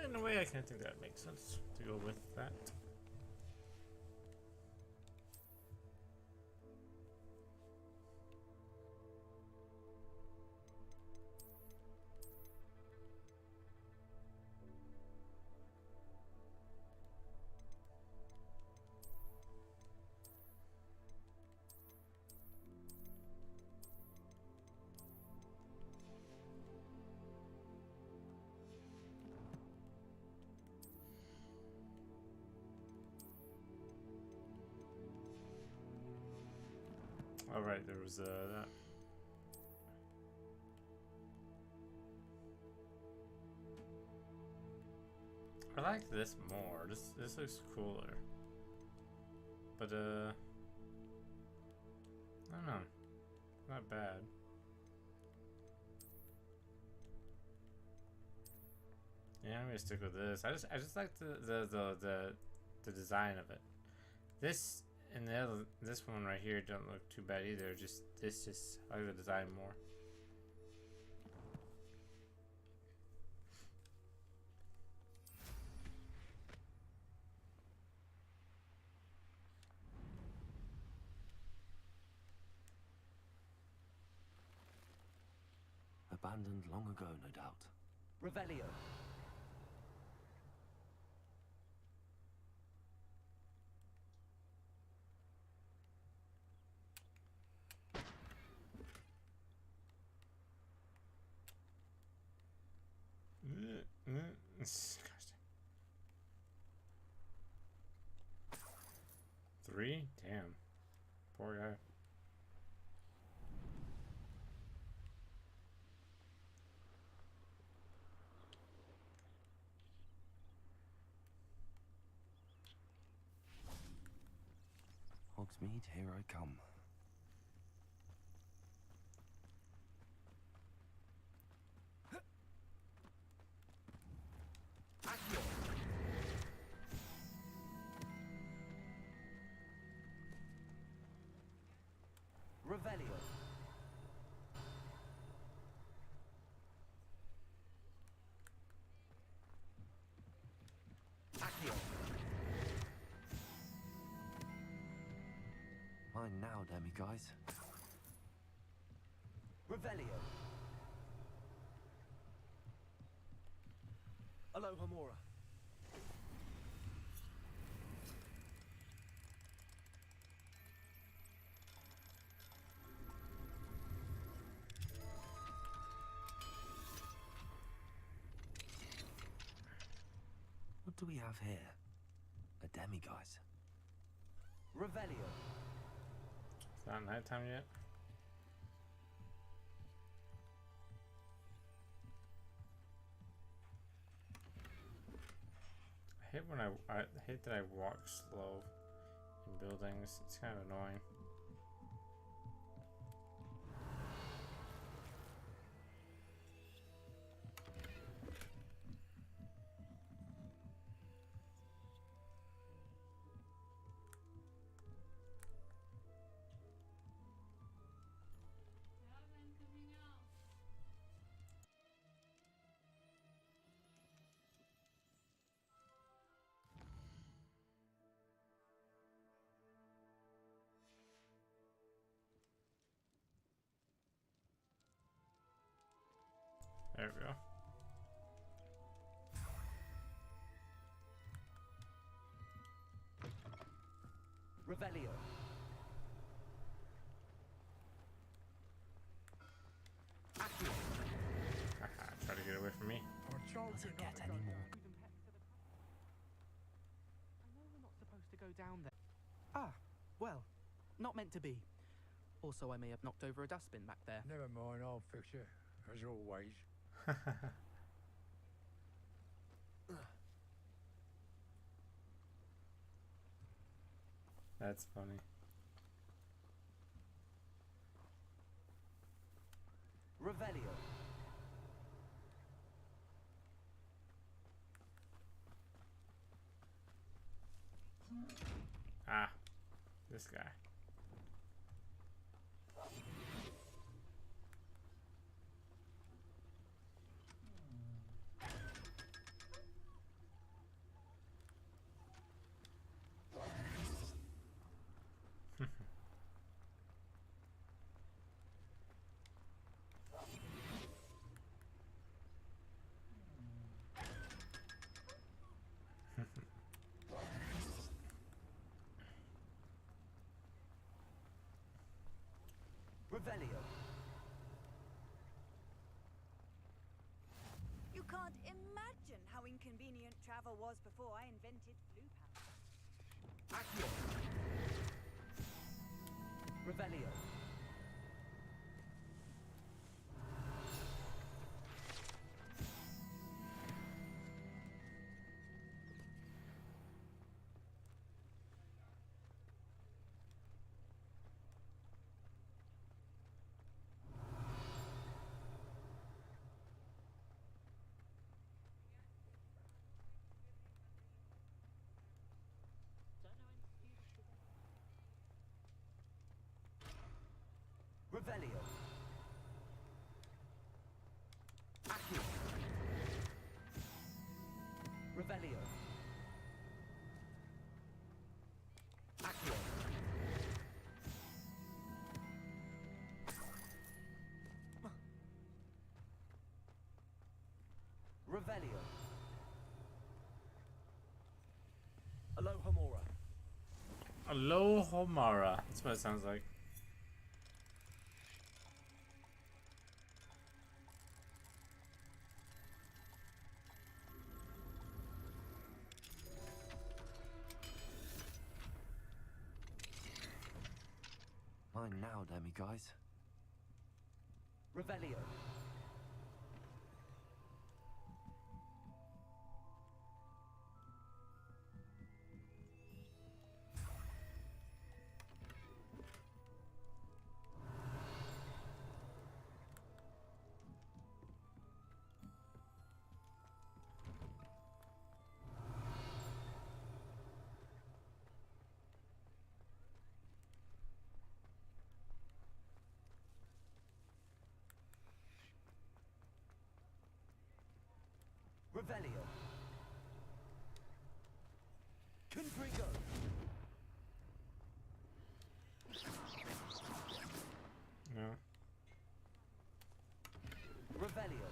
In a way, I kind of think that makes sense to go with that. All right, there was that. I like this more. This looks cooler. But I don't know. Not bad. Yeah, I'm gonna stick with this. I just like the design of it. This and this one right here don't look too bad either. Just I like the design more. Abandoned long ago, no doubt. Revelio. Three? Damn. Poor guy. Hogsmeade, here I come. Revelio. Accio. Mine now, demiguise. Revelio. Alohomora. What do we have here? A demiguise. Revelio. It's not nighttime yet. I hate when I hate that I walk slow in buildings. It's kind of annoying. There we go. Revelio. Haha, try to get away from me. Doesn't get any more. I know we're not supposed to go down there. Ah, well, not meant to be. Also, I may have knocked over a dustbin back there. Never mind, I'll fix it, as always. That's funny. Revelio. Ah, this guy. Revelio. You can't imagine how inconvenient travel was before I invented flu pals. Accio. Revelio. Revelio. Accio. Revelio. Accio. Revelio. Alohomora. Alohomora. That's what it sounds like. Mine now, demi-guys. Revelio. Revelio. Confrigo. No. Revelio.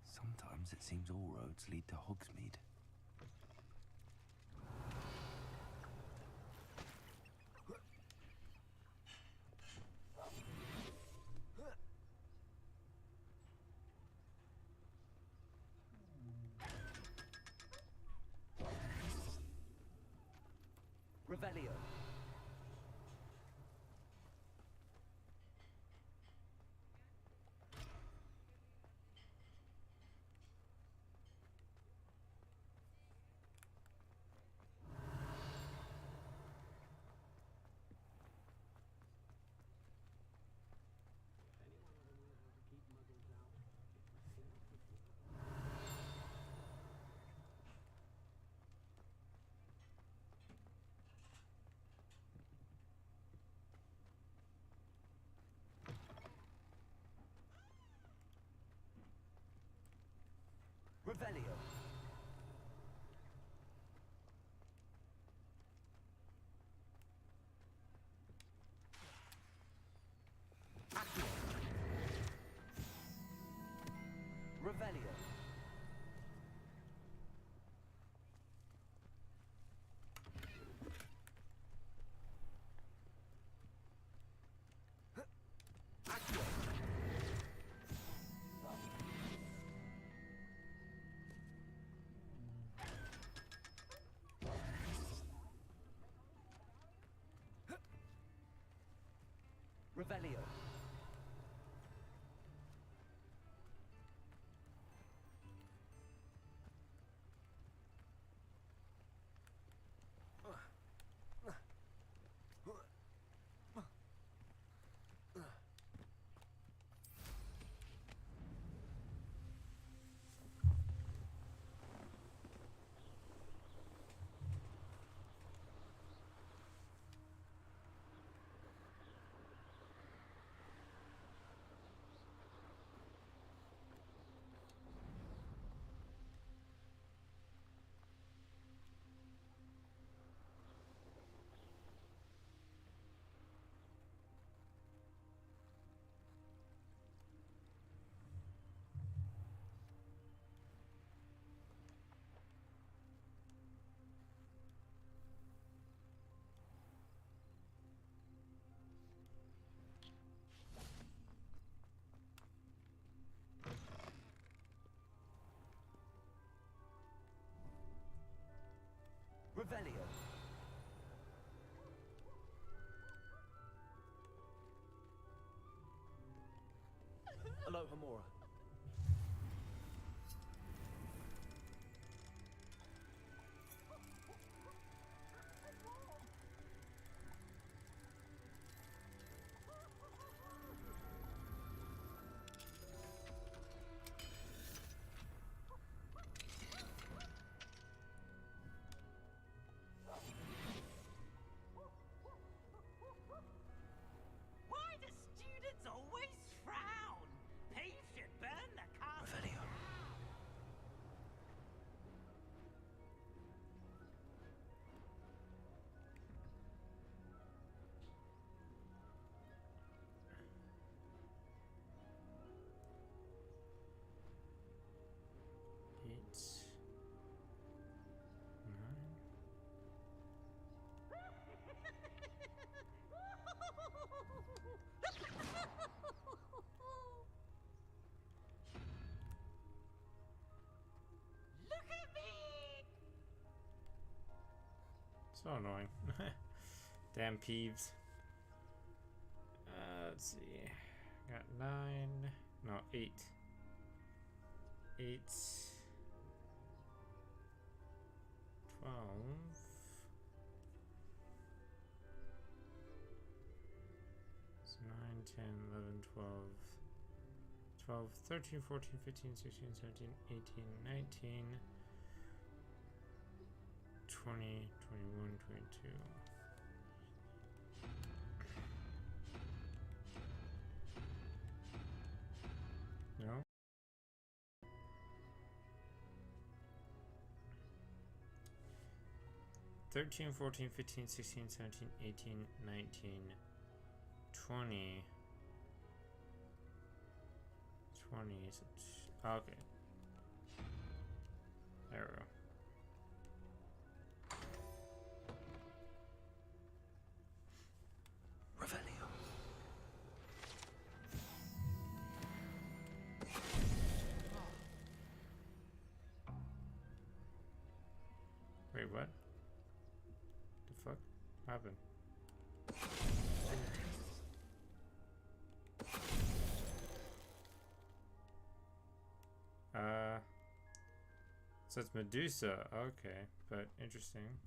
Sometimes it seems all roads lead to Hogsmeade. Revelio. Revelio. Revelio. Revelio. Revelio. Aloha Mora. Why do students always frown? Peace should burn the castle down. Eight, nine. Look at me! So annoying. Damn peeves. Let's see. Got 9. No, 8. 8. 12. It's 9, 10, 11, 12. 12, 13, 14, 15, 16, 17, 18, 19. 20, 21, 22. No? Thirteen, 14, 15, 16, 17, 18, 19, 20. 20 is it? Okay. There we go. Revelio. Wait, what? The fuck happened? So it's Medusa, okay, but interesting.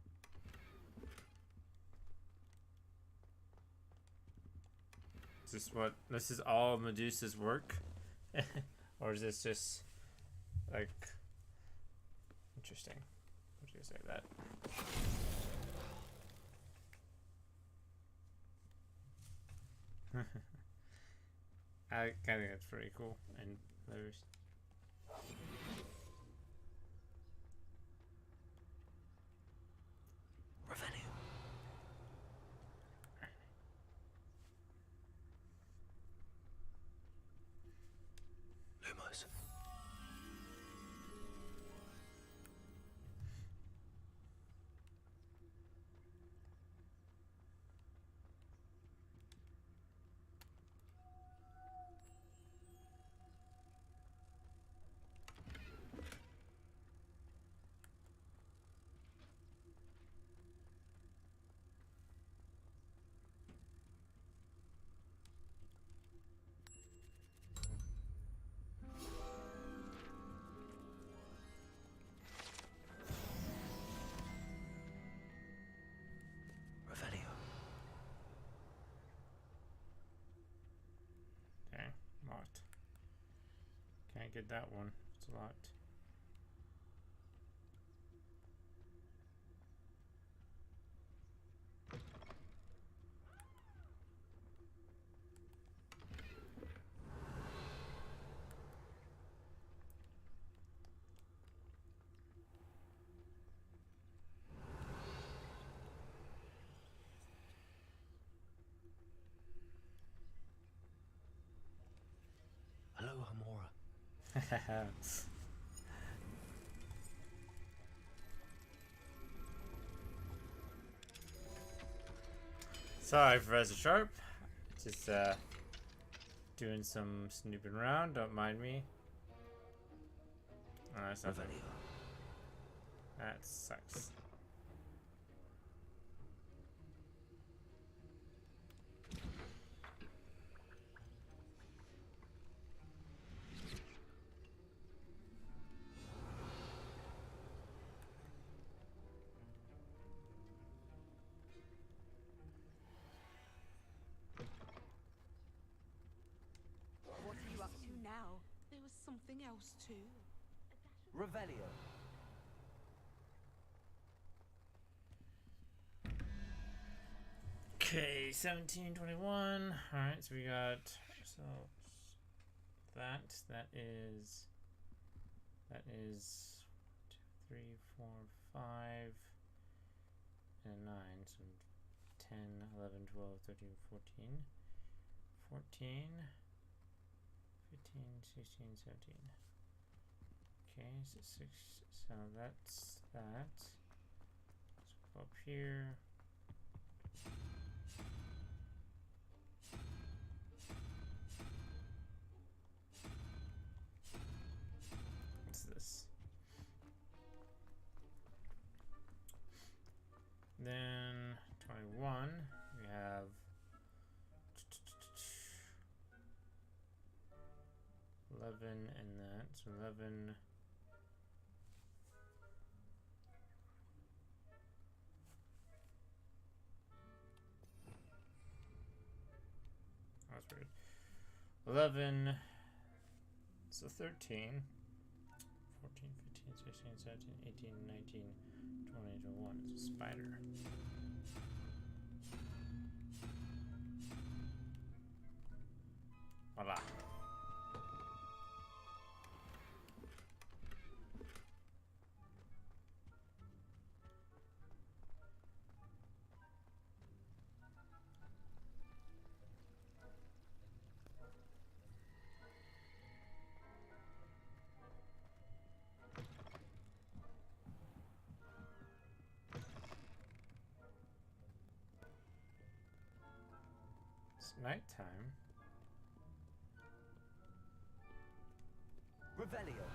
This is all Medusa's work? Or is this just, like, interesting? Would you say that? I think that's pretty cool and hilarious. Revelio. Lumos. Can't get that one. It's locked. Hello, Hamora. Sorry, Professor Sharp. Just doing some snooping around. Don't mind me. Oh, that's not that. That sucks. What are you up to now? There was something else too. Revelio. Okay, 1721. Alright, so we got that is 2, 3, 4, 5 and 9. So 10, 11, 12, 13, 14. 14, 15, 16, 17. Okay, so 6. So that's that. Let's go up here. What's this? Then 21, we have 11 and that, so 11. That's weird. 11, so 13, 14, 15, 16, 17, 18, 19, 20, 21. It's a spider. Voila. It's nighttime. Revelio.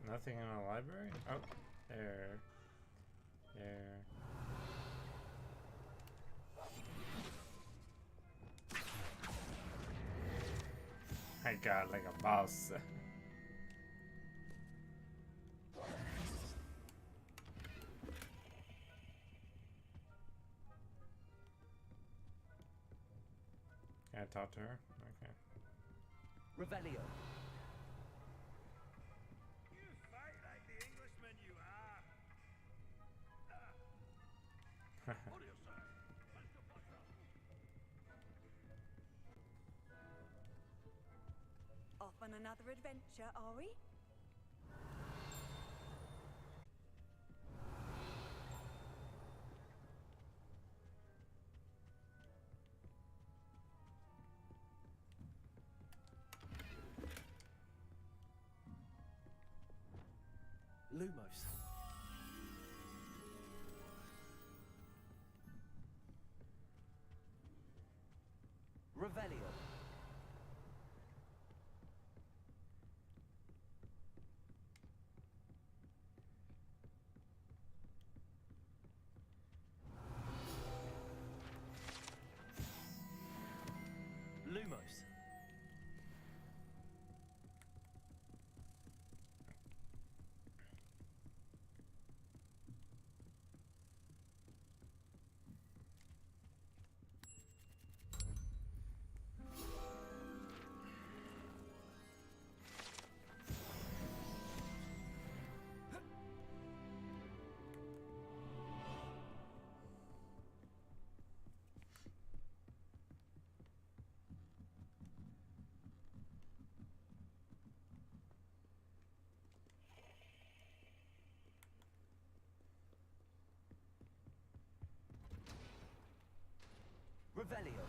Nothing in the library? Oh, there. There. I got like a boss. Can I talk to her? Okay. Revelio. You fight like the Englishman you are. What do you say? Off on another adventure, are we? Lumos. Revelio. Lumos. Revelio.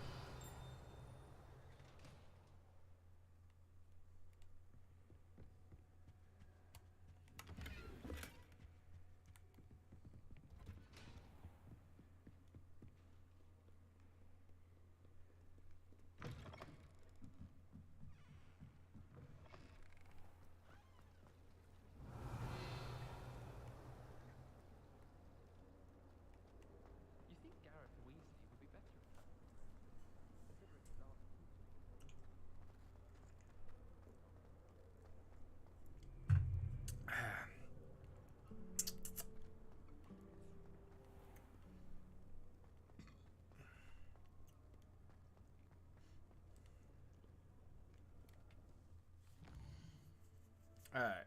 You think Gareth Weasley would be better at that? Considering his art. Alright.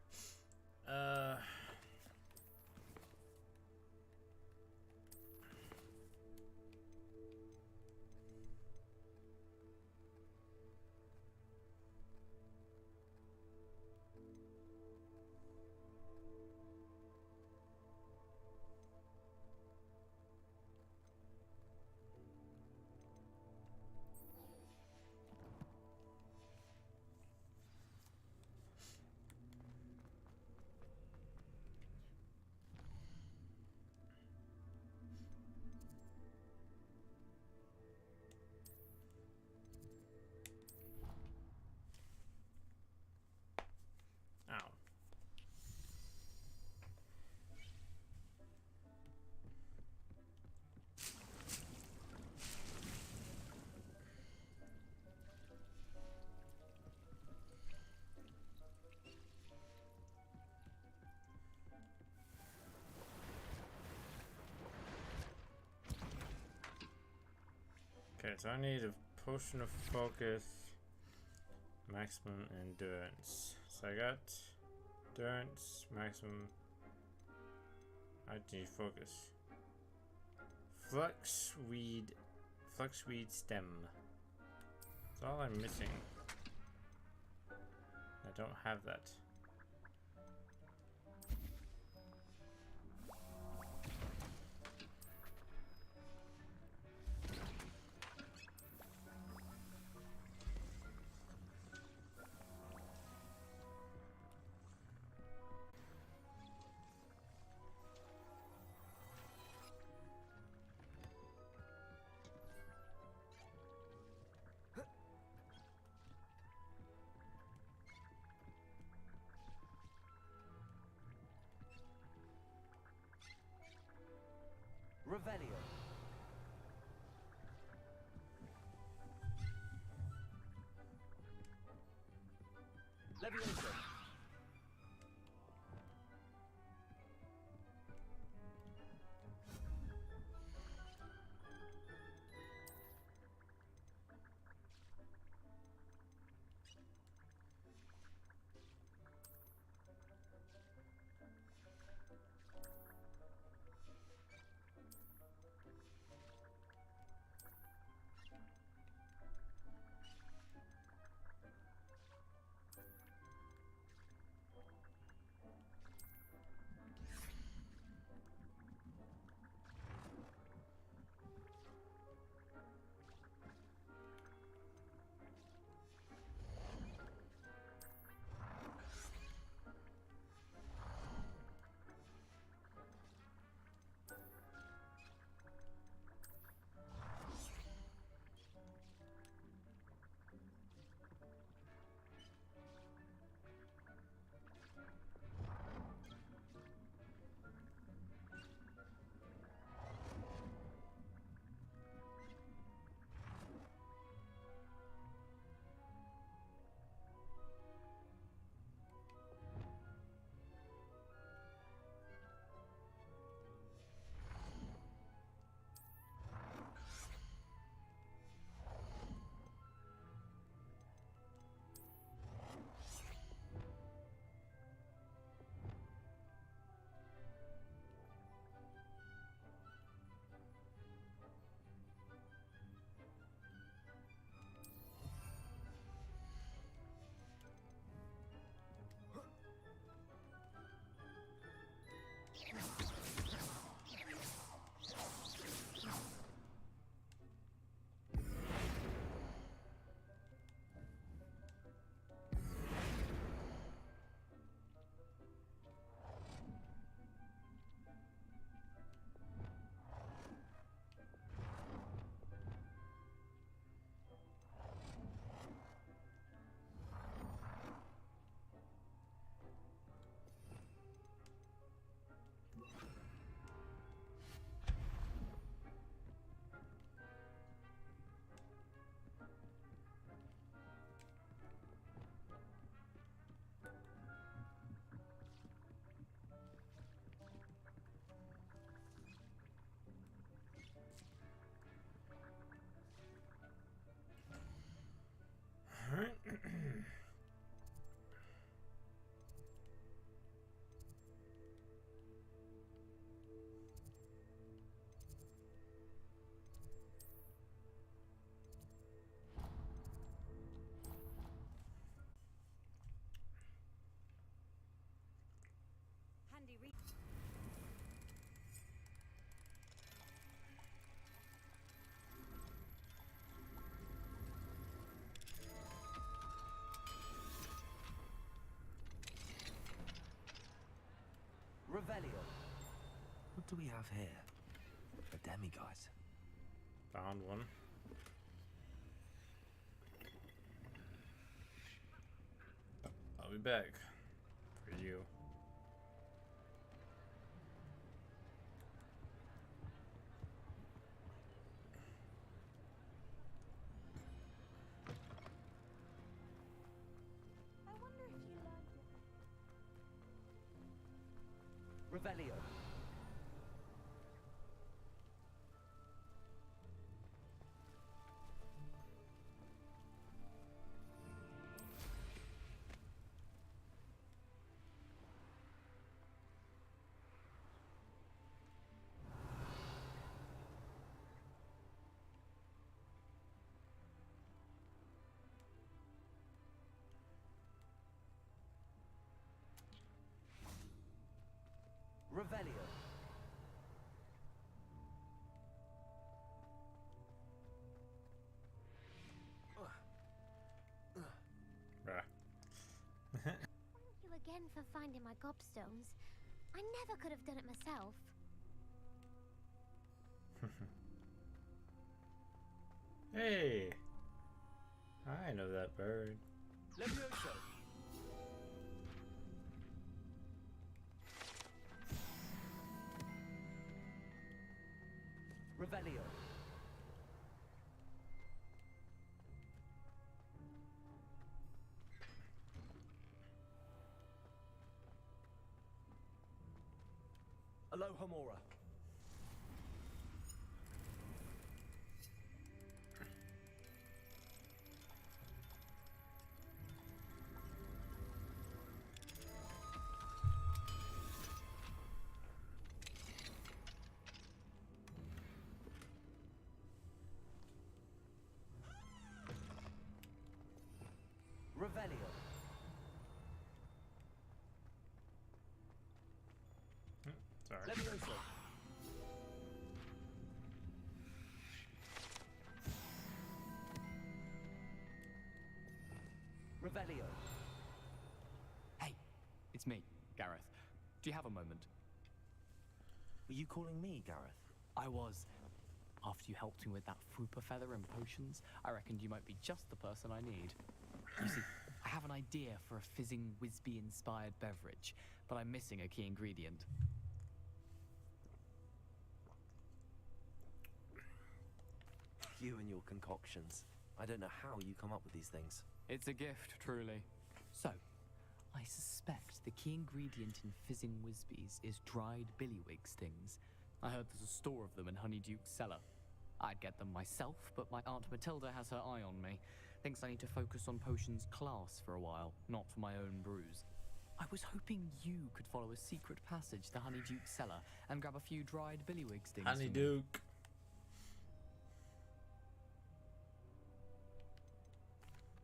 Ow. Okay, so I need a potion of focus, maximum endurance. So I got endurance, maximum. I need focus. Fluxweed stem. That's all I'm missing. I don't have that. Revelio. Levioso. What do we have here? A demiguise. Found one. I'll be back for you. I wonder if you learned it. Revelio. Revelio. Thank you again for finding my gobstones. I never could have done it myself. Hey! I know that bird. Levioso. Revelio. Alohomora. Revelio. Sorry. Levioso. Revelio. Hey, it's me, Gareth. Do you have a moment? Were you calling me, Gareth? I was. After you helped me with that Fupa feather and potions, I reckoned you might be just the person I need. You see, I have an idea for a fizzing Whizbee-inspired beverage, but I'm missing a key ingredient. You and your concoctions. I don't know how you come up with these things. It's a gift, truly. So, I suspect the key ingredient in fizzing Whizbees is dried billywig stings. I heard there's a store of them in Honeyduke's cellar. I'd get them myself, but my Aunt Matilda has her eye on me. Thinks I need to focus on potions class for a while, not for my own brews. I was hoping you could follow a secret passage to Honeyduke's cellar and grab a few dried billywig stings. Honeyduke.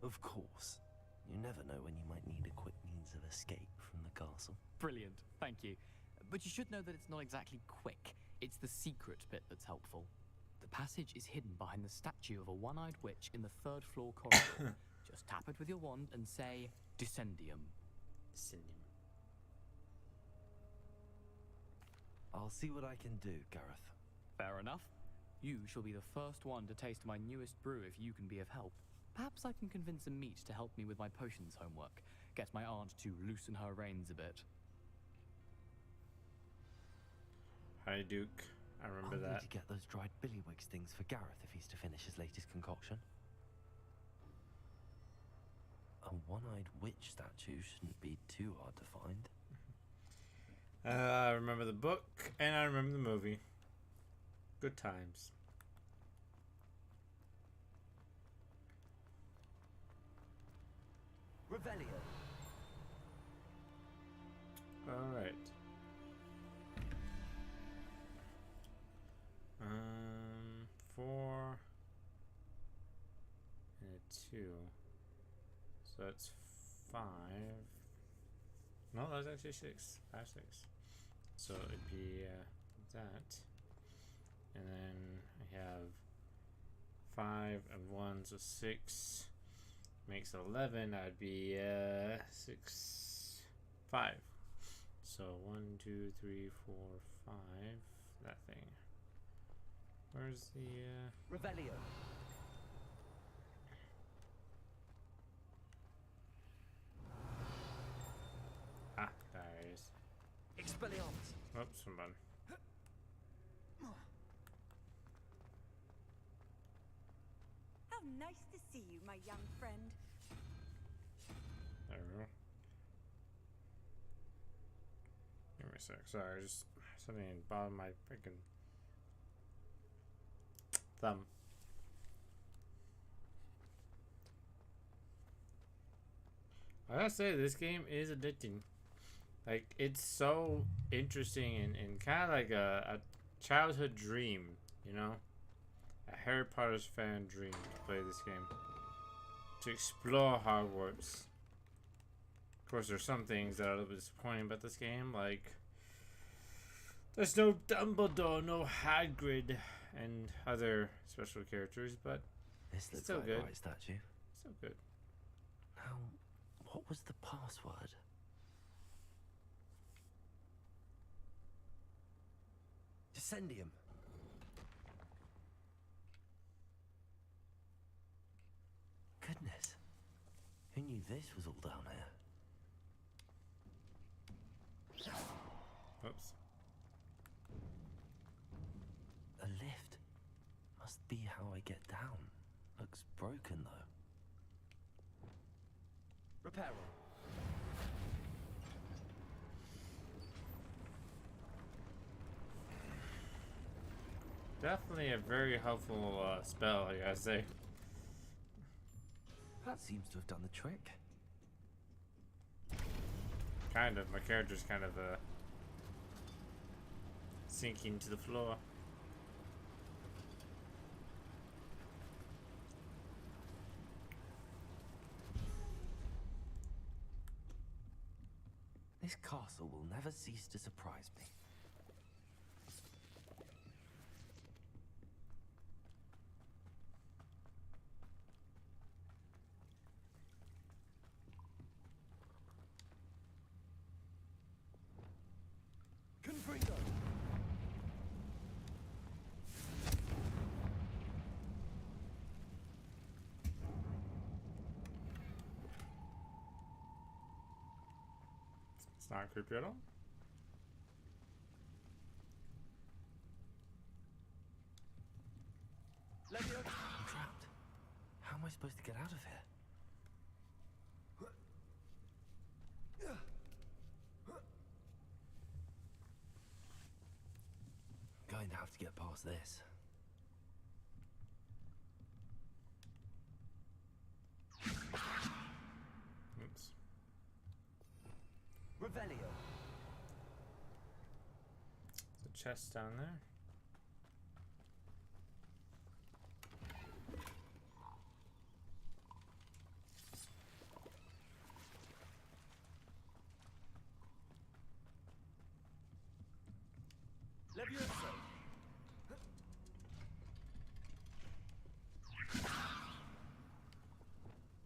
Of course. You never know when you might need a quick means of escape from the castle. Brilliant, thank you. But you should know that it's not exactly quick. It's the secret bit that's helpful. The passage is hidden behind the statue of a one-eyed witch in the third floor corridor. Just tap it with your wand and say, Descendium. Descendium. I'll see what I can do, Gareth. Fair enough. You shall be the first one to taste my newest brew if you can be of help. Perhaps I can convince a meat to help me with my potions homework. Get my aunt to loosen her reins a bit. Hi, Duke. I remember I'll that. need to get those dried billywig stings for Gareth if he's to finish his latest concoction. A one-eyed witch statue shouldn't be too hard to find. I remember the book, and I remember the movie. Good times. Revelio. Alright. 4 and a 2. So that's 5. No, that's actually 6. 5, 6. So it'd be that. And then I have 5 and 1, so 6 makes 11. That'd be 6, 5. So 1, 2, 3, 4, That thing. Where's the Revelio. Ah, there it is. Expelliarmus. Oops, one button. How nice to see you, my young friend. There we go. Give me a sec. Sorry, just something in the bottom of my freaking thumb. I gotta say, this game is addicting. Like, it's so interesting and kind of like a childhood dream, you know? A Harry Potter's fan dream to play this game. To explore Hogwarts. Of course, there's some things that are a little bit disappointing about this game, like there's no Dumbledore, no Hagrid, and other special characters, but This it's looks still like good. the right statue. Still good. Now, what was the password? Descendium. Goodness. Who knew this was all down here? Oops. A lift. Must be how I get down. Looks broken though. Repair room. Definitely a very helpful spell, I gotta say. That seems to have done the trick. Kind of. My character's kind of sinking to the floor. This castle will never cease to surprise me. Confringo. It's not creepy at all. I'm trapped. How am I supposed to get out of here? I'm going to have to get past this. Oops. Revelio. There's a chest down there. Levioso.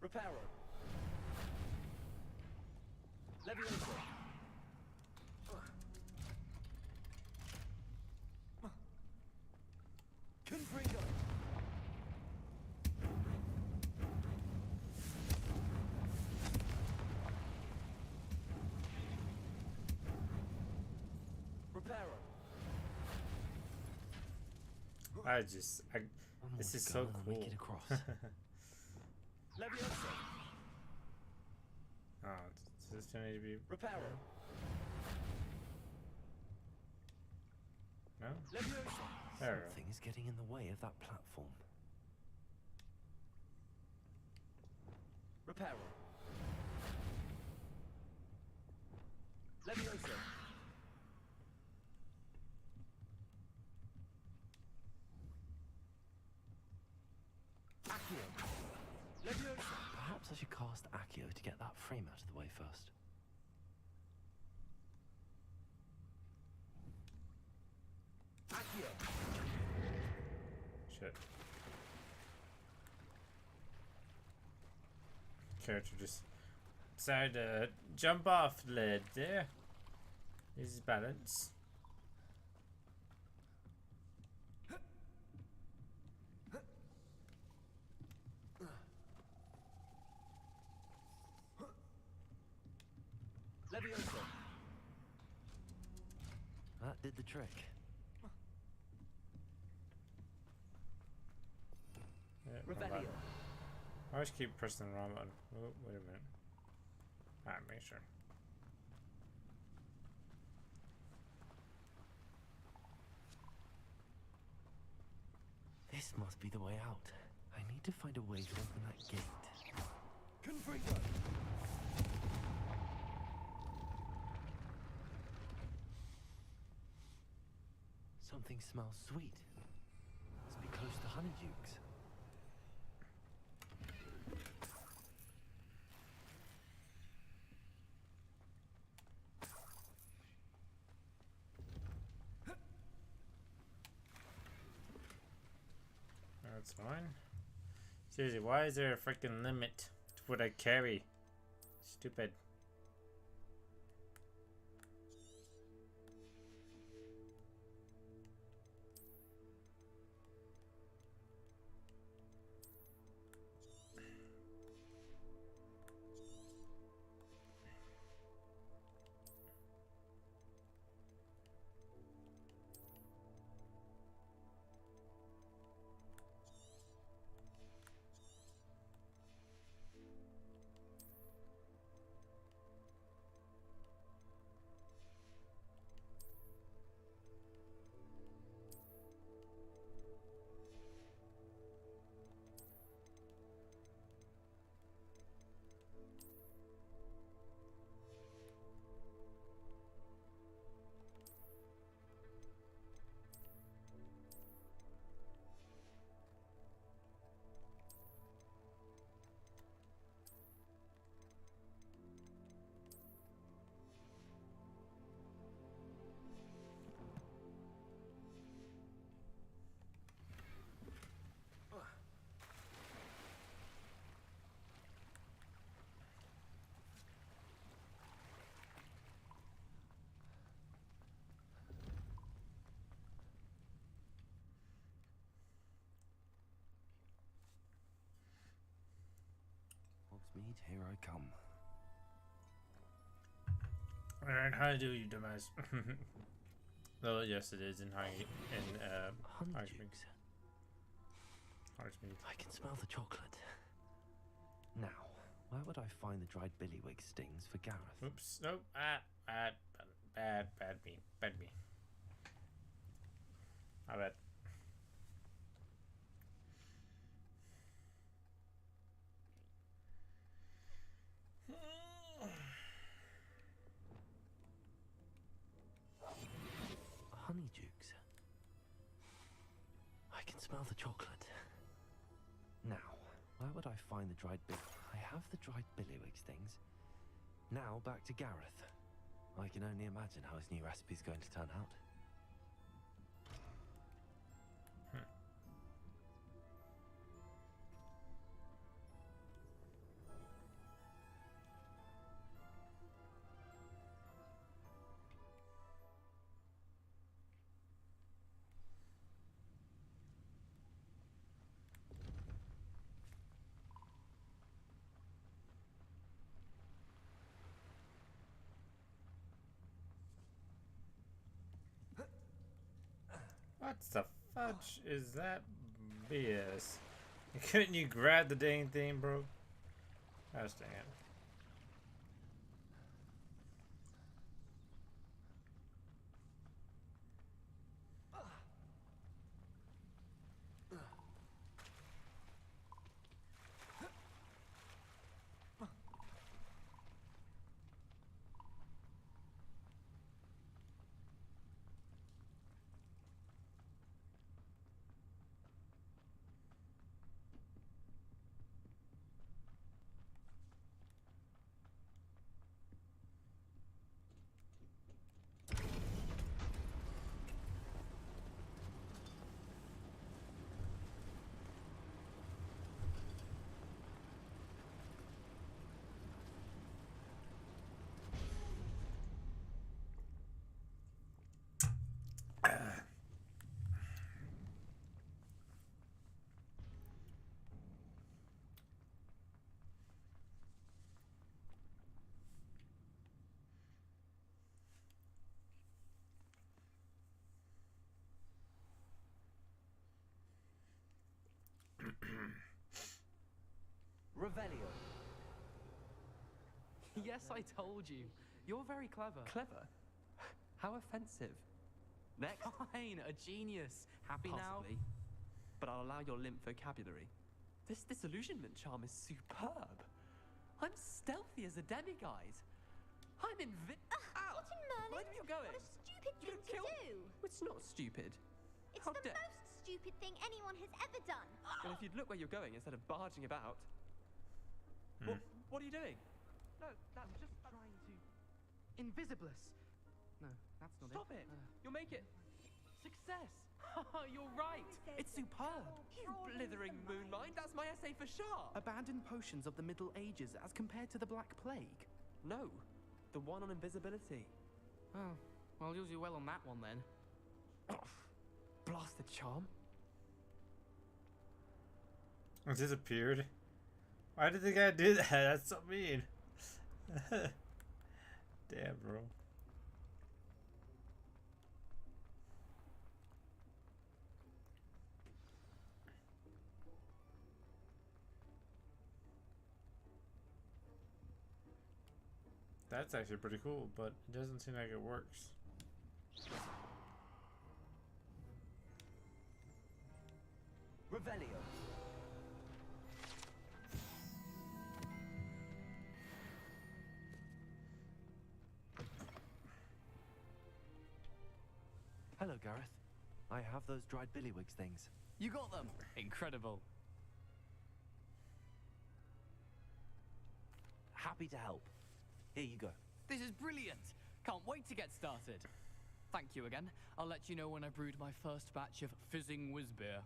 Reparo. Levioso. Confringo. Reparo. This is so cool. Make it across. Levioso. Oh, does this need to be Reparo. No? Levioso. There we go. Something is getting in the way of that platform. Reparo. Levioso. Accio. Levioso. Perhaps I should cast Accio to get that frame out of the way first. Accio. Shit. Character just decided to jump off the ledge there. His balance. did the trick. Yeah, Revelio. I always keep pressing the wrong button. Oh, wait a minute. Alright, make sure. This must be the way out. I need to find a way to open that gate. Confringo! Something smells sweet. Must be close to Honeydukes. That's fine. Seriously, why is there a freaking limit to what I carry? Stupid. Hogsmeade, here I come. Alright, how do you, dumbass? Well, yes, it is in Honeydukes. Hogsmeade. I can smell the chocolate. Now, where would I find the dried billywig stings for Gareth? Oops. Nope. Bad me. I bet. Honeydukes. I can smell the chocolate. Now, where would I find the dried I have the dried billywig stings. Now back to Gareth. I can only imagine how his new recipe's going to turn out. What the fudge is that BS? Couldn't you grab the dang thing, bro? Gosh dang it. Revelio. Yes, I told you. You're very clever. Clever? How offensive. Next. Fine, a genius. Happy Possibly. now? But I'll allow your limp vocabulary. This disillusionment charm is superb. I'm stealthy as a demiguise. I'm Ow! What in Merlin? Mind where you're going. What a stupid thing to do. It's not stupid. It's How the dare- most stupid thing anyone has ever done. And if you'd look where you're going instead of barging about. What are you doing? No, that's just trying to... Invisibless. No, that's not Stop it. You'll make it. Success. You're right. It's superb. You blithering moonmind. That's my essay for sure. Abandoned potions of the Middle Ages as compared to the Black Plague. No, the one on invisibility. Oh, well, you'll do well on that one then. Blasted charm. It disappeared. Why did the guy do that? That's so mean. Damn, bro. That's actually pretty cool, but it doesn't seem like it works. Revelio. Hello, Gareth. I have those dried billywigs things. You got them. Incredible. Happy to help. Here you go. This is brilliant. Can't wait to get started. Thank you again. I'll let you know when I brewed my first batch of fizzing whiz beer.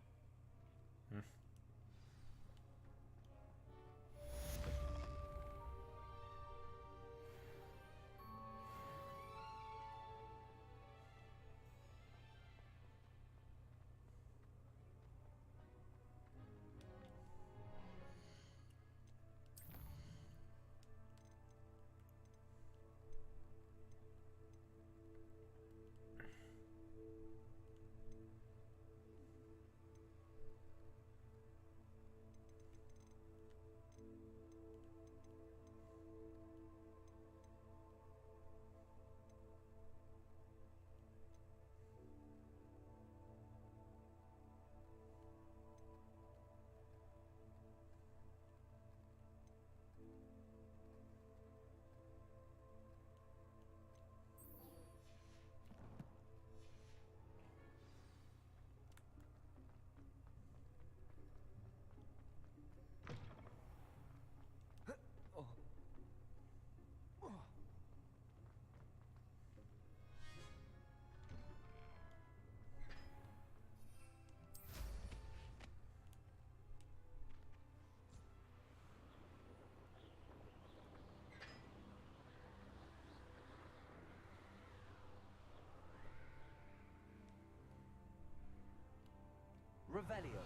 Revelio.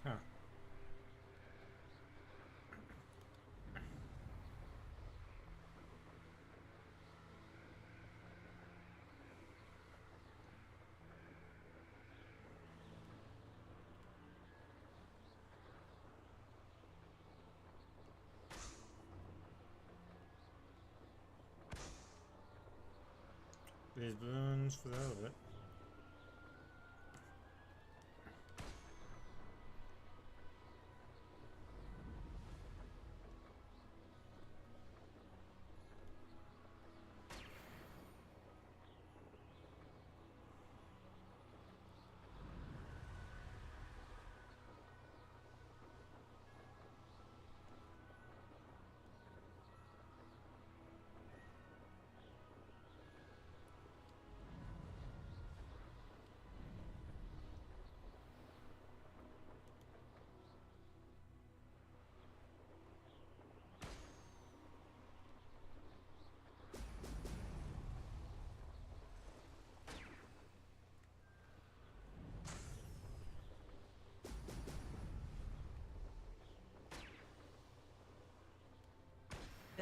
Huh. These balloons for the hell of it.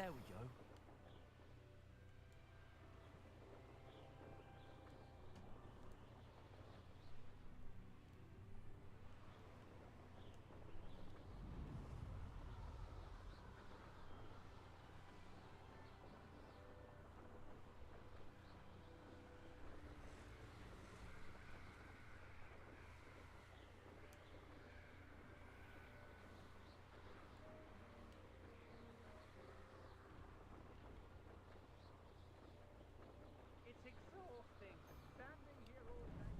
There we go. It's exhausting, standing here all day.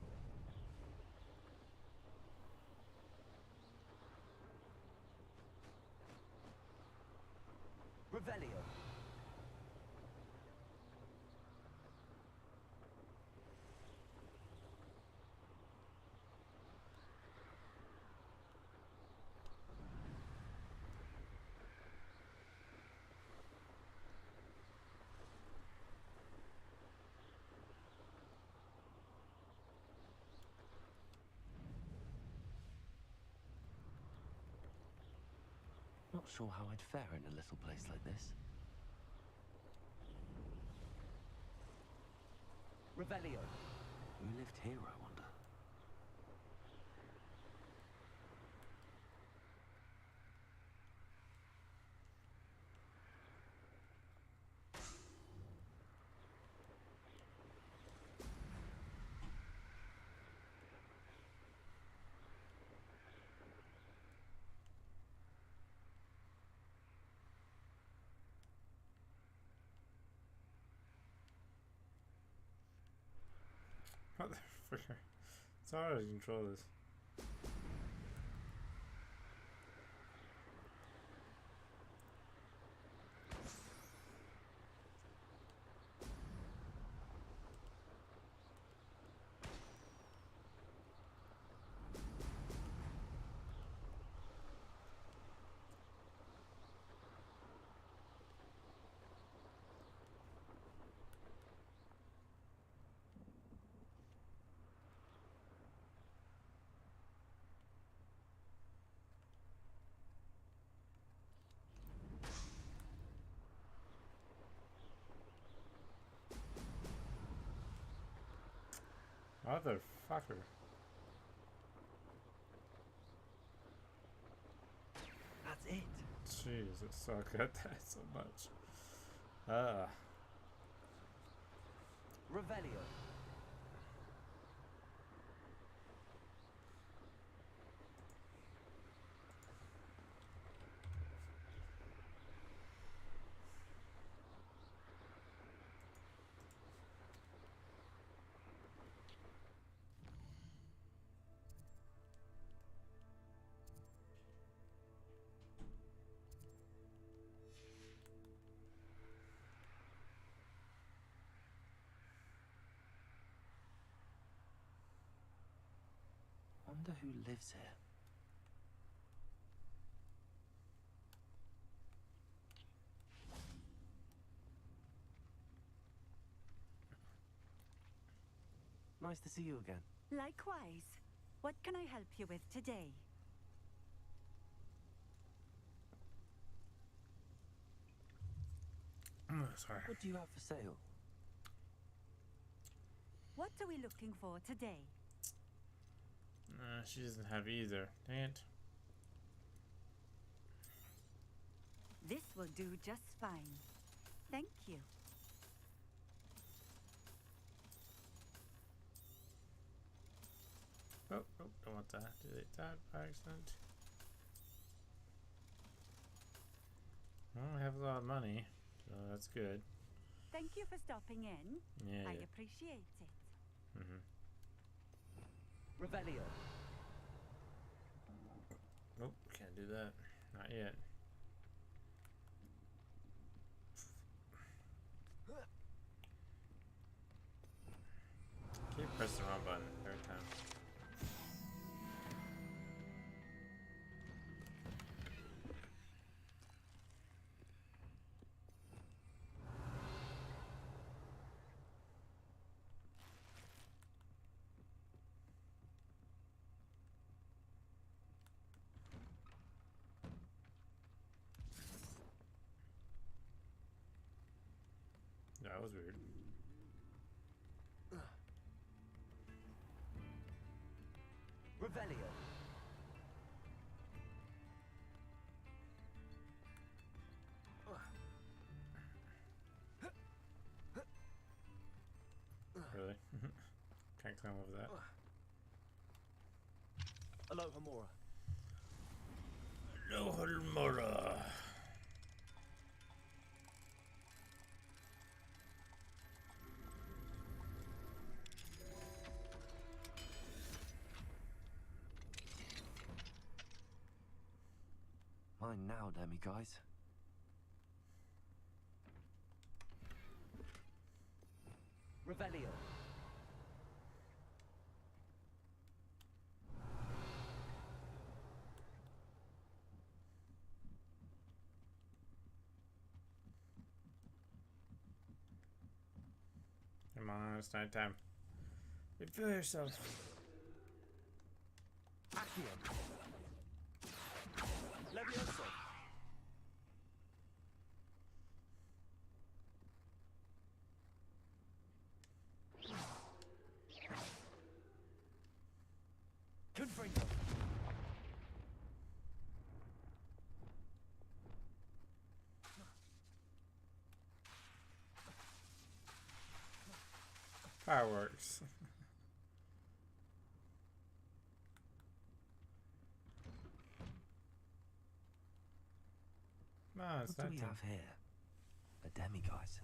Revelio. Not sure how I'd fare in a little place like this. Revelio. Who lived here, I wonder? What the frick? It's hard to control this. Motherfucker. That's it. Jeez, it sucks at that so much. Revelio. Wonder who lives here. Nice to see you again. Likewise. What can I help you with today? Sorry. What do you have for sale? What are we looking for today? She doesn't have either. Dang it. This will do just fine. Thank you. Oh, don't want that. Delete that by accident. Well, I have a lot of money, so that's good. Thank you for stopping in. Yeah. I appreciate it. Revelio. Nope, can't do that. Not yet. Keep pressing the wrong button every time. was weird. Revelio. Really? Can't climb over that. Aloha Mora. Aloha Mora. Mine now, Demi guys. Revelio. Come on, it's night time. Reveal yourself. Accio. Levioso. Confringo. Fireworks. No, it's what not. Do we have here? A demiguise.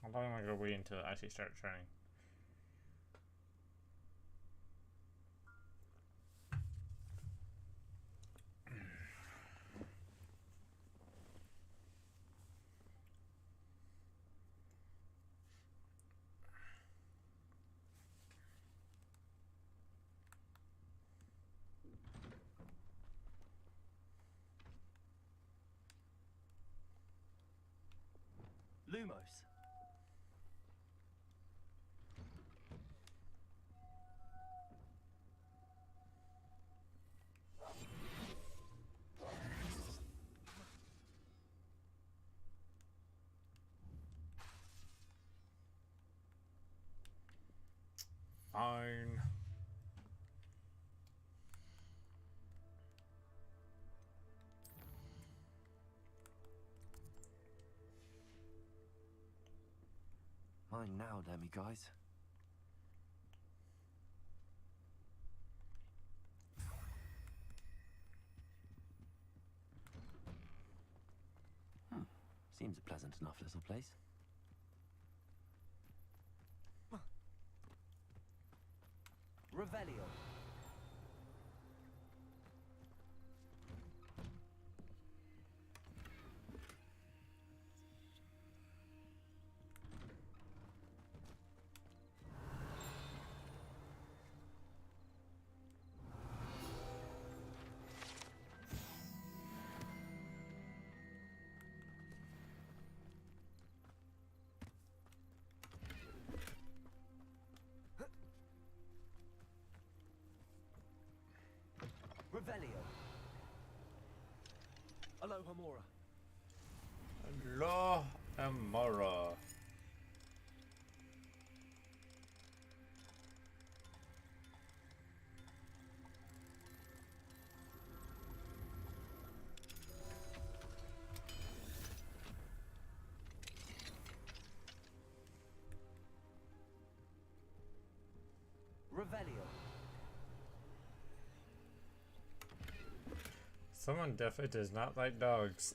How long am I gonna wait until it actually starts running? Lumos. Fine. Mine now, demiguise. Seems a pleasant enough little place. Revelio. Revelio. Aloha Mora. Aloha Mora. Revelio. Someone definitely does not like dogs.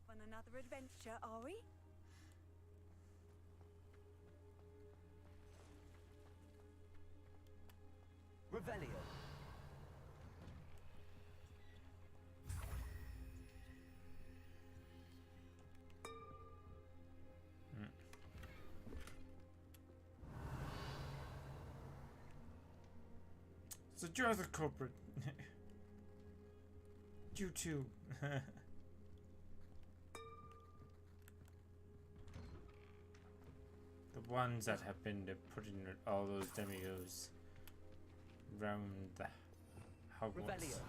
On another adventure, are we? Revelio. So you're the culprit. You too. The ones that have been putting all those demigods round the Hogwarts.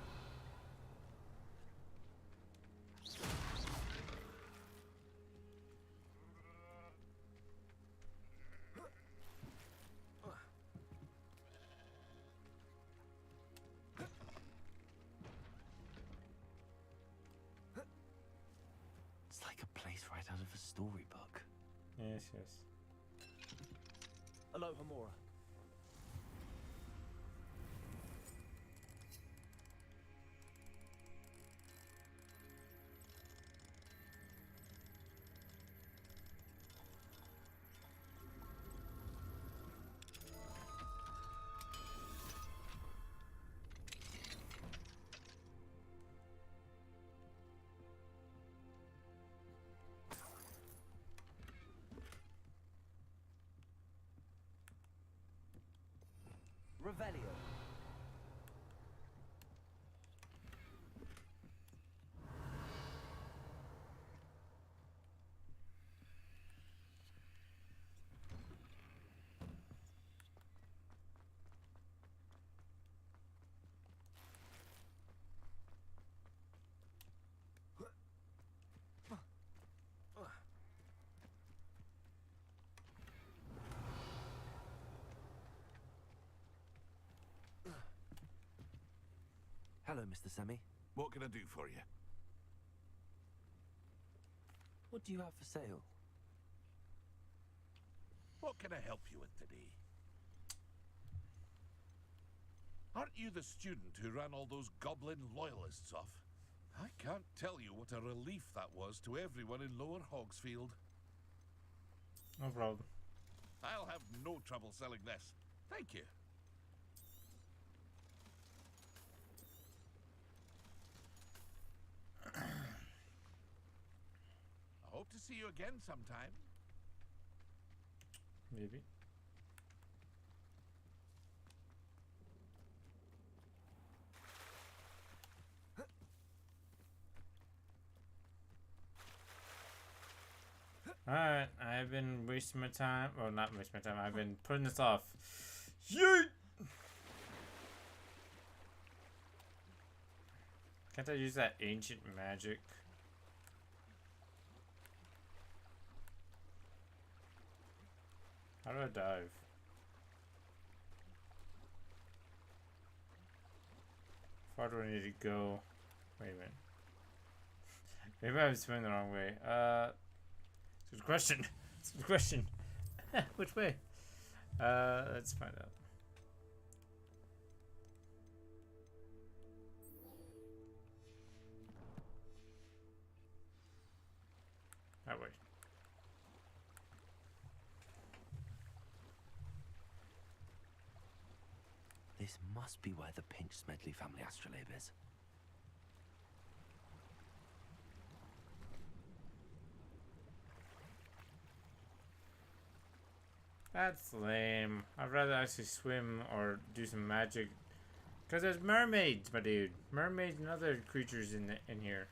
It's like a place right out of a storybook. Yes, yes. Hello, Hamora. Revelio. Hello, Mr. Semi. What can I do for you? What do you have for sale? What can I help you with today? Aren't you the student who ran all those goblin loyalists off? I can't tell you what a relief that was to everyone in Lower Hogsfield. No problem. I'll have no trouble selling this. Thank you. I hope to see you again sometime. Maybe. Alright, I've been wasting my time. Well, not wasting my time. I've been putting this off. Yeet! Can't I use that ancient magic? How do I dive? How far do I need to go? Wait a minute. Maybe I was swimming the wrong way. Good question. Good question. Which way? Let's find out. That way. This must be where the Pinch Smedley family astrolabe is. That's lame. I'd rather actually swim or do some magic. Because there's mermaids, my dude. Mermaids and other creatures in here.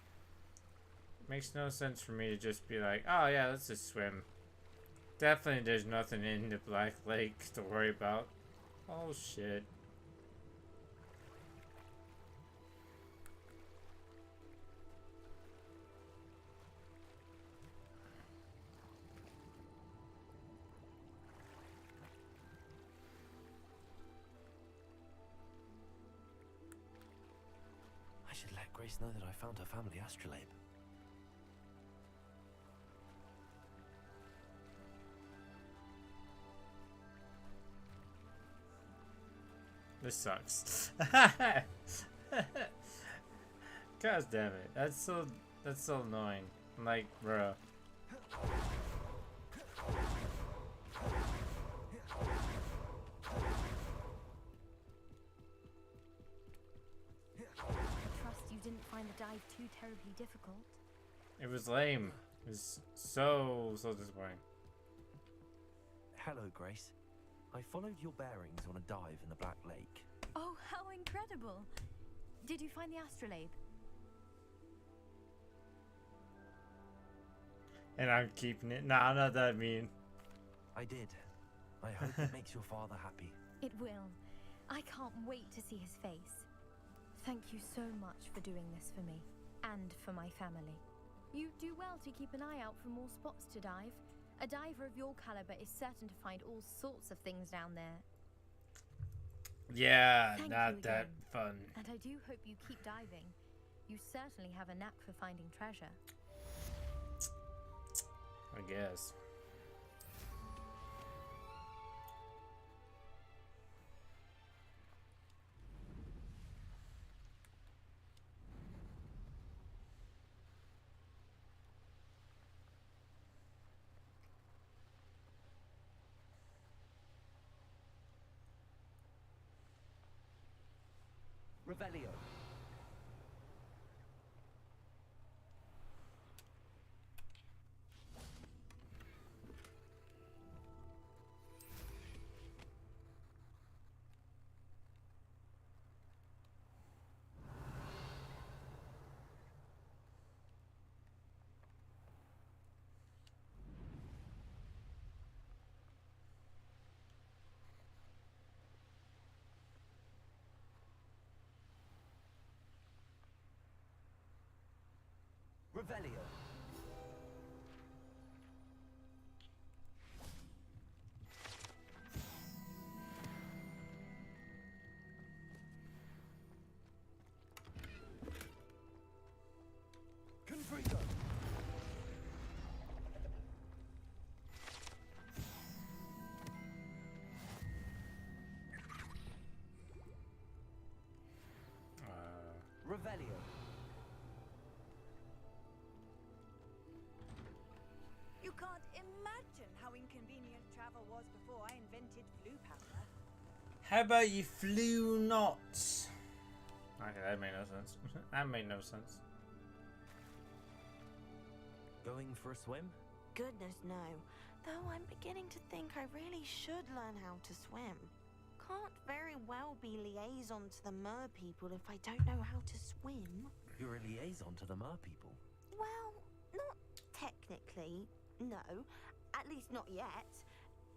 Makes no sense for me to just be like, oh yeah, let's just swim. Definitely there's nothing in the Black Lake to worry about. Oh shit. I should let Grace know that I found her family astrolabe. This sucks. God damn it. That's so annoying. I'm like, bro. Trust you didn't find the dive too terribly difficult. It was lame. It was so disappointing. Hello, Grace. I followed your bearings on a dive in the Black Lake. Oh, how incredible! Did you find the astrolabe? And I'm keeping it. Nah, not that mean. I did. I hope it makes your father happy. It will. I can't wait to see his face. Thank you so much for doing this for me, and for my family. You do well to keep an eye out for more spots to dive. A diver of your caliber is certain to find all sorts of things down there. Yeah, Thank not you that again. fun. And I do hope you keep diving. You certainly have a knack for finding treasure. I guess. Revelio. Revelio. Confrigo. Revelio. You can't imagine how inconvenient travel was before I invented flu powder. How about you flew not? Okay, that made no sense. That made no sense. Going for a swim? Goodness, no. Though I'm beginning to think I really should learn how to swim. Can't very well be liaison to the mer people if I don't know how to swim. You're a liaison to the mer people. Well, not technically, no. At least not yet.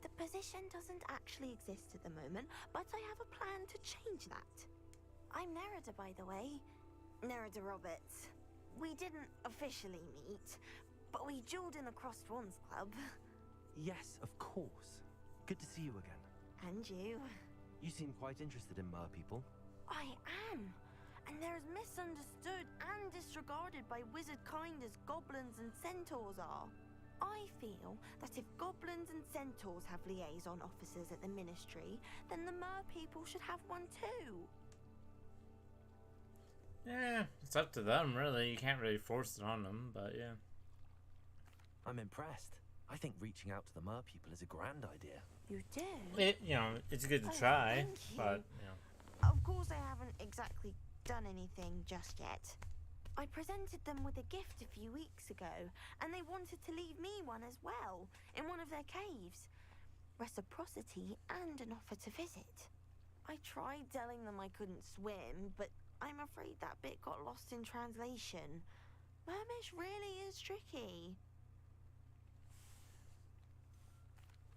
The position doesn't actually exist at the moment, but I have a plan to change that. I'm Nerida, by the way. Nerida Roberts. We didn't officially meet, but we dueled in the Crossed Wands Club. Yes, of course. Good to see you again. And you. You seem quite interested in mer people. I am. And they're as misunderstood and disregarded by wizard kind as goblins and centaurs are. I feel that if goblins and centaurs have liaison officers at the ministry, then the mer people should have one too. Yeah, it's up to them, really. You can't really force it on them, but yeah. I'm impressed. I think reaching out to the mer people is a grand idea. You do? It's good to try, thank you. but, Of course I haven't exactly done anything just yet. I presented them with a gift a few weeks ago, and they wanted to leave me one as well, in one of their caves. Reciprocity and an offer to visit. I tried telling them I couldn't swim, but I'm afraid that bit got lost in translation. Mermish really is tricky.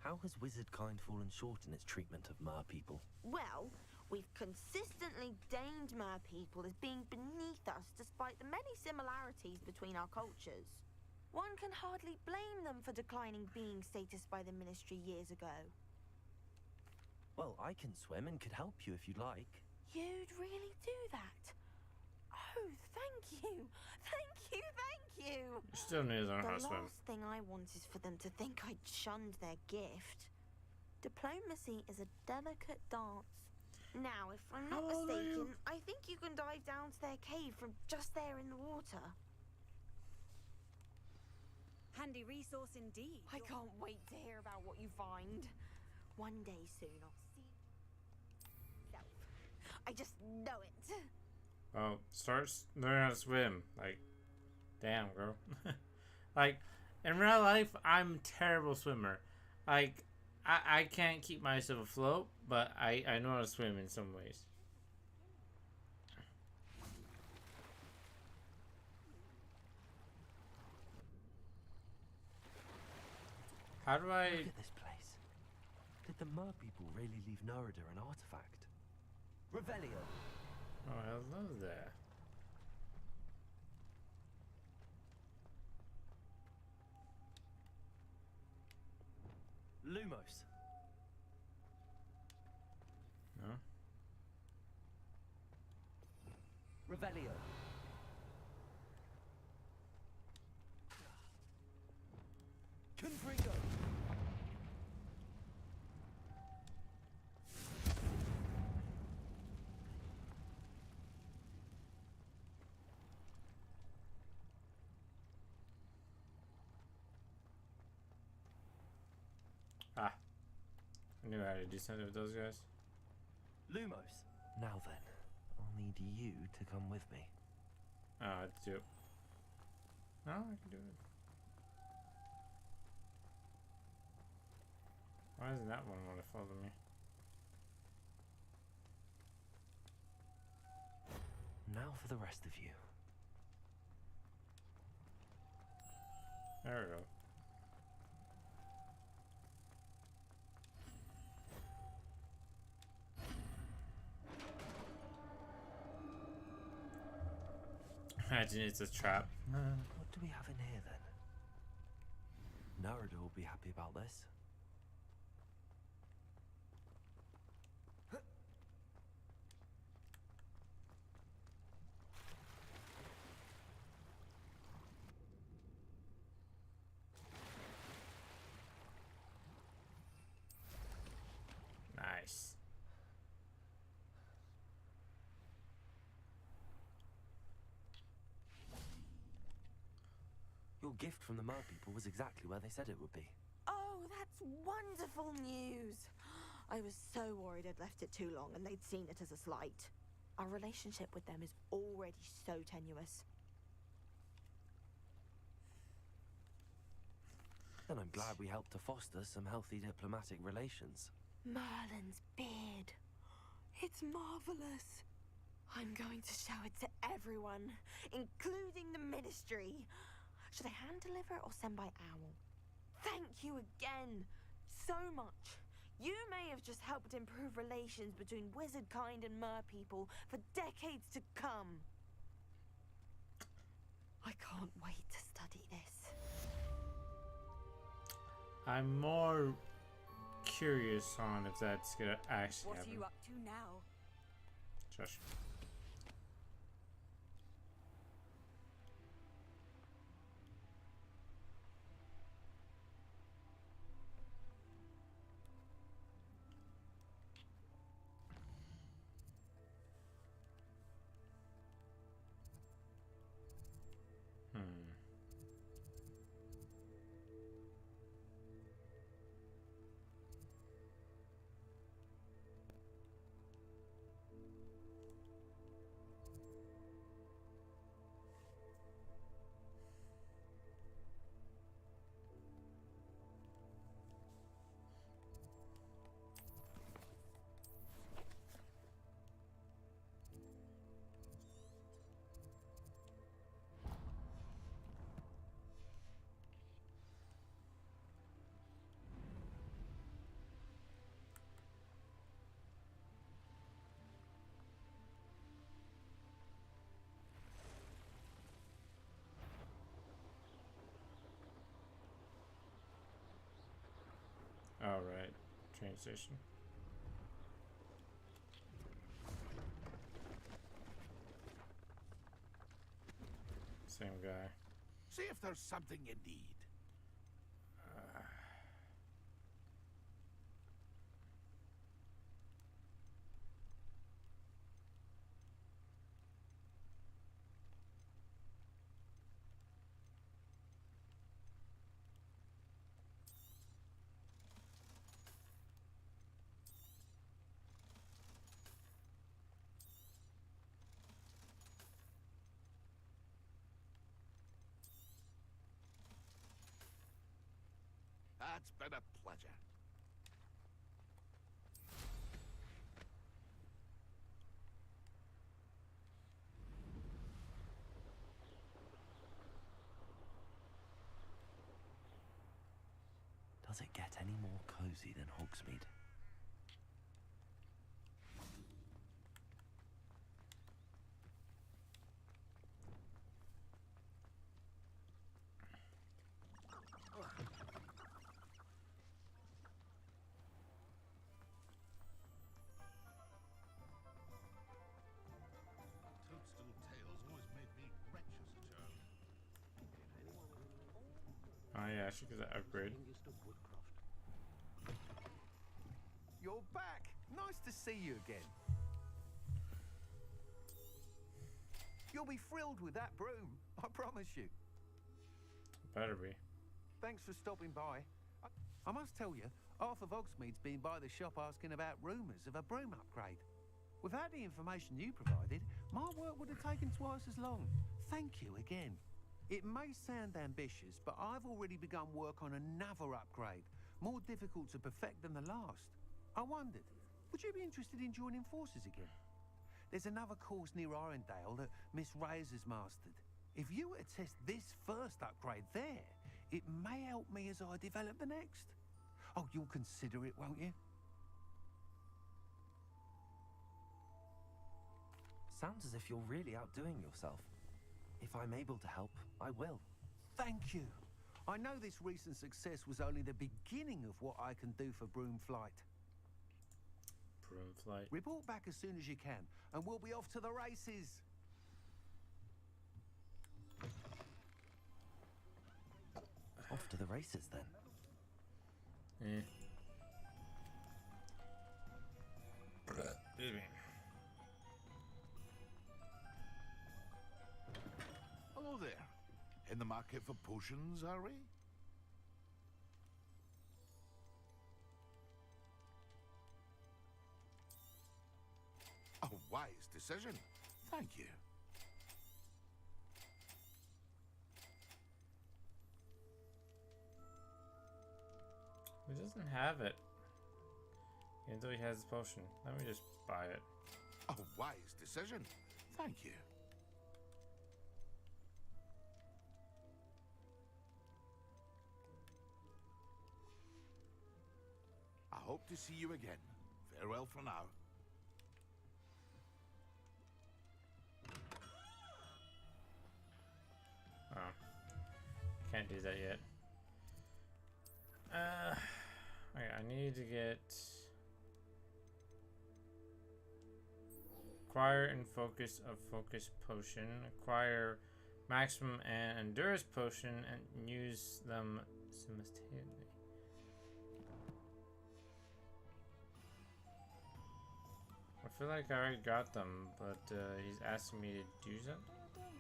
How has wizard kind fallen short in its treatment of mer people? Well, we've consistently deemed mer people as being beneath us despite the many similarities between our cultures. One can hardly blame them for declining being status by the ministry years ago. Well, I can swim and could help you if you'd like. You'd really do that? Oh, thank you! Thank you, thank you! you still need to learn how to The swim. last thing I want is for them to think I'd shunned their gift. Diplomacy is a delicate dance. Now, if I'm not How old are you? mistaken, I think you can dive down to their cave from just there in the water. Handy resource indeed. I can't wait to hear about what you find. One day soon, I'll see self. I just know it. Well, start learning how to swim. Like, damn, girl. Like, in real life, I'm a terrible swimmer. Like, I can't keep myself afloat, but I know how to swim in some ways. How do I... Look at this place. Did the Mer people really leave Nerida an artifact? Revelio. Oh, hello there. Lumos. No? Revelio. Confringo. Ah. I knew how to do something with those guys. Lumos. Now then, I'll need you to come with me. Oh, let's do it. No, I can do it. Why doesn't that one want to follow me? Now for the rest of you. There we go. Imagine it's a trap. What do we have in here then? Nerida will be happy about this. Nice. Your gift from the Mer people was exactly where they said it would be. Oh, that's wonderful news. I was so worried I'd left it too long and they'd seen it as a slight. Our relationship with them is already so tenuous. Then I'm glad we helped to foster some healthy diplomatic relations. Merlin's beard. It's marvelous. I'm going to show it to everyone, including the Ministry. Should I hand deliver or send by owl? Thank you again so much. You may have just helped improve relations between wizard kind and mer people for decades to come. I can't wait to study this. I'm more curious on if that's gonna actually What happen. are you up to now? Shush. All right, train station. Same guy. See if there's something you need. That's been a pleasure. Does it get any more cozy than Hogsmeade? Toadstool tales always made me wretch as a child. Oh yeah, she gets an upgrade. You're back! Nice to see you again. You'll be thrilled with that broom, I promise you. Better be. Thanks for stopping by. I must tell you, half of Hogsmeade's been by the shop asking about rumours of a broom upgrade. Without the information you provided, my work would have taken twice as long. Thank you again. It may sound ambitious, but I've already begun work on another upgrade, more difficult to perfect than the last. I wondered, would you be interested in joining forces again? There's another course near Arendelle that Miss Reyes has mastered. If you were to test this first upgrade there, it may help me as I develop the next. Oh, you'll consider it, won't you? Sounds as if you're really outdoing yourself. If I'm able to help, I will. Thank you. I know this recent success was only the beginning of what I can do for Broom Flight. Broom Flight. Report back as soon as you can, and we'll be off to the races. Off to the races, then. Eh. Excuse me. Hello there. In the market for potions, are we? A wise decision. Thank you. He doesn't have it. Even though he has the potion. Let me just buy it. A wise decision. Thank you. I hope to see you again. Farewell for now. Oh. Can't do that yet. Okay, I need to get acquire and focus of focus potion, acquire maximum and endurance potion, and use them simultaneously. I feel like I already got them, but he's asking me to do something with them.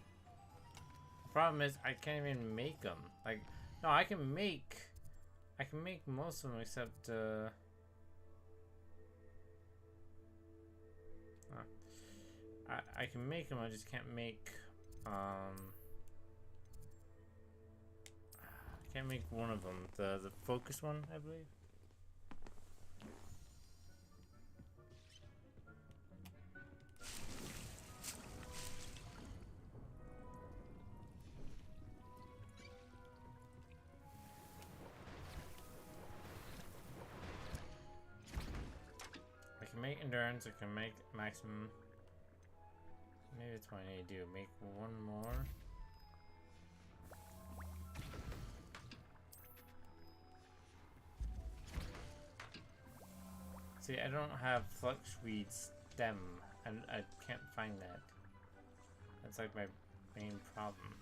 Problem is, I can't even make them. Like, no, I can make most of them except I can make them. I just can't make I can't make one of them. The focus one, I believe. I can make endurance, I can make maximum. Maybe that's what I need to do. Make one more. See, I don't have Fluxweed stem, and I can't find that. That's like my main problem.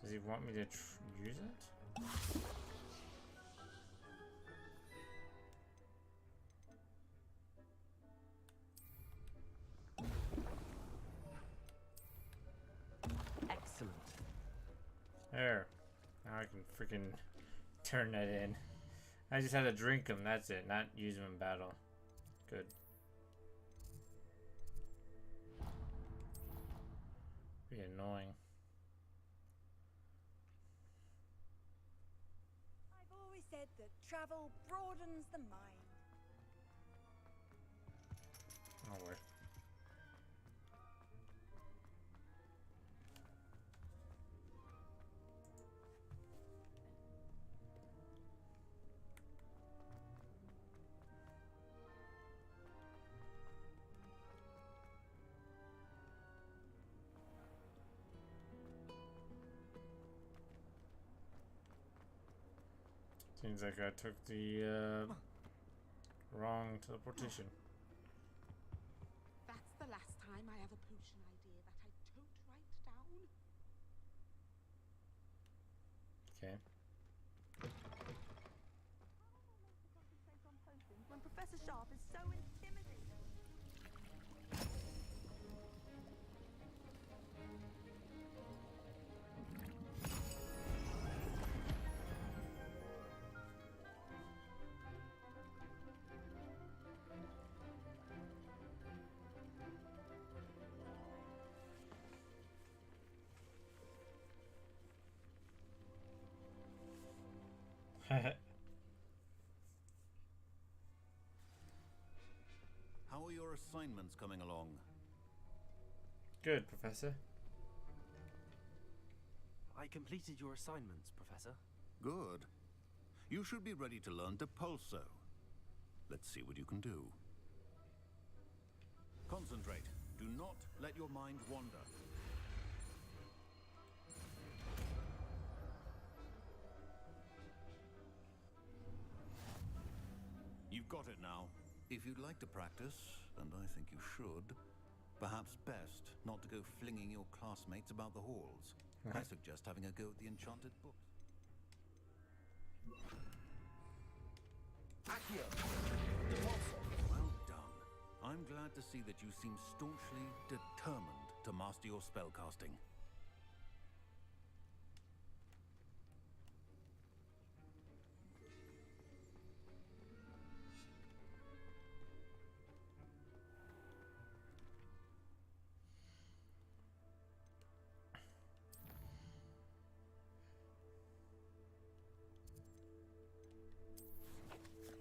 Does he want me to use it? Excellent. There. Now I can freaking turn that in. I just had to drink them, that's it. Not use them in battle. Good. Be annoying. I've always said that travel broadens the mind. Oh, wait. Seems like I took the wrong teleportation. That's the last time I have a potion idea that I don't write down. Okay. When Professor Sharp is so intimidating. How are your assignments coming along? Good, Professor. I completed your assignments, Professor. Good. You should be ready to learn Depulso. Let's see what you can do. Concentrate. Do not let your mind wander. You've got it now. If you'd like to practice, and I think you should, perhaps best not to go flinging your classmates about the halls. I suggest having a go at the enchanted books. Accio! Well done. I'm glad to see that you seem staunchly determined to master your spellcasting.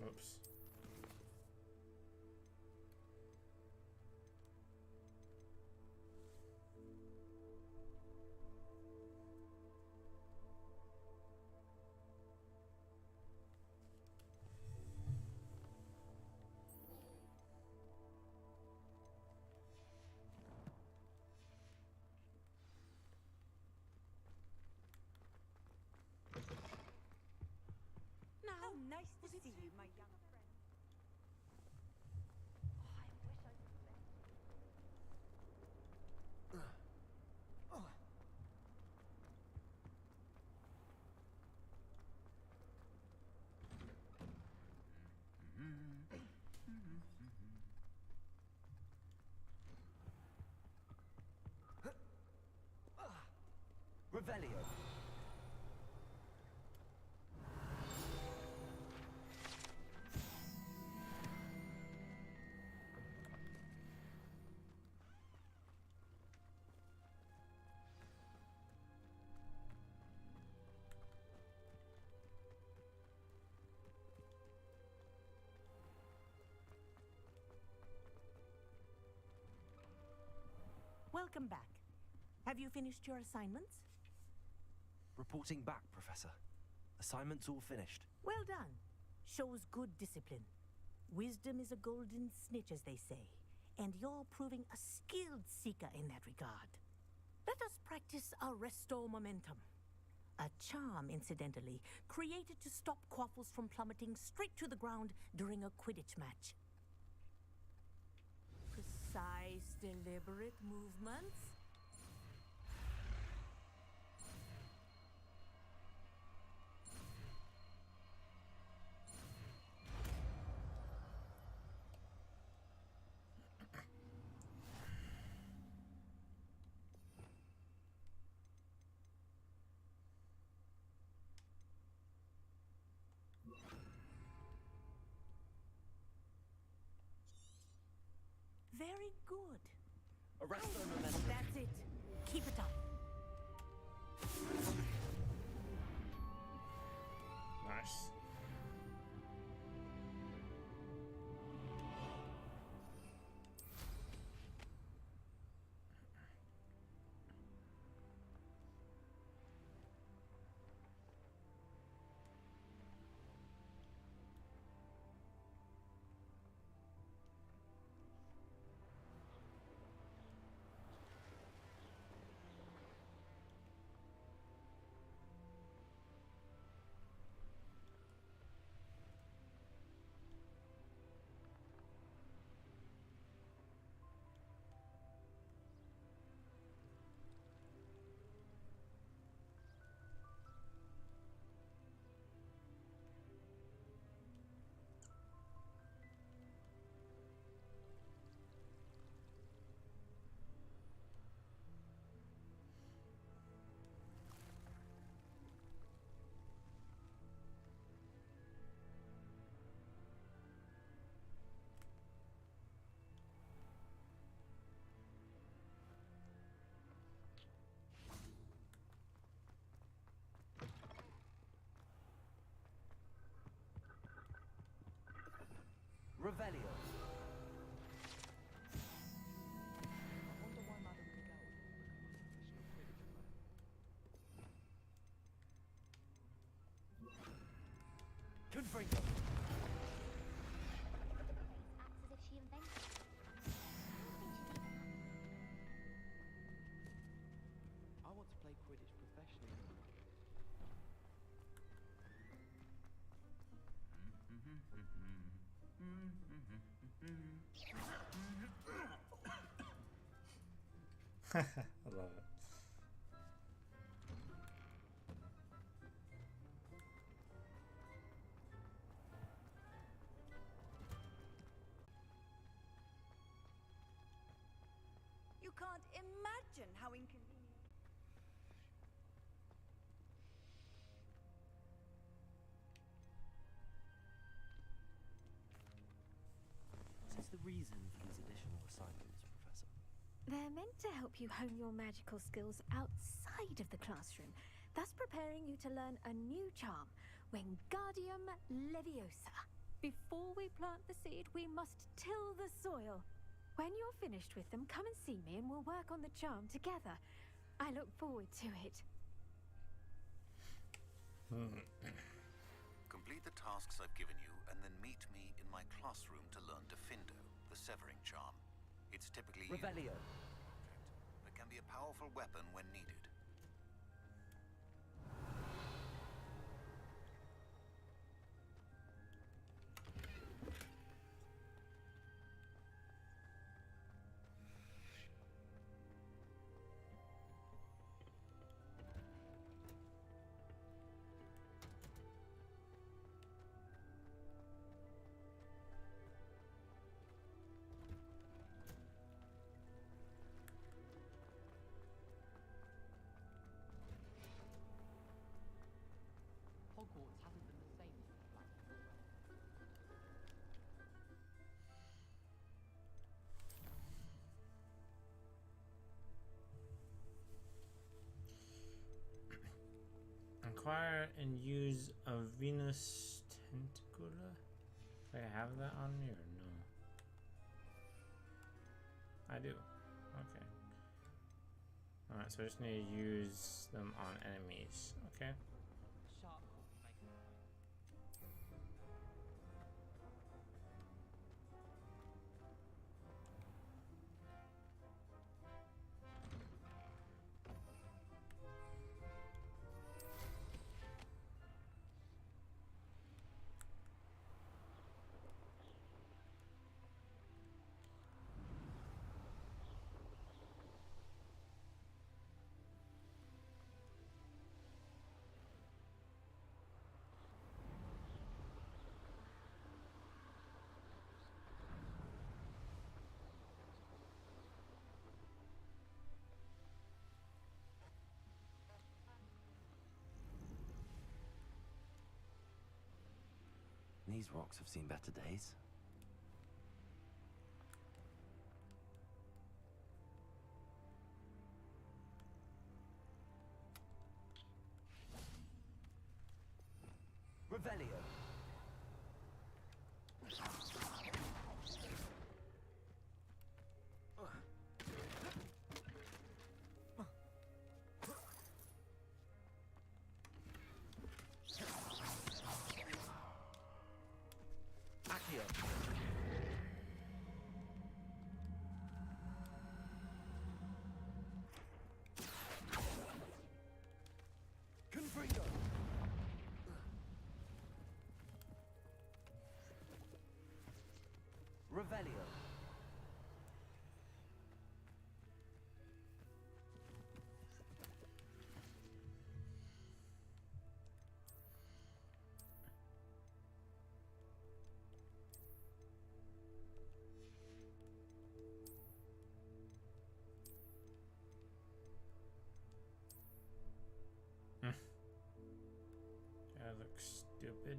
Oops. How nice to see you, my young friend. Oh, I wish I could say. Revelio. Welcome back. Have you finished your assignments? Reporting back, Professor. Assignments all finished. Well done. Shows good discipline. Wisdom is a golden snitch, as they say, and you're proving a skilled seeker in that regard. Let us practice our Restore Momentum. A charm, incidentally, created to stop quaffles from plummeting straight to the ground during a Quidditch match. Precise, deliberate movements. Very good. Arresto Momentum. That's it. Keep it up. Nice. Revelio. Confringo. Acts as if she invented it. I want to play Quidditch professionally. I love it. You can't imagine how inconvenient. What is the reason for these additional assignments, Professor? They're meant to help you hone your magical skills outside of the classroom, thus preparing you to learn a new charm, Wingardium Leviosa. Before we plant the seed, we must till the soil. When you're finished with them, come and see me and we'll work on the charm together. I look forward to it. Complete the tasks I've given you, and then meet me in my classroom to learn Defindo, the severing charm. It's typically Revelio. but can be a powerful weapon when needed. Hogwarts hasn't been the same since Black. Acquire and use a Venus Tentacula. Do I have that on me or no? I do. Okay. Alright, so I just need to use them on enemies. Okay. Sharp. These rocks have seen better days. Revelio. Accio. Confringo. Revelio. That looks stupid.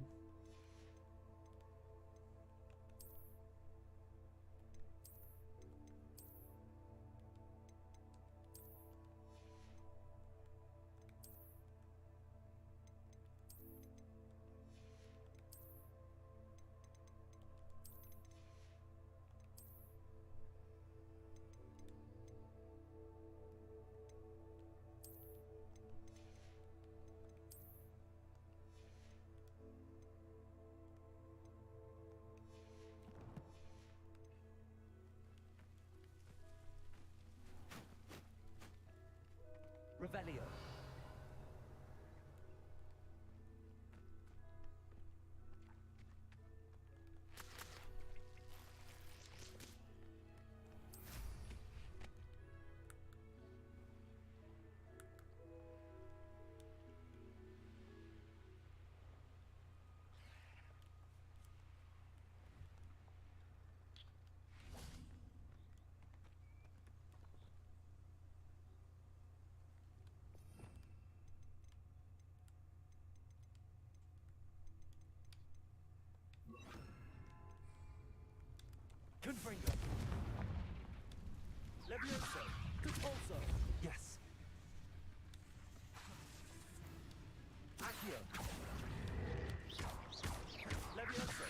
Confringo. Levioso. Compulso. Yes. Accio. Levioso.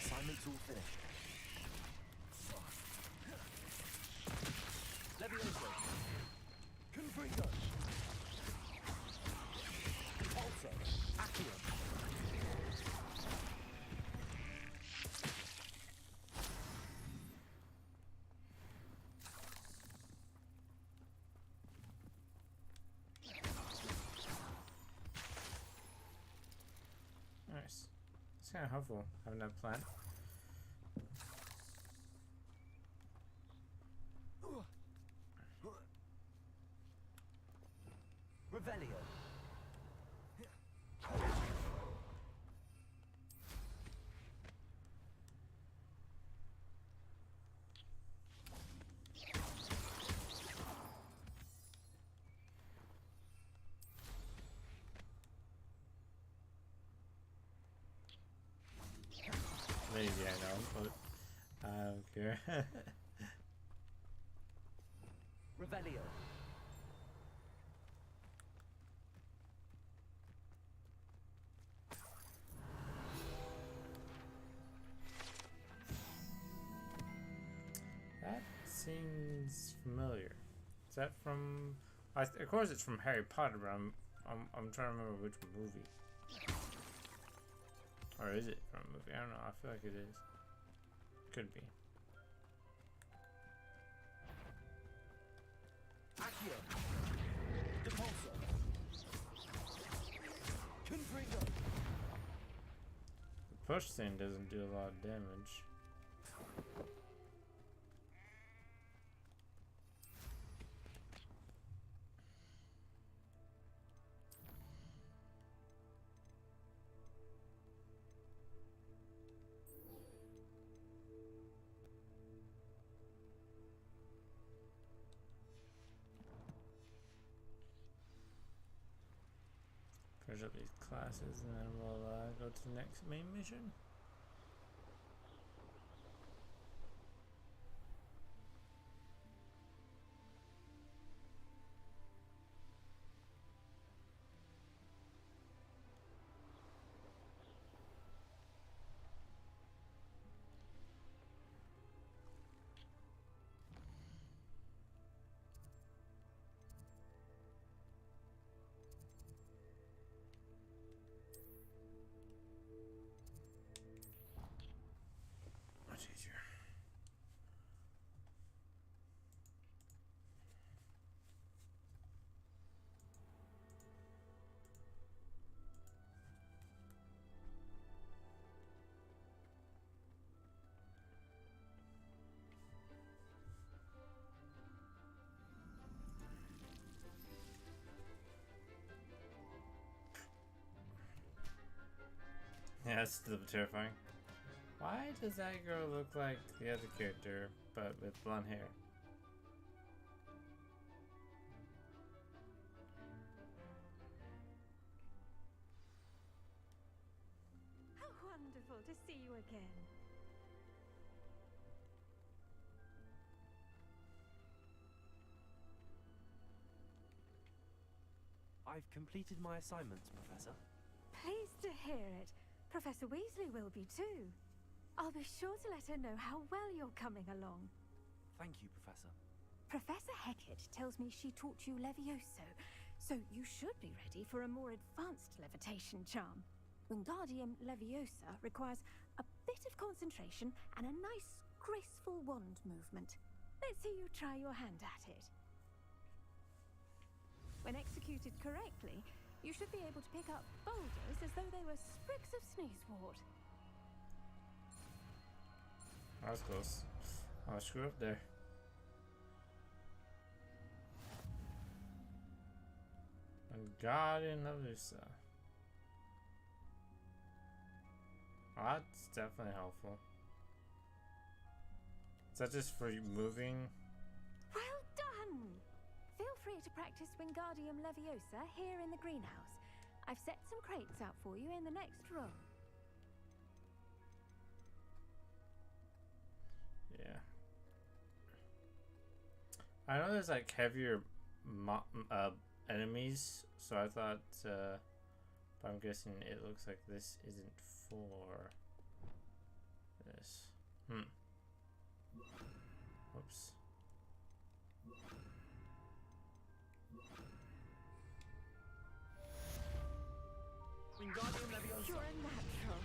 Assignment's all finished. Levioso. Confringo. Compulso. Accio. Nice. It's kind of helpful having that plan. Revelio. Maybe I know, but I don't care. Revelio. That seems familiar. Is that from? Of course, it's from Harry Potter, but I'm trying to remember which movie. Or is it from a movie? I don't know. I feel like it is. Could be. Accio. Depulso. Confringo. The push thing doesn't do a lot of damage. Finish up these classes and then we'll go to the next main mission. Much easier. Yeah, that's still terrifying. Why does that girl look like the other character, but with blonde hair? How wonderful to see you again. I've completed my assignments, Professor. Pleased to hear it. Professor Weasley will be too. I'll be sure to let her know how well you're coming along. Thank you, Professor. Professor Hecat tells me she taught you Levioso, so you should be ready for a more advanced levitation charm. Wingardium Leviosa requires a bit of concentration and a nice, graceful wand movement. Let's see you try your hand at it. When executed correctly, you should be able to pick up boulders as though they were sprigs of sneezewort. That was close. I screwed up there. Guardian Leviosa. That's definitely helpful. Is that just for moving? Well done! Feel free to practice Wingardium Leviosa here in the greenhouse. I've set some crates out for you in the next room. Yeah. I know there's like heavier enemies, so I thought, but I'm guessing it looks like this isn't for this. Whoops. Wingardium Leviosa. You're a natural.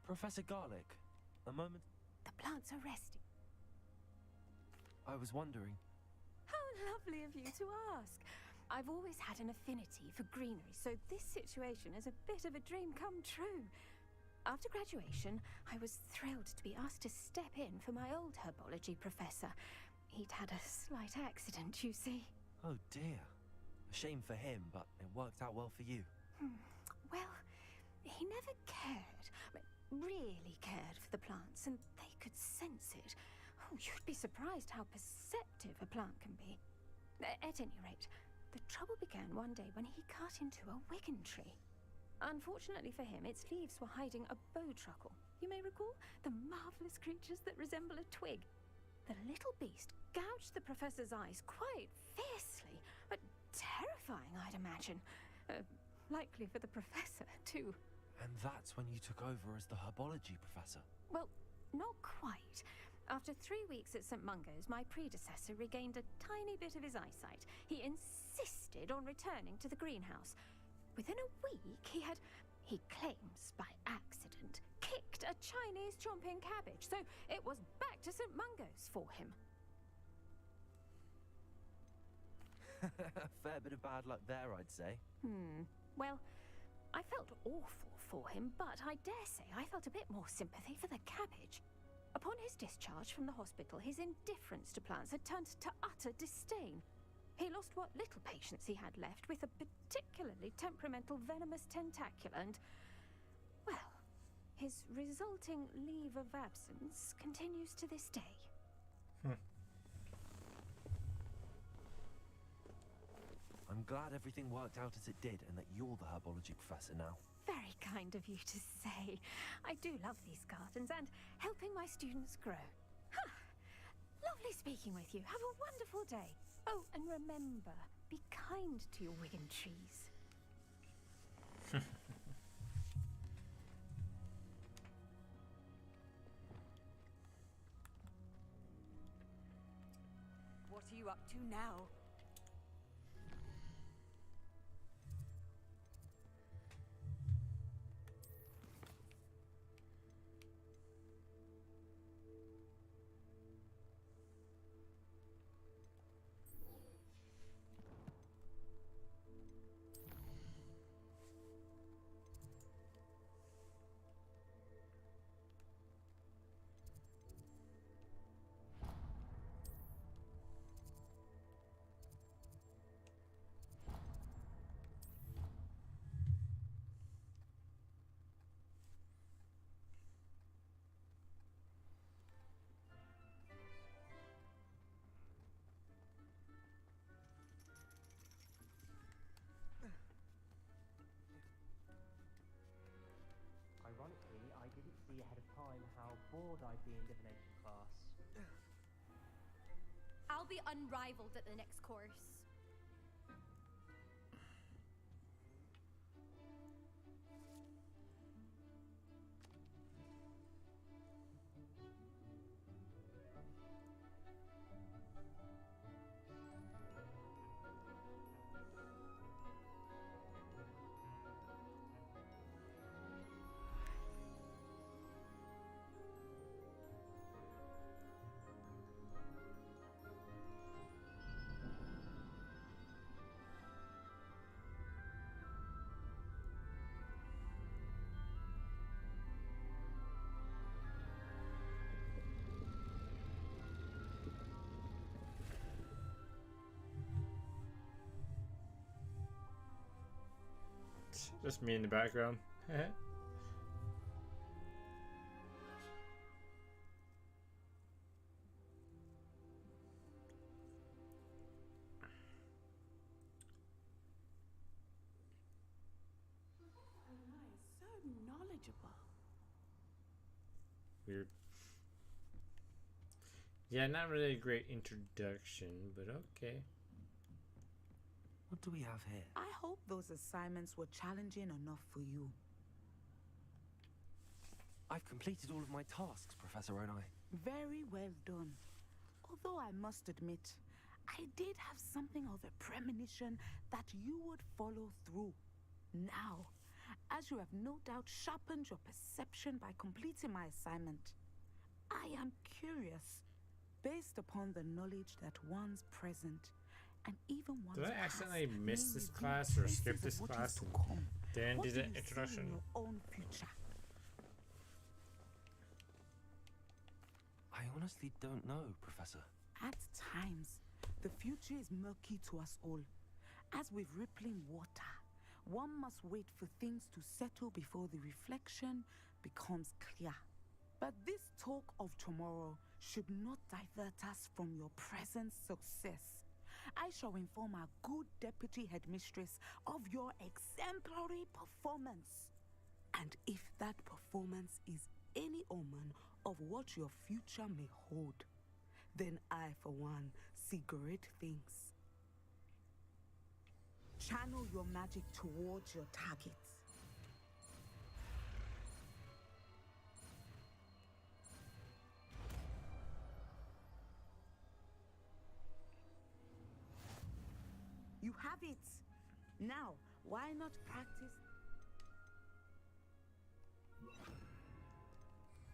Professor Garlic, a moment. The plants are resting. I was wondering. How lovely of you to ask. I've always had an affinity for greenery, so this situation is a bit of a dream come true. After graduation, I was thrilled to be asked to step in for my old herbology professor. He'd had a slight accident, you see. Oh dear. A shame for him, but it worked out well for you. Well, he never cared, really cared for the plants, and they could sense it. Oh, you'd be surprised how perceptive a plant can be. At any rate, the trouble began one day when he cut into a wigan tree. Unfortunately for him, its leaves were hiding a bowtruckle. You may recall the marvelous creatures that resemble a twig. The little beast gouged the professor's eyes quite fiercely, but terrifying, I'd imagine. Likely for the professor, too. And that's when you took over as the herbology professor? Well, not quite. After 3 weeks at St. Mungo's, my predecessor regained a tiny bit of his eyesight. He insisted on returning to the greenhouse. Within a week, he claims by accident, kicked a Chinese chomping cabbage, so it was back to St. Mungo's for him. A fair bit of bad luck there, I'd say. Well, I felt awful for him, but I dare say I felt a bit more sympathy for the cabbage. Upon his discharge from the hospital, his indifference to plants had turned to utter disdain. He lost what little patience he had left with a particularly temperamental venomous tentacula, and, well, his resulting leave of absence continues to this day. I'm glad everything worked out as it did and that you're the herbology professor now. Very kind of you to say. I do love these gardens and helping my students grow. Lovely speaking with you. Have a wonderful day. Oh, and remember, be kind to your wigan trees. What are you up to now? Ironically, I didn't see ahead of time how bored I'd be in divination class. I'll be unrivaled at the next course. Just me in the background. So knowledgeable. Weird. Yeah, not really a great introduction, but okay. What do we have here? I hope those assignments were challenging enough for you. I've completed all of my tasks, Professor Onai. Very well done. Although I must admit, I did have something of a premonition that you would follow through. Now, as you have no doubt sharpened your perception by completing my assignment, I am curious, based upon the knowledge that one's present and even one's Did I past accidentally may miss this reveal class or traces skip of this what is class to and come. then What did do the you see introduction? in your own future? I honestly don't know, Professor. At times, the future is murky to us all. As with rippling water, one must wait for things to settle before the reflection becomes clear. But this talk of tomorrow should not divert us from your present success. I shall inform our good deputy headmistress of your exemplary performance. And if that performance is any omen of what your future may hold, then I, for one, see great things. Channel your magic towards your targets. You have it. Now, why not practice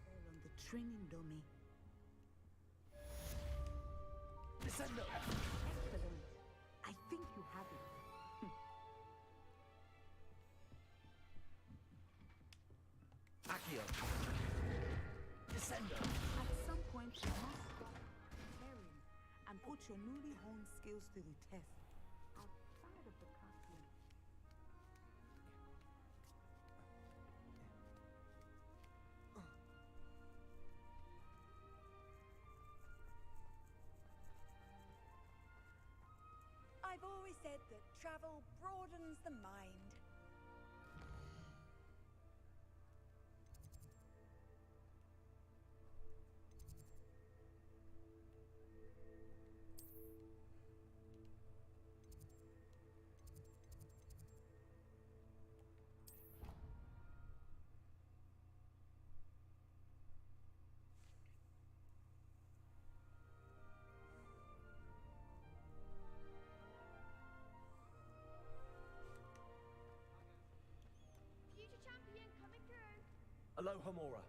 on the training dummy? Descendo! Excellent. I think you have it. Accio! Descendo! At some point, you must stop preparing and put your newly honed skills to the test outside of the classroom. I've always said that travel broadens the mind. Future champion coming through. Aloha Mora.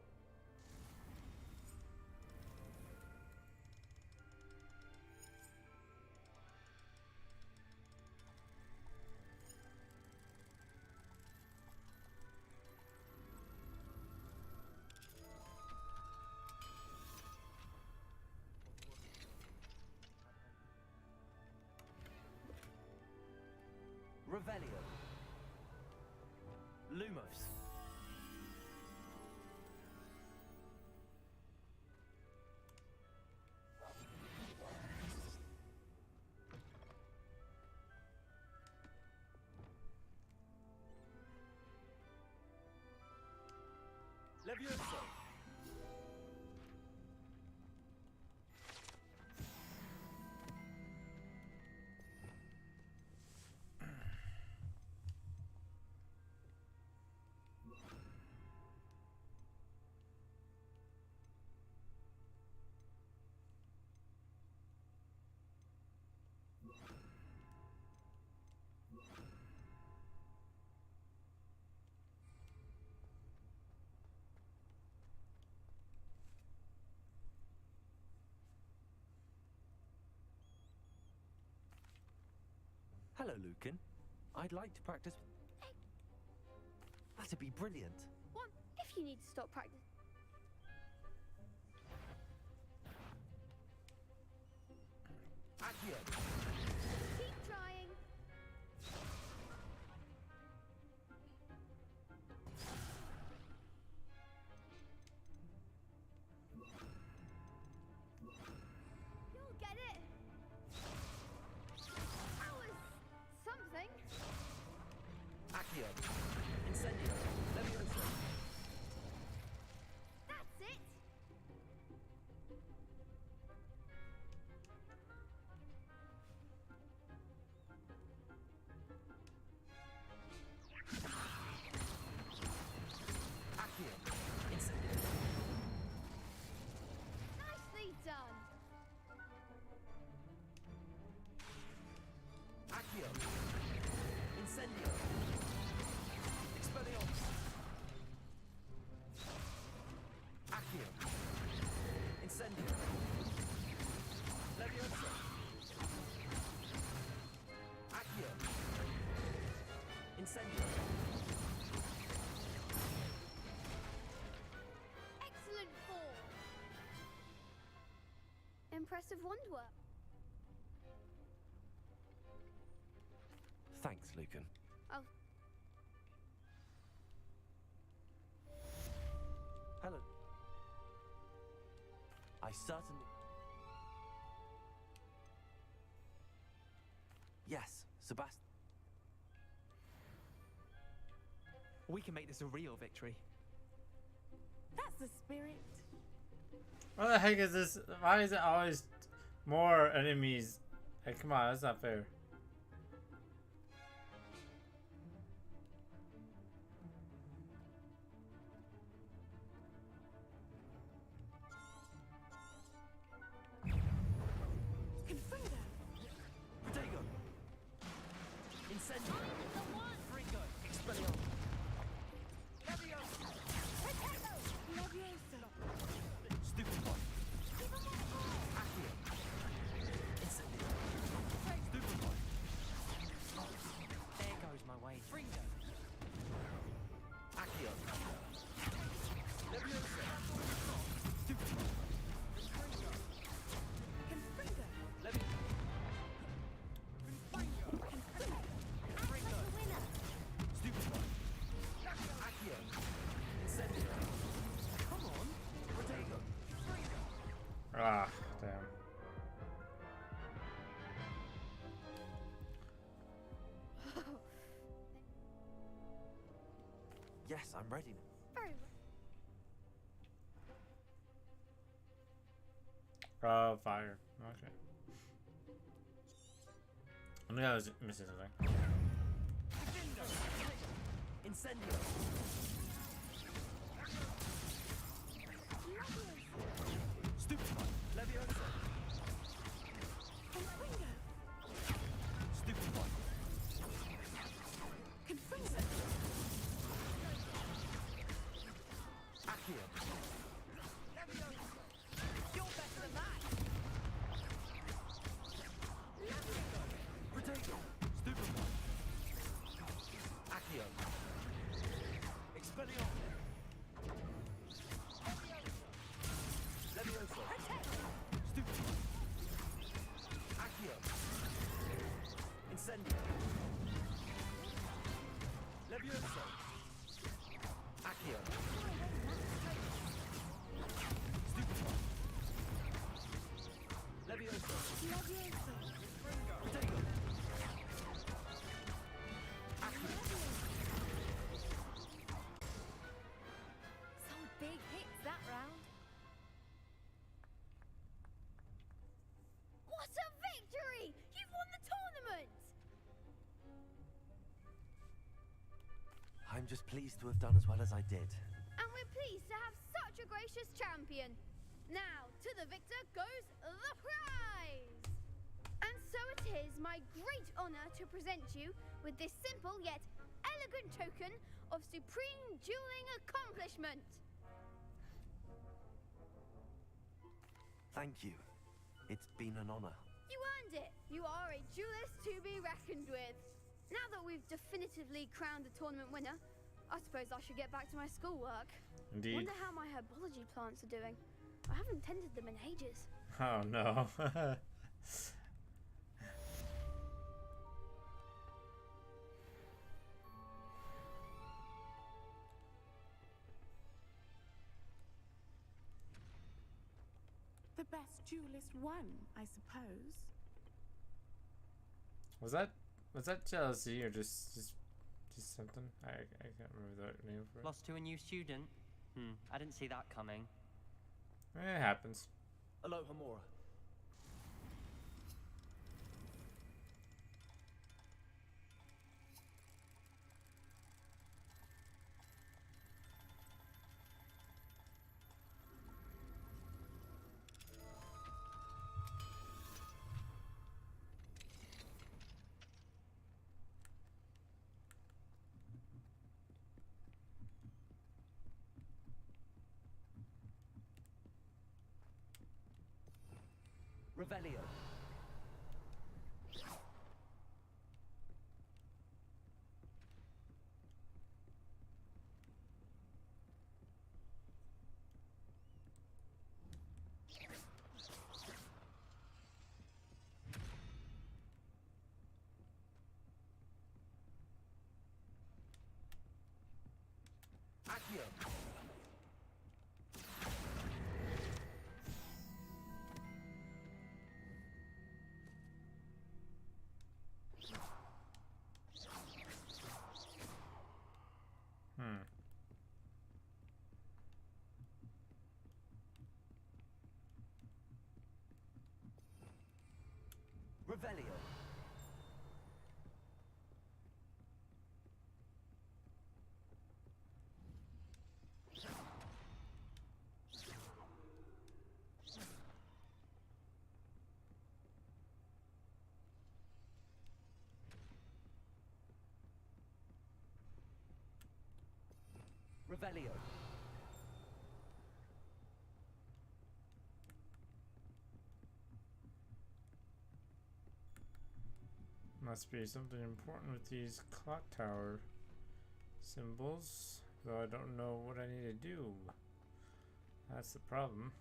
Revelio. Lumos. Levioso. Hello, Lucan. I'd like to practice. That'd be brilliant. What if you need to stop practice? Accio. Keep trying. impressive wand work. Thanks, Lucan. Oh, Hello. I certainly... Yes, Sebastian. We can make this a real victory. That's the spirit. What the heck is this? Why is it always more enemies? Hey, come on, that's not fair. Protego! Incendio! Fringo! Expelliarmus! Stupid one! Accio! Incendio! Stupid one! There goes my way. Fringo! Accio! Leviosa! Stupid one! Confringo! Leviosa! Stupid one! Accio! Incendio! Come on! Protego! Ah, damn. Yes, I'm ready. very well. Fire. Okay. I knew I was missing something. Incendio! Stupid one! Leviosa! Stupid one! Accio! You're better than that. Protego! Stupid one! Accio! Expelliarmus! Leviosa! Stupid one! Accio! Incendio! Leviosa! Accio! Stupid one! Leviosa! Protego! Some big hits that round. What a victory! You've won the tournament! I'm just pleased to have done as well as I did. And we're pleased to have such a gracious champion. Now, to the victor goes the prize! And so it is my great honor to present you with this simple yet elegant token of supreme dueling accomplishment. Thank you. It's been an honor. You earned it. You are a duelist to be reckoned with. Now that we've definitively crowned the tournament winner, I suppose I should get back to my schoolwork. Indeed. Wonder how my herbology plants are doing. I haven't tended them in ages. Oh no. The best duelist won, I suppose. Was that jealousy or just something? I can't remember the name for it. Lost to a new student? I didn't see that coming. It happens. Aloha Mora. Revelio. Revelio. Revelio. Must be something important with these clock tower symbols, though I don't know what I need to do. That's the problem.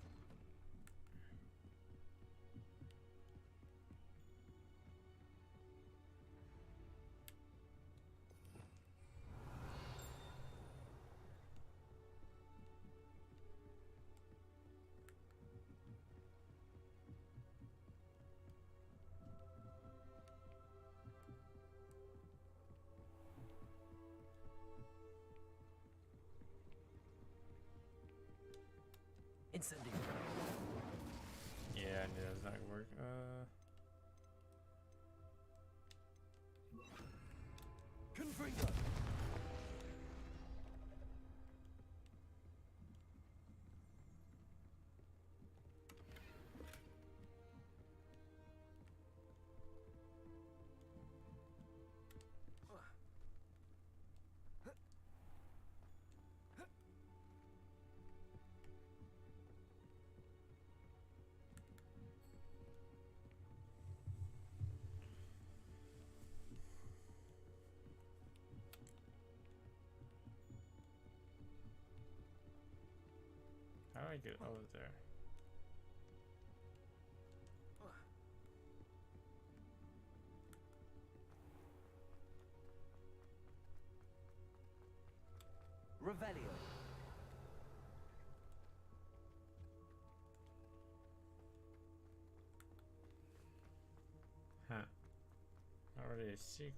Incendio. Yeah, I knew that was not gonna work. Confringo. How do I get over there? Revelio. Huh. Already a secret.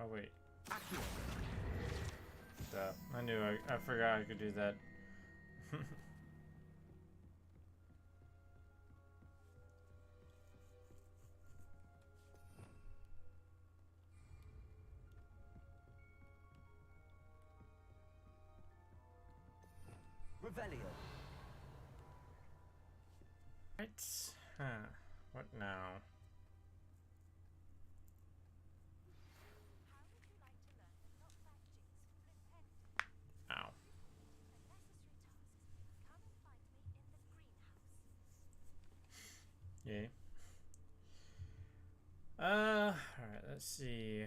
Oh wait. Duh. I knew I forgot I could do that. Revelio. Right. Huh. What now? Ow. Yay. Alright, let's see.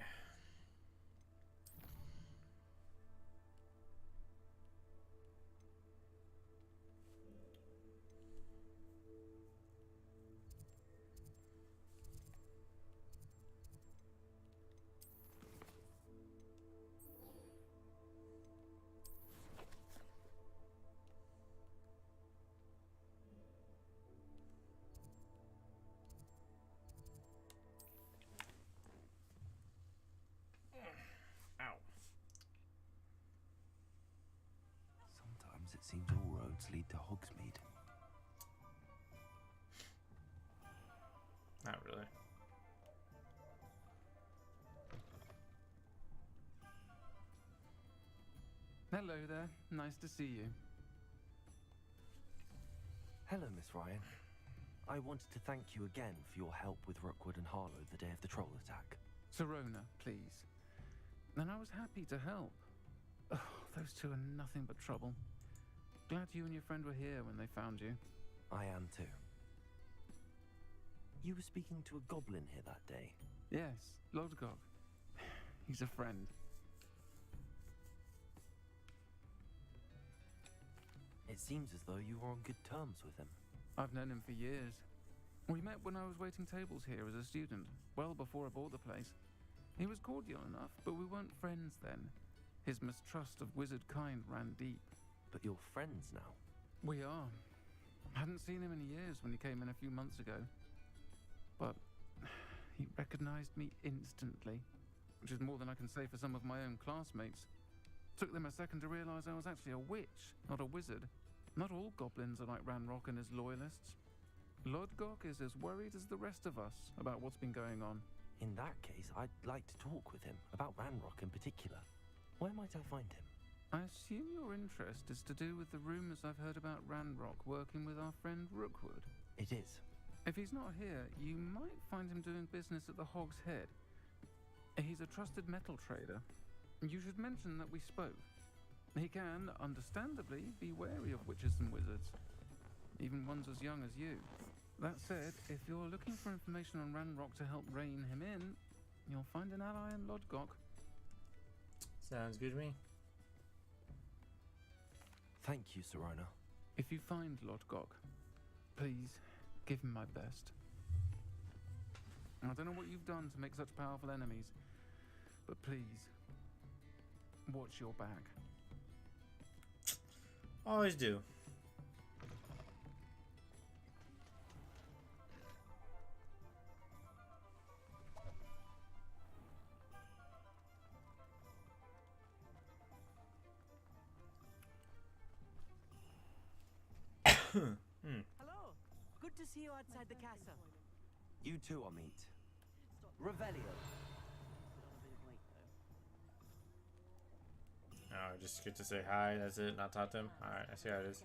Ow. Sometimes it seems all roads lead to Hogsmeade. Not really. Hello there. Nice to see you. Hello, Miss Ryan. I wanted to thank you again for your help with Rookwood and Harlow the day of the troll attack. Serona, please. And I was happy to help. Oh, those two are nothing but trouble. Glad you and your friend were here when they found you. I am too. You were speaking to a goblin here that day. Yes, Lodgog. He's a friend. It seems as though you were on good terms with him. I've known him for years. We met when I was waiting tables here as a student, well before I bought the place. He was cordial enough, but we weren't friends then. His mistrust of wizard kind ran deep. But you're friends now? We are. I hadn't seen him in years when he came in a few months ago. But he recognized me instantly, which is more than I can say for some of my own classmates. Took them a second to realize I was actually a witch, not a wizard. Not all goblins are like Ranrock and his loyalists. Lodgok is as worried as the rest of us about what's been going on. In that case, I'd like to talk with him, about Ranrock in particular. Where might I find him? I assume your interest is to do with the rumors I've heard about Ranrock working with our friend Rookwood. It is. If he's not here, you might find him doing business at the Hog's Head. He's a trusted metal trader. You should mention that we spoke. He can, understandably, be wary of witches and wizards, even ones as young as you. That said, if you're looking for information on Ranrock to help rein him in, you'll find an ally in Lodgok. Sounds good to me. Thank you, Serona. If you find Lodgok, please give him my best. I don't know what you've done to make such powerful enemies, but please, watch your back. Always do. Hello. Good to see you outside the castle. You two, Amit. Revelio. Oh, just get to say hi, that's it, not talk to him? Alright, I see how it is.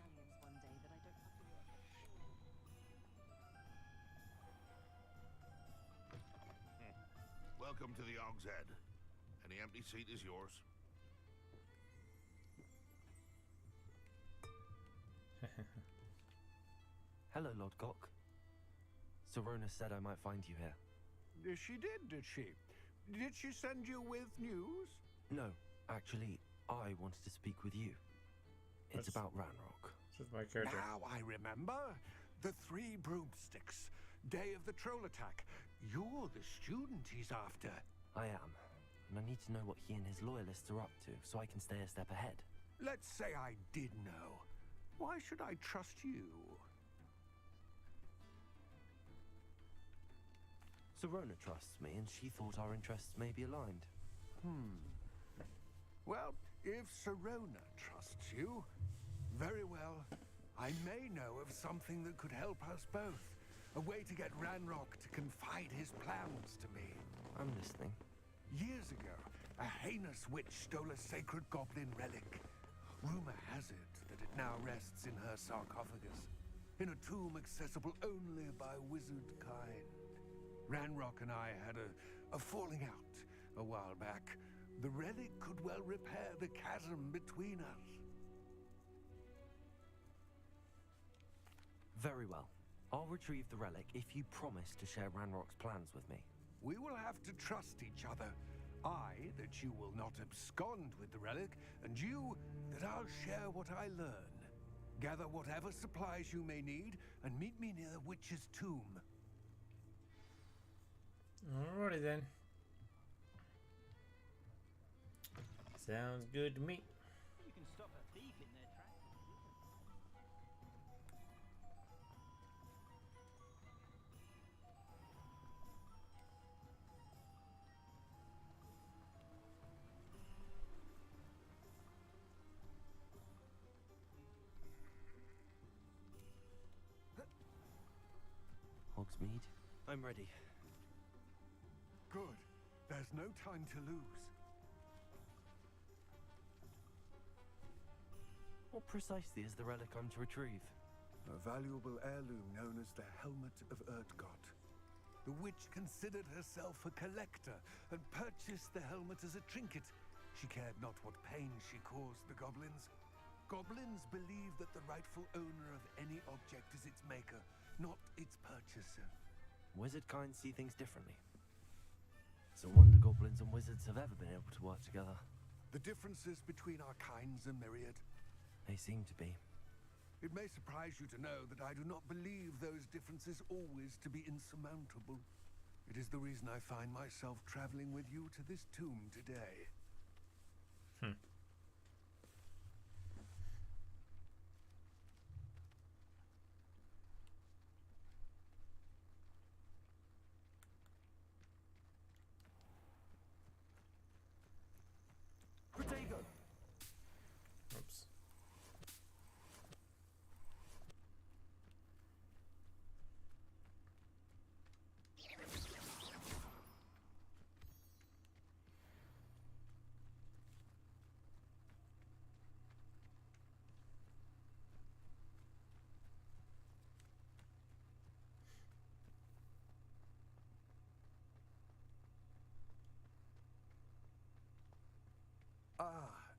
Welcome to the Hog's Head. Any empty seat is yours. Hello, Lodgok. Serona said I might find you here. She did she? Did she send you with news? No, actually, I wanted to speak with you. It's about Ranrock. This is my character. Now I remember. The 3 broomsticks. Day of the troll attack. You're the student he's after. I am. And I need to know what he and his loyalists are up to, so I can stay a step ahead. Let's say I did know. Why should I trust you? Serona trusts me, and she thought our interests may be aligned. Well, if Serona trusts you, very well. I may know of something that could help us both. A way to get Ranrock to confide his plans to me. I'm listening. Years ago, a heinous witch stole a sacred goblin relic. Rumor has it that it now rests in her sarcophagus, in a tomb accessible only by wizard kind. Ranrock and I had a falling out a while back. The relic could well repair the chasm between us. Very well. I'll retrieve the relic if you promise to share Ranrock's plans with me. We will have to trust each other. I, that you will not abscond with the relic, and you, that I'll share what I learn. Gather whatever supplies you may need, and meet me near the witch's tomb. Alrighty then. Sounds good to me. You can stop a thief in their tracks. Hogsmeade, I'm ready. Good. There's no time to lose. What precisely is the relic I'm to retrieve? A valuable heirloom known as the Helmet of Erdgot. The witch considered herself a collector and purchased the helmet as a trinket. She cared not what pain she caused the goblins. Goblins believe that the rightful owner of any object is its maker, not its purchaser. Wizard kind see things differently. It's a wonder goblins and wizards have ever been able to work together. The differences between our kinds are myriad. They seem to be. It may surprise you to know that I do not believe those differences always to be insurmountable. It is the reason I find myself traveling with you to this tomb today.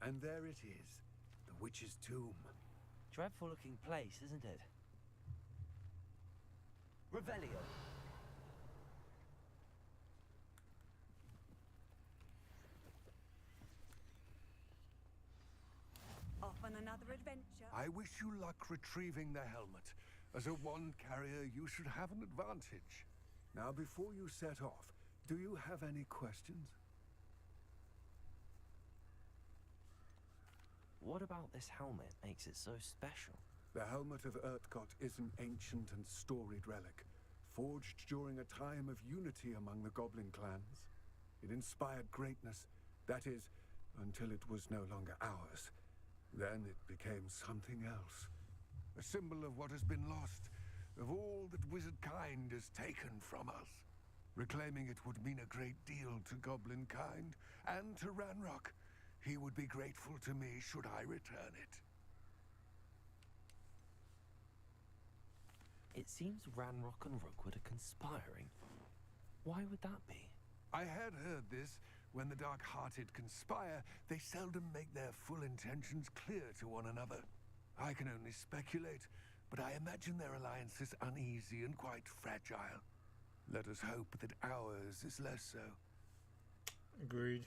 And there it is, the witch's tomb. Dreadful looking place, isn't it? Revelio. Off on another adventure. I wish you luck retrieving the helmet. As a wand carrier, you should have an advantage. Now, before you set off, do you have any questions? What about this helmet makes it so special? The helmet of Urtkot is an ancient and storied relic, forged during a time of unity among the goblin clans. It inspired greatness, that is, until it was no longer ours. Then it became something else. A symbol of what has been lost, of all that wizard kind has taken from us. Reclaiming it would mean a great deal to goblin kind, and to Ranrock. He would be grateful to me should I return it. It seems Ranrock and Rookwood are conspiring. Why would that be? I had heard this. When the dark-hearted conspire, they seldom make their full intentions clear to one another. I can only speculate, but I imagine their alliance is uneasy and quite fragile. Let us hope that ours is less so. Agreed.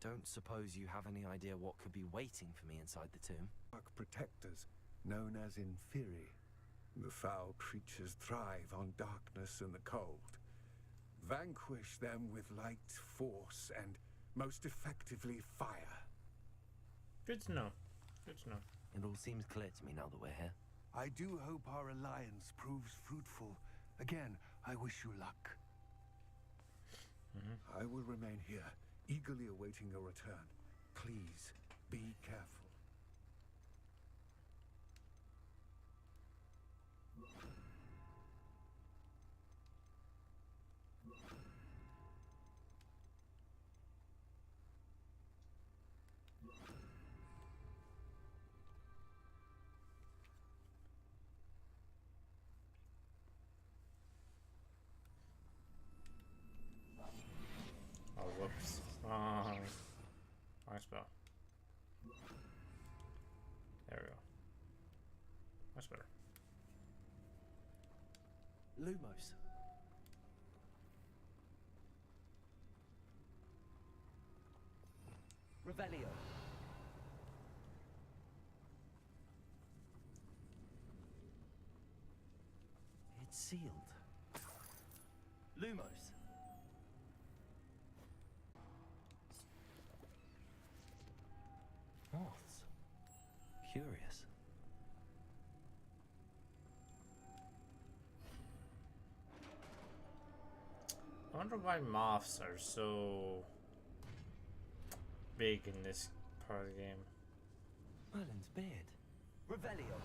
Don't suppose you have any idea what could be waiting for me inside the tomb? Dark protectors, known as Inferi. The foul creatures thrive on darkness and the cold. Vanquish them with light, force, and most effectively fire. Good to know. Good to know. It all seems clear to me now that we're here. I do hope our alliance proves fruitful. Again, I wish you luck. I will remain here, eagerly awaiting your return. Please, be careful. Oh, whoops. My spell. There we go. Much better. Lumos. Revelio. It's sealed. Lumos. Moths. Curious. I wonder why moths are so big in this part of the game. Merlin's beard. Revelio.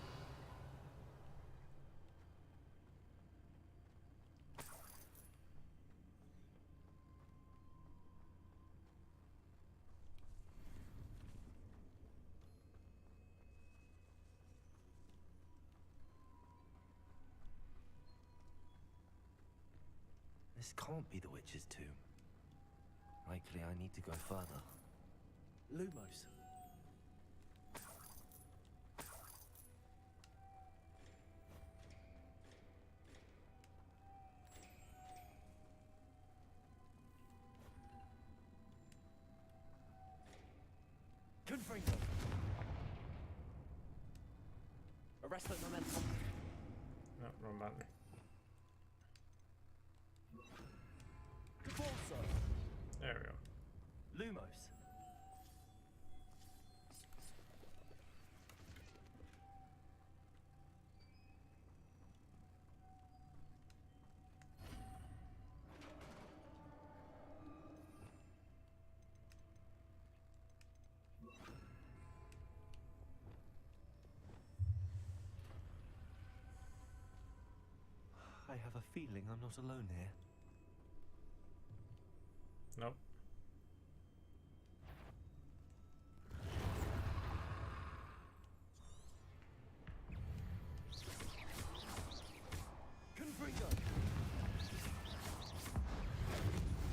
This can't be the witch's tomb. Likely I need to go further. Lumos. Confringo. Arrest the momentum. No, wrong button. There we go. Lumos. I have a feeling I'm not alone here. Nope. Confringo.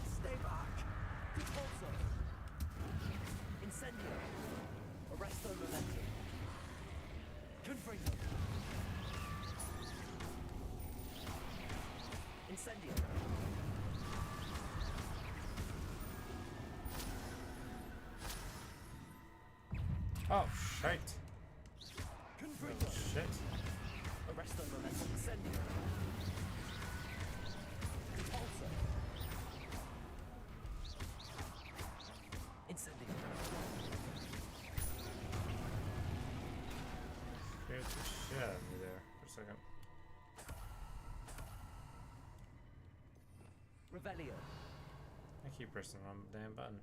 Stay back. Repulsor. Oh, shit. Confringo. Oh, shit. Arresto momentum incendio. Repulsor. Incendio. Scared the shit out of me there for a second. Revelio. I keep pressing the wrong damn button.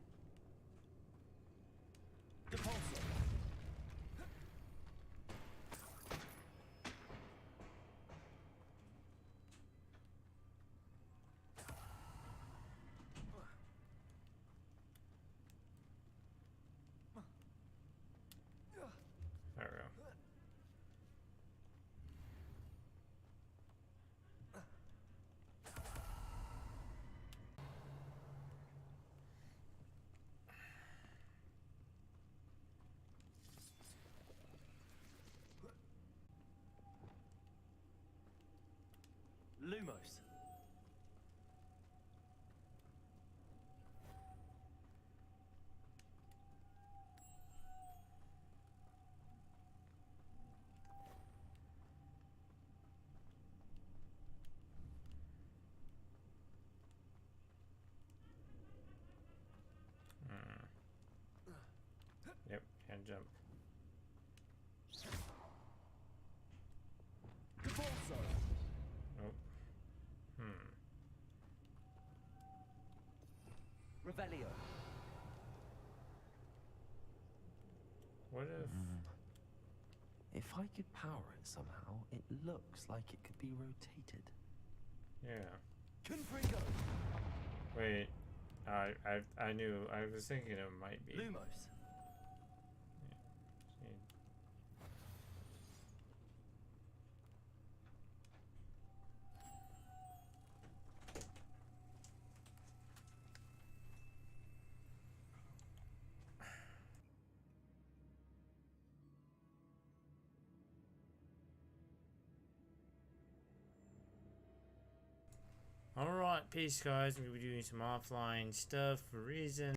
Repulsor. There we go. Lumos. Yep, hand jump. Repulsor. Nope. Revelio. What if... If I could power it somehow, it looks like it could be rotated. Yeah. Confringo. Wait. I knew. I was thinking it might be. Lumos. Alright, peace guys. We'll be doing some offline stuff for reason.